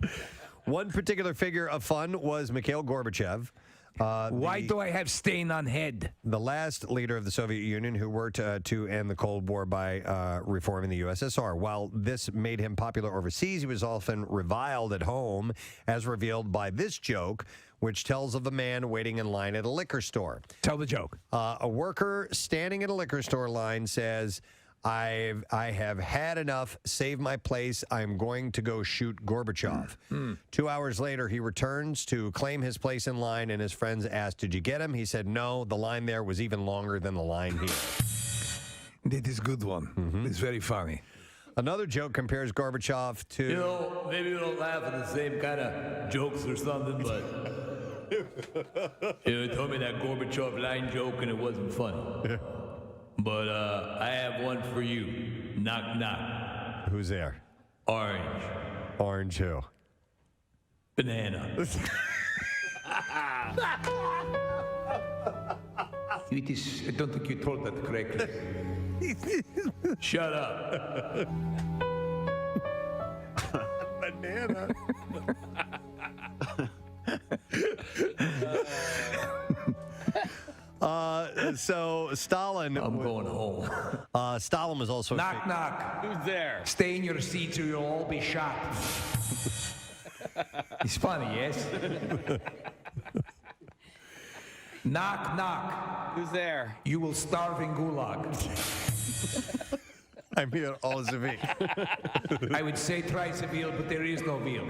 One particular figure of fun was Mikhail Gorbachev. Why do I have stain on head? The last leader of the Soviet Union who worked to end the Cold War by reforming the USSR. While this made him popular overseas, he was often reviled at home, as revealed by this joke, which tells of a man waiting in line at a liquor store. Tell the joke. A worker standing at a liquor store line says, I have had enough. Save my place. I'm going to go shoot Gorbachev. 2 hours later, he returns to claim his place in line, and his friends asked, did you get him? He said, no, the line there was even longer than the line here. That is a good one. It's very funny. Another joke compares Gorbachev to... You know, maybe you don't laugh at the same kind of jokes or something, but... you told me that Gorbachev line joke and it wasn't funny. But I have one for you. Knock, knock. Who's there? Orange. Orange who? Banana. I don't think you told that correctly. Shut up. Banana. So Stalin. I'm going home. Stalin was also. Knock, knock. Who's there? Stay in your seats or you'll all be shot. It's funny, yes? Knock, knock. Who's there? You will starve in gulag. I'm here all as a week. I would say try veal, but there is no veal.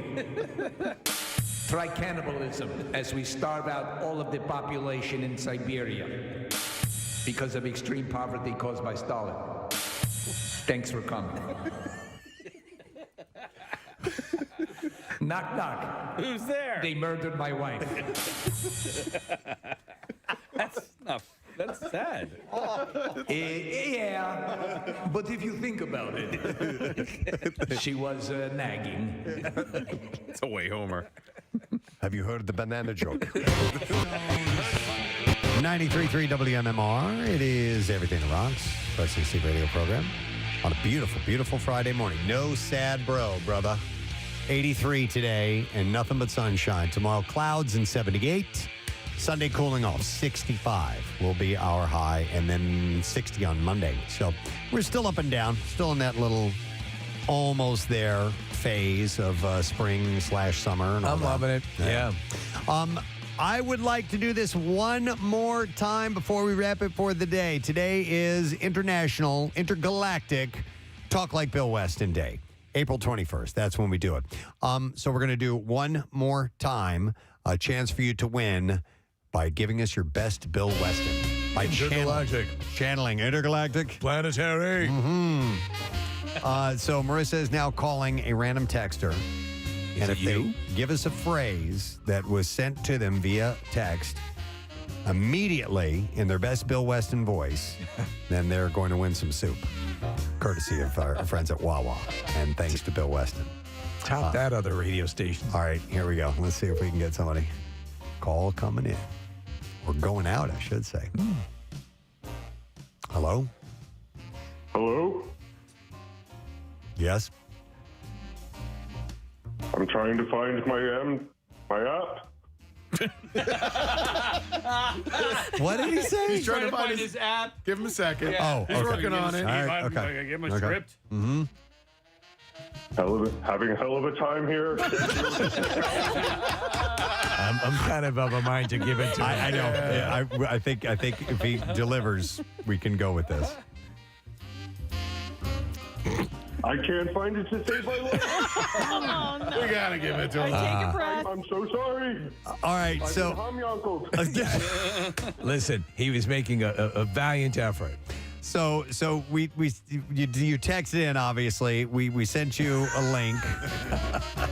Try cannibalism as we starve out all of the population in Siberia because of extreme poverty caused by Stalin. Thanks for coming. Knock, knock. Who's there? They murdered my wife. That's sad. Yeah, but if you think about it, she was nagging. It's a way homer. Have you heard the banana joke? 93.3 WMMR. It is Everything That Rocks, Preston C radio program on a beautiful, beautiful Friday morning. No sad brother. 83 today and nothing but sunshine. Tomorrow, clouds and 78. Sunday, cooling off. 65 will be our high, and then 60 on Monday. So we're still up and down, still in that little almost there phase of spring/summer. And all I'm that. loving it. Yeah. I would like to do this one more time before we wrap it for the day. Today is International Intergalactic Talk Like Bill Weston Day. April 21st. That's when we do it. So we're going to do one more time, a chance for you to win by giving us your best Bill Weston. By channeling intergalactic. Planetary. So Marissa is now calling a random texter. And if they give us a phrase that was sent to them via text immediately in their best Bill Weston voice, then they're going to win some soup. Courtesy of our friends at Wawa. And thanks to Bill Weston. Top that other radio station. All right, here we go. Let's see if we can get somebody. Call coming in. Or going out, I should say. Hello? Hello? Yes? I'm trying to find my app. What did he say? He's trying to find his app. Give him a second. Oh, he's working on it. All right, okay. I give him a script. Mm-hmm. Having a hell of a time here. I'm kind of a mind to give it to him. I know. Yeah, I think if he delivers, we can go with this. I can't find it to save my life. Oh, no. We gotta give it to him. Take a breath. I'm so sorry. All right, so I'm your uncle. Listen, he was making a valiant effort. So you texted in, obviously. We sent you a link,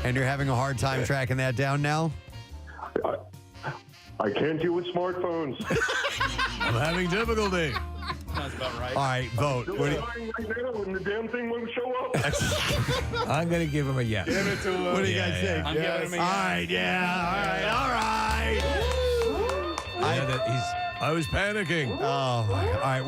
and you're having a hard time tracking that down now? I can't deal with smartphones. I'm having difficulty. Sounds about right. All right, vote. What do you, Right now, and the damn thing won't show up. I'm going to give him a yes. Give it to him. what do you guys think? I'm giving him a All yes. right, yeah. All right. I was panicking. Oh, all right.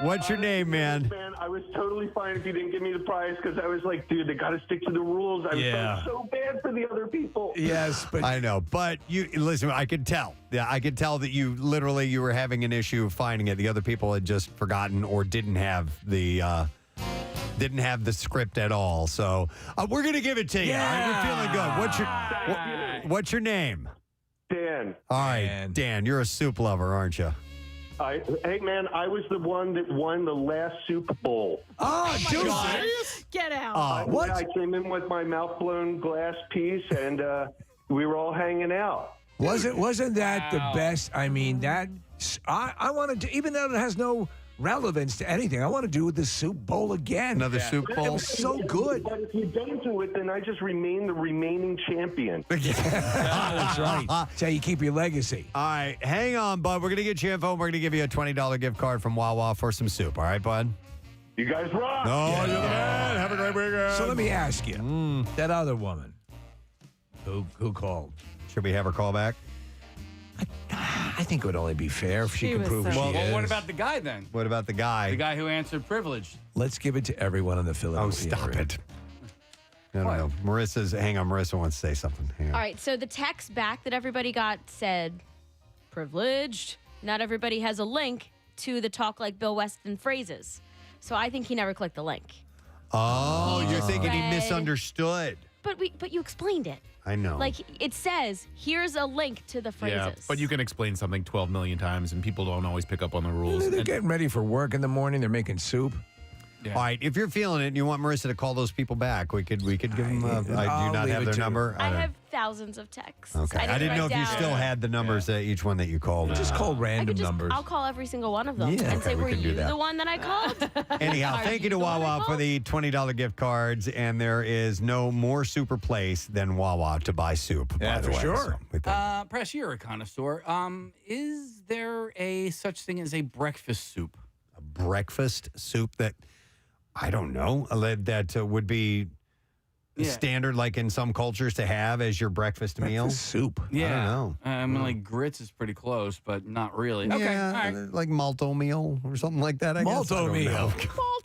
What's your name, man? Man, I was totally fine if you didn't give me the prize because I was like, dude, they got to stick to the rules. I felt so bad for the other people. Yes, but I know, but you listen. I could tell. Yeah, I could tell that you were having an issue finding it. The other people had just forgotten or didn't have the script at all. So we're gonna give it to you. Yeah. All right, we're feeling good. What's your name? Dan. All right, Dan. You're a soup lover, aren't you? Hey, man, I was the one that won the last Super Bowl. Oh, dude, serious? Get out. what? I came in with my mouth-blown glass piece, and we were all hanging out. Wasn't that the best? I mean, I wanted to, even though it has no relevance to anything, I want to do the soup bowl again. Another soup bowl? It was so good. But if you don't do it, then I just remain the remaining champion. That's right. That's how you keep your legacy. All right, hang on, bud. We're gonna get you info. We're gonna give you a $20 gift card from Wawa for some soup. All right, bud? You guys rock. No, you're the man. Have a great weekend. So let me ask you, that other woman who called, should we have her call back? I think it would only be fair if she can was prove who so- she Well, is. what about the guy then? What about the guy? The guy who answered privileged. Let's give it to everyone in the Philadelphia Oh, stop area. it. No. Marissa wants to say something. Hang on. All right, so the text back that everybody got said, privileged. Not everybody has a link to the talk like Bill Weston phrases. So I think he never clicked the link. Oh, you're thinking he read- misunderstood. But you explained it. I know. Like it says, here's a link to the phrases. Yeah, but you can explain something 12 million times, and people don't always pick up on the rules. They're getting ready for work in the morning. They're making soup. All right, if you're feeling it and you want Marissa to call those people back, we could give them. I do I'll not leave have it their to- number. I have thousands of texts. Okay, I didn't know if you write still down. had the numbers each one that you called. Just call random numbers. I'll call every single one of them Yeah, and okay, say, we were can do you that. the one that I called? Anyhow, Are thank you you to the one I Wawa for called? the $20 gift cards, and there is no more super place than Wawa to buy soup. Yeah, by the for way. sure. So we thank Press, you're a connoisseur. Is there a such thing as a breakfast soup? a breakfast soup that I don't know that would be standard, like in some cultures, to have as your breakfast meal. Soup. Yeah. I don't know. I mean, like grits is pretty close, but not really. Okay, Yeah, all right. like malto meal or something like that. I guess. I Malto don't meal.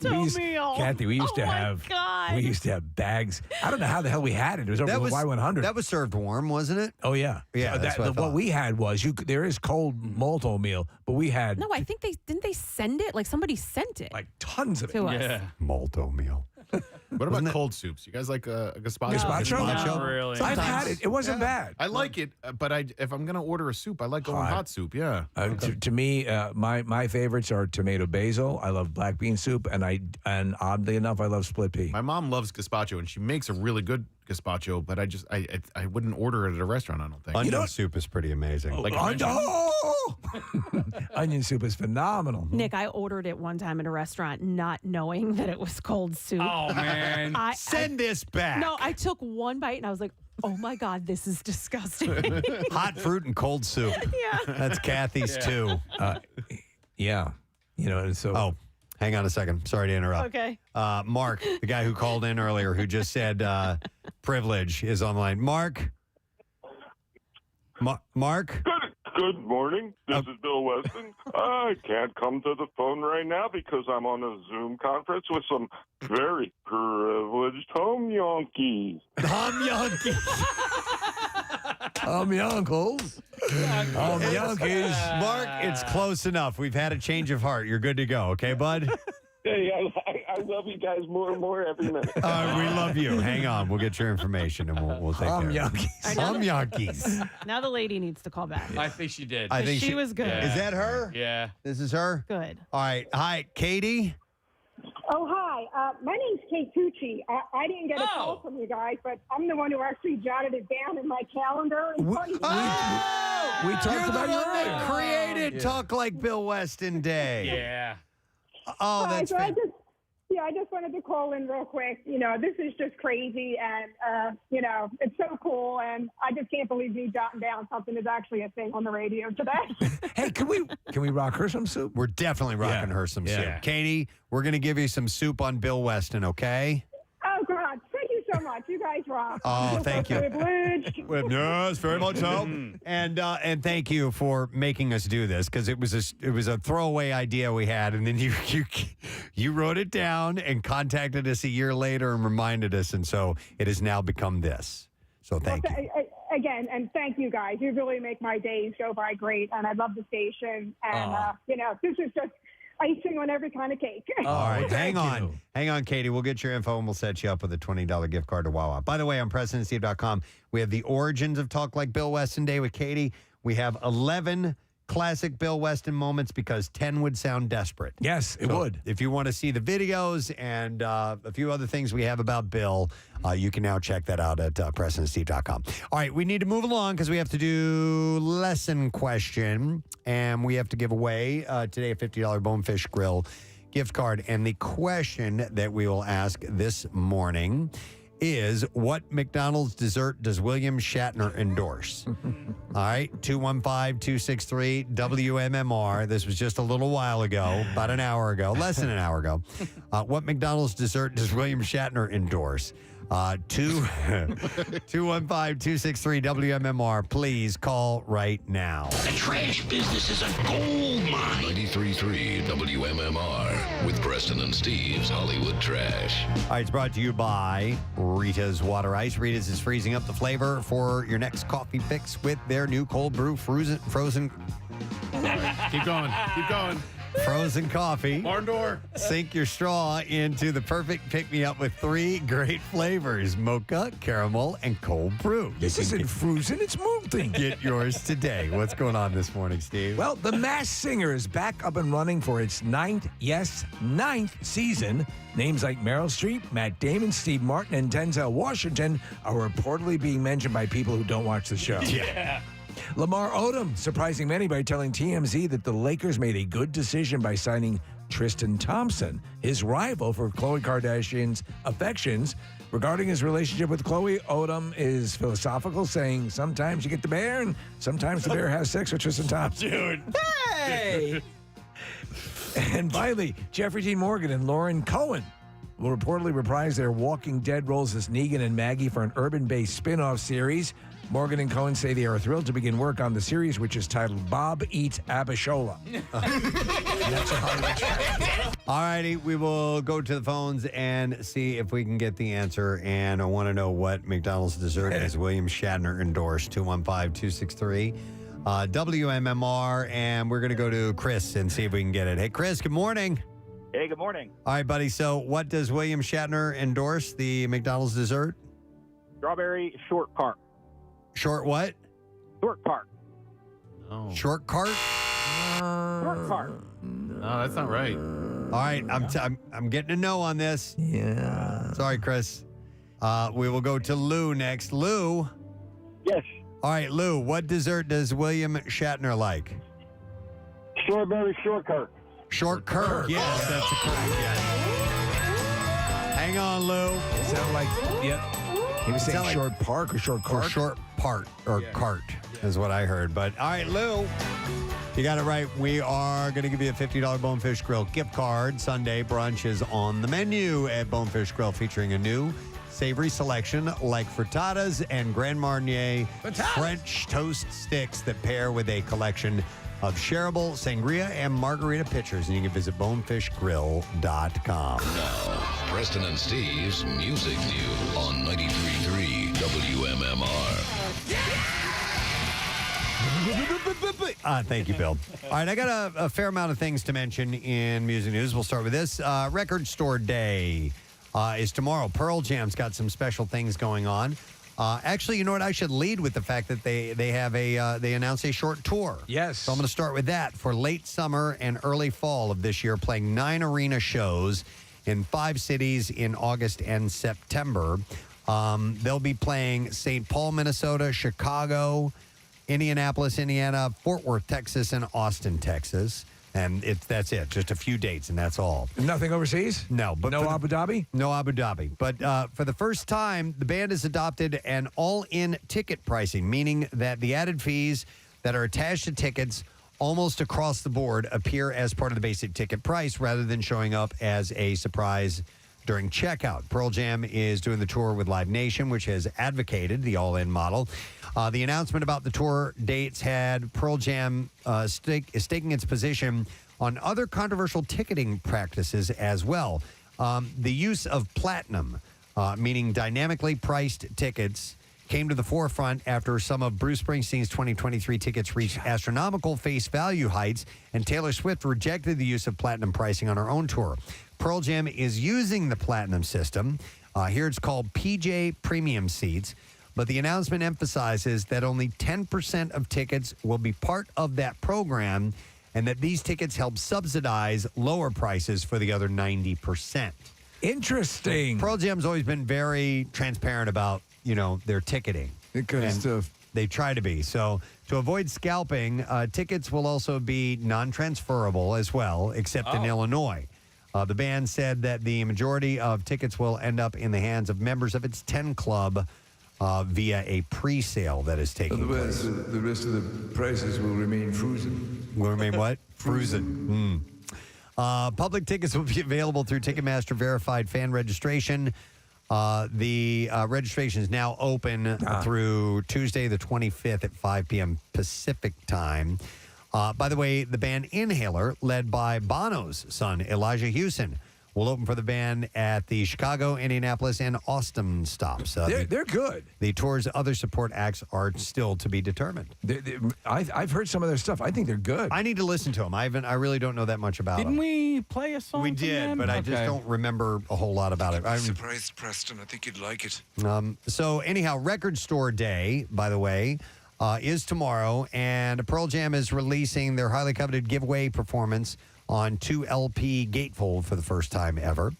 know. Kathy, we used Oh to my have. God. We used to have bags. I don't know how the hell we had it. It was over That the was Y100. That was served warm, wasn't it? Oh yeah, Yeah, that's what I what thought. we had was there is cold malto meal, but we had No, I think they send it. Like somebody sent it. like tons of it. To us. Yeah. Malto meal. What about cold soups? You guys like gazpacho? Gazpacho? Not really. I've had it. It wasn't bad. I like it, but if I'm gonna order a soup, I like going hot soup. Yeah. To me, my favorites are tomato basil. I love black bean soup, and oddly enough, I love split pea. My mom loves gazpacho, and she makes a really good gazpacho, but I wouldn't order it at a restaurant. I don't think. Onion soup is pretty amazing. Onion soup is phenomenal. Nick, I ordered it one time at a restaurant not knowing that it was cold soup. Oh, man. Send this back. No, I took one bite and I was like, oh my God, this is disgusting. Hot fruit and cold soup. Yeah. That's Kathy's too. Yeah. You know, and so. Oh, hang on a second. Sorry to interrupt. Okay. Mark, the guy who called in earlier, who just said privilege, is online. Mark? Mark? Good morning. This is Bill Weston. I can't come to the phone right now because I'm on a Zoom conference with some very privileged home Yankees. Home Yankees. Yonkles. Yankees. Mark, it's close enough. We've had a change of heart. You're good to go. Okay, bud? Hey, I love you guys more and more every minute. We love you. Hang on. We'll get your information and we'll take care of it. Yankees. Home Yankees. Now the lady needs to call back. I think she did. I think she was good. Is that her? Yeah. This is her? Good. All right. Hi, Katie. Oh, hi. My name's Kate Tucci. I didn't get a call from you guys, but I'm the one who actually jotted it down in my calendar. We talked You're about the you one that earlier. created Talk Like Bill Weston Day. Yeah. Oh, that's so I just wanted to call in real quick. This is just crazy, and it's so cool, and I just can't believe me jotting down something is actually a thing on the radio today. Hey, can we rock her some soup? We're definitely rocking her some soup. Katie, we're going to give you some soup on Bill Weston, okay? Oh, God. Thank you so much. You guys rock. Oh, thank you. Privileged. Yes, very much so. And thank you for making us do this, because it was a throwaway idea we had, and then you wrote it down and contacted us a year later and reminded us, and so it has now become this. So thank you. Again, and thank you guys. You really make my days go by great, and I love the station. And, this is just icing on every kind of cake. All right, hang on, Katie. We'll get your info and we'll set you up with a $20 gift card to Wawa. By the way, on PrestonandSteve.com, we have the origins of Talk Like Bill Weston Day with Katie. We have 11 classic Bill Weston moments because 10 would sound desperate. Yes, it would. If you want to see the videos and a few other things we have about Bill, you can now check that out at PrestonandSteve.com. All right, we need to move along because we have to do lesson question, and we have to give away today a $50 Bonefish Grill gift card. And the question that we will ask this morning is, what McDonald's dessert does William Shatner endorse? All right, 215-263-WMMR. This was just a little while ago, about an hour ago, less than an hour ago. What McDonald's dessert does William Shatner endorse? 215-263-WMMR. Please call right now. The trash business is a gold mine. 93.3 WMMR with Preston and Steve's Hollywood Trash. All right, it's brought to you by Rita's Water Ice. Rita's is freezing up the flavor for your next coffee fix with their new cold brew frozen. Keep going. Frozen coffee. Barn door. Sink your straw into the perfect pick-me-up with 3 great flavors: mocha, caramel, and cold brew. This isn't frozen, it's molting. Get yours today. What's going on this morning, Steve? Well, The Masked Singer is back up and running for its 9th season. Names like Meryl Streep, Matt Damon, Steve Martin, and Denzel Washington are reportedly being mentioned by people who don't watch the show. Yeah. Lamar Odom surprising many by telling TMZ that the Lakers made a good decision by signing Tristan Thompson, his rival for Khloe Kardashian's affections. Regarding his relationship with Khloe, Odom is philosophical, saying sometimes you get the bear and sometimes the bear has sex with Tristan Thompson. Dude. Hey! And finally, Jeffrey Dean Morgan and Lauren Cohen will reportedly reprise their Walking Dead roles as Negan and Maggie for an urban-based spin-off series. Morgan and Cohen say they are thrilled to begin work on the series, which is titled Bob Eats Abishola. That's a Hollywood Trash. All righty, we will go to the phones and see if we can get the answer. And I want to know what McDonald's dessert has William Shatner endorsed. 215-263-WMMR. And we're going to go to Chris and see if we can get it. Hey, Chris, good morning. Hey, good morning. All right, buddy. So what does William Shatner endorse, the McDonald's dessert? Strawberry short cart. Short what? Short cart. Oh. Short cart? Short cart. No, that's not right. All right, I'm getting a no on this. Yeah. Sorry, Chris. We will go to Lou next. Lou? Yes. All right, Lou, what dessert does William Shatner like? Strawberry short cart. Short Kirk. Yes, that's a correct yes. Hang on, Lou. Sound like, yep. He was saying Sound like- short park or short cart? Or short part or cart is what I heard. But all right, Lou, you got it right. We are going to give you a $50 Bonefish Grill gift card. Sunday brunch is on the menu at Bonefish Grill, featuring a new savory selection like frittatas and Grand Marnier French toast sticks that pair with a collection of shareable sangria and margarita pitchers. And you can visit bonefishgrill.com. Now, Preston and Steve's Music News on 93.3 WMMR. Thank you, Bill. All right, I got a fair amount of things to mention in music news. We'll start with this. Record Store Day is tomorrow. Pearl Jam's got some special things going on. Actually, you know what? I should lead with the fact that they announced a short tour. Yes. So I'm going to start with that for late summer and early fall of this year, playing 9 arena shows in 5 cities in August and September. They'll be playing St. Paul, Minnesota, Chicago, Indianapolis, Indiana, Fort Worth, Texas, and Austin, Texas. And that's it. Just a few dates, and that's all. Nothing overseas? No. But no Abu Dhabi? No Abu Dhabi. But for the first time, the band has adopted an all-in ticket pricing, meaning that the added fees that are attached to tickets almost across the board appear as part of the basic ticket price rather than showing up as a surprise during checkout. Pearl Jam is doing the tour with Live Nation, which has advocated the all-in model. The announcement about the tour dates had Pearl Jam staking its position on other controversial ticketing practices as well. The use of platinum, meaning dynamically priced tickets, came to the forefront after some of Bruce Springsteen's 2023 tickets reached astronomical face value heights, and Taylor Swift rejected the use of platinum pricing on her own tour. Pearl Jam is using the platinum system. Here it's called PJ Premium Seats. But the announcement emphasizes that only 10% of tickets will be part of that program and that these tickets help subsidize lower prices for the other 90%. Interesting. Pearl Jam's always been very transparent about, their ticketing. Good stuff. They try to be. So to avoid scalping, tickets will also be non-transferable as well, except in Illinois. The band said that the majority of tickets will end up in the hands of members of its 10 club via a pre-sale that is taking place. The rest of the prices will remain frozen. Will remain what? Frozen. Public tickets will be available through Ticketmaster verified fan registration. The registration is now open through Tuesday the 25th at 5 p.m. Pacific time. By the way, the band Inhaler, led by Bono's son, Elijah Hewson, will open for the band at the Chicago, Indianapolis, and Austin stops. They're good. The tour's other support acts are still to be determined. I've heard some of their stuff. I think they're good. I need to listen to them. I really don't know that much about them. Didn't we play a song? We from did, them? but I just don't remember a whole lot about it. I'm surprised, Preston. I think you'd like it. So anyhow, Record Store Day, by the way, is tomorrow, and Pearl Jam is releasing their highly coveted giveaway performance on 2LP Gatefold for the first time ever.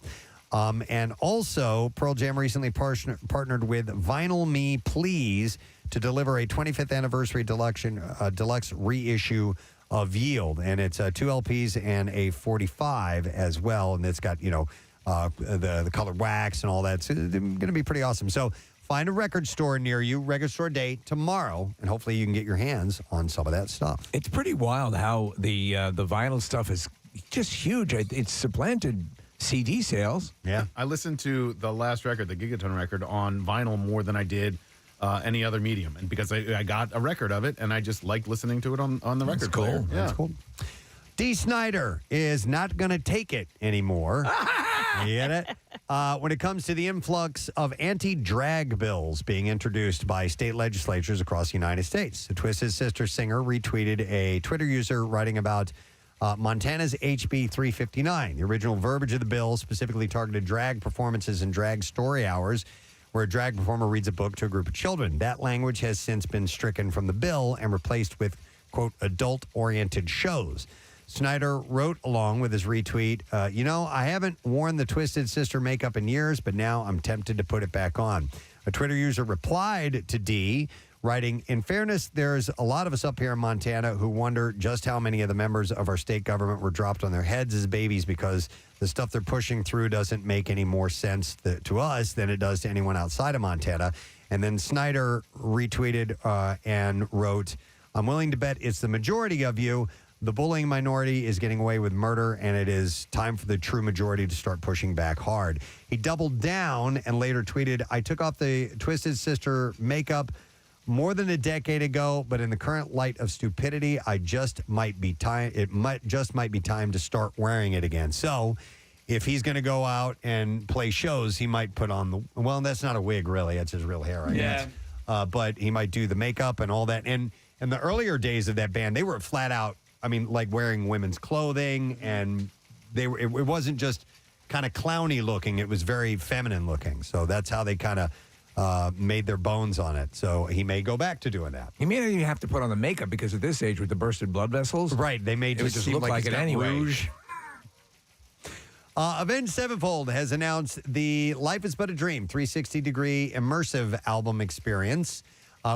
And also, Pearl Jam recently partnered with Vinyl Me Please to deliver a 25th anniversary deluxe reissue of Yield. And it's 2 LPs and a 45 as well. And it's got, the colored wax and all that. It's going to be pretty awesome. So find a record store near you, Record Store Day tomorrow, and hopefully you can get your hands on some of that stuff. It's pretty wild how the vinyl stuff is just huge. It's supplanted CD sales. Yeah. I listened to the last record, the Gigaton record, on vinyl more than I did any other medium. And because I got a record of it, and I just liked listening to it on the record player. Cool. Yeah. That's cool. Dee Snider is not going to take it anymore. You get it? When it comes to the influx of anti-drag bills being introduced by state legislatures across the United States. The Twisted Sister singer retweeted a Twitter user writing about Montana's HB 359. The original verbiage of the bill specifically targeted drag performances and drag story hours, where a drag performer reads a book to a group of children. That language has since been stricken from the bill and replaced with, quote, adult-oriented shows. Snyder wrote along with his retweet, I haven't worn the Twisted Sister makeup in years, but now I'm tempted to put it back on. A Twitter user replied to D, writing, in fairness, there's a lot of us up here in Montana who wonder just how many of the members of our state government were dropped on their heads as babies because the stuff they're pushing through doesn't make any more sense to us than it does to anyone outside of Montana. And then Snyder retweeted and wrote, I'm willing to bet it's the majority of you. The bullying minority is getting away with murder, and it is time for the true majority to start pushing back hard. He doubled down and later tweeted, I took off the Twisted Sister makeup more than a decade ago, but in the current light of stupidity, it might be time to start wearing it again. So if he's going to go out and play shows, he might put on that's not a wig, really. That's his real hair, I guess. But he might do the makeup and all that. And in the earlier days of that band, they were flat out, like wearing women's clothing, and it wasn't just kind of clowny looking. It was very feminine looking. So that's how they kind of made their bones on it. So he may go back to doing that. He may not even have to put on the makeup because at this age with the bursted blood vessels. Right. They may just look like it anyway. Rouge. Avenged Sevenfold has announced the Life is But a Dream 360-degree immersive album experience.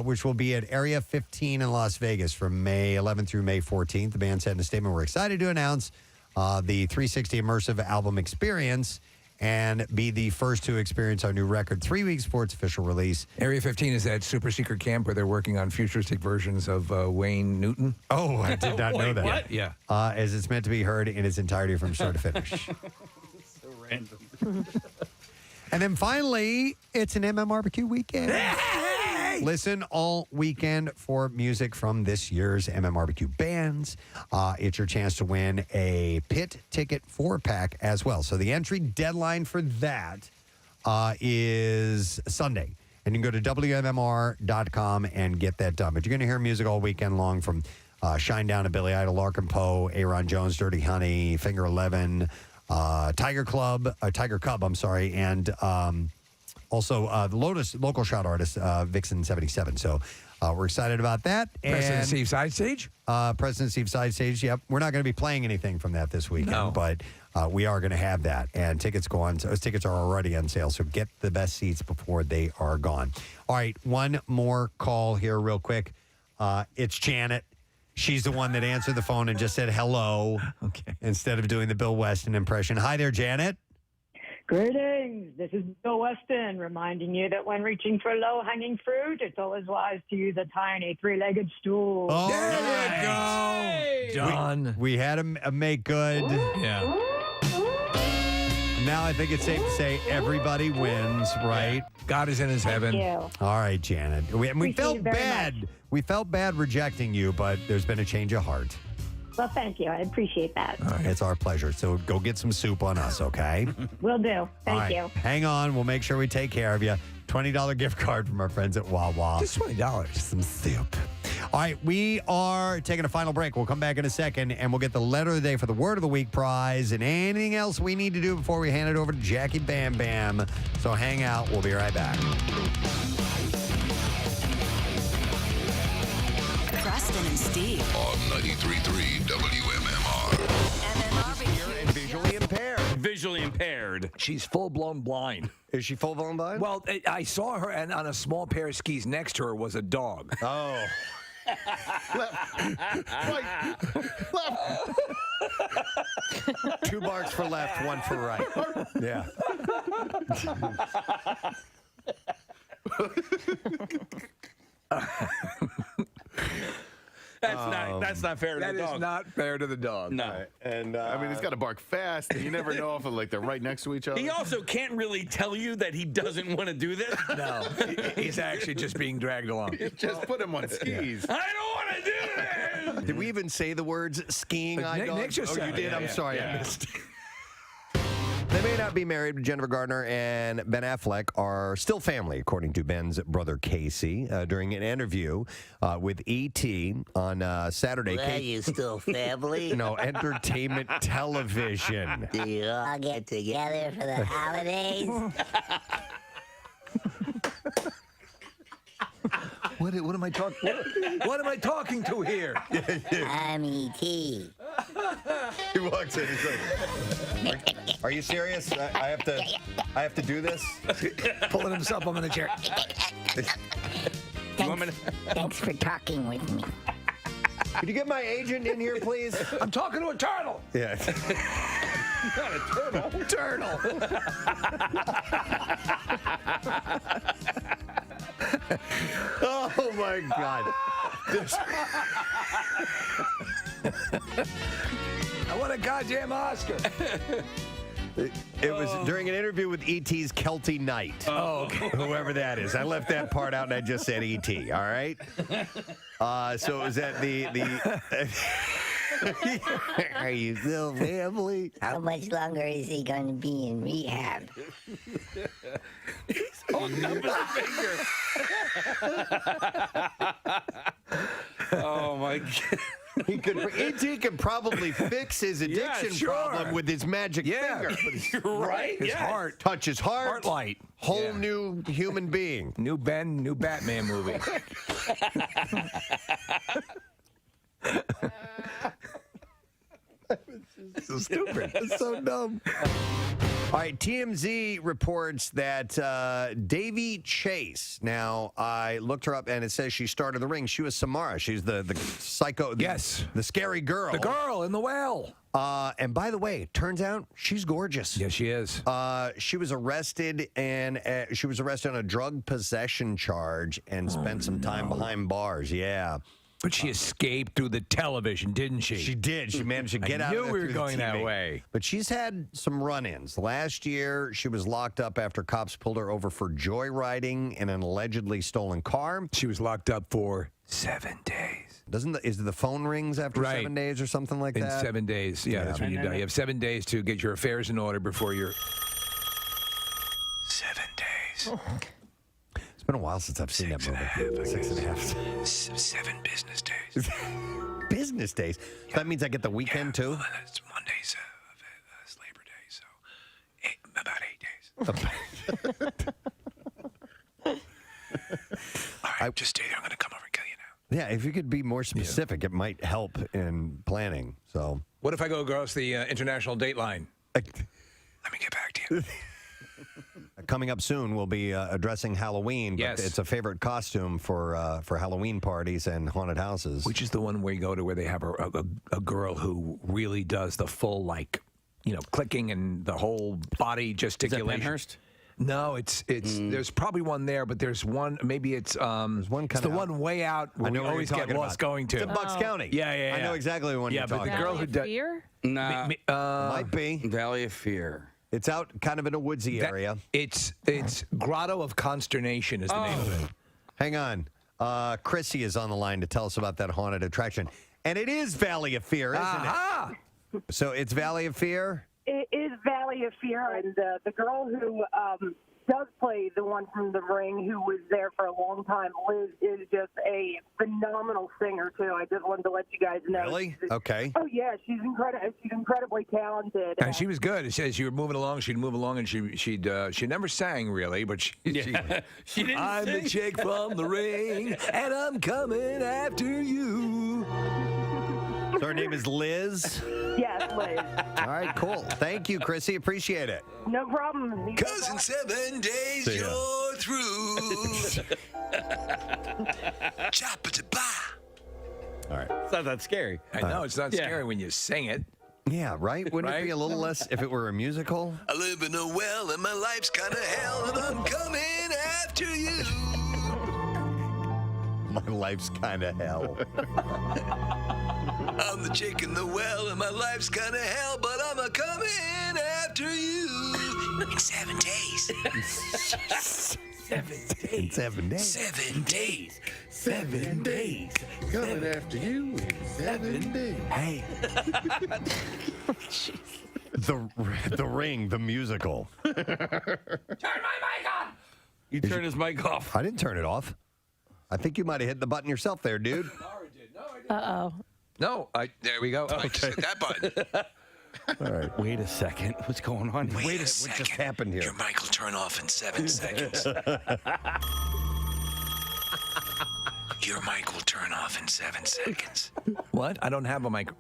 which will be at Area 15 in Las Vegas from May 11th through May 14th. The band said in a statement, we're excited to announce the 360 Immersive Album Experience and be the first to experience our new record 3 weeks before its official release. Area 15 is that super secret camp where they're working on futuristic versions of Wayne Newton. Oh, I did not know that. What? Yeah. As it's meant to be heard in its entirety from start to finish. So random. And then finally, it's an MMRBQ weekend. Listen all weekend for music from this year's MMRBQ bands. It's your chance to win a pit ticket 4-pack as well. So the entry deadline for that is Sunday. And you can go to WMMR.com and get that done. But you're going to hear music all weekend long from Shinedown to Billy Idol, Larkin Poe, Aaron Jones, Dirty Honey, Finger 11, Tiger Cub, and also the local shout artist, Vixen 77. So we're excited about that. President Steve Side Stage? President Steve Side Stage, yep. We're not going to be playing anything from that this weekend, but we are going to have that. And tickets go on. So those tickets are already on sale, so get the best seats before they are gone. All right, one more call here real quick. It's Janet. She's the one that answered the phone and just said hello instead of doing the Bill Weston impression. Hi there, Janet. Greetings. This is Bill Weston reminding you that when reaching for low-hanging fruit, it's always wise to use a tiny three-legged stool. Oh, there you go. Done. We had a make good. Yeah. Now I think it's safe to say everybody wins, right? God is in his heaven. Thank you. All right, Janet. We Appreciate felt it very bad. much. We felt bad rejecting you, but there's been a change of heart. Well, thank you. I appreciate that. All right, it's our pleasure. So go get some soup on us, okay? Will do. All Thank right, you. hang on. We'll make sure we take care of you. $20 gift card from our friends at Wawa. Just $20. Some soup. All right, we are taking a final break. We'll come back in a second, and we'll get the letter of the day for the Word of the Week prize and anything else we need to do before we hand it over to Jackie Bam Bam. So hang out. We'll be right back. Preston and Steve. On 93.3 WMMR. MMRBQ. Visually impaired. Visually impaired. She's full-blown blind. Is she full-blown blind? Well, I saw her, and on a small pair of skis next to her was a dog. Oh. Left. 2 barks for left, 1 for right. Yeah. That's not fair to the dog. That is not fair to the dog. No. Right. And I mean, he's got to bark fast, and you never know if they're right next to each other. He also can't really tell you that he doesn't want to do this. No, he's actually just being dragged along. Just put him on skis. I don't want to do this. did we even say the words skiing eye dog? Nick just oh, said you it. did? Yeah, I'm yeah. sorry. Yeah. I missed it. They may not be married, but Jennifer Gardner and Ben Affleck are still family, according to Ben's brother Casey. During an interview with E.T. on Saturday. Well, you still family? No, entertainment television. Do you all get together for the holidays? What am I talking? What am I talking to here? I'm E.T. He walks in. He's like, "Are you serious? I have to do this." Pulling himself up in the chair. Thanks for talking with me. Could you get my agent in here, please? I'm talking to a turtle. Yeah. Not a turtle. Turtle. Oh my God. I want a goddamn Oscar. It was during an interview with E.T.'s Kelty Knight. Oh, okay. Whoever that is. I left that part out and I just said E.T., all right? So it was at the Are you still family? How much longer is he going to be in rehab? He's holding up his finger. Oh, my God. E.T. could probably fix his addiction problem with his magic finger. You're right. His heart. Touch his heart. Heart light. Whole new human being. New Ben, new Batman movie. So stupid. It's so dumb. All right, TMZ reports that Davy Chase. Now, I looked her up, and it says she started the ring. She was Samara. She's the psycho. Yes. The scary girl. The girl in the well. And by the way, turns out she's gorgeous. Yes, she is. She was arrested, and she was arrested on a drug possession charge and spent some time behind bars. Yeah. But she escaped through the television, didn't she? She did. She managed to get out I of knew there we were through the going that TV. way. But she's had some run-ins. Last year, she was locked up after cops pulled her over for joyriding in an allegedly stolen car. She was locked up for 7 days. Is the phone rings after 7 days or something like In that? 7 days. Yeah, that's when you die. You have 7 days to get your affairs in order before you're... 7 days. It's been a while since I've seen that movie. 6.5. 7 business days. Business days? So that means I get the weekend too? Well, it's Monday's Labor Day, so about 8 days. All right, just stay there. I'm going to come over and kill you now. Yeah, if you could be more specific, it might help in planning. So, what if I go across the international date line? Let me get back to you. Coming up soon, we'll be addressing Halloween. But Yes. it's a favorite costume for Halloween parties and haunted houses. Which is the one where you go to where they have a girl who really does the full, clicking and the whole body gesticulation. Is that Penhurst? No, it's there's probably one there, but there's one, maybe it's it's the one way out where we always get lost going to. It's in Bucks County. Yeah. I know exactly the one you're talking but the girl who does Fear? Nah, might be Valley of Fear. It's out kind of in a woodsy area. It's Grotto of Consternation is the name of it. Hang on. Chrissy is on the line to tell us about that haunted attraction. And it is Valley of Fear, isn't it? So it's Valley of Fear? It is Valley of Fear, and the girl who does play the one from The Ring, who was there for a long time, Liz, is just a phenomenal singer, too. I just wanted to let you guys know. Really? Okay. Oh, yeah, she's incredibly talented. And she was good. As you were moving along, she'd move along, and she never sang really, but she didn't I'm sing. the chick from The Ring, and I'm coming after you. So her name is Liz? Yes, Liz. All right, cool. Thank you, Chrissy. Appreciate it. No problem. Cause in 7 days See ya. you're through. Chop-a-ta-ba. All right. It's not that scary. I know, it's not scary when you sing it. Yeah, right? Wouldn't it be a little less if it were a musical? I live in a well and my life's kind of hell and I'm coming after you. My life's kind of hell. I'm the chick in the well and my life's kind of hell, but I'm a coming after you. In 7 days. 7 days. In 7 days. 7 days. 7 days. Coming after you in 7 days. Hey. The Ring, the musical. Turn my mic on. You turned his mic off. I didn't turn it off. I think you might have hit the button yourself there, dude. Uh-oh. No, there we go. I just hit that button. All right. Wait a second. What's going on? Wait a What second. just happened here? Your mic will turn off in 7 seconds. Your mic will turn off in 7 seconds. What? I don't have a mic.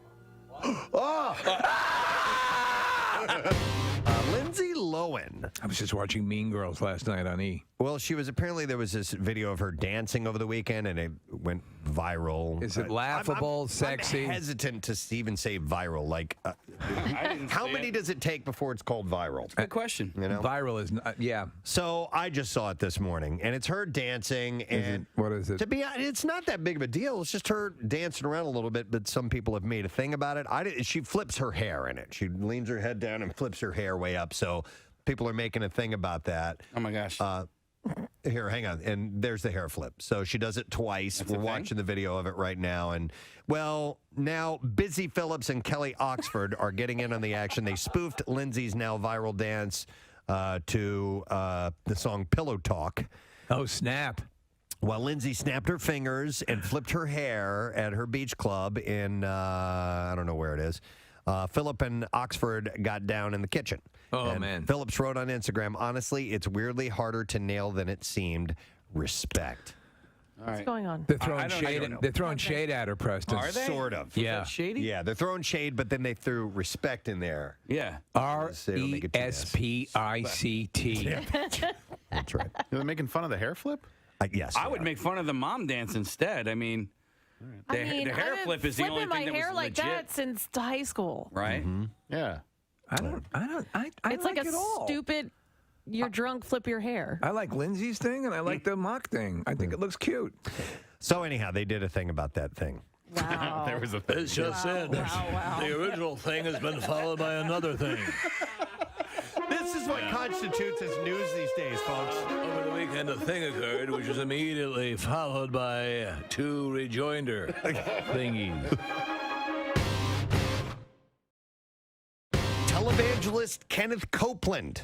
Lindsay Lohan. I was just watching Mean Girls last night on E. Well, there was this video of her dancing over the weekend, and it went viral. Is it laughable, sexy? I'm hesitant to even say viral. Like, how many does it take before it's called viral? Good question. You know? Viral is, yeah. So I just saw it this morning, and it's her dancing. And what is it? To be honest, it's not that big of a deal. It's just her dancing around a little bit, but some people have made a thing about it. She flips her hair in it. She leans her head down and flips her hair way up. So people are making a thing about that. Oh, my gosh. Here, hang on. And there's the hair flip. So she does it twice. We're watching the video of it right now. And, well, now Busy Phillips and Kelly Oxford are getting in on the action. They spoofed Lindsay's now viral dance to the song Pillow Talk. Oh, snap. Well, Lindsay snapped her fingers and flipped her hair at her beach club in, I don't know where it is. Phillip and Oxford got down in the kitchen. Oh, and man. Phillips wrote on Instagram, honestly, it's weirdly harder to nail than it seemed. Respect. What's going on? They're throwing shade. They're throwing shade at her, Preston. Are they? Sort of. Yeah. Shady? Yeah, they're throwing shade, but then they threw respect in there. Yeah. RESPICT. That's right. They're making fun of the hair flip? Yes. I would make fun of the mom dance instead. I mean, the hair flip is the only thing my that hair was like legit. that since high school. Right? Yeah. I It's like like a it all. stupid. You're drunk. Flip your hair. I like Lindsay's thing, and I like the mock thing. I think it looks cute. So anyhow, they did a thing about that thing. Wow. There was a thing. It's just said. The original thing has been followed by another thing. This is what constitutes as news these days, folks. Over the weekend, a thing occurred, which was immediately followed by two rejoinder thingies. Televangelist Kenneth Copeland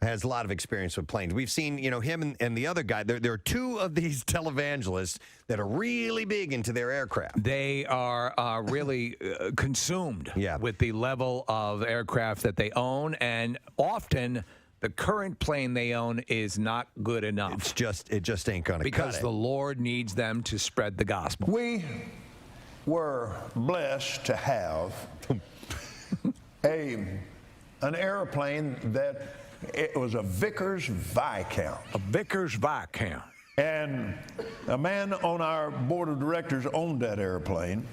has a lot of experience with planes. We've seen, him and the other guy. There are two of these televangelists that are really big into their aircraft. They are really consumed with the level of aircraft that they own, and often the current plane they own is not good enough. It just ain't going to cut it. Because the Lord needs them to spread the gospel. We were blessed to have an airplane that it was a Vickers Viscount. A Vickers Viscount. And a man on our board of directors owned that airplane.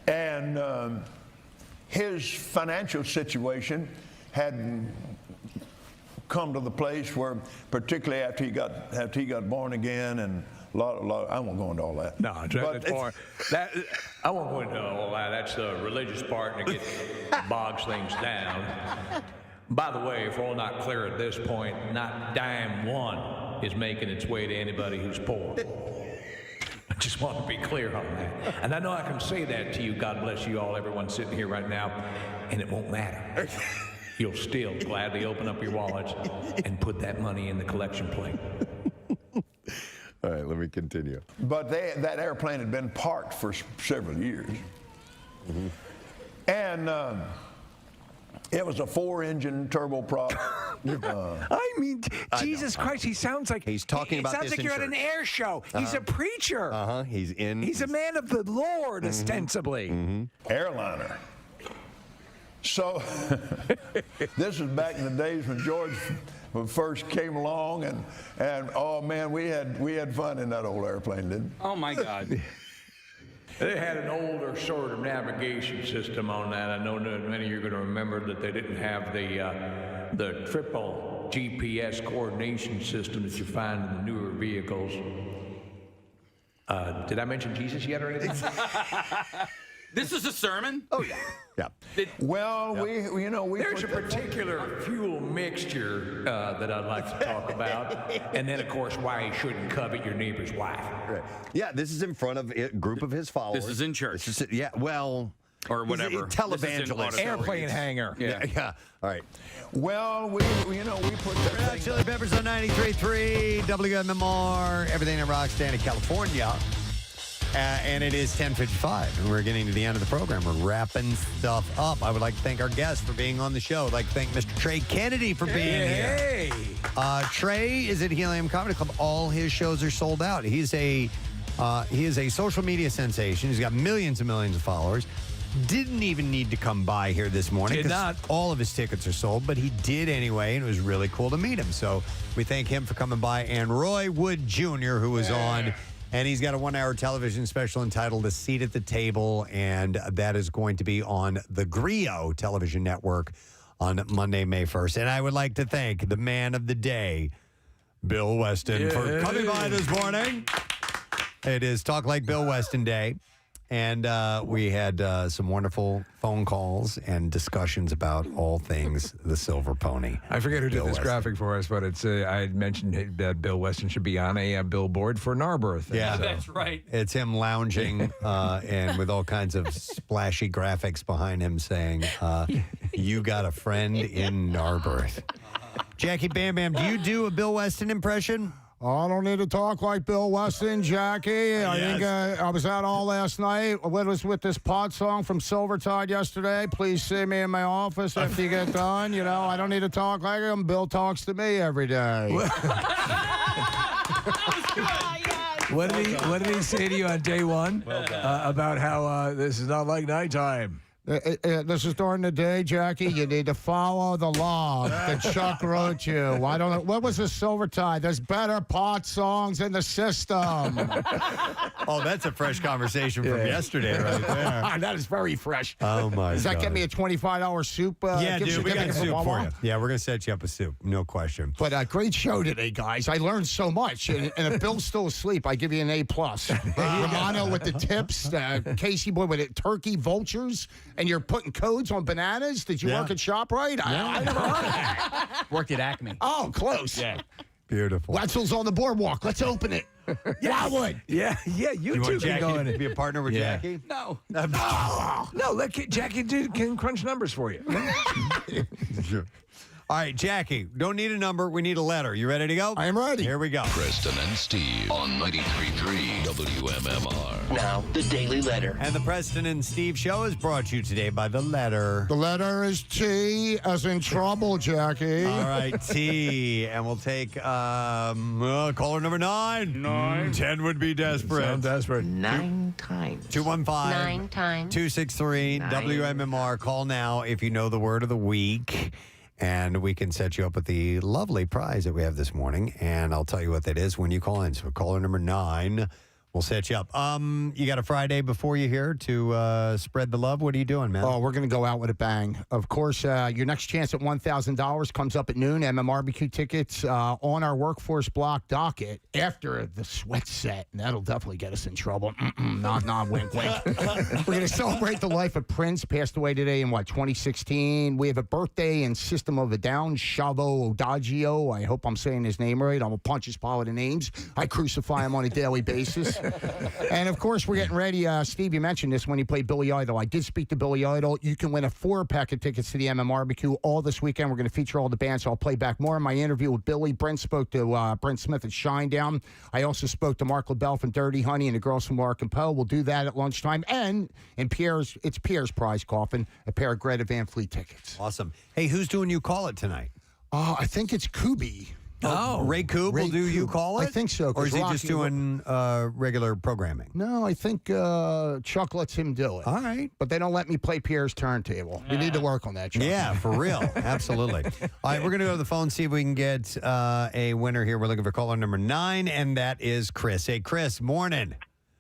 And his financial situation had come to the place where, particularly after he got born again, and a lot, I won't go into all that. No, that's more. I won't go into all that. That's the religious part that bogs things down. By the way, if we're all not clear at this point, not dime one is making its way to anybody who's poor. I just want to be clear on that. And I know I can say that to you, God bless you all, everyone sitting here right now, and it won't matter. You'll still gladly open up your wallets and put that money in the collection plate. All right, let me continue. But that airplane had been parked for several years. And it was a 4-engine turboprop. I mean, Jesus Christ, he sounds like he's talking about sounds this like you're at an air show. He's a preacher. He's a man of the Lord, ostensibly. Airliner. So this is back in the days when George first came along, and oh man, we had fun in that old airplane, didn't we? Oh my God. They had an older sort of navigation system on that. I know that many of you are going to remember that they didn't have the triple GPS coordination system that you find in the newer vehicles. Did I mention Jesus yet or anything? This is a sermon? Oh, yeah. Yeah. Well, we There's a particular fuel mixture that I'd like to talk about. And then, of course, why you shouldn't covet your neighbor's wife. Right. Yeah, this is in front of a group of his followers. This is in church. Or whatever. Televangelist. Airplane hangar. Yeah. All right. Well, we put that Red Hot Chili Peppers on 93.3 WMMR, everything that rocks, down in California. And it is 10:55, and we're getting to the end of the program. We're wrapping stuff up. I would like to thank our guests for being on the show. I'd like to thank Mr. Trey Kennedy for being here. Trey is at Helium Comedy Club. All his shows are sold out. He is a social media sensation. He's got millions and millions of followers. Didn't even need to come by here this morning. Did not. All of his tickets are sold, but he did anyway, and it was really cool to meet him. So we thank him for coming by. And Roy Wood Jr., who was on... And he's got a 1-hour television special entitled A Seat at the Table, and that is going to be on the Grio television network on Monday, May 1st. And I would like to thank the man of the day, Bill Weston, for coming by this morning. It is Talk Like Bill Weston Day. And we had some wonderful phone calls and discussions about all things the Silver Pony. I forget who did Bill this Weston. graphic for us, but it's I had mentioned that Bill Weston should be on a billboard for Narberth. Yeah, That's right. It's him lounging and with all kinds of splashy graphics behind him saying, you got a friend in Narberth. Jackie Bam Bam, do you do a Bill Weston impression? I don't need to talk like Bill Weston, Jackie. I think I was out all last night. I was with this pod song from Silvertide yesterday. Please see me in my office after you get done. You know, I don't need to talk like him. Bill talks to me every day. What did he say to you on day one about how this is not like nighttime? This is during the day, Jackie. You need to follow the law that Chuck wrote you. I don't know. What was the silver tie? There's better pot songs in the system. Oh, that's a fresh conversation from yesterday right there. That is very fresh. Oh, my Does God. that get me a $25 soup? Yeah, dude, we got certificate soup from for Wawa? you. Yeah, we're going to set you up a soup. No question. But great show today, guys. I learned so much. And if Bill's still asleep, I give you an A+. Romano with the tips. Casey boy with it. Turkey vultures. And you're putting codes on bananas. Did you work at ShopRite? I never heard of that. Worked at Acme. Oh, close. Yeah. Beautiful. Wetzel's on the boardwalk. Let's open it. Wildwood. Yeah, you You two want can Jackie go to in. be a partner with Yeah. Jackie? No. No, let Jackie can crunch numbers for you. Sure. All right, Jackie, don't need a number. We need a letter. You ready to go? I am ready. Here we go. Preston and Steve on 93.3 WMMR. Now, the Daily Letter. And the Preston and Steve show is brought to you today by the letter. The letter is T, as in trouble, Jackie. All right, T. And we'll take caller number 9. 10 would be desperate. Sound desperate. 9 times. 215 9 times. 263 WMMR. Call now if you know the word of the week. And we can set you up with the lovely prize that we have this morning. And I'll tell you what that is when you call in. So caller number 9, we'll set you up. You got a Friday before you here to spread the love. What are you doing, man? Oh, we're going to go out with a bang. Of course, your next chance at $1,000 comes up at noon. MMRBQ tickets on our workforce block docket after the sweat set. And that'll definitely get us in trouble. Not wink, wink. We're going to celebrate the life of Prince, passed away today in, 2016. We have a birthday in System of a Down, Shavo Odagio. I hope I'm saying his name right. I'm going to punch his pile of the names. I crucify him on a daily basis. And, of course, we're getting ready. Steve, you mentioned this when you played Billy Idol. I did speak to Billy Idol. You can win a 4-pack of tickets to the MMRBQ all this weekend. We're going to feature all the bands, so I'll play back more of my interview with Billy. Brent spoke to Brent Smith at Shinedown. I also spoke to Mark LaBelle from Dirty Honey and the girls from Lark and Poe. We'll do that at lunchtime. And in Pierre's prize coffin, a pair of Greta Van Fleet tickets. Awesome. Hey, who's doing You Call It tonight? I think it's Kubi. Oh, Ray Coob will do You Call It? I think so. Or is he Rocky just doing regular programming? No, I think Chuck lets him do it. All right. But they don't let me play Pierre's turntable. We need to work on that, Chuck. Yeah, for real. Absolutely. All right, we're going to go to the phone, see if we can get a winner here. We're looking for caller number 9, and that is Chris. Hey, Chris, morning.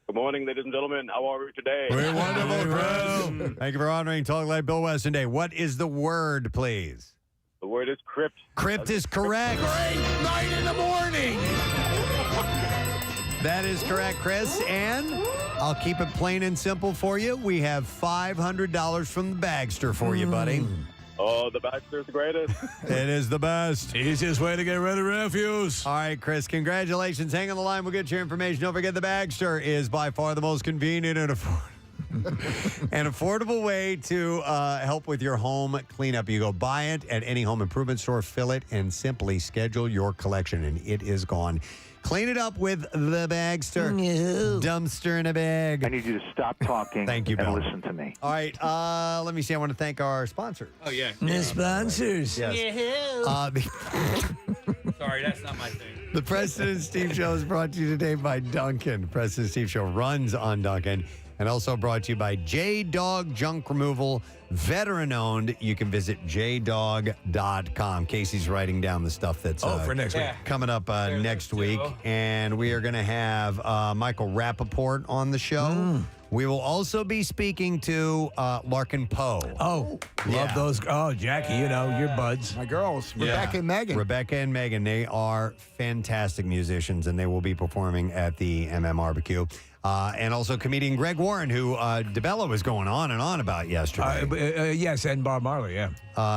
Good morning, ladies and gentlemen. How are we today? We're wonderful, Chris. Thank you for honoring Talk Like Bill Weston Day. What is the word, please? The word is crypt. Crypt is correct. Great night in the morning. That is correct, Chris. And I'll keep it plain and simple for you. We have $500 from the Bagster for you, buddy. Oh, the Baxter's the greatest. It is the best. Easiest way to get rid of refuse. All right, Chris, congratulations. Hang on the line. We'll get your information. Don't forget the Bagster is by far the most convenient and affordable way to help with your home cleanup. You go buy it at any home improvement store, fill it, and simply schedule your collection, and it is gone. Clean it up with the Bagster. No. Dumpster in a bag. I need you to stop talking Thank you, and Bill. listen to me. All right, let me see. I want to thank our sponsors. Oh, yeah. The sponsors. Yes. Sorry, that's not my thing. The Preston and Steve Show is brought to you today by Duncan. Preston and Steve Show runs on Duncan. And also brought to you by J-Dog Junk Removal, veteran-owned. You can visit jdog.com. Casey's writing down the stuff that's for next week. coming up next week. And we are going to have Michael Rappaport on the show. We will also be speaking to Larkin Poe. Oh, love those. Oh, Jackie, you know, your buds. My girls, Rebecca and Megan. Rebecca and Megan, they are fantastic musicians, and they will be performing at the MMRBQ. And also comedian Greg Warren, who DeBello was going on and on about yesterday. Yes, and Bob Marley, yeah.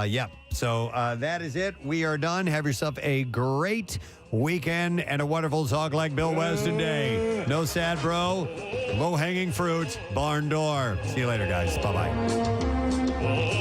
Yep. So that is it. We are done. Have yourself a great weekend and a wonderful Talk Like Bill Weston Day. No sad, bro. Low-hanging fruit. Barn door. See you later, guys. Bye-bye.